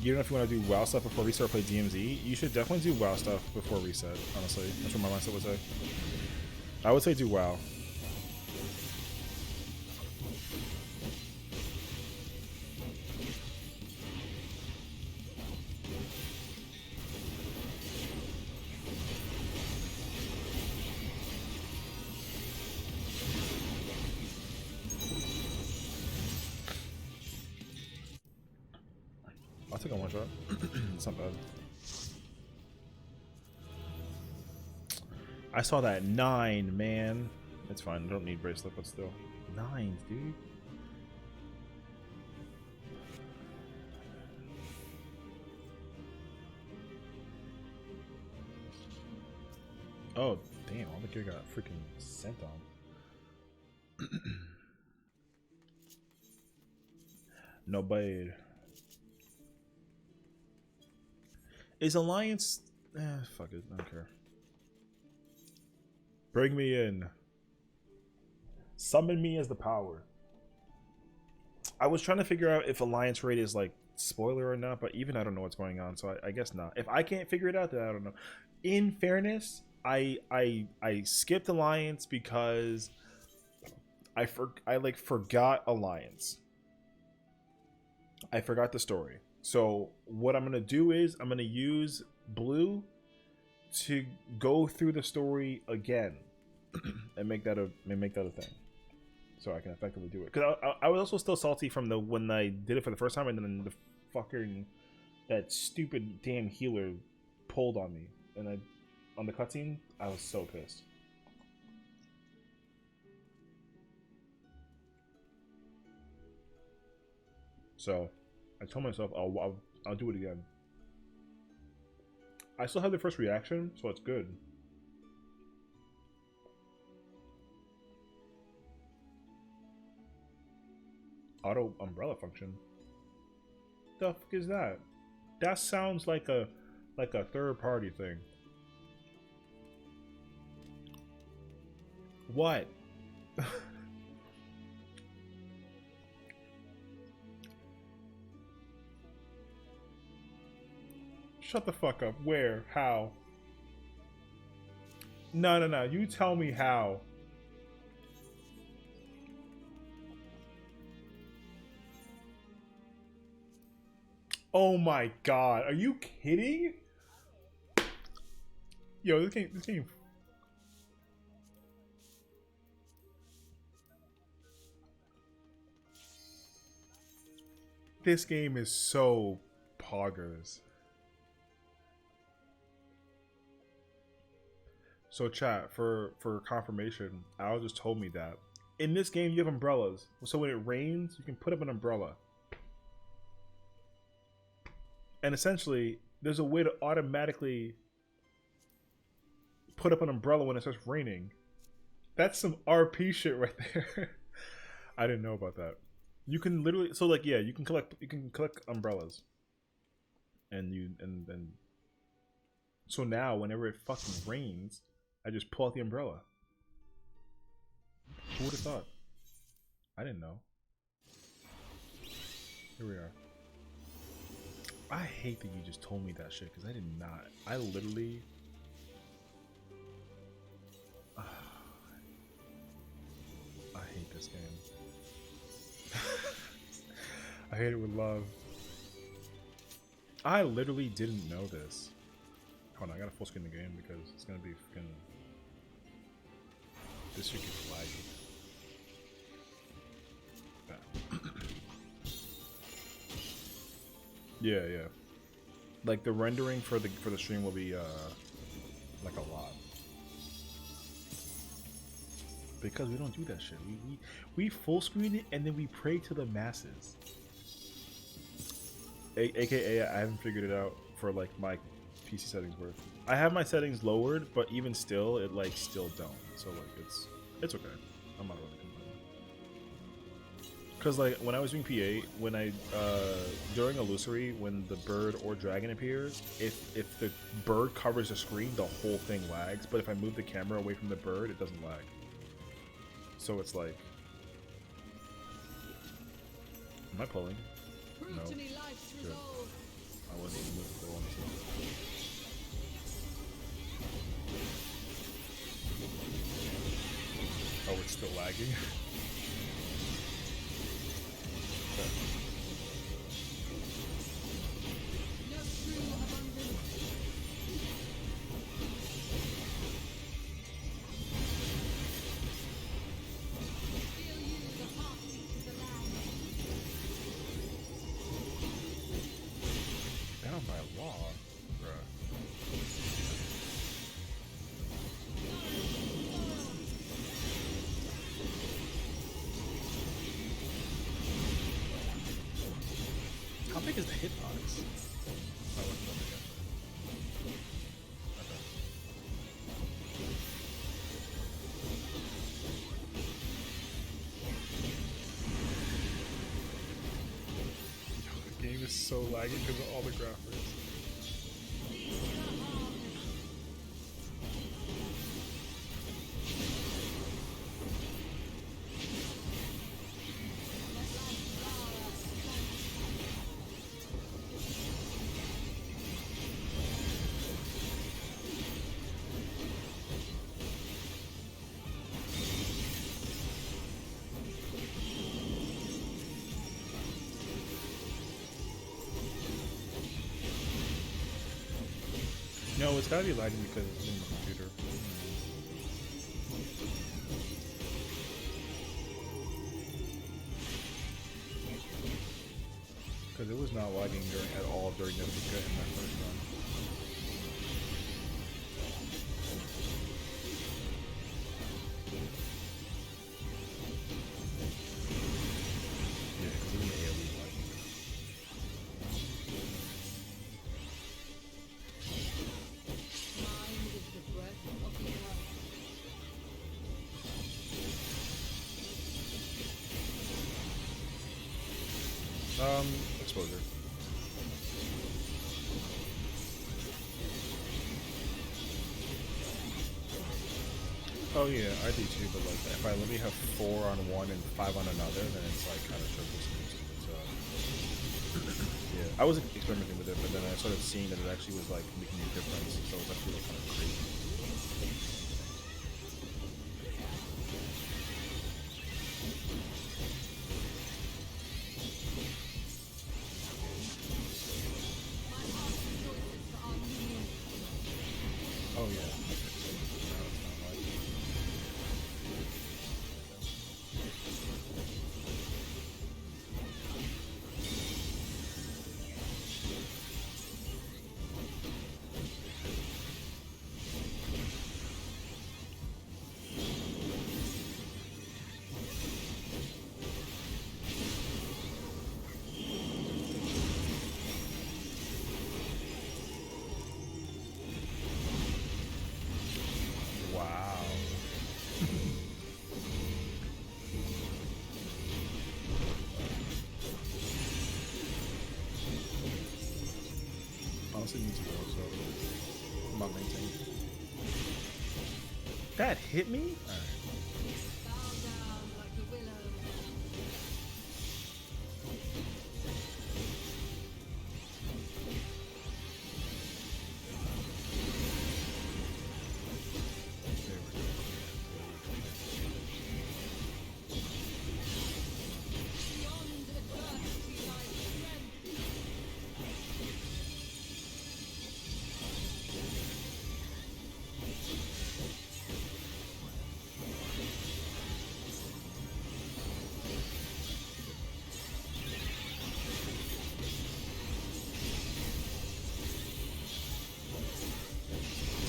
You don't know if you want to do WoW stuff before reset or play DMZ. You should definitely do WoW stuff before reset. Honestly, that's what my mindset would say. I would say do WoW. I'll take a one shot. It's not bad. I saw that 9, man. It's fine. I don't need bracelet, but still. 9s, dude. Oh, damn. All the gear got freaking sent on. No blade. Is Alliance... fuck it. I don't care. Bring me in. Summon me as the power. I was trying to figure out if Alliance raid is like spoiler or not, but even I don't know what's going on, so I guess not. If I can't figure it out, then I don't know. In fairness, I skipped Alliance because I forgot Alliance. I forgot the story. So what I'm gonna do is I'm gonna use Blue to go through the story again and make that a thing, so I can effectively do it. Because I was also still salty from when I did it for the first time, and then the fucking that stupid damn healer pulled on me, and on the cutscene I was so pissed. So I told myself I'll do it again. I still have the first reaction, so it's good. Auto umbrella function. The fuck is that? That sounds like a third party thing. What? Shut the fuck up. Where? How? No. You tell me how. Oh my god. Are you kidding? Yo, this game. This game is so poggers. So chat, for confirmation, Al just told me that in this game you have umbrellas. So when it rains, you can put up an umbrella. And essentially, there's a way to automatically put up an umbrella when it starts raining. That's some RP shit right there. I didn't know about that. You can literally, so like, yeah, you can collect umbrellas. And so now whenever it fucking rains, I just pull out the umbrella. Who would have thought? I didn't know. Here we are. I hate that you just told me that shit, because I did not. I literally... I hate this game. I hate it with love. I literally didn't know this. Hold on, I gotta full screen the game because it's gonna be fucking... This shit gets laggy. Yeah. Like the rendering for the stream will be like a lot. Because we don't do that shit. We full screen it and then we pray to the masses. AKA I haven't figured it out for like my PC settings worth. I have my settings lowered, but even still, it like still don't. So like it's okay. I'm not really complaining. Cause like when I was doing PA, when I during illusory, when the bird or dragon appears, if the bird covers the screen, the whole thing lags. But if I move the camera away from the bird, it doesn't lag. So it's like, am I pulling? Prove No. to me life's Good. resolve. I wasn't even moving for one second. Oh, it's still lagging. No true abundance. Feel you the heartbeat of the land. Bound by law, bruh. How big is the hitbox? Oh, what's that again? Okay. Yo, the game is so laggy because of all the graphics. No, it's gotta be lagging because it's in the computer. Because it was not lagging at all during the Vika in my first run. Yeah, because it was AoE lagging. Mind is the breath of the earth. Exposure. Oh yeah, I do too, but like if I literally have 4 on one and 5 on another, then it's like kind of triple screws. So yeah, I was experimenting with it, but then I started seeing that it actually was like making a difference. So it was actually like, kind of crazy. Oh yeah. Now it's not like wow. Honestly, needs more, so I'm not maintaining. That hit me? Alright. Bow down like the willow. There we Beyond adversity lies strength.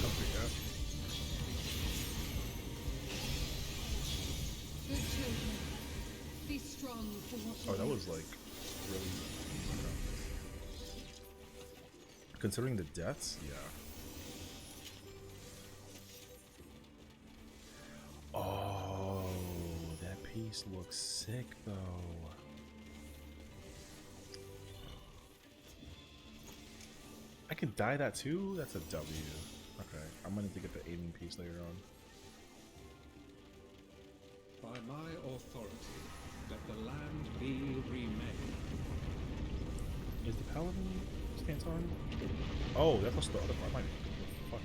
I'll pick up. Good children, be strong for what Oh, you that need. was like really. Considering the deaths, yeah. Oh, that piece looks sick though. I can dye that too? That's a W. Okay, I'm gonna need to get the aiming piece later on. by my authority, let the land be remade. Is the paladin stance on? Oh, that's what's the other part. Might fuck.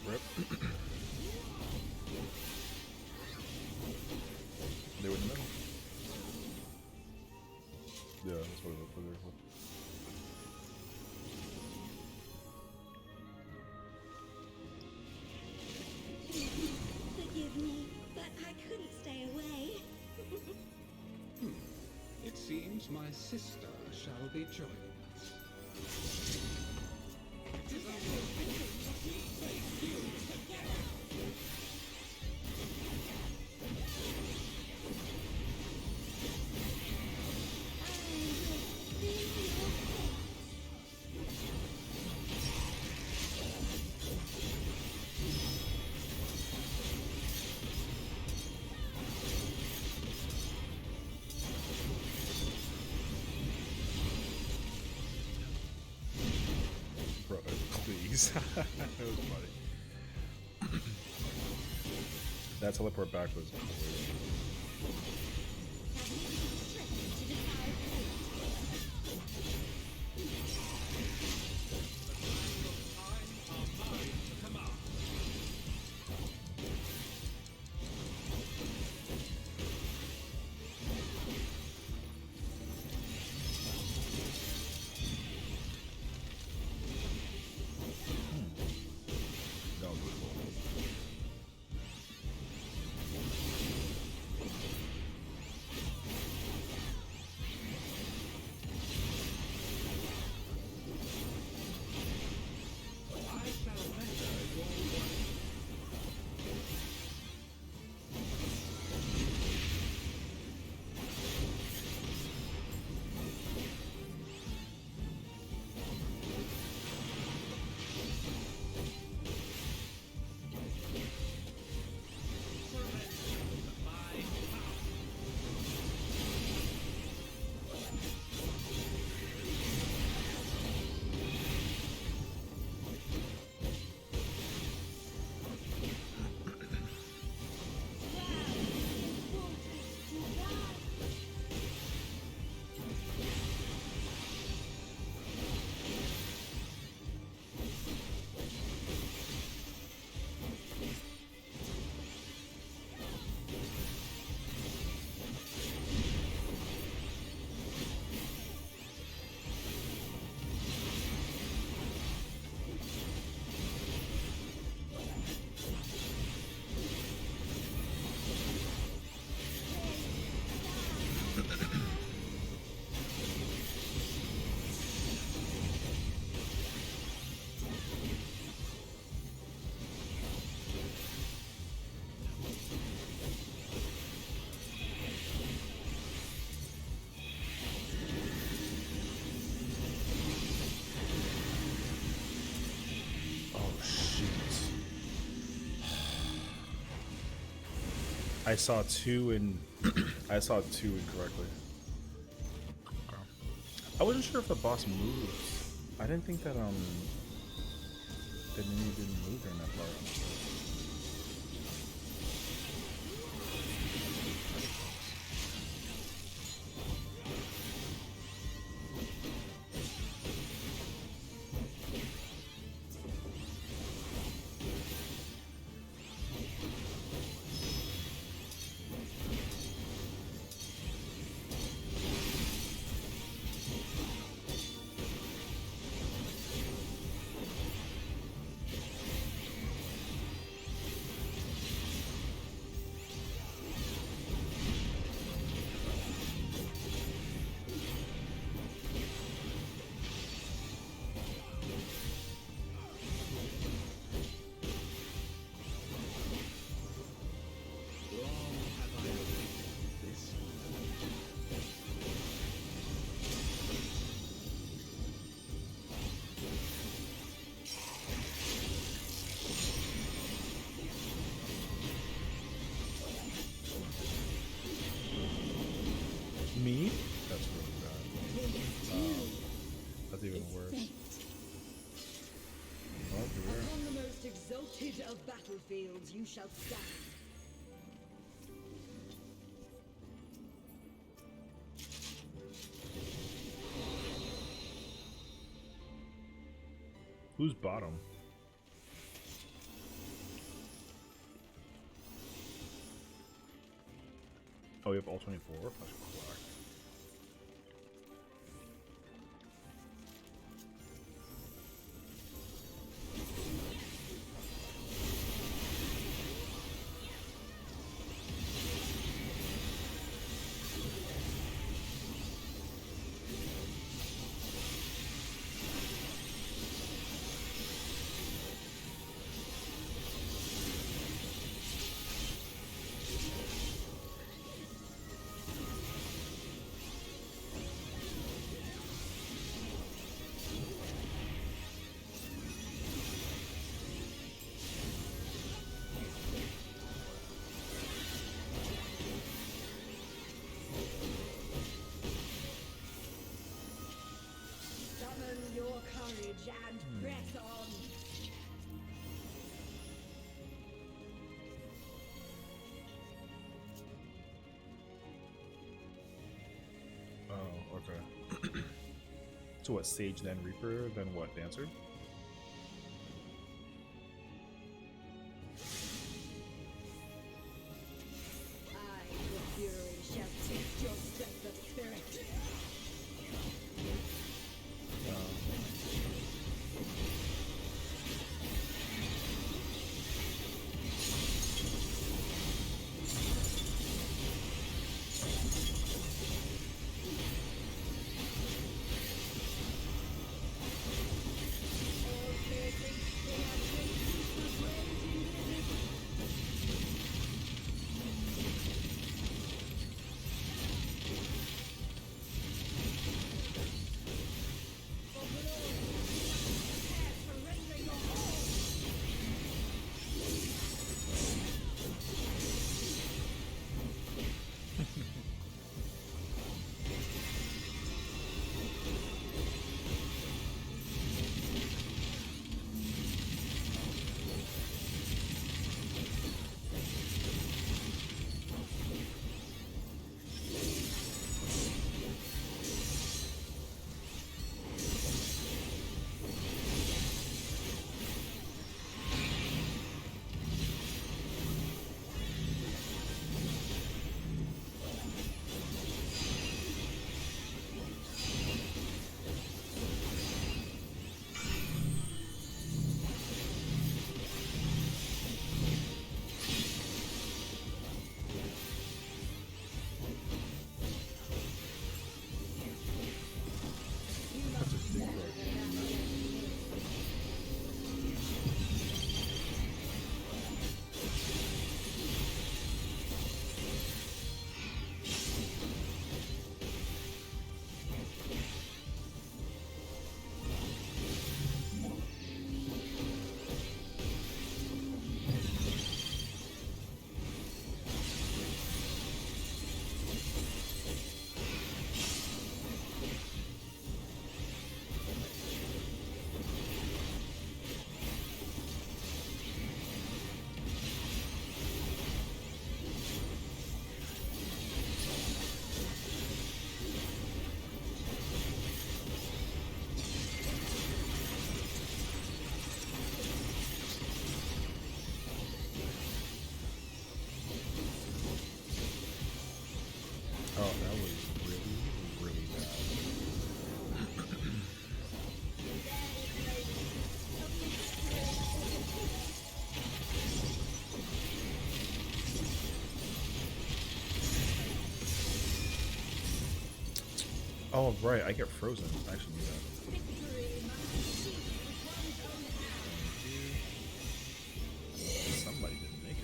Rip. They were in the middle. Yeah, that's what they're for. Forgive me, but I couldn't stay away. It seems my sister shall be joining us. Tis a we may deal together. Bro, please. That was funny. That teleport back was hilarious. That was really cool. I saw two in. I saw two incorrectly. I wasn't sure if the boss moves. I didn't think that the menu didn't move during that part. Me? That's really bad. That's even worse. Oh, here. Upon the most exalted of battlefields you shall stand. Who's bottom? Oh, we have all 24? That's correct. Summon your courage and press on. Oh, okay. So what, Sage then Reaper, then what, Dancer? I, the Fury, shall taste your strength of spirit. Oh, right, I get frozen. I actually knew that. Somebody didn't make it.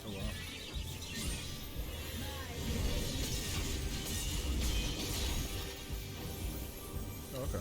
Oh, wow. Oh, okay.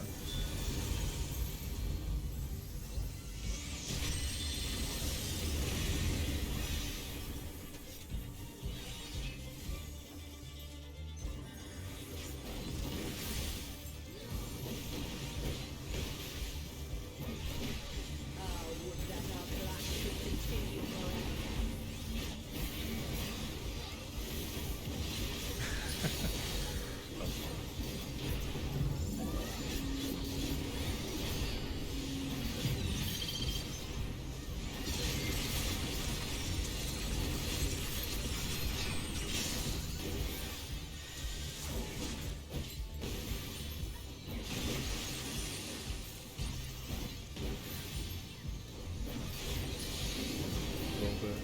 A little bit.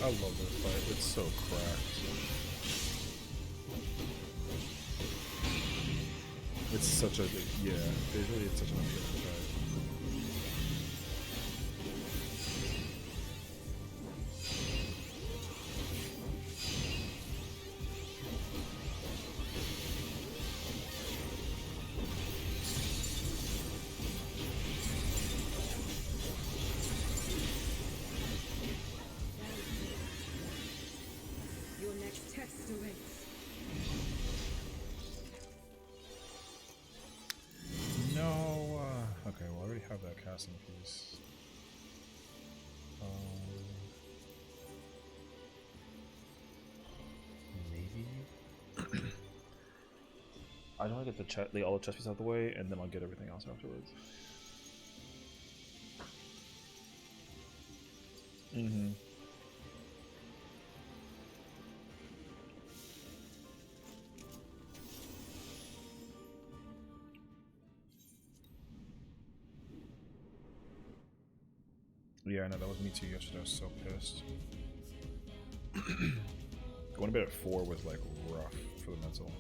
I love this fight. It's so cracked. It's such a yeah. Visually, it's such an amazing fight. Your next test awaits. No. Okay. Well, I already have that casting piece. Maybe. I don't want to get all the chest pieces out of the way, and then I'll get everything else afterwards. Mm-hmm. Yeah, I know, that was me too yesterday. I was so pissed. Going to bed at 4 was like rough for the mental.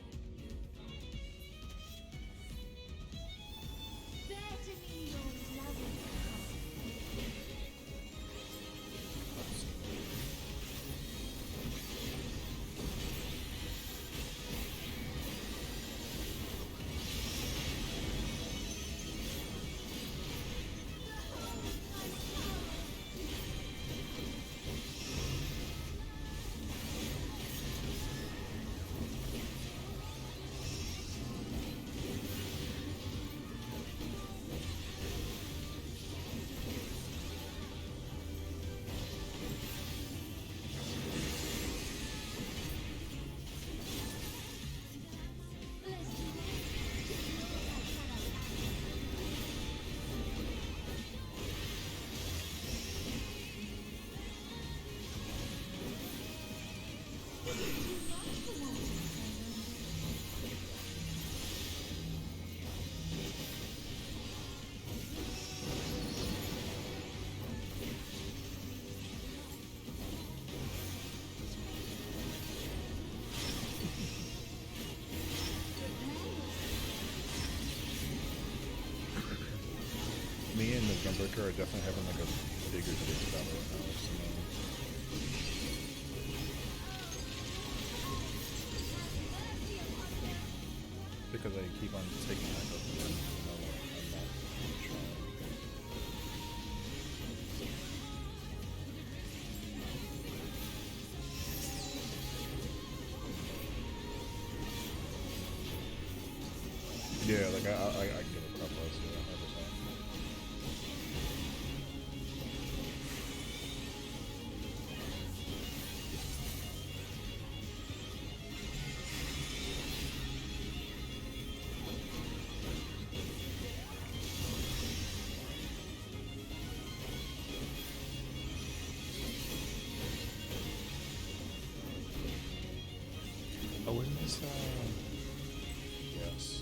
Gunbreaker are definitely having like a bigger stage battle right now. So, because I keep on taking that up and I'm not trying. Yeah, like I can give a crap less, yeah, 100%. Oh, isn't this, yes.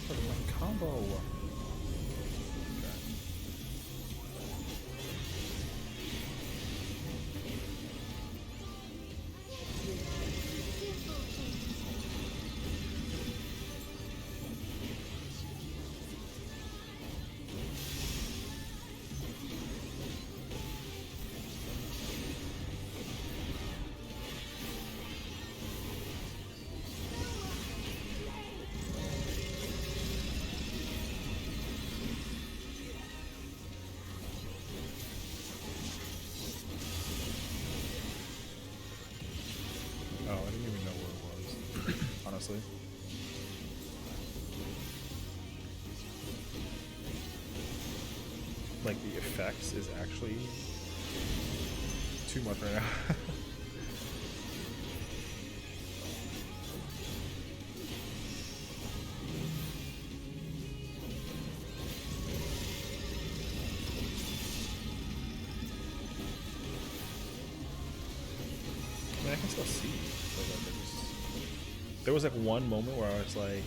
What a combo! Oh, I didn't even know where it was, honestly. Like, the effects is actually too much right now. I mean, I can still see, but like, there was like one moment where I was like,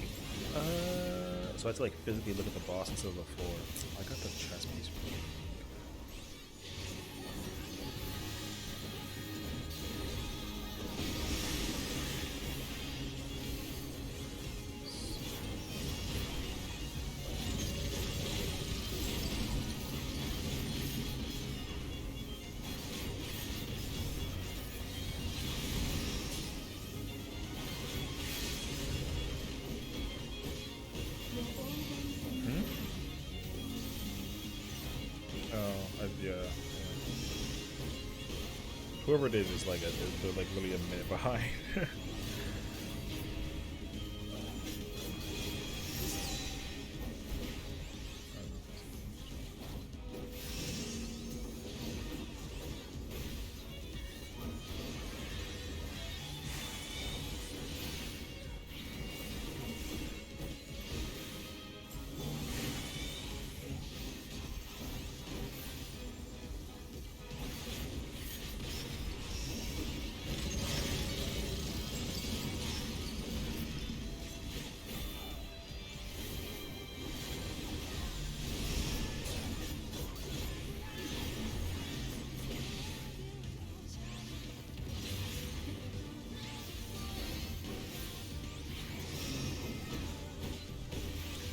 so I had to like physically look at the boss instead of the floor. I got the chess piece. Yeah. Whoever it is like they're like really a minute behind.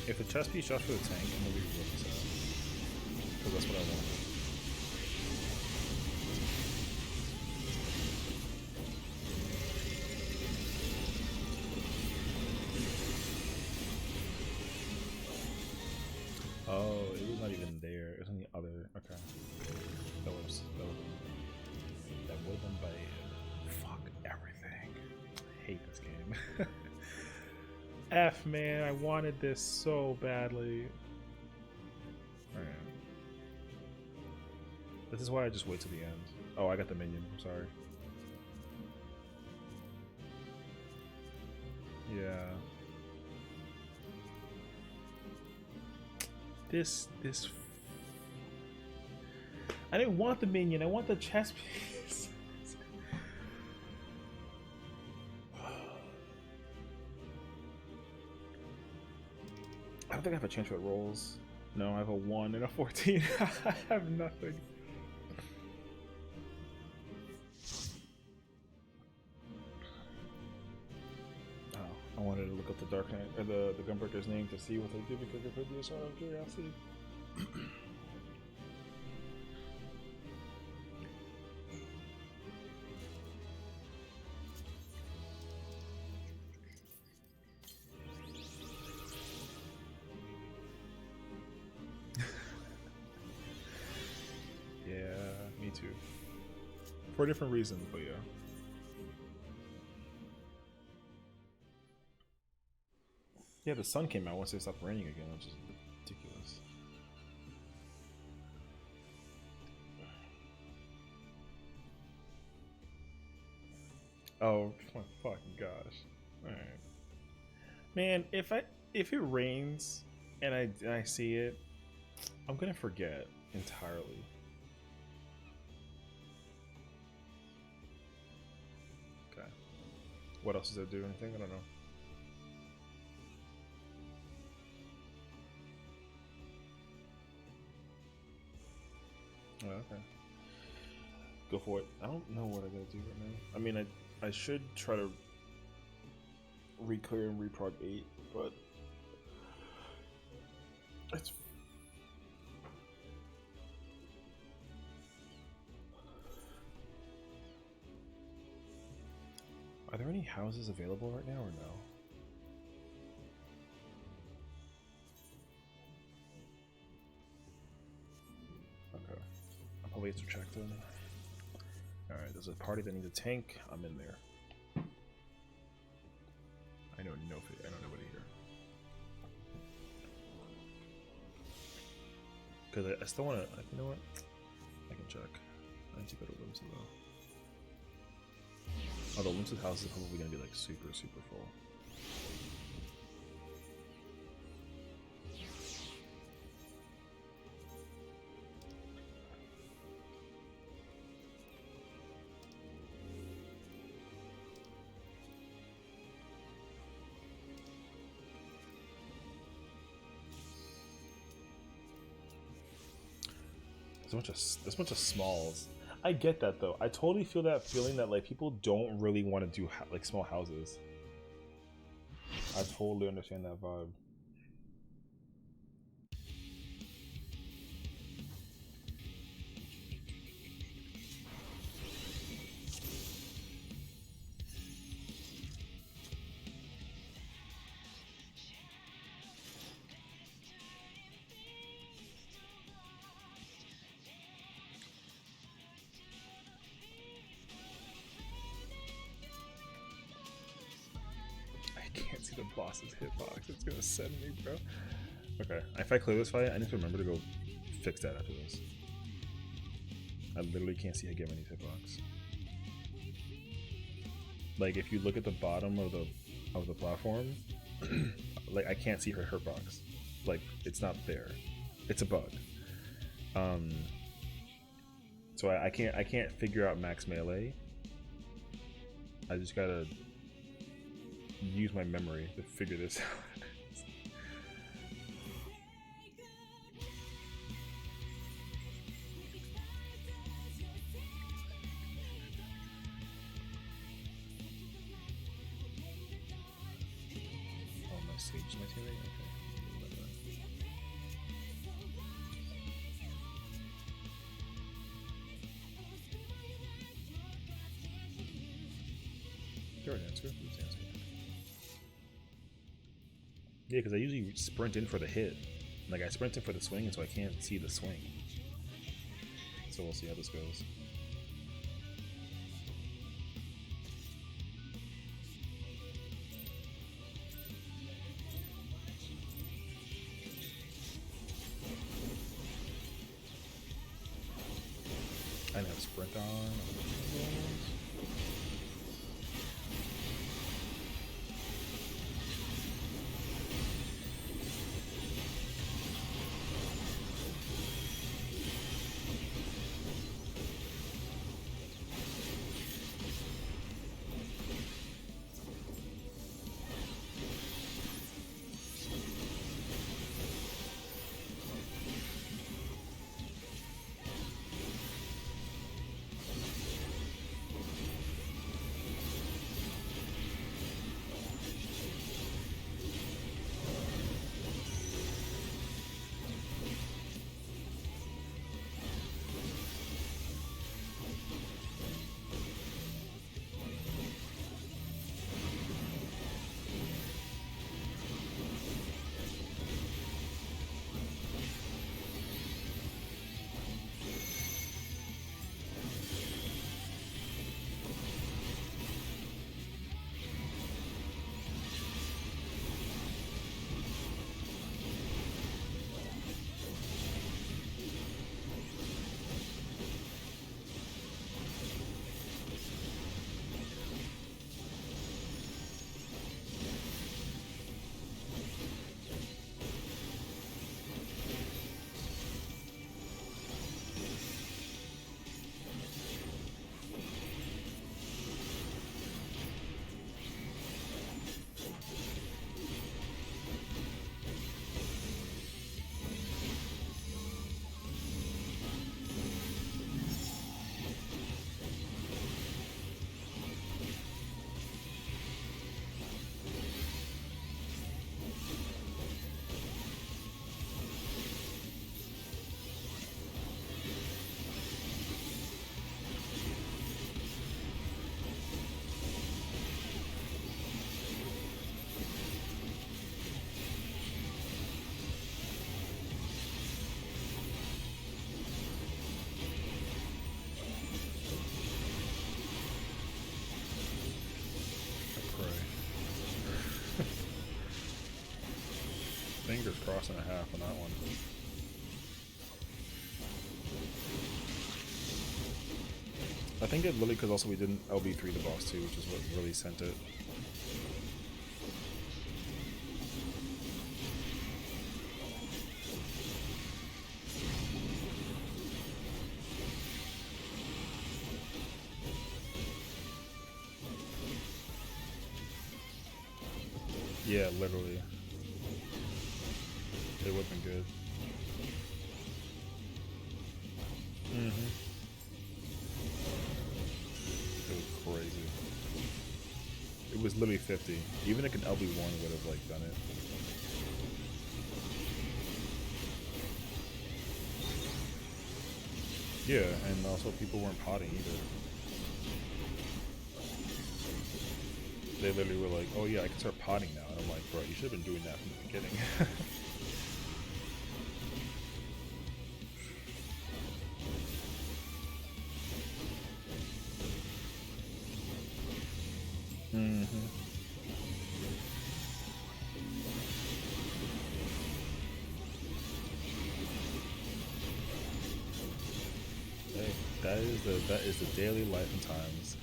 If the chest piece shots for the tank, I'm gonna be really sad. Because that's what I want. Oh, it was not even there. It was on the other. Okay. That would have been bad. Fuck everything. I hate this game. F, man, I wanted this so badly. Alright. This is why I just wait till the end. Oh, I got the minion. I'm sorry. Yeah. This. I didn't want the minion. I want the chess piece. I don't think I have a chance with rolls. No, I have a 1 and a 14. I have nothing. Oh, I wanted to look up the Dark Knight or the Gunbreaker's name to see what they do because it could be a sort of curiosity. Too. For different reasons, but yeah. Yeah, the sun came out once it stopped raining again, which is ridiculous. Oh my fucking gosh. Alright. Man, if it rains and I see it, I'm gonna forget entirely. What else does that do? Anything? I don't know. Oh, okay. Go for it. I don't know what I gotta do right now. I mean, I should try to re-clear and reprog 8, but it's... Are there any houses available right now or no? Okay. I'll probably have to check them. Alright, there's a party that needs a tank. I'm in there. I know nobody here. Because I still want to... You know what? I can check. I need to go to Limsa though. Oh, the Limsa's house is probably going to be like super full. There's a bunch of smalls. I get that though. I totally feel that feeling that like people don't really want to do like small houses. I totally understand that vibe. The boss's hitbox. It's gonna send me, bro. Okay, if I clear this fight, I need to remember to go fix that after this. I literally can't see how to get any hitbox. Like if you look at the bottom of the platform, like I can't see her hitbox. Like it's not there. It's a bug. So I can't figure out max melee. I just gotta use my memory to figure this out. Oh, my sage is my teammate? Okay. Go ahead, answer. Yeah, because I usually sprint in for the hit. Like I sprint in for the swing, and so I can't see the swing. So we'll see how this goes. I didn't have sprint on. cross and a half on that one. I think it literally because also we didn't LB3 the boss too, which is what really sent it. Yeah, literally. It would have been good. It was crazy. It was literally 50. Even like an LB1 would have like done it. Yeah, and also people weren't potting either. They literally were like, oh yeah, I can start potting now. And I'm like, bro, you should have been doing that from the beginning. Hey, that is the daily life and times.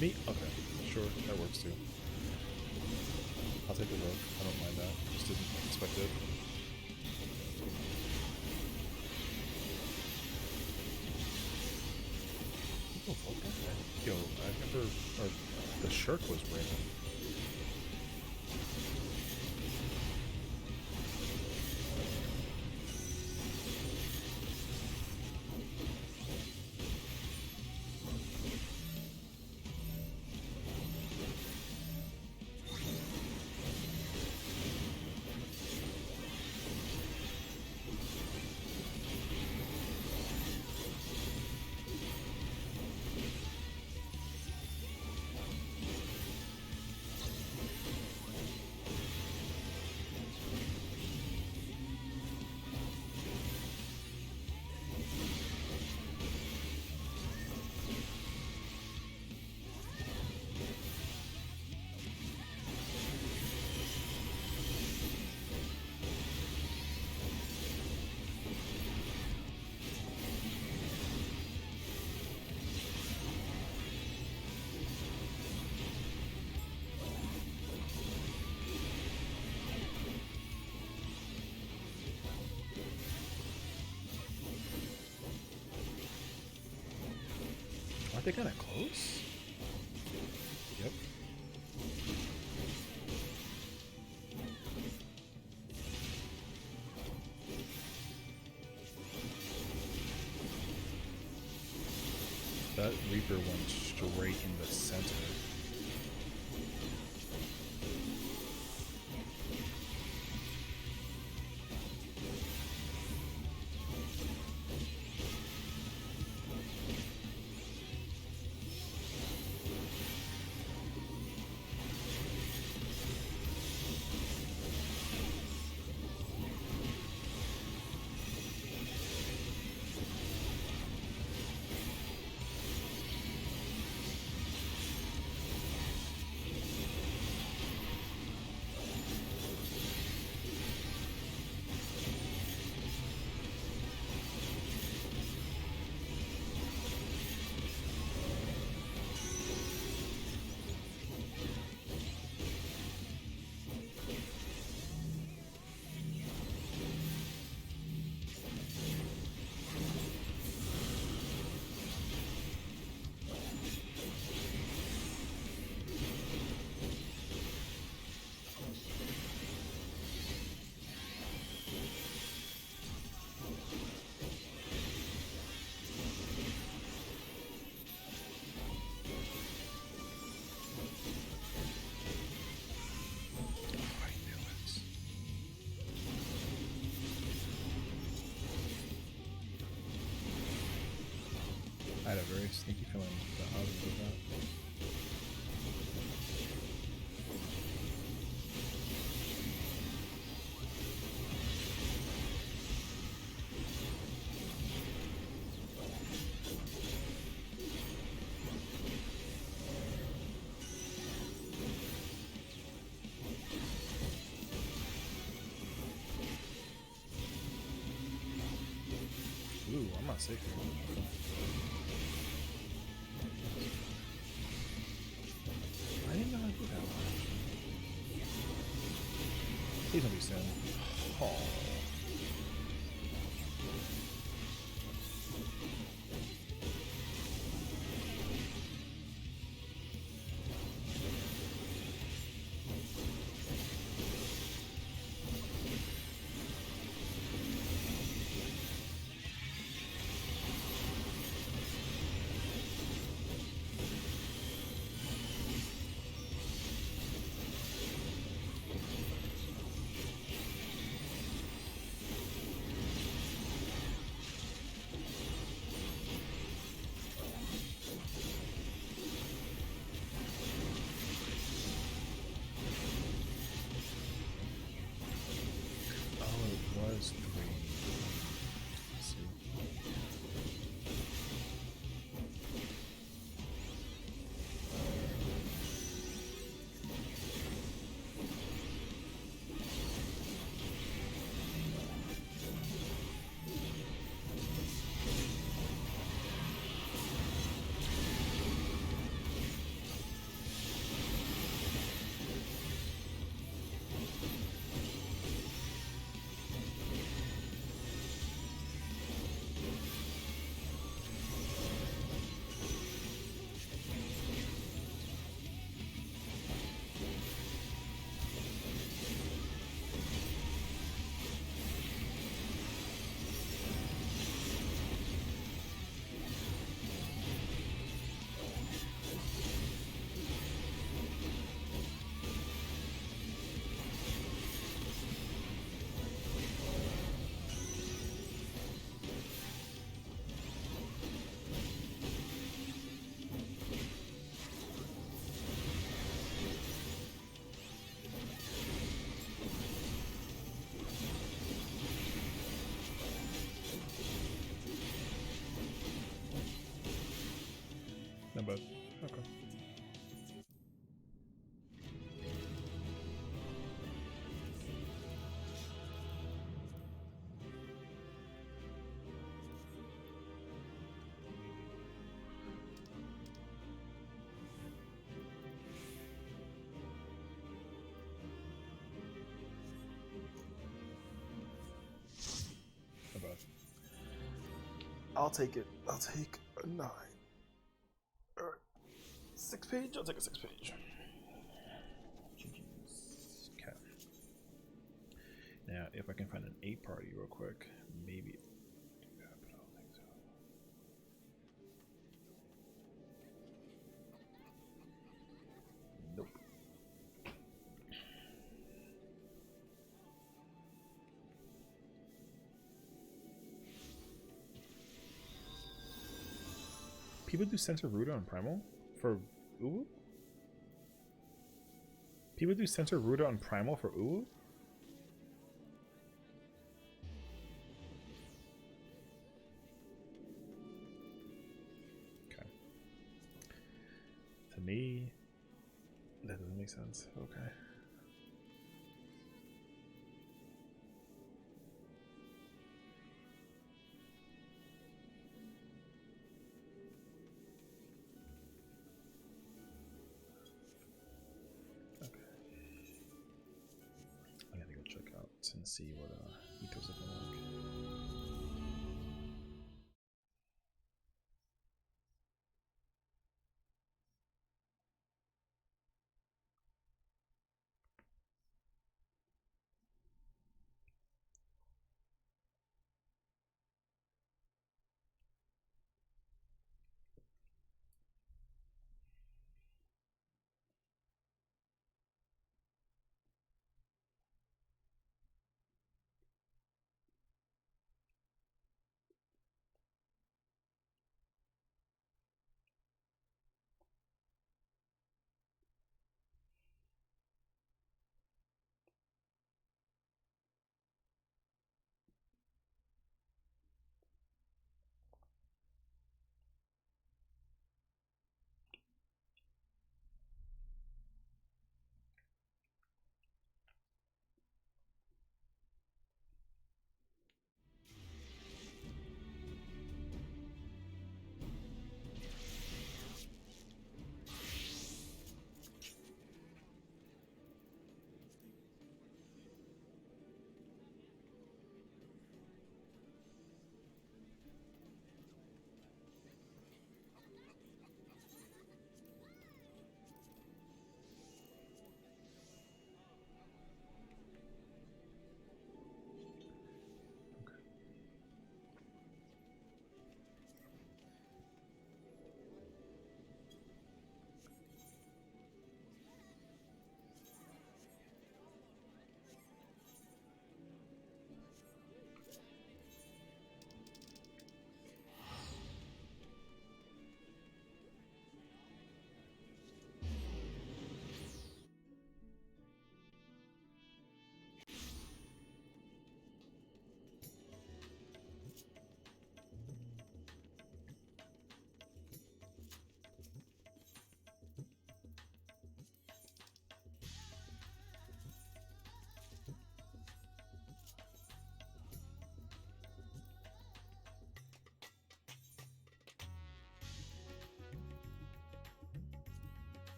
Me? Okay, sure, that works too. I'll take a look. I don't mind that. Just didn't expect it. Oh, fuck that. Yo, I remember the shirt was random. Aren't they kind of close? Yep. That Reaper went straight in the center. I had a very sneaky feeling that I was with that. Ooh, I'm not safe here. I didn't know how to do that one. Please don't be soon. Oh. Was 3. Let's see. Not bad. Okay. Not bad. I'll take it. I'll take a 9. Or 6 page? I'll take a 6 page. GG's. Okay. Now, if I can find an 8 party real quick, maybe. Yeah, but I don't think so. Nope. People do Center Ruda on Primal for Uwu? People do Center Ruda on Primal for Uwu? Okay. To me, that doesn't make sense. Okay. And see what Eco's looking like.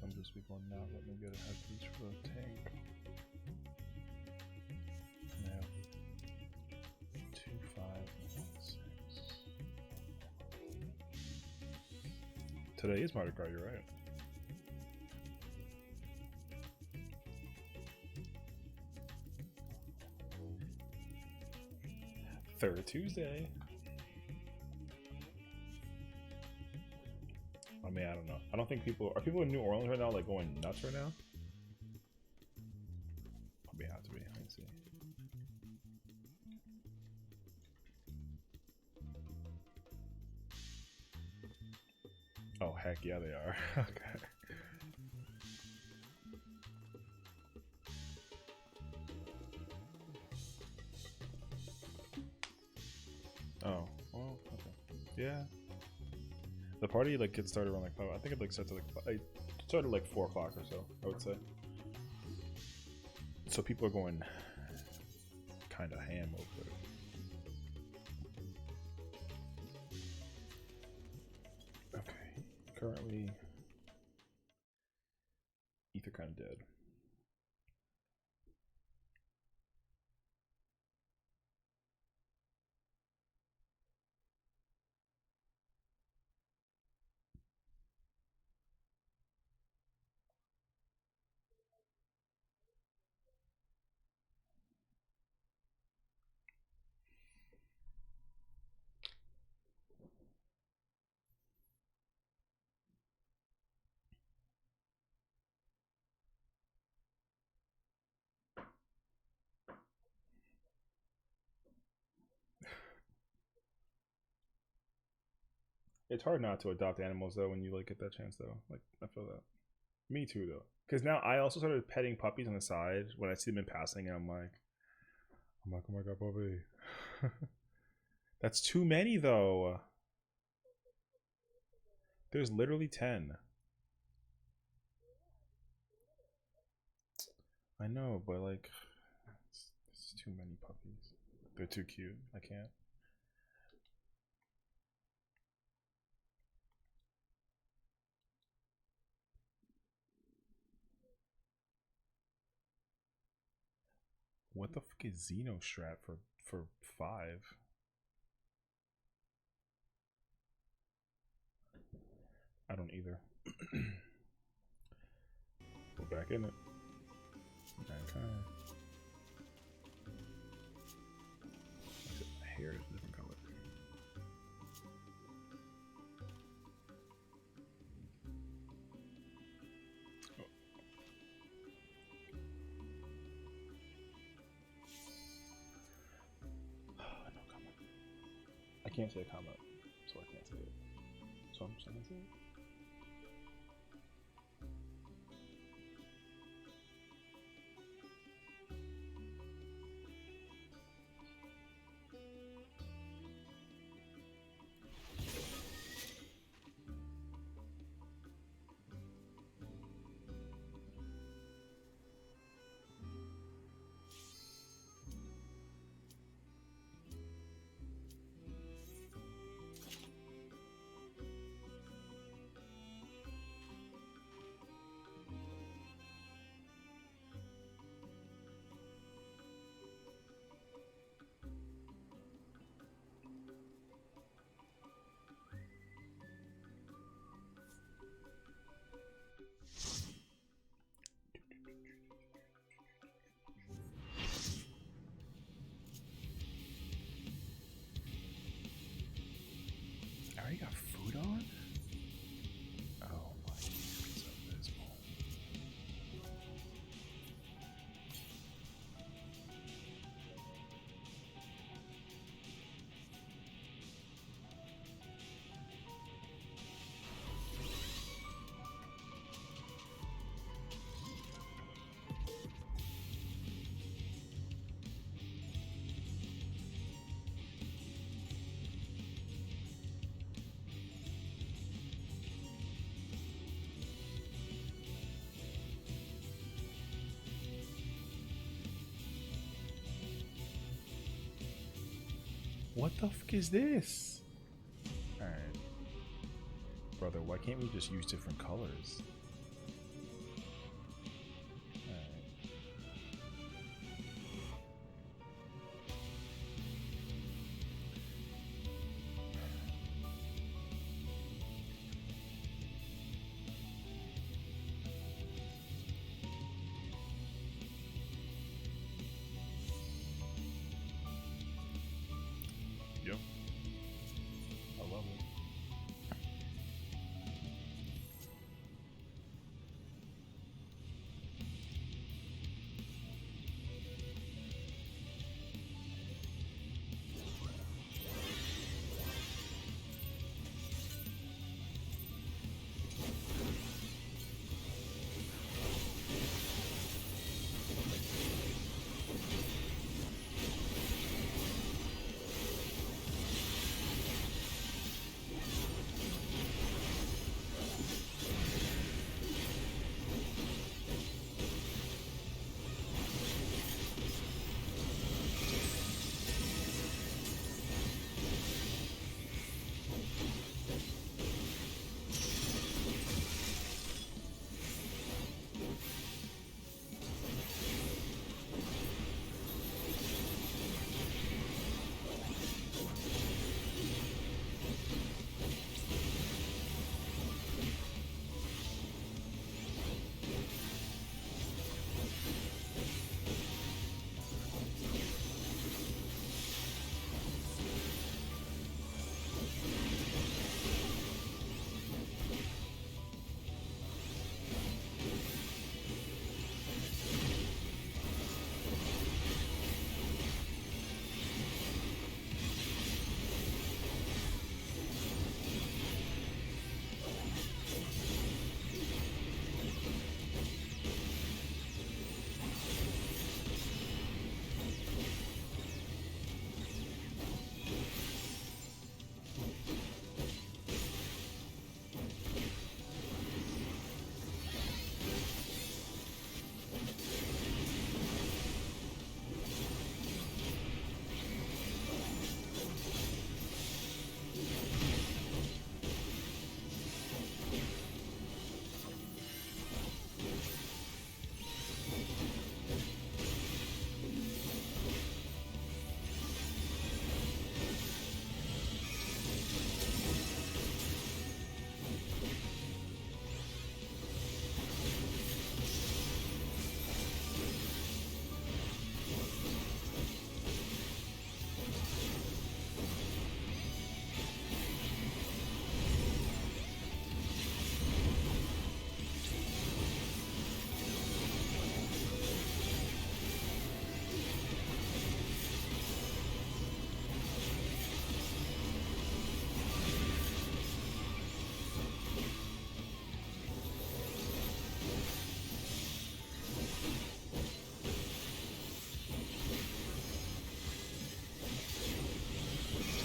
I'm just be going now. Let me get a head piece for the tank. Yeah. 2, 5, 1, 6. Today is Mardi Gras, you're right. Third Tuesday. I mean, I don't know. I don't think people are people in New Orleans right now like going nuts right now. Probably have to be. Let's see. Oh heck yeah, they are. Okay. Oh, well, okay. Yeah. The party like gets started around like 5. I think it like starts at like it started like 4 o'clock or so, I would say. So people are going kind of ham over it. Okay, currently Ether kind of dead. It's hard not to adopt animals though when you like get that chance though. Like I feel that. Me too though. Because now I also started petting puppies on the side when I see them in passing, and I'm like, oh my god, puppy. That's too many though. There's literally 10. I know, but like, it's too many puppies. They're too cute. I can't. What the fuck is Xenostrap for 5? I don't either. We're back in it. Okay. My hair is a different color. Oh. No comment. I can't say a comment, so I can't say it. So I'm just gonna say it. I already got food on? Oh my god, it's abysmal. What the fuck is this? Alright. Brother, why can't we just use different colors?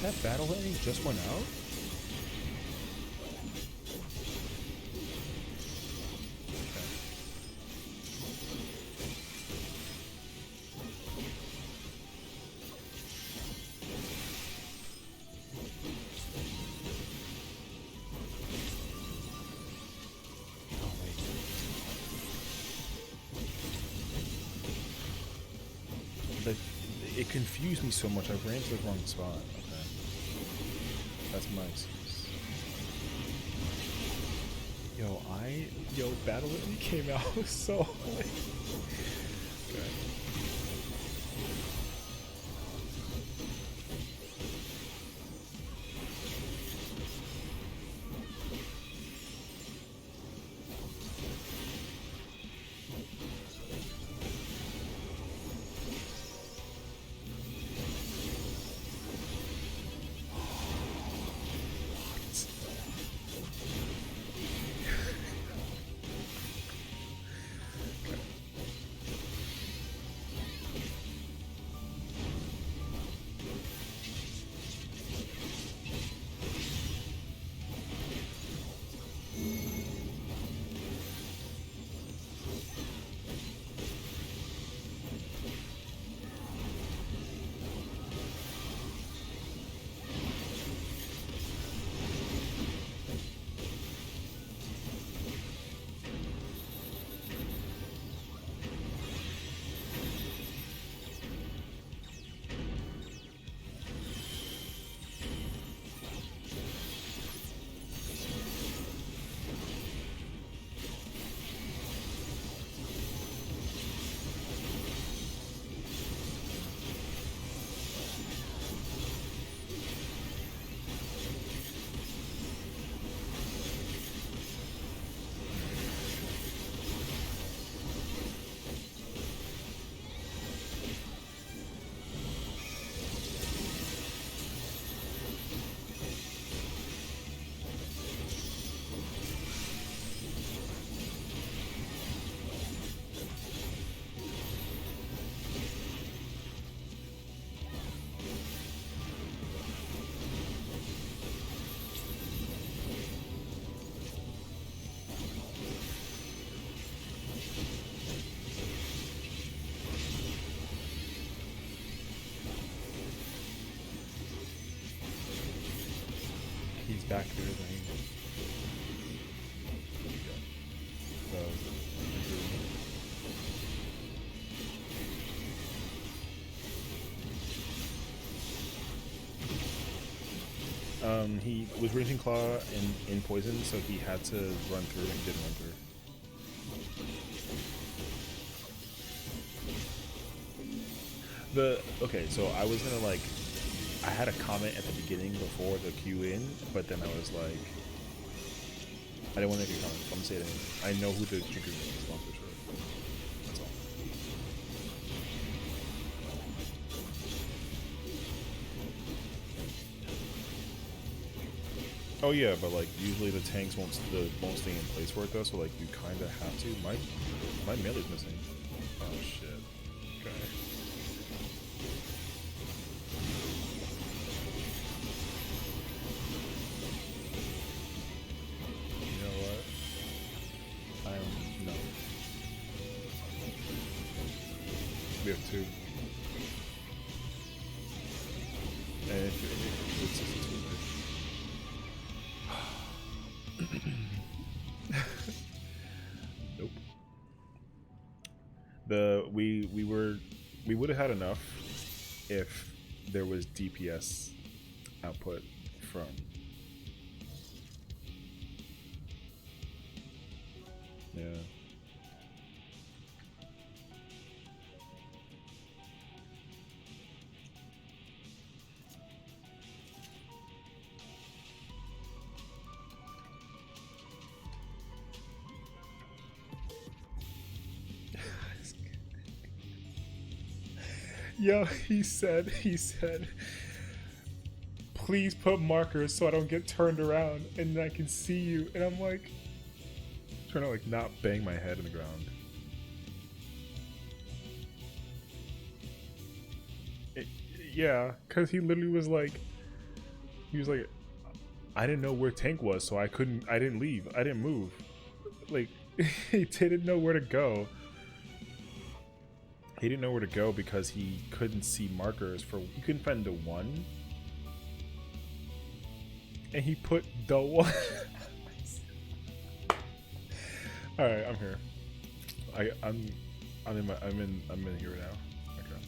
That battle ending just went out? It confused me so much. I ran to the wrong spot. Okay. That's my excuse. Yo, Battle Whitney came out so late. Okay. He's back there, right? He was Raging Claw in poison, so he had to run through and didn't run through. Okay, so I was gonna like, I had a comment at the beginning before the Q in, but then I was like, I didn't want to make a comment. I'm gonna say it anyway. I know who the trigger is, long for sure. That's all. Oh yeah, but like usually the tanks won't stay in place for it though, so like you kind of have to. My melee's missing. Oh shit. Okay. No. We have two. And it's nope. We would have had enough if there was DPS output from. Yeah. Yo, he said, please put markers so I don't get turned around and I can see you. And I'm like, trying to like not bang my head in the ground. Yeah, because he literally was like, He was like, I didn't know where tank was, so I didn't leave. I didn't move. Like, he didn't know where to go. He didn't know where to go because he couldn't see markers for, he couldn't find the 1. And he put the 1. Alright, I'm here. I'm in here now. Okay.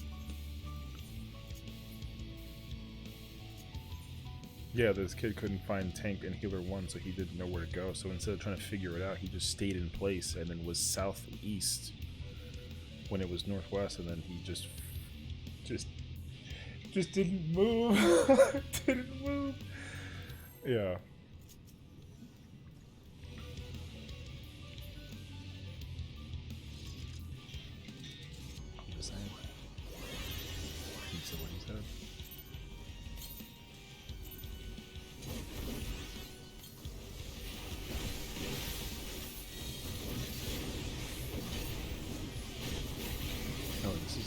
Yeah, this kid couldn't find tank and healer 1, so he didn't know where to go. So instead of trying to figure it out, he just stayed in place and then was southeast when it was northwest, and then he just didn't move. Didn't move. Yeah. Just saying. He said what he said. No, this isn't.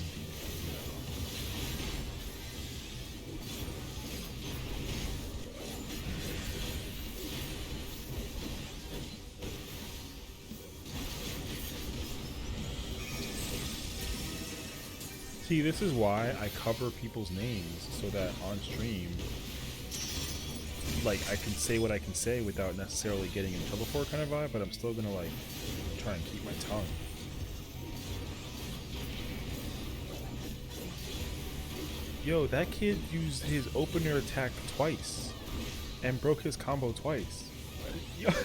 See, this is why I cover people's names so that on stream, like, I can say what I can say without necessarily getting in trouble for it kind of vibe, but I'm still gonna, like, try and keep my tongue. Yo, that kid used his opener attack twice and broke his combo twice. Yo, okay.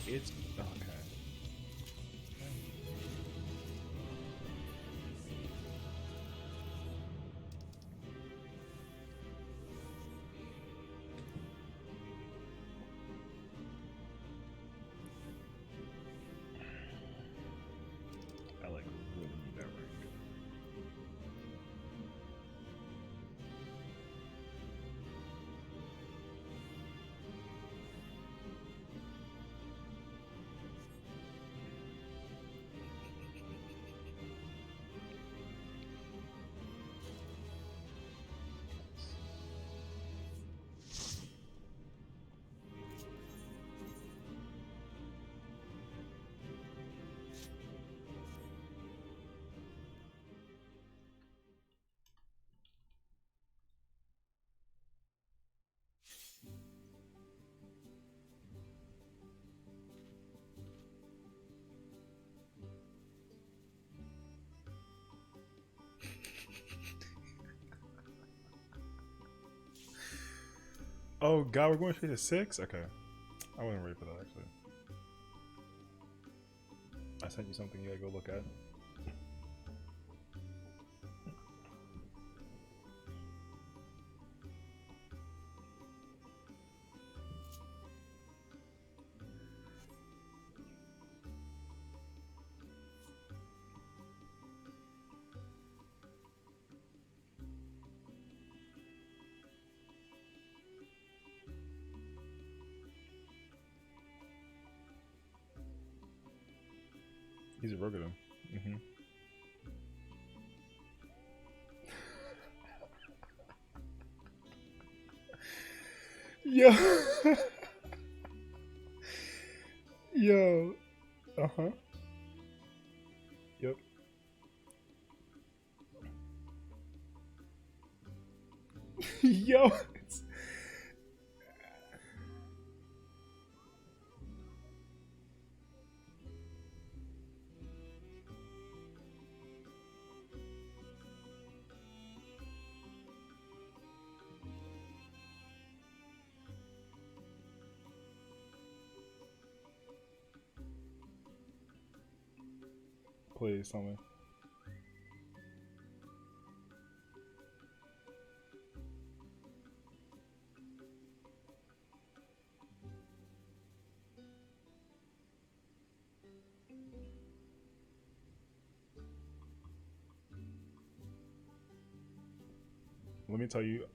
it's okay. I like really need that right. Oh god, we're going straight to 6? Okay. I wasn't ready for that actually. I sent you something you gotta go look at. He's a Rogadum. Mm-hmm. Yo. Yo. Uh-huh. Yep. Yo. Please tell me. Let me tell you,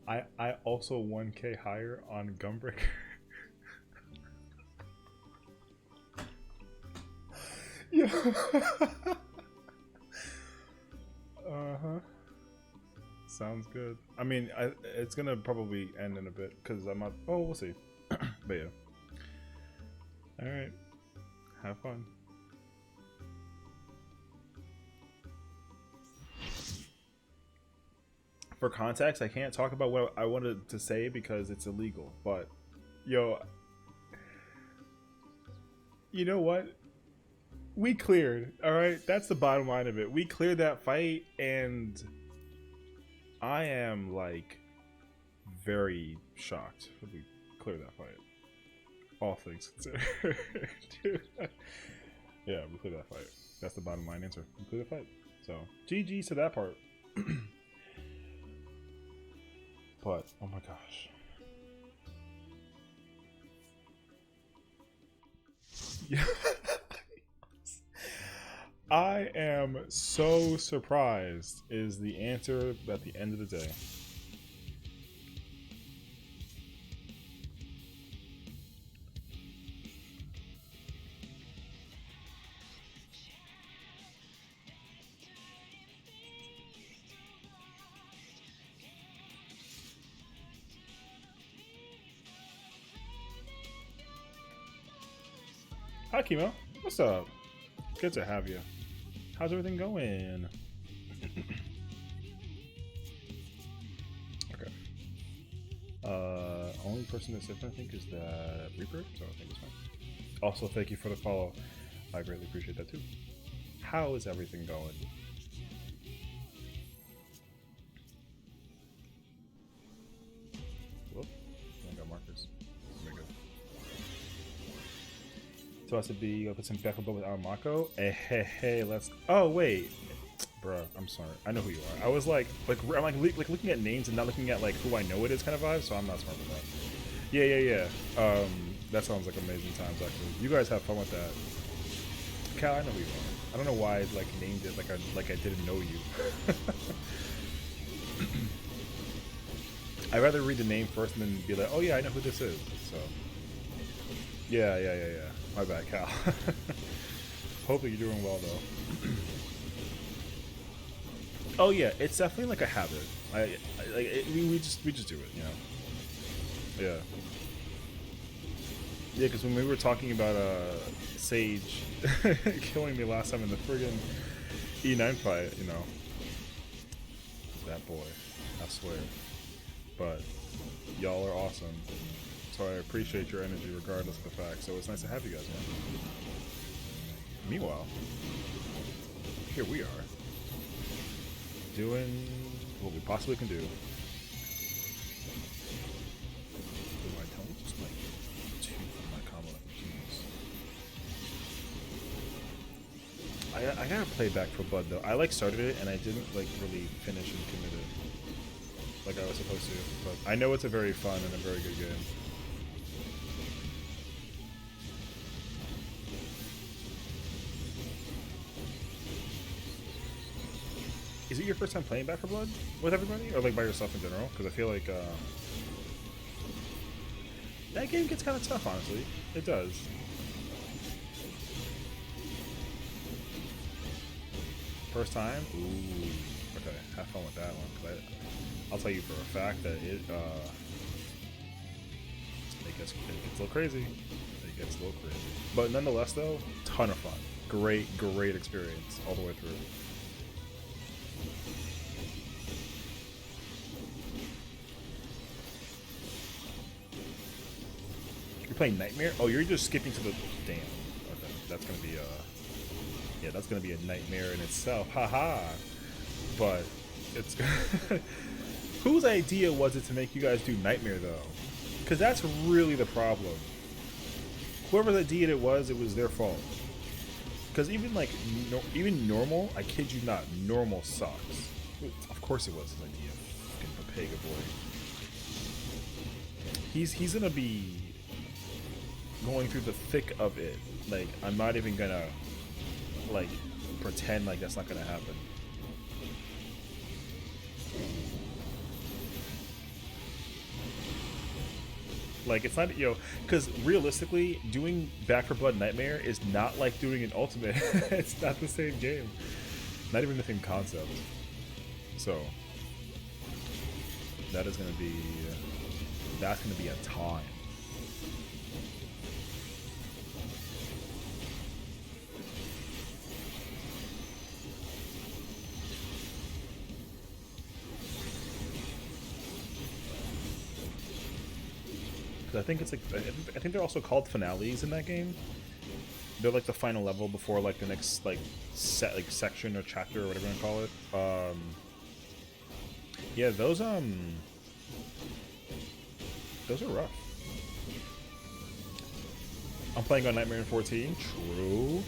I also 1K higher on Gunbreaker. Yeah. Uh-huh. Sounds good. I mean, it's gonna probably end in a bit because I'm not. Oh, we'll see. But yeah. All right. Have fun. For context, I can't talk about what I wanted to say because it's illegal. But, yo, you know what? We cleared. All right, that's the bottom line of it. We cleared that fight, and I am like very shocked that we cleared that fight. All things considered, dude. Yeah, we cleared that fight. That's the bottom line answer. We cleared the fight. So, GG's to that part. But, oh my gosh. Yeah. I am so surprised is the answer at the end of the day. Hi, Kimo. What's up? Good to have you. How's everything going? Okay. Only person that's different, I think, is the Reaper, so I think it's fine. Also, thank you for the follow. I greatly appreciate that too. How is everything going? Whoop. I got markers. There we go. So it has to be put some back with Aramako. Hey, let's. Oh wait, bruh, I'm sorry. I know who you are. I was like I'm like looking at names and not looking at like who I know it is kind of vibe. So I'm not smart with that. Yeah. That sounds like amazing times actually. You guys have fun with that. Cal, I know who you are. I don't know why I like named it like I didn't know you. I'd rather read the name first and then be like, oh yeah, I know who this is. So yeah. My bad, Cal. Hopefully you're doing well though. Oh yeah, it's definitely like a habit. We just do it, you know. Yeah. Yeah, because when we were talking about Sage killing me last time in the friggin' E9 fight, you know, that boy, I swear. But y'all are awesome, so I appreciate your energy regardless of the fact. So it's nice to have you guys, man. Meanwhile, here we are, doing what we possibly can do. I gotta play Back for Blood though. I like started it and I didn't like really finish and commit it like I was supposed to. But I know it's a very fun and a very good game. Is it your first time playing Back for Blood with everybody, or like by yourself in general? Because I feel like that game gets kind of tough, honestly. It does. First time? Ooh. Okay, have fun with that one. Cause I'll tell you for a fact that it gets a little crazy. It gets a little crazy. But nonetheless, though, ton of fun. Great experience all the way through. You're playing Nightmare? Oh, you're just skipping to the... Damn. Okay, that's gonna be yeah, that's gonna be a nightmare in itself. Haha. But it's whose idea was it to make you guys do Nightmare though? Because that's really the problem. Whoever's idea it was their fault. Because even like even normal, I kid you not, normal sucks. Of course it was his idea. Fucking Papega boy. He's gonna be going through the thick of it. Like I'm not even gonna like pretend like that's not gonna happen. Like it's not, you know, because realistically doing Back for Blood Nightmare is not like doing an Ultimate. It's not the same game, not even the same concept. So that's gonna be a time. I think it's like I think they're also called finales in that game. They're like the final level before like the next like section or chapter or whatever you call it. Yeah, those are rough. I'm playing on Nightmare in 14. True.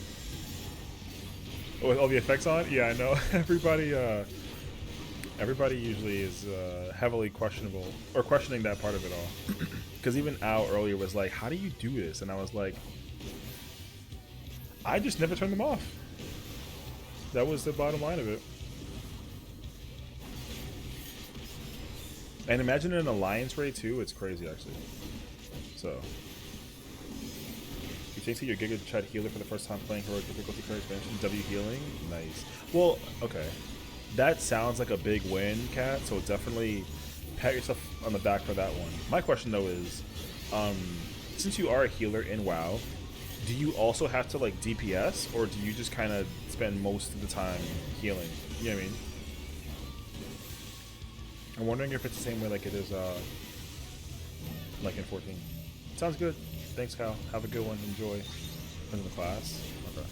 Oh, with all the effects on? Yeah, I know. Everybody usually is heavily questionable or questioning that part of it all. Because even Al earlier was like, how do you do this? And I was like, I just never turned them off. That was the bottom line of it. And imagine an alliance raid too, it's crazy actually. So you think you're Giga Chad healer for the first time playing heroic difficulty card expansion, W healing? Nice. Well, okay. That sounds like a big win, Kat, so definitely pat yourself on the back for that one. My question though is, since you are a healer in WoW, do you also have to like DPS, or do you just kind of spend most of the time healing? You know what I mean? I'm wondering if it's the same way like it is like in 14. Sounds good. Thanks, Kyle. Have a good one. Enjoy. In the class. Okay.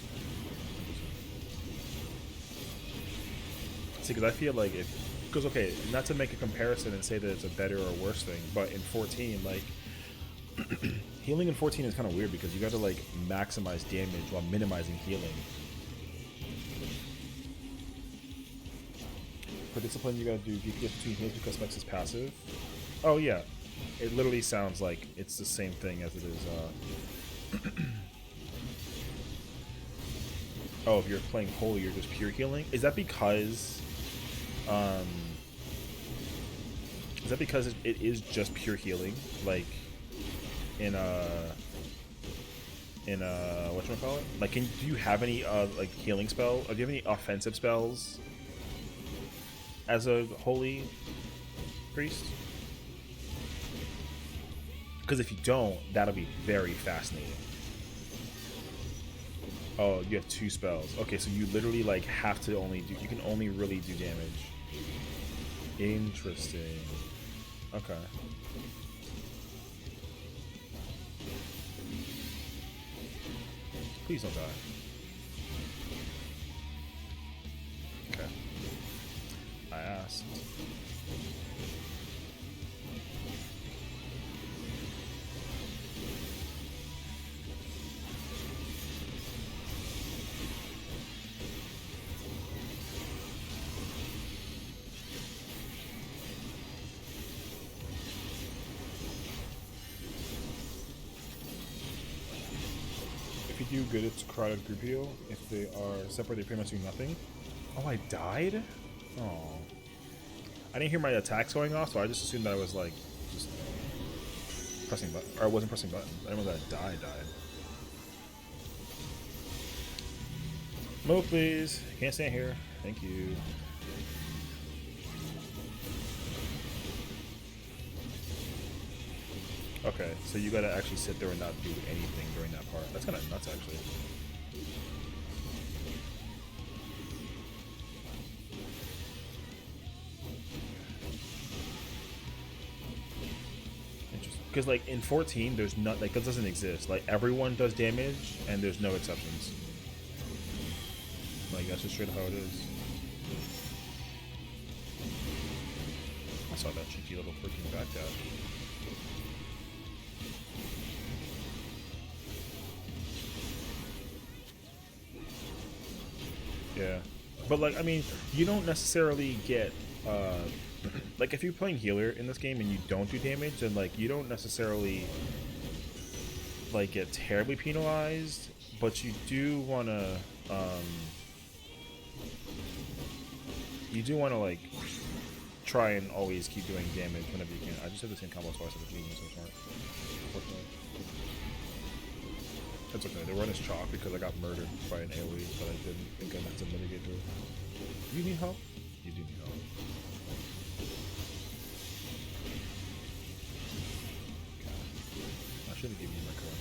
See, because I feel like it goes okay. Not to make a comparison and say that it's a better or worse thing, but in 14, like Healing in 14 is kind of weird because you got to like maximize damage while minimizing healing. For discipline, you gotta do DPS between heals because Specs is passive. Oh yeah, it literally sounds like it's the same thing as it is. Oh, if you're playing Holy, you're just pure healing. Is that because? Is that because it is just pure healing, like in whatchamacallit? Like, do you have any like healing spell? Or do you have any offensive spells as a holy priest? Because if you don't, that'll be very fascinating. Oh, you have 2 spells. Okay, so you literally like have to only do. You can only really do damage. Interesting. Okay. Please don't die. Okay. I asked. If you do good, it's crowded group heal. If they are separate, they pretty much do nothing. Oh, I died? Oh. I didn't hear my attacks going off, so I just assumed that I was like, just pressing button, or I wasn't pressing buttons. I didn't know that I died. Move, please. Can't stand here. Thank you. Okay, so you gotta actually sit there and not do anything during that part. That's kind of nuts, actually. Interesting. Because, like, in 14, there's not, like, that doesn't exist. Like, everyone does damage, and there's no exceptions. Like, that's just straight how it is. I saw that cheeky little freaking backdash. Yeah, but like, I mean, you don't necessarily get like, if you're playing healer in this game and you don't do damage, then like you don't necessarily like get terribly penalized, but you do want to like try and always keep doing damage whenever you can. I just have the same combo twice at the genius, so smart. Unfortunately. It's okay. The run is chalk because I got murdered by an AoE, but I didn't think I had to mitigate to it. You need help? You do need help. Okay. I should have given you my card.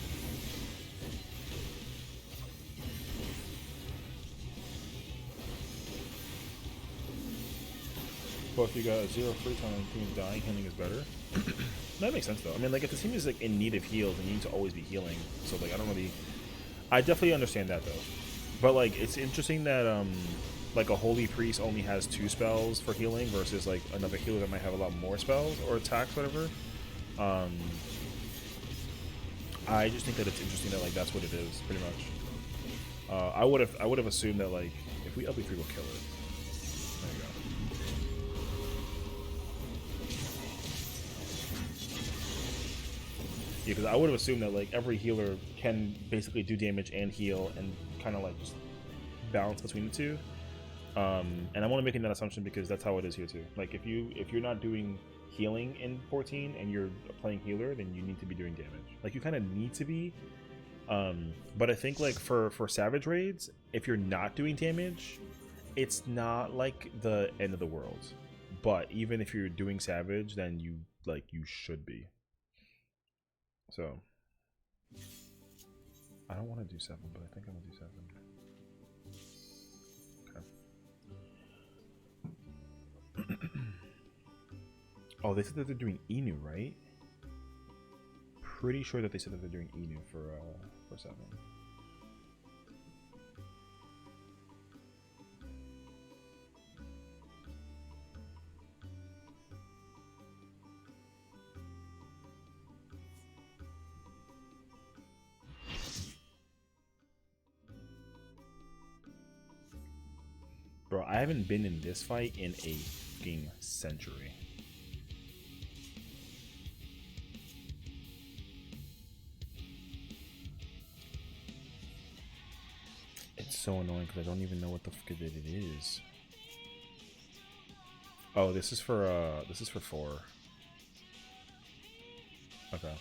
Well, if you got 0 free time and team dying, healing is better. That makes sense though. I mean, like, if the team is like in need of heals, then you need to always be healing. So like, I definitely understand that though. But like, it's interesting that like a holy priest only has 2 spells for healing versus like another healer that might have a lot more spells or attacks, whatever. I just think that it's interesting that like that's what it is, pretty much. I would have assumed that like if we LB3 will kill it. There you go. Yeah, because I would have assumed that like every healer can basically do damage and heal and kind of like just balance between the two. And I'm only making that assumption because that's how it is here too. Like if you're not doing healing in 14 and you're playing healer, then you need to be doing damage. Like you kind of need to be. But I think like for savage raids, if you're not doing damage, it's not like the end of the world. But even if you're doing savage, then you should be. So, I don't want to do 7, but I think I'm going to do 7. Okay. Oh, they said that they're doing Inu, right? Pretty sure that they said that they're doing Inu for 7. Bro, I haven't been in this fight in a fucking century. It's so annoying because I don't even know what the fuck it is. Oh, this is for 4. Okay.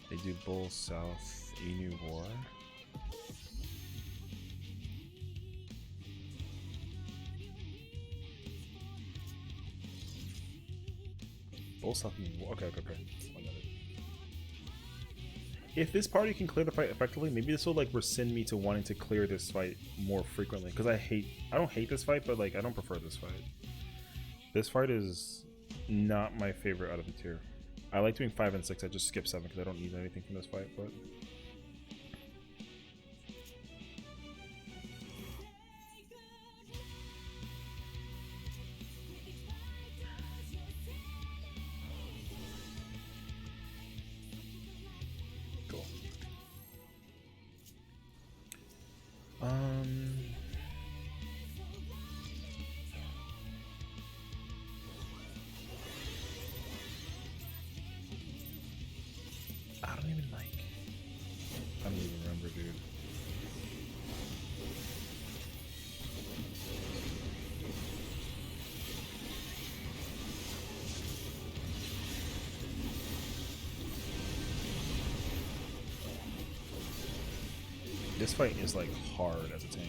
They do Bull South Enu War. Bull South Enu War. Okay. I got it. If this party can clear the fight effectively, maybe this will like rescind me to wanting to clear this fight more frequently. Because I don't hate this fight, but like I don't prefer this fight. This fight is not my favorite out of the tier. I like doing 5 and 6. I just skip 7 because I don't need anything from this fight. But cool. I don't even remember, dude. This fight is like hard as a tank.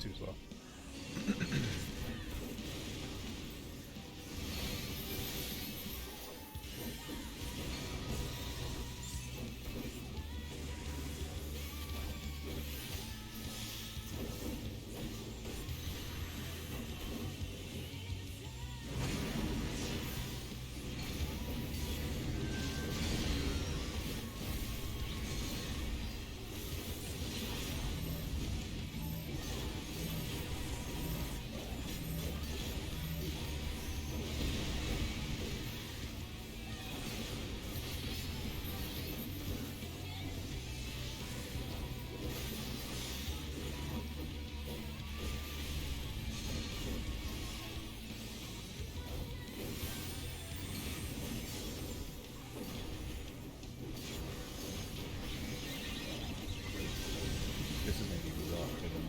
Too slow. This is gonna be rough, given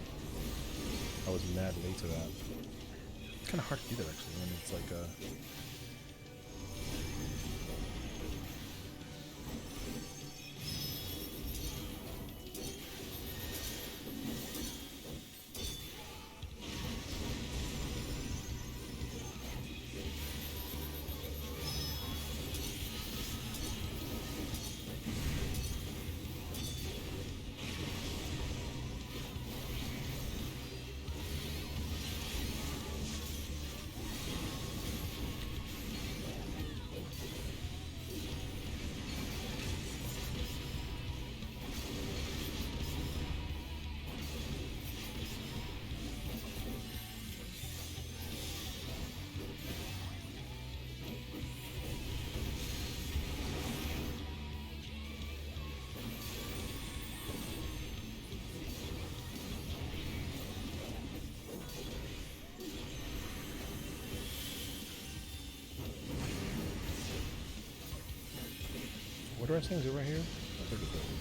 I was mad late to that. It's kind of hard to do that actually when it's like what do I say? Is it right here? I think it's right here.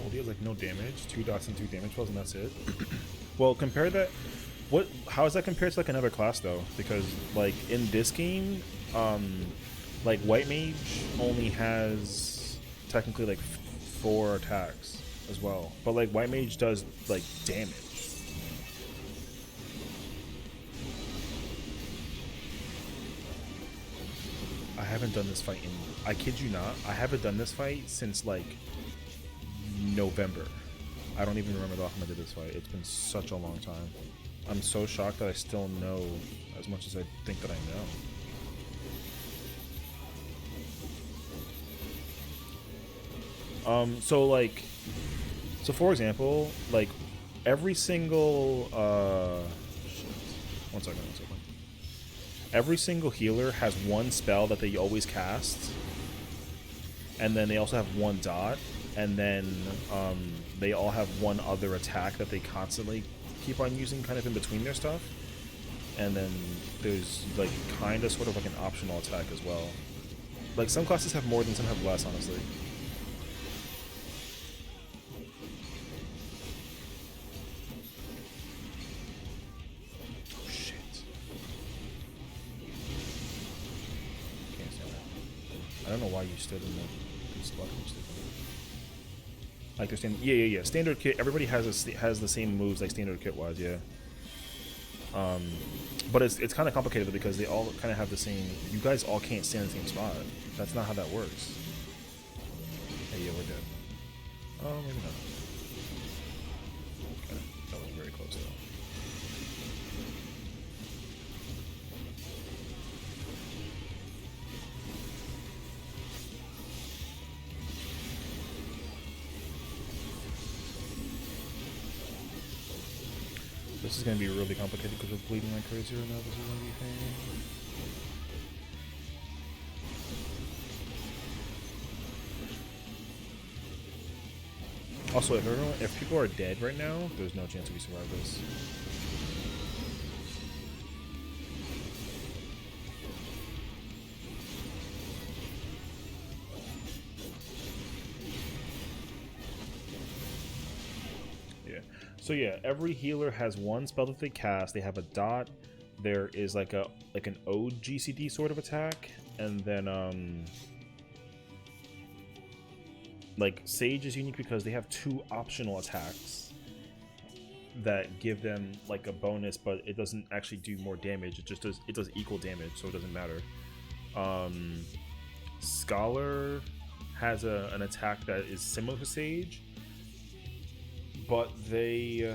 He has like no damage, 2 dots and 2 damage rolls, and that's it. Well, compare that. How is that compared to like another class though? Because like in this game, Like White Mage only has technically like 4 attacks as well, but like White Mage does like damage. I haven't done this fight in, I kid you not, I haven't done this fight since like November. I don't even remember the last time I did this fight. It's been such a long time. I'm so shocked that I still know as much as I think that I know. So for example, like every single shit. One second. Every single healer has one spell that they always cast, and then they also have one dot, and then they all have one other attack that they constantly keep on using kind of in between their stuff. And then there's like kind of sort of like an optional attack as well. Like some classes have more than some have less, honestly. Oh shit. Can't stand that. I don't know why you stood in the spot. Like they're standing, yeah. Standard kit. Everybody has the same moves like standard kit wise, yeah. But it's kind of complicated because they all kind of have the same. You guys all can't stand in the same spot. That's not how that works. Hey, yeah, we're dead. Oh, maybe not. Okay, that was very close though. This is going to be really complicated because we're bleeding like crazy right now. This is going to be a pain. Also, if people are dead right now, there's no chance we survive this. So yeah, every healer has one spell that they cast. They have a dot. There is like an ode GCD sort of attack, and then like Sage is unique because they have 2 optional attacks that give them like a bonus, but it doesn't actually do more damage. It just does equal damage, so it doesn't matter. Scholar has an attack that is similar to Sage, but they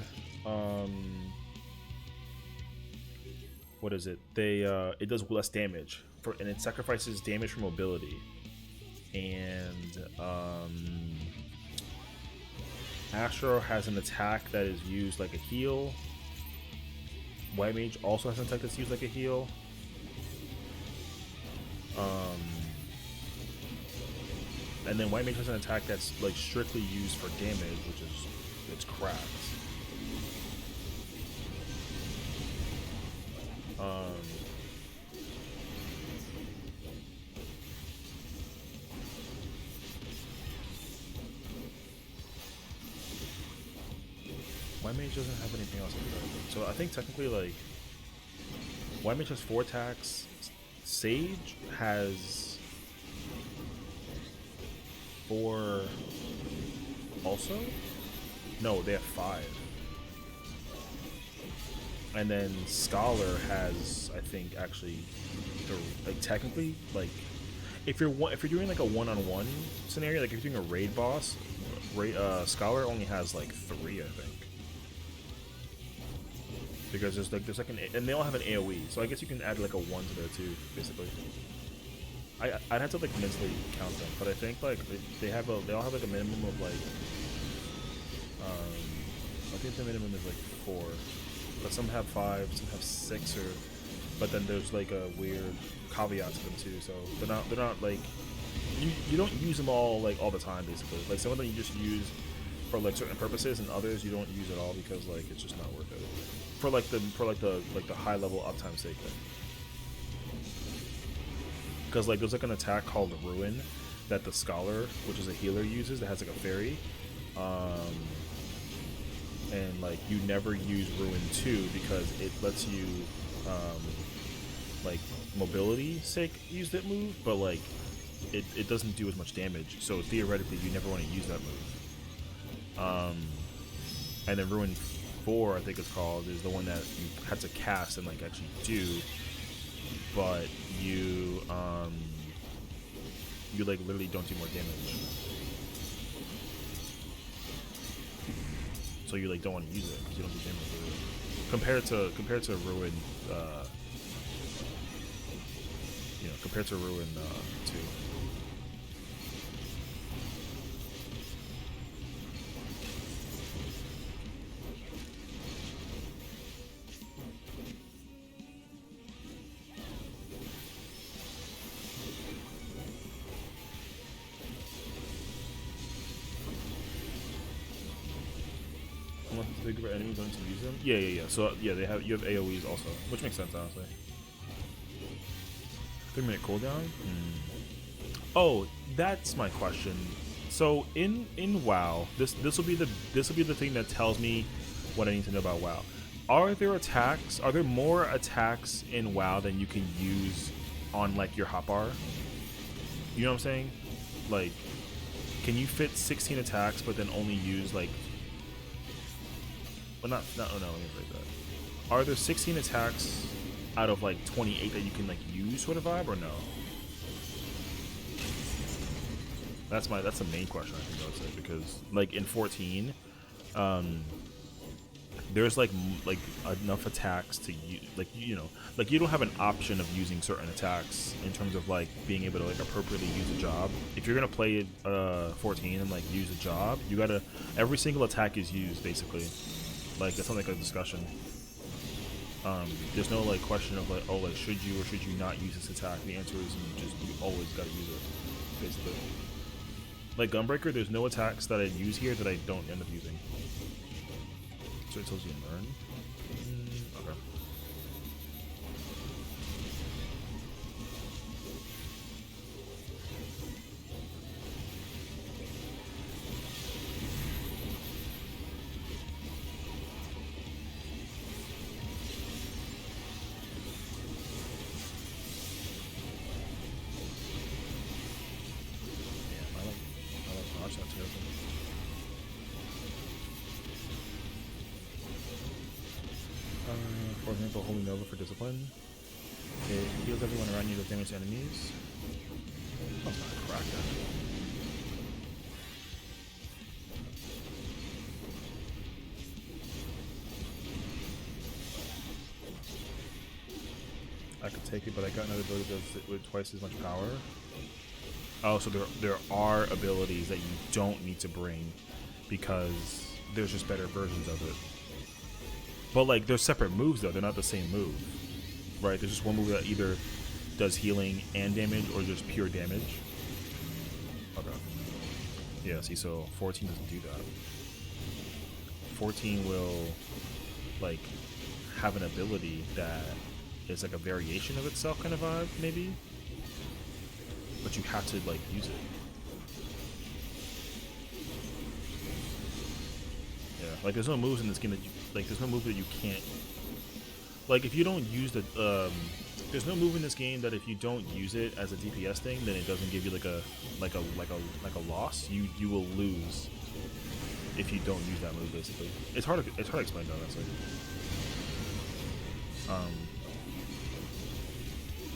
what is it? It does less damage and it sacrifices damage for mobility. And Astro has an attack that is used like a heal. White Mage also has an attack that's used like a heal. And then White Mage has an attack that's like strictly used for damage, which is it's cracked. White Mage doesn't have anything else like that. So I think technically like White Mage has 4 attacks. Sage has 4 also? No, they have 5. And then Scholar has, I think, actually, like technically, like if you're doing like a one-on-one scenario, like if you're doing a raid boss, Scholar only has like 3, I think, because there's like and they all have an AOE, so I guess you can add like a 1 to there too, basically. I'd have to like mentally count them, but I think like they all have like a minimum of like I think the minimum is like 4, but some have 5, some have 6, but then there's like a weird caveat to them too. So they're not like you don't use them all like all the time basically. Like some of them you just use for like certain purposes, and others you don't use at all because like it's just not worth it for the high level uptime sake. Because like there's like an attack called Ruin that the Scholar, which is a healer, uses that has like a fairy. And like you never use Ruin 2 because it lets you like mobility sake use that move, but like it doesn't do as much damage. So theoretically, you never want to use that move. And then Ruin 4, I think it's called, is the one that you had to cast and like actually do, but you you like literally don't do more damage. So you like don't want to use it because you don't do damage with it. Compared to Ruin, compared to Ruin 2. Unless it's bigger enemies don't use them. Yeah. So yeah, you have AoEs also, which makes sense honestly. 3-minute cooldown. Oh, that's my question. So in WoW, this will be the thing that tells me what I need to know about WoW. Are there more attacks in WoW than you can use on like your hotbar? You know what I'm saying? Like, can you fit 16 attacks but then only use like, well, let me break that. Are there 16 attacks out of like 28 that you can like use for the vibe, or no? That's the main question I think I would say, because like in 14, there's like enough attacks to use, like you don't have an option of using certain attacks in terms of like being able to like appropriately use a job. If you're gonna play 14 and like use a job, you gotta, every single attack is used basically. Like that's not like a discussion. There's no like question of like, oh, like should you or should you not use this attack. The answer is you always gotta use it basically. Like Gunbreaker, there's no attacks that I use here that I don't end up using. So it tells you to learn. Okay. For example, holding Nova for discipline. It heals everyone around you with damage to enemies. That's not a crack. I could take it, but I got another ability that does it with twice as much power. Oh, so there are abilities that you don't need to bring because there's just better versions of it. But like, they're separate moves though, they're not the same move. Right, there's just one move that either does healing and damage or just pure damage. Okay. Yeah, see, so 14 doesn't do that. 14 will like have an ability that is like a variation of itself kind of vibe, maybe. But you have to like use it. Yeah, like there's no moves in this game that you, like there's no move that you can't, like if you don't use the there's no move in this game that if you don't use it as a DPS thing, then it doesn't give you like a loss. You will lose if you don't use that move basically. It's hard to explain honestly.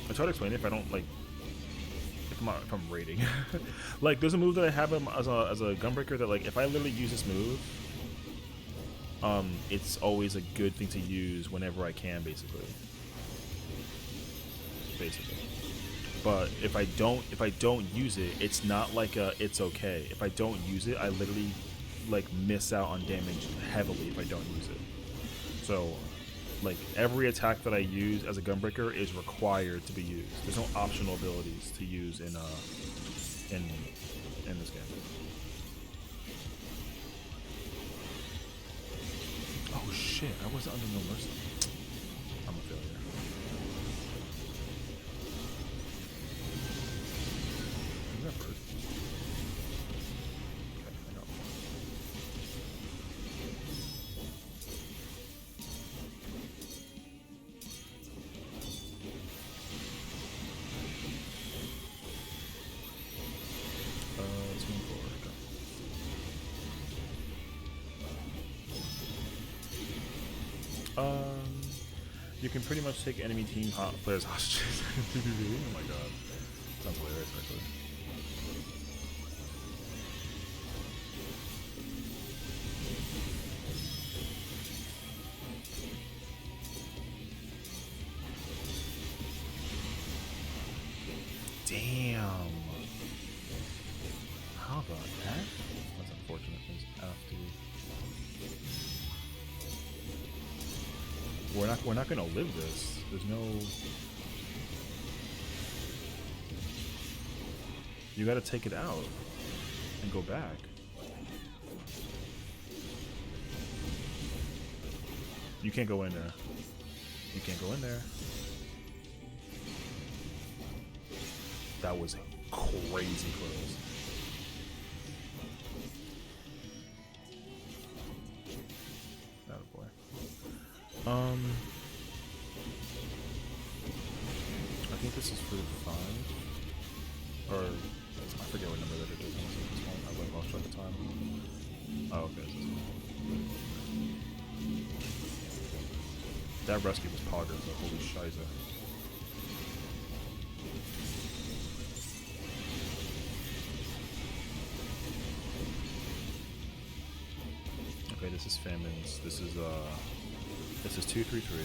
It's hard to explain if I don't like if I'm raiding. Like there's a move that I have as a Gunbreaker that like if I literally use this move, it's always a good thing to use whenever I can, basically. But if I don't use it, it's not like it's okay. If I don't use it, I literally like miss out on damage heavily if I don't use it. So like every attack that I use as a Gunbreaker is required to be used. There's no optional abilities to use in this game. Oh shit, I wasn't under no mercy. I'm a failure. Is that bird? Okay, I got one. You can pretty much take enemy team players hostages. Oh my god. Sounds hilarious, actually. Damn. How about that? That's unfortunate. There's F, dude. We're not gonna live this. There's no. You gotta take it out and go back. You can't go in there. You can't go in there. That was crazy close. Oh boy. I think this is for 5. Or I forget what number that it is. I went lost track of time. Oh, okay. This is that rescue was poggers, so holy shiza. Okay, this is famines. This is 233.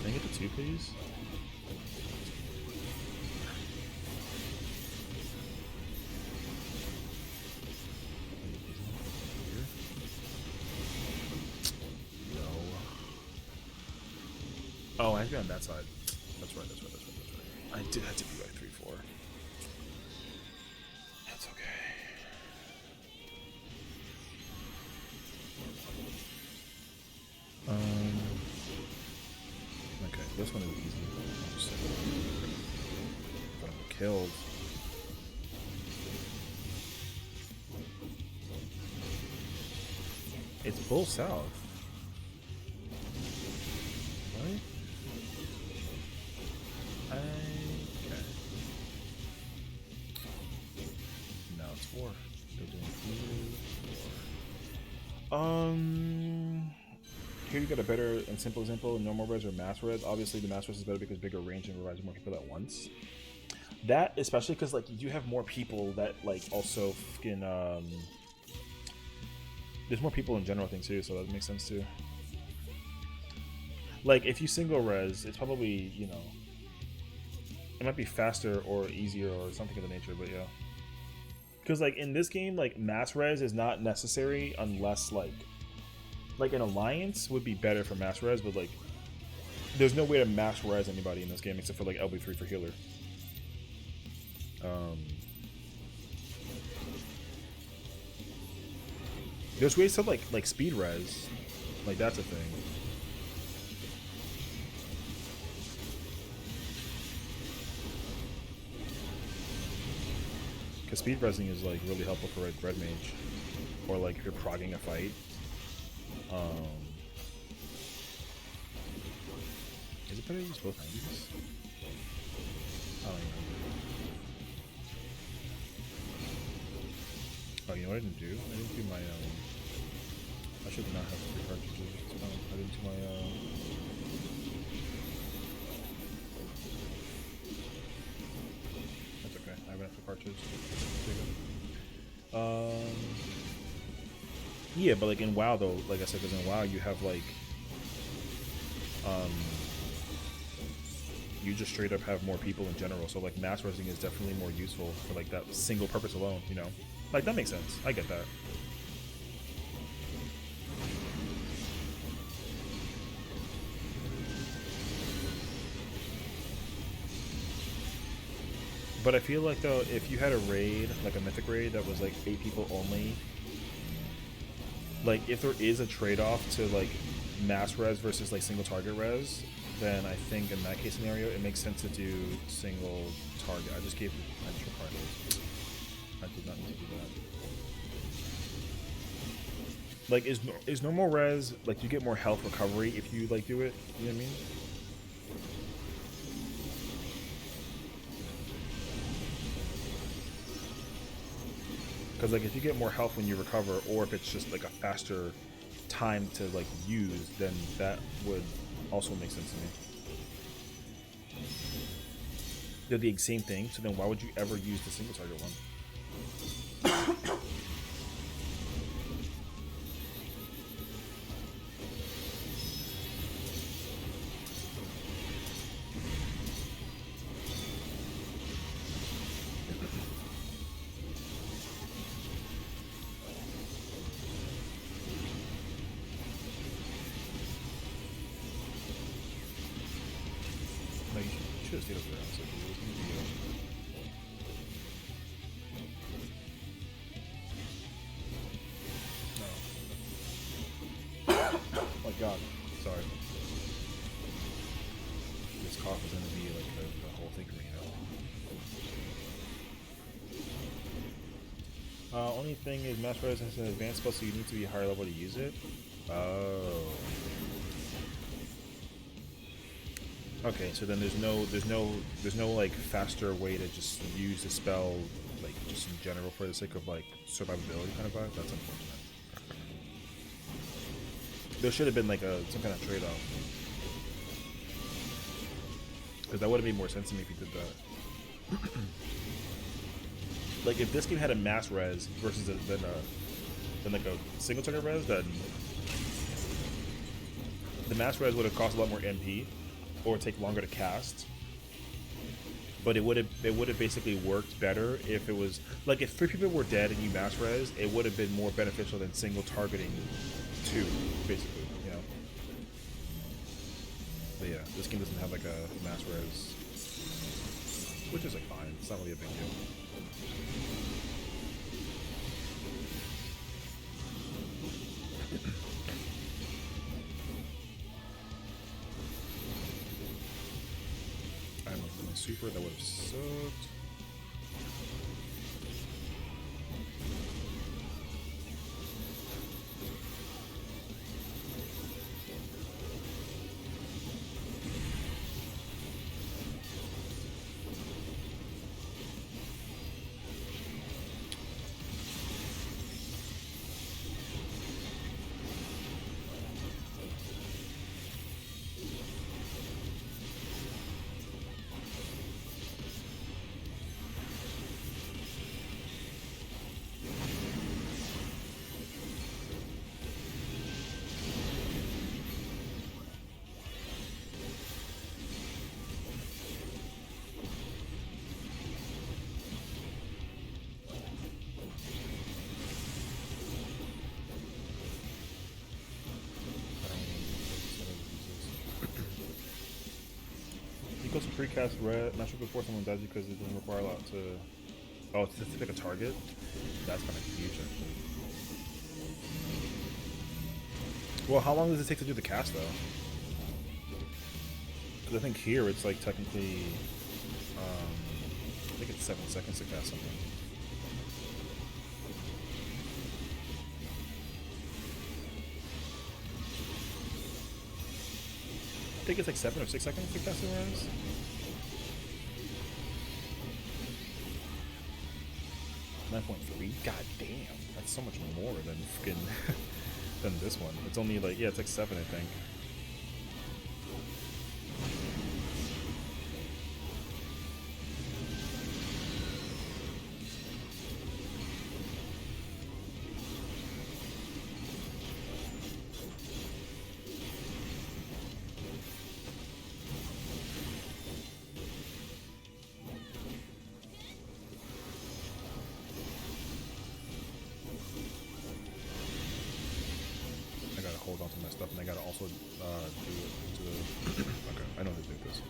Can I get the 2, please? No. Oh, I have to be on that side. That's right. I did have to be like 3-4. That's okay. Okay, this one is easy. But I'm killed. It's bull south. Right? Okay. No, it's 4. They're doing 4. Here you got a better and simple example, normal res or mass res. Obviously the mass res is better because bigger range and revives more people at once. That especially because like you do have more people that like also fucking there's more people in general things too, so that makes sense too. Like if you single res, it's probably, you know, it might be faster or easier or something of the nature, but yeah. Because like in this game, like mass res is not necessary unless like an alliance would be better for mass res, but like there's no way to mass res anybody in this game except for like LB3 for healer. There's ways to like speed res, like that's a thing. Because speed resing is like really helpful for like red mage, or like if you're progging a fight. Is it better to use both 90s? I don't even remember. Oh, you know what I didn't do? I didn't do my, I should not have 3 cartridges. It's fine. I didn't do my, that's okay. I have enough for cartridges. Yeah, but like in WoW though, like I said, because in WoW you have like, you just straight up have more people in general. So like mass resing is definitely more useful for like that single purpose alone, you know? Like that makes sense. I get that. But I feel like though, if you had a raid, like a mythic raid that was like 8 people only, like if there is a trade-off to like mass res versus like single target res, then I think in that case scenario it makes sense to do single target. I just gave extra cards. I did not need to do Like, is normal res, like, you get more health recovery if you, like, do it? You know what I mean? Because, like, if you get more health when you recover, or if it's just, like, a faster time to, like, use, then that would also make sense to me. They're the same thing, so then why would you ever use the single target one? No, you should have stayed over there. So it was gonna be, no. Oh my god. Sorry. This cough is gonna be like the whole thing for me now. Only thing is Mass Res has an advanced spell, so you need to be higher level to use it. Oh. Okay, so then there's no like faster way to just use the spell, like just in general for the sake of like survivability kind of vibe. That's unfortunate. There should have been like some kind of trade-off, because that would have made more sense to me if you did that. Like if this game had a mass res versus then like a single target res, then the mass res would have cost a lot more MP. Or take longer to cast, but it would have basically worked better if it was like if 3 people were dead and you mass res, it would have been more beneficial than single targeting 2, basically, you know. But yeah, this game doesn't have like a mass res, which is like fine. It's not really a big deal. Super, that would have sucked. Goes to precast red, not sure before someone dies because it doesn't require a lot to. Oh, it's just to pick a target? That's kind of huge, actually. Well, how long does it take to do the cast, though? Because I think here it's like technically. I think it's 7 seconds to cast something. I think it's like 7 or 6 seconds to cast the res. .3. God damn, that's so much more than fucking than this one. It's only like it's like 7, I think. Hold on to my stuff, and I gotta also do it to the. Okay, I know how to do this.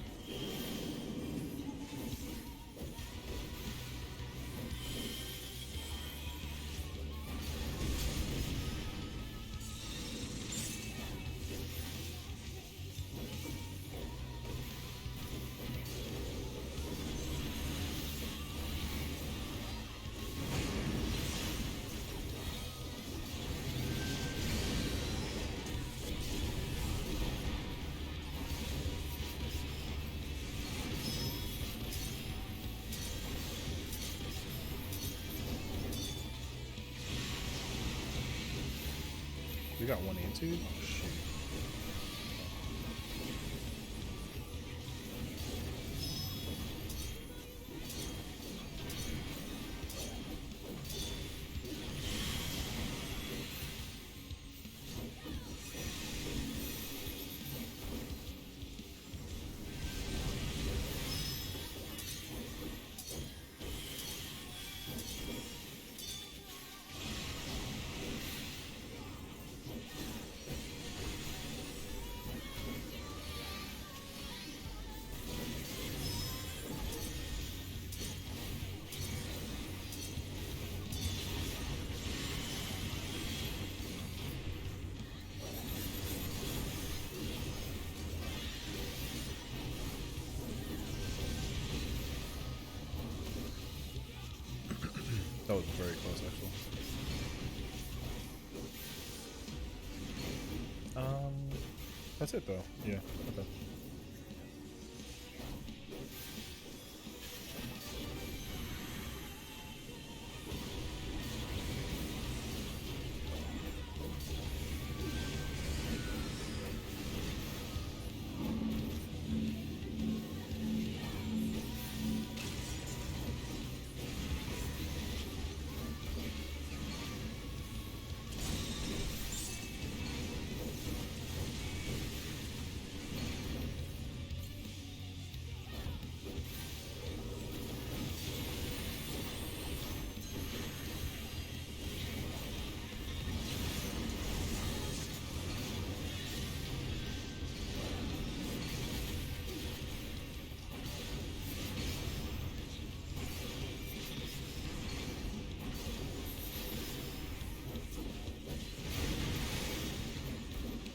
got 1 and 2? Oh, shit. That was very close, actually. That's it, though. Yeah, okay.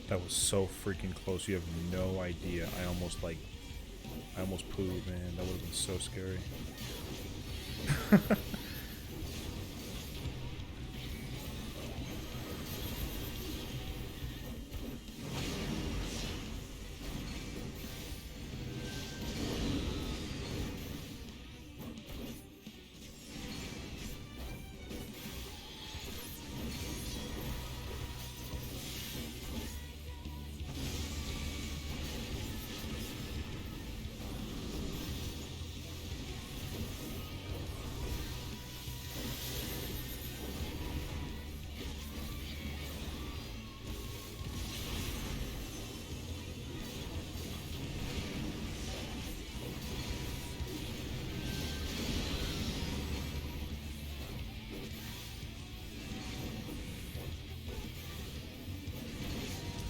That was so freaking close. You have no idea. I almost pooed, man. That would have been so scary.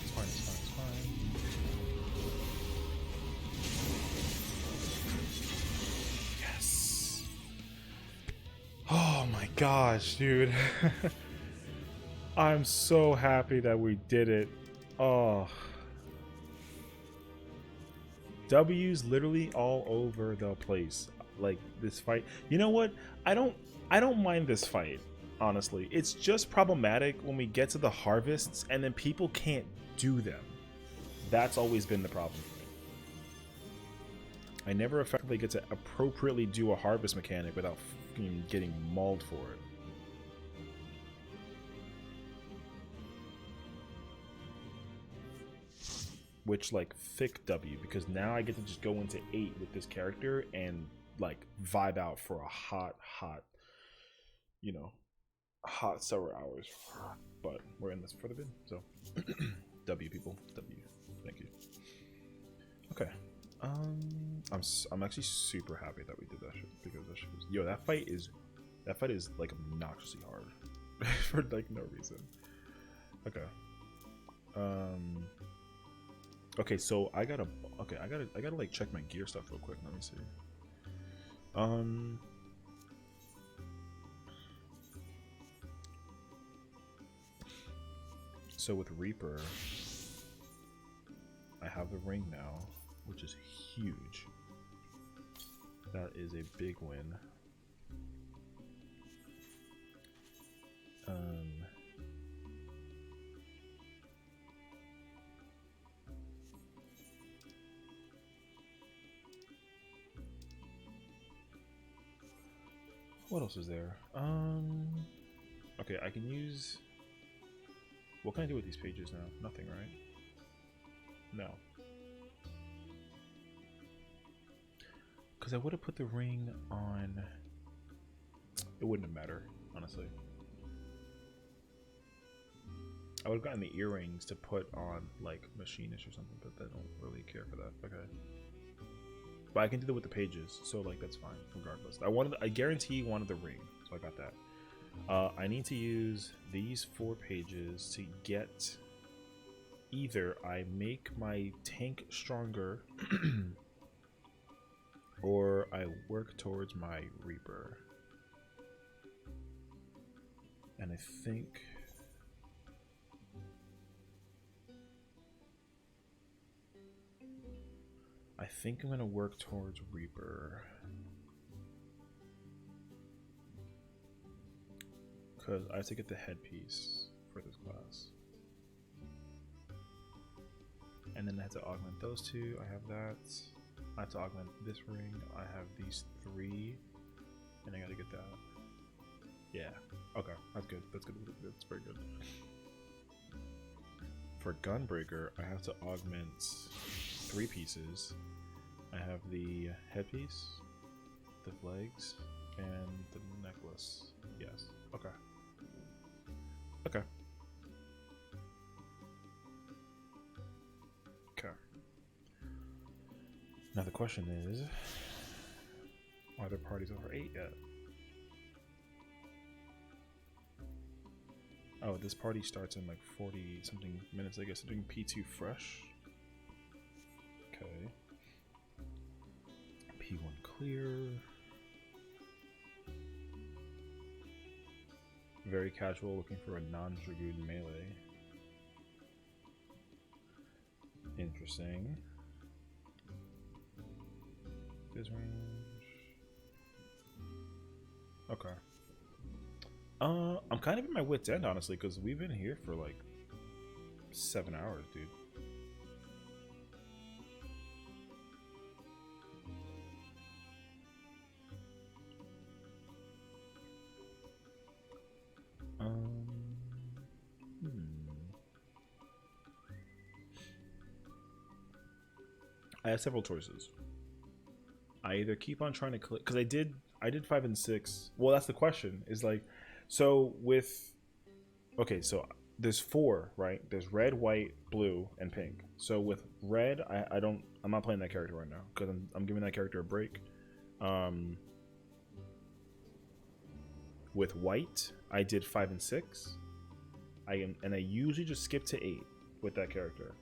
It's fine, it's fine, it's fine. Yes. Oh my gosh, dude. I'm so happy that we did it. Oh. W's literally all over the place. Like this fight. You know what? I don't mind this fight, honestly. It's just problematic when we get to the harvests and then people can't do them. That's always been the problem for me. I never effectively get to appropriately do a harvest mechanic without fucking getting mauled for it. Which, like, thick W, because now I get to just go into 8 with this character and, like, vibe out for a hot, you know, hot several hours. But we're in this for the vid, so W, people, W. Thank you. Okay. I'm actually super happy that we did that shit, because that shit was, yo, that fight is like obnoxiously hard for like no reason. Okay. Okay, so I gotta like check my gear stuff real quick. Let me see. So with Reaper, I have the ring now, which is huge. That is a big win. What else is there? Okay, I can use... What can I do with these pages now? Nothing, right? No. Because I would have put the ring on... It wouldn't have mattered, honestly. I would have gotten the earrings to put on, like, machinist or something, but I don't really care for that. Okay. But I can do that with the pages, so, like, that's fine, regardless. I guarantee wanted the ring, so I got that. I need to use these 4 pages to get... Either I make my tank stronger, or I work towards my Reaper. And I think... I'm gonna work towards Reaper. Because I have to get the headpiece for this class. And then I have to augment those 2. I have that. I have to augment this ring. I have these 3. And I gotta get that. Yeah. Okay. That's good. That's good. That's very good. For Gunbreaker, I have to augment 3 pieces. I have the headpiece, the legs, and the necklace. Yes. Okay. Okay. Okay. Now the question is, are there parties over 8 yet? Oh, this party starts in like 40 something minutes, I guess. I'm doing P2 fresh. Okay. P1 clear. Very casual, looking for a non-Dragoon melee. Interesting. This range. Okay. I'm kind of at my wit's end, honestly, because we've been here for like 7 hours, dude. I have several choices. I either keep on trying to click, because I did 5 and 6. Well, that's the question. Is like, so with, okay, so there's 4, right? There's red, white, blue, and pink. So with red, I'm not playing that character right now because I'm giving that character a break. With white, I did 5 and 6. I usually just skip to 8 with that character.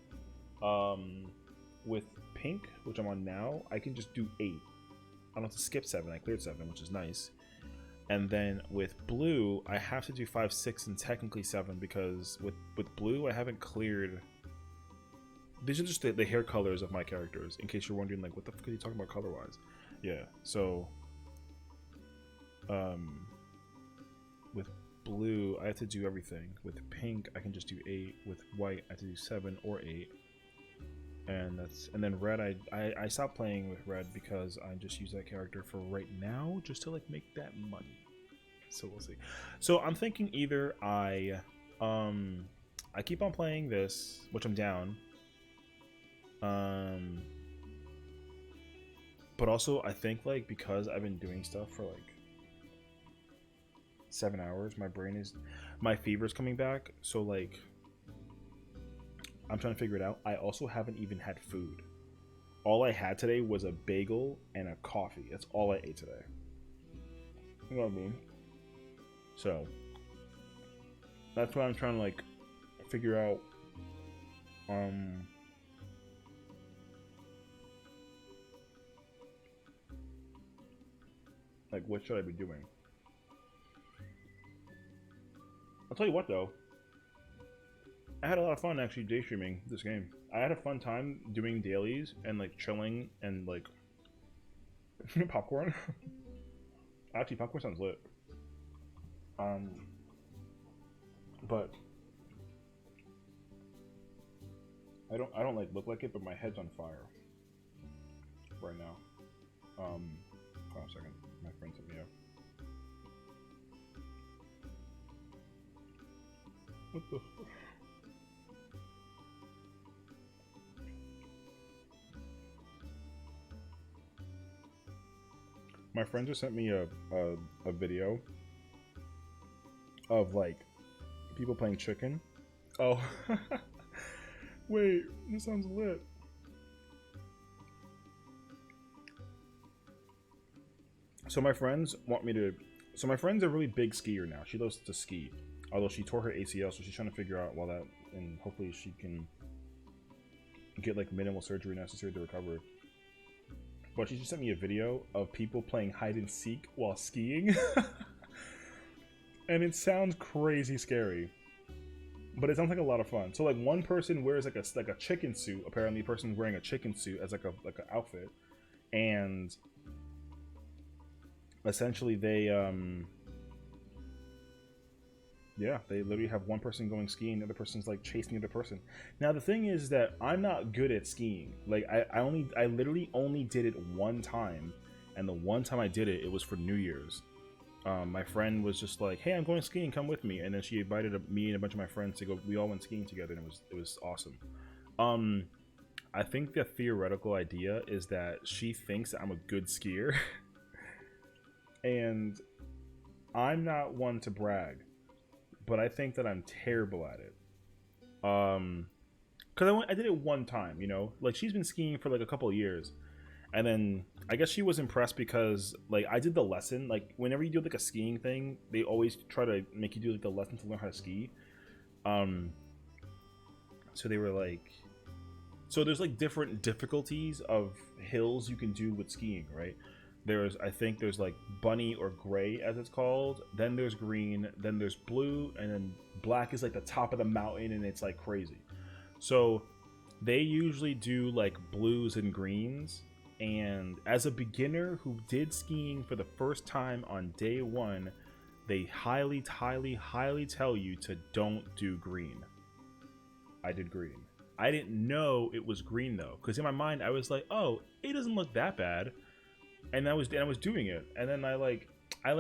With pink, which I'm on now, I can just do 8. I don't have to skip 7. I cleared 7, which is nice. And then with blue, I have to do 5, 6, and technically 7 because with blue, I haven't cleared. These are just the hair colors of my characters. In case you're wondering, like, what the fuck are you talking about color-wise? Yeah. So, with blue, I have to do everything. With pink, I can just do 8. With white, I have to do 7 or 8. And then red, I stopped playing with red because I just use that character for right now just to like make that money. So we'll see. So I'm thinking either I keep on playing this, which I'm down. But also I think like because I've been doing stuff for like 7 hours, my fever's coming back. So like I'm trying to figure it out. I also haven't even had food. All I had today was a bagel and a coffee. That's all I ate today. You know what I mean? So that's why I'm trying to like figure out like what should I be doing? I'll tell you what though. I had a lot of fun actually day streaming this game. I had a fun time doing dailies and like chilling and like popcorn. Actually, popcorn sounds lit. But I don't like look like it, but my head's on fire right now. Hold on a second. My friend sent me out. What the? My friend just sent me a video of like people playing chicken. Oh, wait, this sounds lit. So my friends want me to. So my friend's a really big skier now. She loves to ski, although she tore her ACL, so she's trying to figure out while that, and hopefully she can get like minimal surgery necessary to recover. But she just sent me a video of people playing hide and seek while skiing, and it sounds crazy scary, but it sounds like a lot of fun. So like one person wears like a chicken suit. Apparently, a person's wearing a chicken suit as like an outfit, and essentially they yeah, they literally have one person going skiing, the other person's like chasing the other person. Now the thing is that I'm not good at skiing. Like I literally only did it one time, and the one time I did it, it was for New Year's. My friend was just like, "Hey, I'm going skiing, come with me," and then she invited me and a bunch of my friends to go. We all went skiing together, and it was awesome. I think the theoretical idea is that she thinks that I'm a good skier, and I'm not one to brag, but I think that I'm terrible at it. Because I did it one time, you know? Like, she's been skiing for, like, a couple of years. And then, I guess she was impressed because, like, I did the lesson. Like, whenever you do, like, a skiing thing, they always try to make you do, like, the lesson to learn how to ski. So they were, like... So there's, like, different difficulties of hills you can do with skiing, right? I think there's like bunny or gray as it's called, then there's green, then there's blue, and then black is like the top of the mountain, and it's like crazy. So they usually do like blues and greens, and as a beginner who did skiing for the first time on day one, they highly tell you to don't do green. I did green. I didn't know it was green though, because in my mind I was like, oh, it doesn't look that bad. And I was doing it, and then I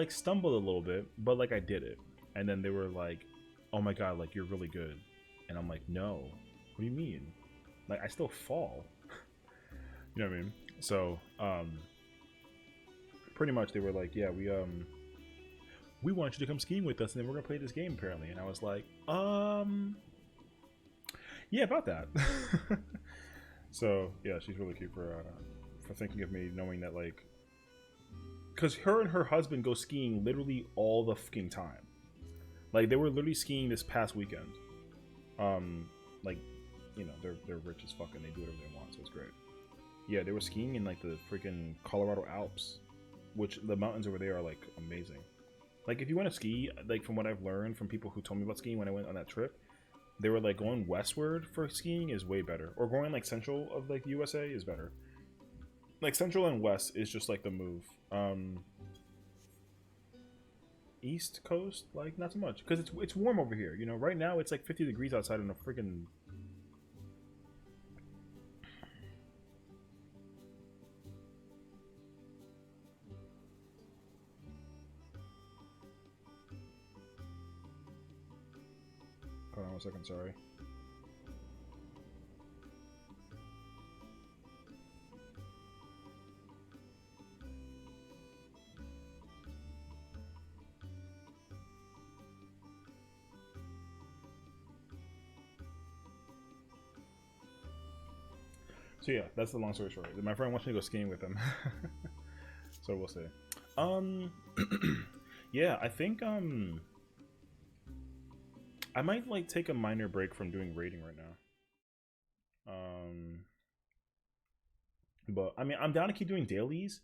stumbled a little bit, but like I did it. And then they were like, "Oh my god, like you're really good," and I'm like, "No, what do you mean? Like I still fall." You know what I mean? So pretty much they were like, "Yeah, we want you to come skiing with us, and then we're gonna play this game apparently." And I was like, yeah, about that. So yeah, she's really cute for thinking of me, knowing that like. Because her and her husband go skiing literally all the fucking time. Like, they were literally skiing this past weekend. Like, you know, they're rich as fuck and they do whatever they want, so it's great. Yeah, they were skiing in, like, the freaking Colorado Alps. Which, the mountains over there are, like, amazing. Like, if you want to ski, like, from what I've learned from people who told me about skiing when I went on that trip, they were, like, going westward for skiing is way better. Or going, like, central of, like, the USA is better. Like, central and west is just, like, the move. East coast, like, not so much, because it's warm over here, you know. Right now it's like 50 degrees outside in a freaking hold on 1 second, sorry. So yeah, that's the long story short. My friend wants me to go skiing with him. So we'll see. Yeah, I think I might like take a minor break from doing raiding right now. But I mean, I'm down to keep doing dailies,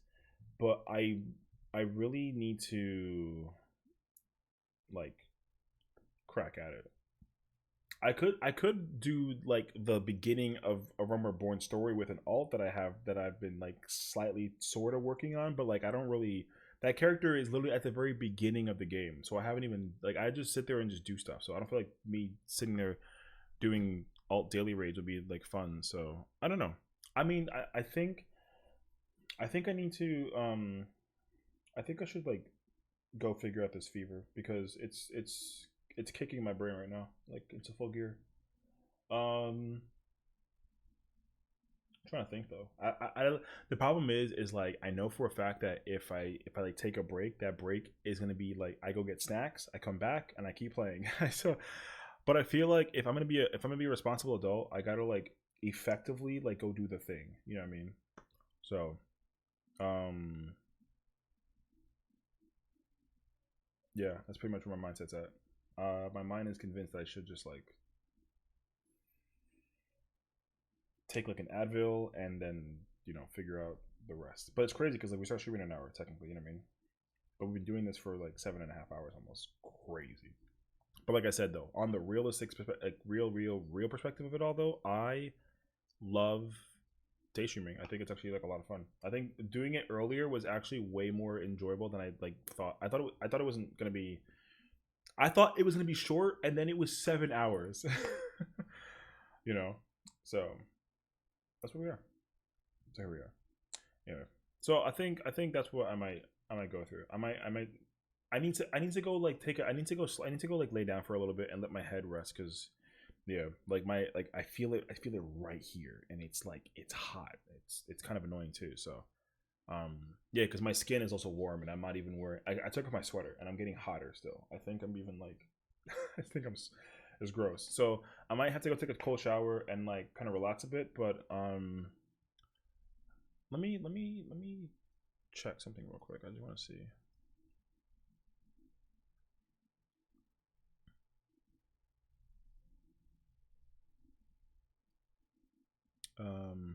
but I really need to like crack at it. I could do like the beginning of a Realm Reborn story with an alt that I've been like slightly sort of working on, but like I don't really, that character is literally at the very beginning of the game, so I haven't even like, I just sit there and just do stuff, so I don't feel like me sitting there doing alt daily raids would be like fun. So I don't know. I mean, I think I need to I think I should like go figure out this fever, because it's kicking my brain right now. Like, it's a full gear. I'm trying to think though. The problem is like I know for a fact that if I like take a break, that break is gonna be like I go get snacks, I come back, and I keep playing. So, but I feel like if I'm gonna be a responsible adult, I gotta like effectively like go do the thing. You know what I mean? So, um, yeah, that's pretty much where my mindset's at. My mind is convinced that I should just like take like an Advil and then figure out the rest. But it's crazy because like we start streaming in an hour technically, you know what I mean? But we've been doing this for like 7.5 hours almost. Crazy. But like I said though, on the realistic, like real perspective of it all though, I love day streaming. I think it's actually like a lot of fun. I think doing it earlier was actually way more enjoyable than I like thought. I thought it wasn't gonna be. I thought it was gonna be short, and then it was 7 hours. So that's where we are. So here we are. Anyway, so I think that's what I might go through. I need to go like I need to go like lay down for a little bit and let my head rest because yeah, like I feel it right here and it's like it's hot. It's kind of annoying too. So yeah, because my skin is also warm and I'm not even wearing. I took off my sweater and I'm getting hotter still. I think I'm even like I think it's gross. So I might have to go take a cold shower and like kind of relax a bit. But let me check something real quick. I just want to see. Hmm.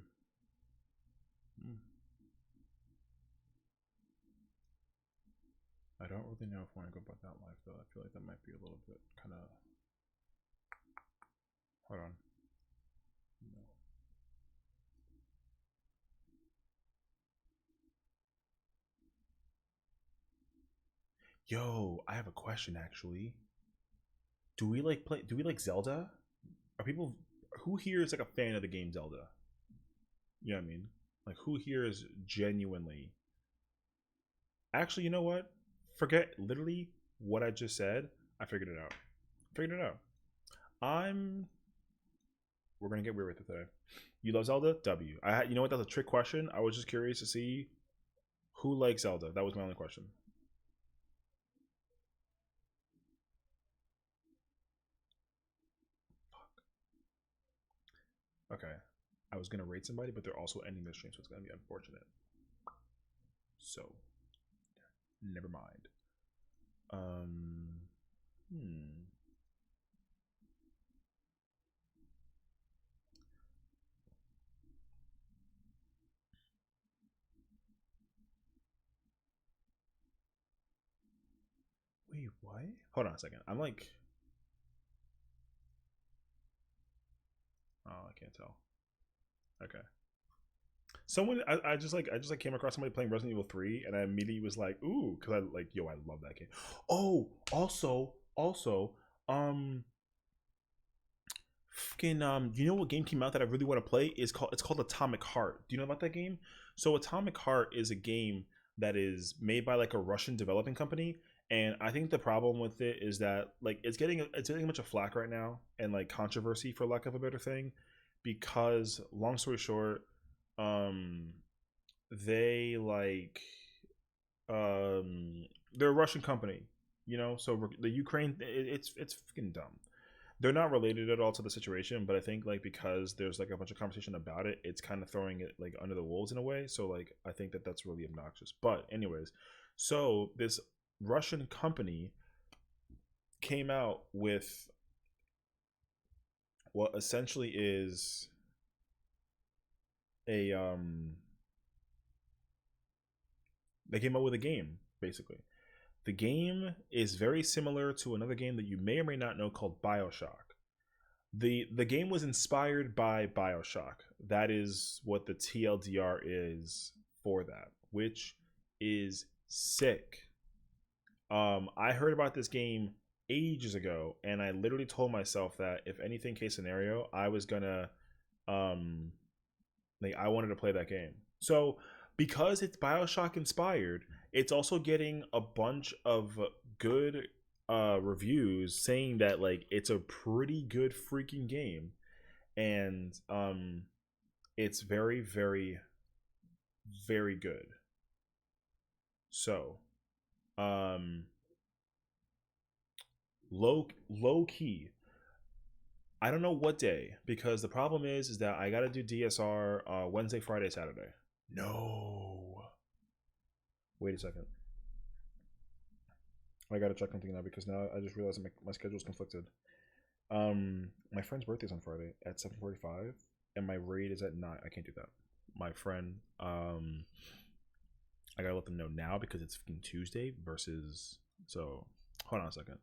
I don't really know if I want to go about that life though. I feel like that might be a little bit kind of. Hold on. No. Yo, I have a question actually. Do we like play? Do we like Zelda? Are people who here is like a fan of the game Zelda? You know what I mean? Like who here is genuinely? Actually, you know what? Forget literally what I just said. I figured it out. Figured it out. We're gonna get weird with it today. You love Zelda? W. You know what? That's a trick question. I was just curious to see who likes Zelda. That was my only question. Okay. I was gonna rate somebody, but they're also ending the stream, so it's gonna be unfortunate. So, never mind. Wait, what? Hold on a second. I'm like, oh, I can't tell. Okay. Someone I just like came across somebody playing Resident Evil 3 and I immediately was like, ooh, because I like, yo, I love that game. Oh, also, fucking you know what game came out that I really want to play is called Atomic Heart. Do you know about that game? So Atomic Heart is a game that is made by like a Russian developing company, and I think the problem with it is that like it's getting a bunch of flack right now and like controversy for lack of a better thing, because long story short, um they like they're a Russian company, so the Ukraine it's freaking dumb. They're not related at all to the situation, but I think like because there's like a bunch of conversation about it, it's kind of throwing it like under the wolves in a way. So like I think that's really obnoxious. But anyways, so this Russian company came out with what essentially is a they came out with a game basically. The game is very similar to another game that you may or may not know called BioShock. The game was inspired by BioShock. That is what the TLDR is for that, which is sick. I heard about this game ages ago, and I literally told myself that if anything case scenario, I was gonna like I wanted to play that game. So because it's BioShock inspired, it's also getting a bunch of good reviews saying that like it's a pretty good freaking game. And It's very, very, very good. So, um, low key. I don't know what day because the problem is that I gotta do DSR Wednesday, Friday, Saturday. No. Wait a second. I gotta check something now because now I just realized my schedule's conflicted. My friend's birthday's on Friday at 7:45, and my raid is at 9. I can't do that. My friend, I gotta let them know now because it's fucking Tuesday versus. So hold on a second.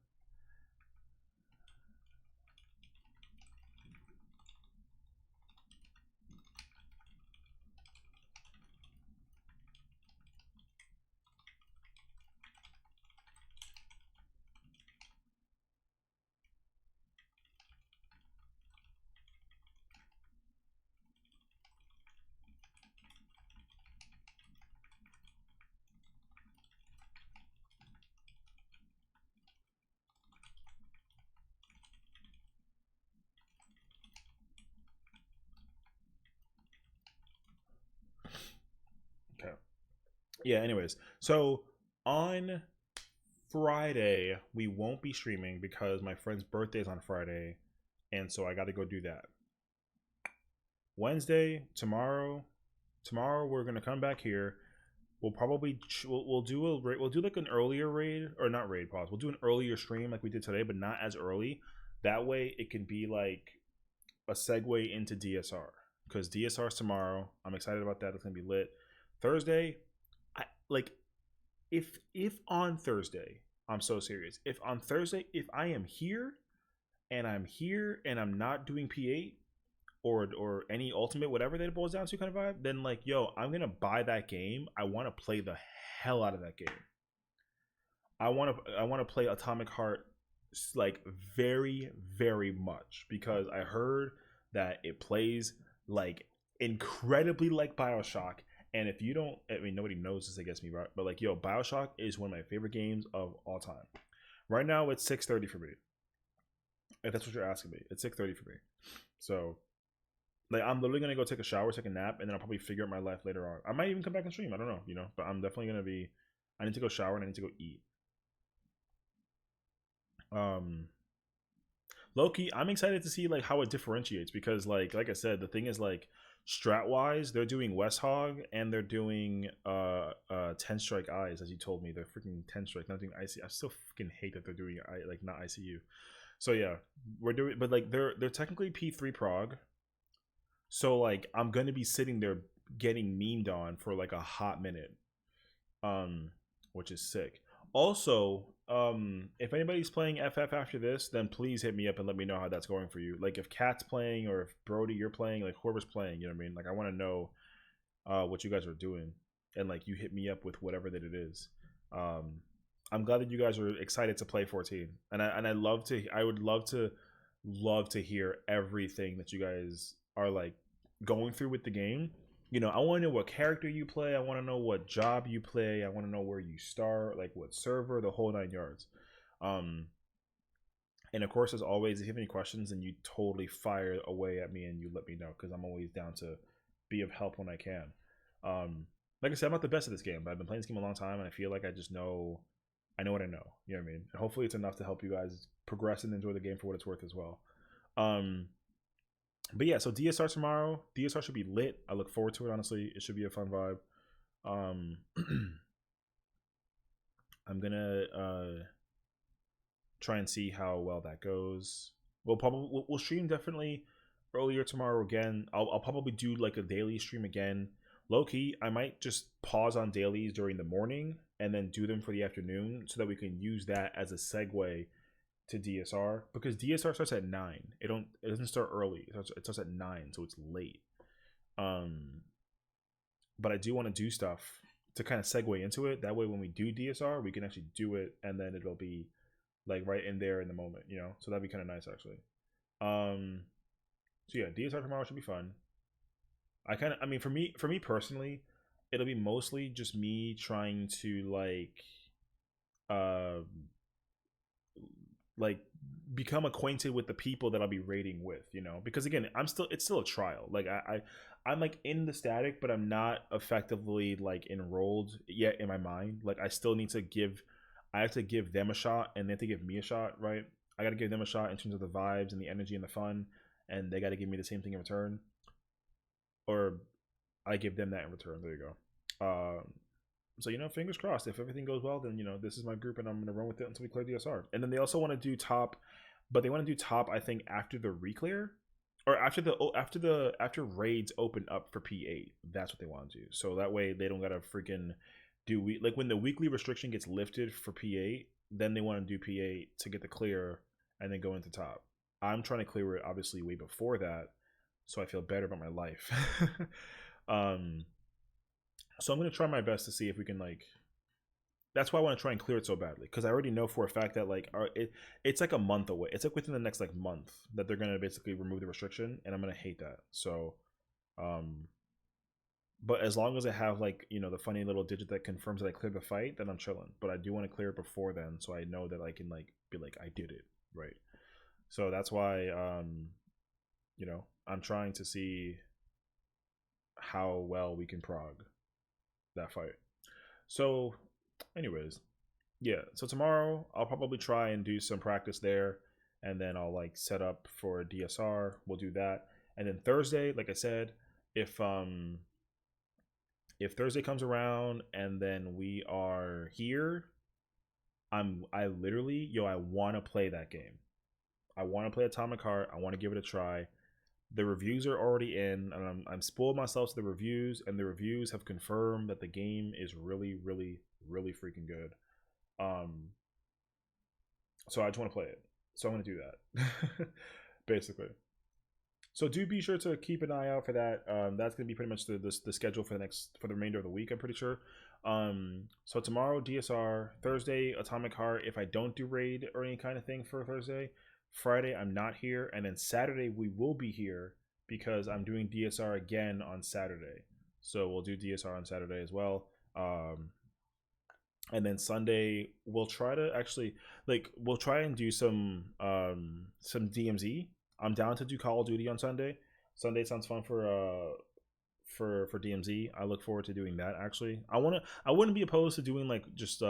Okay. Yeah. Anyways, so on Friday we won't be streaming because my friend's birthday is on Friday, and so I got to go do that. Wednesday, tomorrow we're gonna come back here. We'll probably we'll do we'll do like an earlier raid or not raid pause. We'll do an earlier stream like we did today, but not as early. That way it can be like a segue into DSR because DSR's tomorrow. I'm excited about that. It's gonna be lit. Thursday, I like if on Thursday, I'm so serious. If on Thursday, if I am here and I'm not doing P8 or any ultimate whatever that it boils down to kind of vibe, then like yo, I'm gonna buy that game. I want to play the hell out of that game. I want to play Atomic Heart like very, very much because I heard that it plays like incredibly like BioShock. And if you don't, I mean, nobody knows this, I guess me, right? But like, yo, BioShock is one of my favorite games of all time. Right now, it's 6:30 for me. If that's what you're asking me, it's 6:30 for me. So, like, I'm literally gonna go take a shower, take a nap, and then I'll probably figure out my life later on. I might even come back and stream. I don't know, you know. But I'm definitely gonna be. I need to go shower and I need to go eat. Low-key, I'm excited to see like how it differentiates because like I said, the thing is like strat wise, they're doing West Hog and they're doing 10 strike eyes, as you told me. They're freaking 10 strike, not doing IC. I still freaking hate that they're doing like not ICU. So yeah, we're doing, but like they're technically P3 prog. So like I'm gonna be sitting there getting memed on for like a hot minute, which is sick. Also, if anybody's playing FF after this, then please hit me up and let me know how that's going for you. Like if Cat's playing or if Brody you're playing, like whoever's playing, you know what I mean? Like I want to know what you guys are doing, and like you hit me up with whatever that it is. I'm glad that you guys are excited to play 14, and I would love to hear everything that you guys are like going through with the game. You know, I want to know what character you play. I want to know what job you play. I want to know where you start, like what server, the whole 9 yards. And of course, as always, if you have any questions, then you totally fire away at me and you let me know because I'm always down to be of help when I can. Like I said, I'm not the best at this game, but I've been playing this game a long time, and I feel like I know what I know. You know what I mean? And hopefully, it's enough to help you guys progress and enjoy the game for what it's worth as well. But yeah, so DSR tomorrow. DSR should be lit. I look forward to it, honestly. It should be a fun vibe. I'm gonna try and see how well that goes. We'll stream definitely earlier tomorrow again. I'll probably do like a daily stream again. Low key, I might just pause on dailies during the morning and then do them for the afternoon so that we can use that as a segue to DSR, because DSR starts at 9. It doesn't start early. It starts at 9, so it's late. But I do want to do stuff to kind of segue into it. That way, when we do DSR, we can actually do it, and then it'll be like right in there in the moment, you know. So that'd be kind of nice, actually. So yeah, DSR tomorrow should be fun. I mean, for me personally, it'll be mostly just me trying to like become acquainted with the people that I'll be raiding with, you know, because again, it's still a trial. Like I'm like in the static, but I'm not effectively like enrolled yet in my mind. Like I still need to give, I have to give them a shot, and they have to give me a shot, right? I got to give them a shot in terms of the vibes and the energy and the fun, and they got to give me the same thing in return, or I give them that in return. There you go. So fingers crossed. If everything goes well, then this is my group, and I'm gonna run with it until we clear DSR. And then they also want to do top, but they want to do top. I think after the reclear, or after raids open up for P8. That's what they want to do. So that way they don't gotta freaking do like when the weekly restriction gets lifted for P8, then they want to do P8 to get the clear and then go into top. I'm trying to clear it obviously way before that, so I feel better about my life. So I'm gonna try my best to see if we can like. That's why I want to try and clear it so badly, because I already know for a fact that like it's like a month away. It's like within the next like month that they're gonna basically remove the restriction, and I'm gonna hate that. So, but as long as I have like the funny little digit that confirms that I cleared the fight, then I'm chilling. But I do want to clear it before then, so I know that I can like be like I did it, right? So that's why I'm trying to see how well we can prog that fight. So anyways, yeah, so tomorrow I'll probably try and do some practice there, and then I'll like set up for a DSR. We'll do that. And then Thursday, like I said, if Thursday comes around and then we are here, I literally I want to play that game. I want to play Atomic Heart. I want to give it a try. The reviews are already in, and I'm spoiled myself to the reviews, and the reviews have confirmed that the game is really, really, really freaking good. So I just want to play it. So I'm going to do that, basically. So do be sure to keep an eye out for that. That's going to be pretty much the schedule for the remainder of the week, I'm pretty sure. So tomorrow DSR, Thursday Atomic Heart. If I don't do raid or any kind of thing for Thursday, Friday I'm not here, and then Saturday we will be here because I'm doing DSR again on Saturday. So we'll do DSR on Saturday as well. And then Sunday we'll try to actually we'll try and do some DMZ. I'm down to do Call of Duty on Sunday. Sunday sounds fun for DMZ. I look forward to doing that. Actually, I wouldn't be opposed to doing like just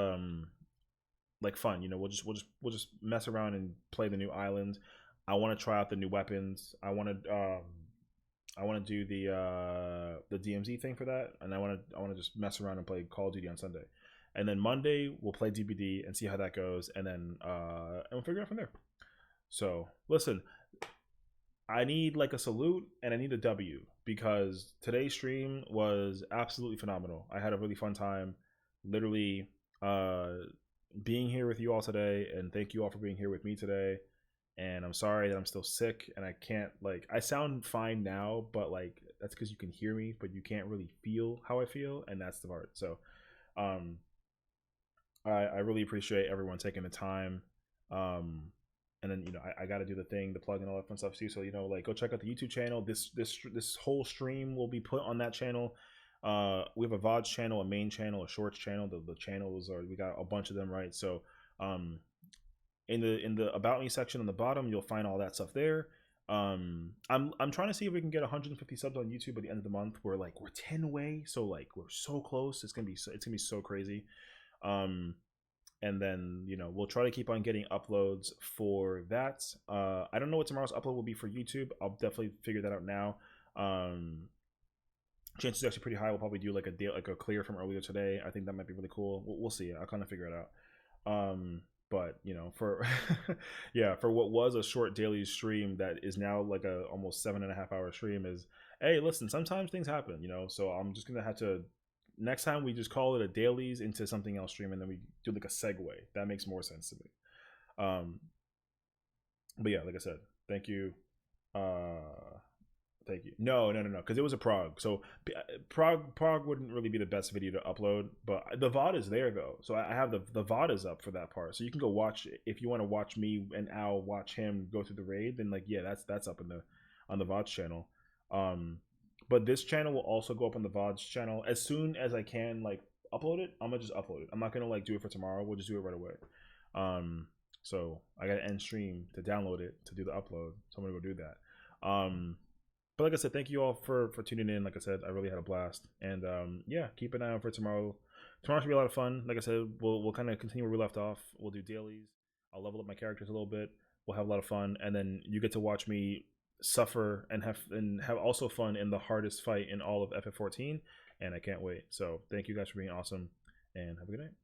like fun. We'll just mess around and play the new islands. I want to try out the new weapons. I want to do the DMZ thing for that, and I want to just mess around and play Call of Duty on Sunday. And then Monday we'll play DBD and see how that goes, and then we'll figure it out from there. So listen, I need like a salute and I need a W, because today's stream was absolutely phenomenal. I had a really fun time, literally being here with you all today, and thank you all for being here with me today. And I'm sorry that I'm still sick and I can't I sound fine now, but like that's because you can hear me, but you can't really feel how I feel, and that's the part. So I really appreciate everyone taking the time. And then I got to do the thing, the plug and all that fun stuff too. So go check out the YouTube channel. This whole stream will be put on that channel. We have a VODs channel, a main channel, a shorts channel. The channels we got a bunch of them, right? So in the about me section on the bottom, you'll find all that stuff there. I'm trying to see if we can get 150 subs on YouTube by the end of the month. We're 10 away, so we're so close. It's gonna be so crazy. And then we'll try to keep on getting uploads for that. I don't know what tomorrow's upload will be for YouTube. I'll definitely figure that out now. Chances are actually pretty high. We'll probably do a clear from earlier today. I think that might be really cool. We'll see. I'll kind of figure it out. But for for what was a short daily stream that is now a almost 7.5 hour stream is, hey, listen, sometimes things happen, so I'm just gonna have to, next time we just call it a dailies into something else stream, and then we do a segue. That makes more sense to me. But yeah, like I said, thank you. Thank you. No, because it was a prog. So prog wouldn't really be the best video to upload, but the VOD is there though. So I have the VOD is up for that part. So you can go watch it. If you want to watch me and Al watch him go through the raid, then that's up on the VODs channel. But this channel will also go up on the VODs channel as soon as I can upload it. I'm gonna just upload it. I'm not gonna do it for tomorrow. We'll just do it right away. So I gotta end stream to download it to do the upload. So I'm gonna go do that. But like I said, thank you all for tuning in. Like I said, I really had a blast, and yeah, keep an eye out for tomorrow. Tomorrow should be a lot of fun. Like I said, we'll kind of continue where we left off. We'll do dailies. I'll level up my characters a little bit. We'll have a lot of fun, and then you get to watch me suffer and have also fun in the hardest fight in all of FF14, and I can't wait. So thank you guys for being awesome, and have a good night.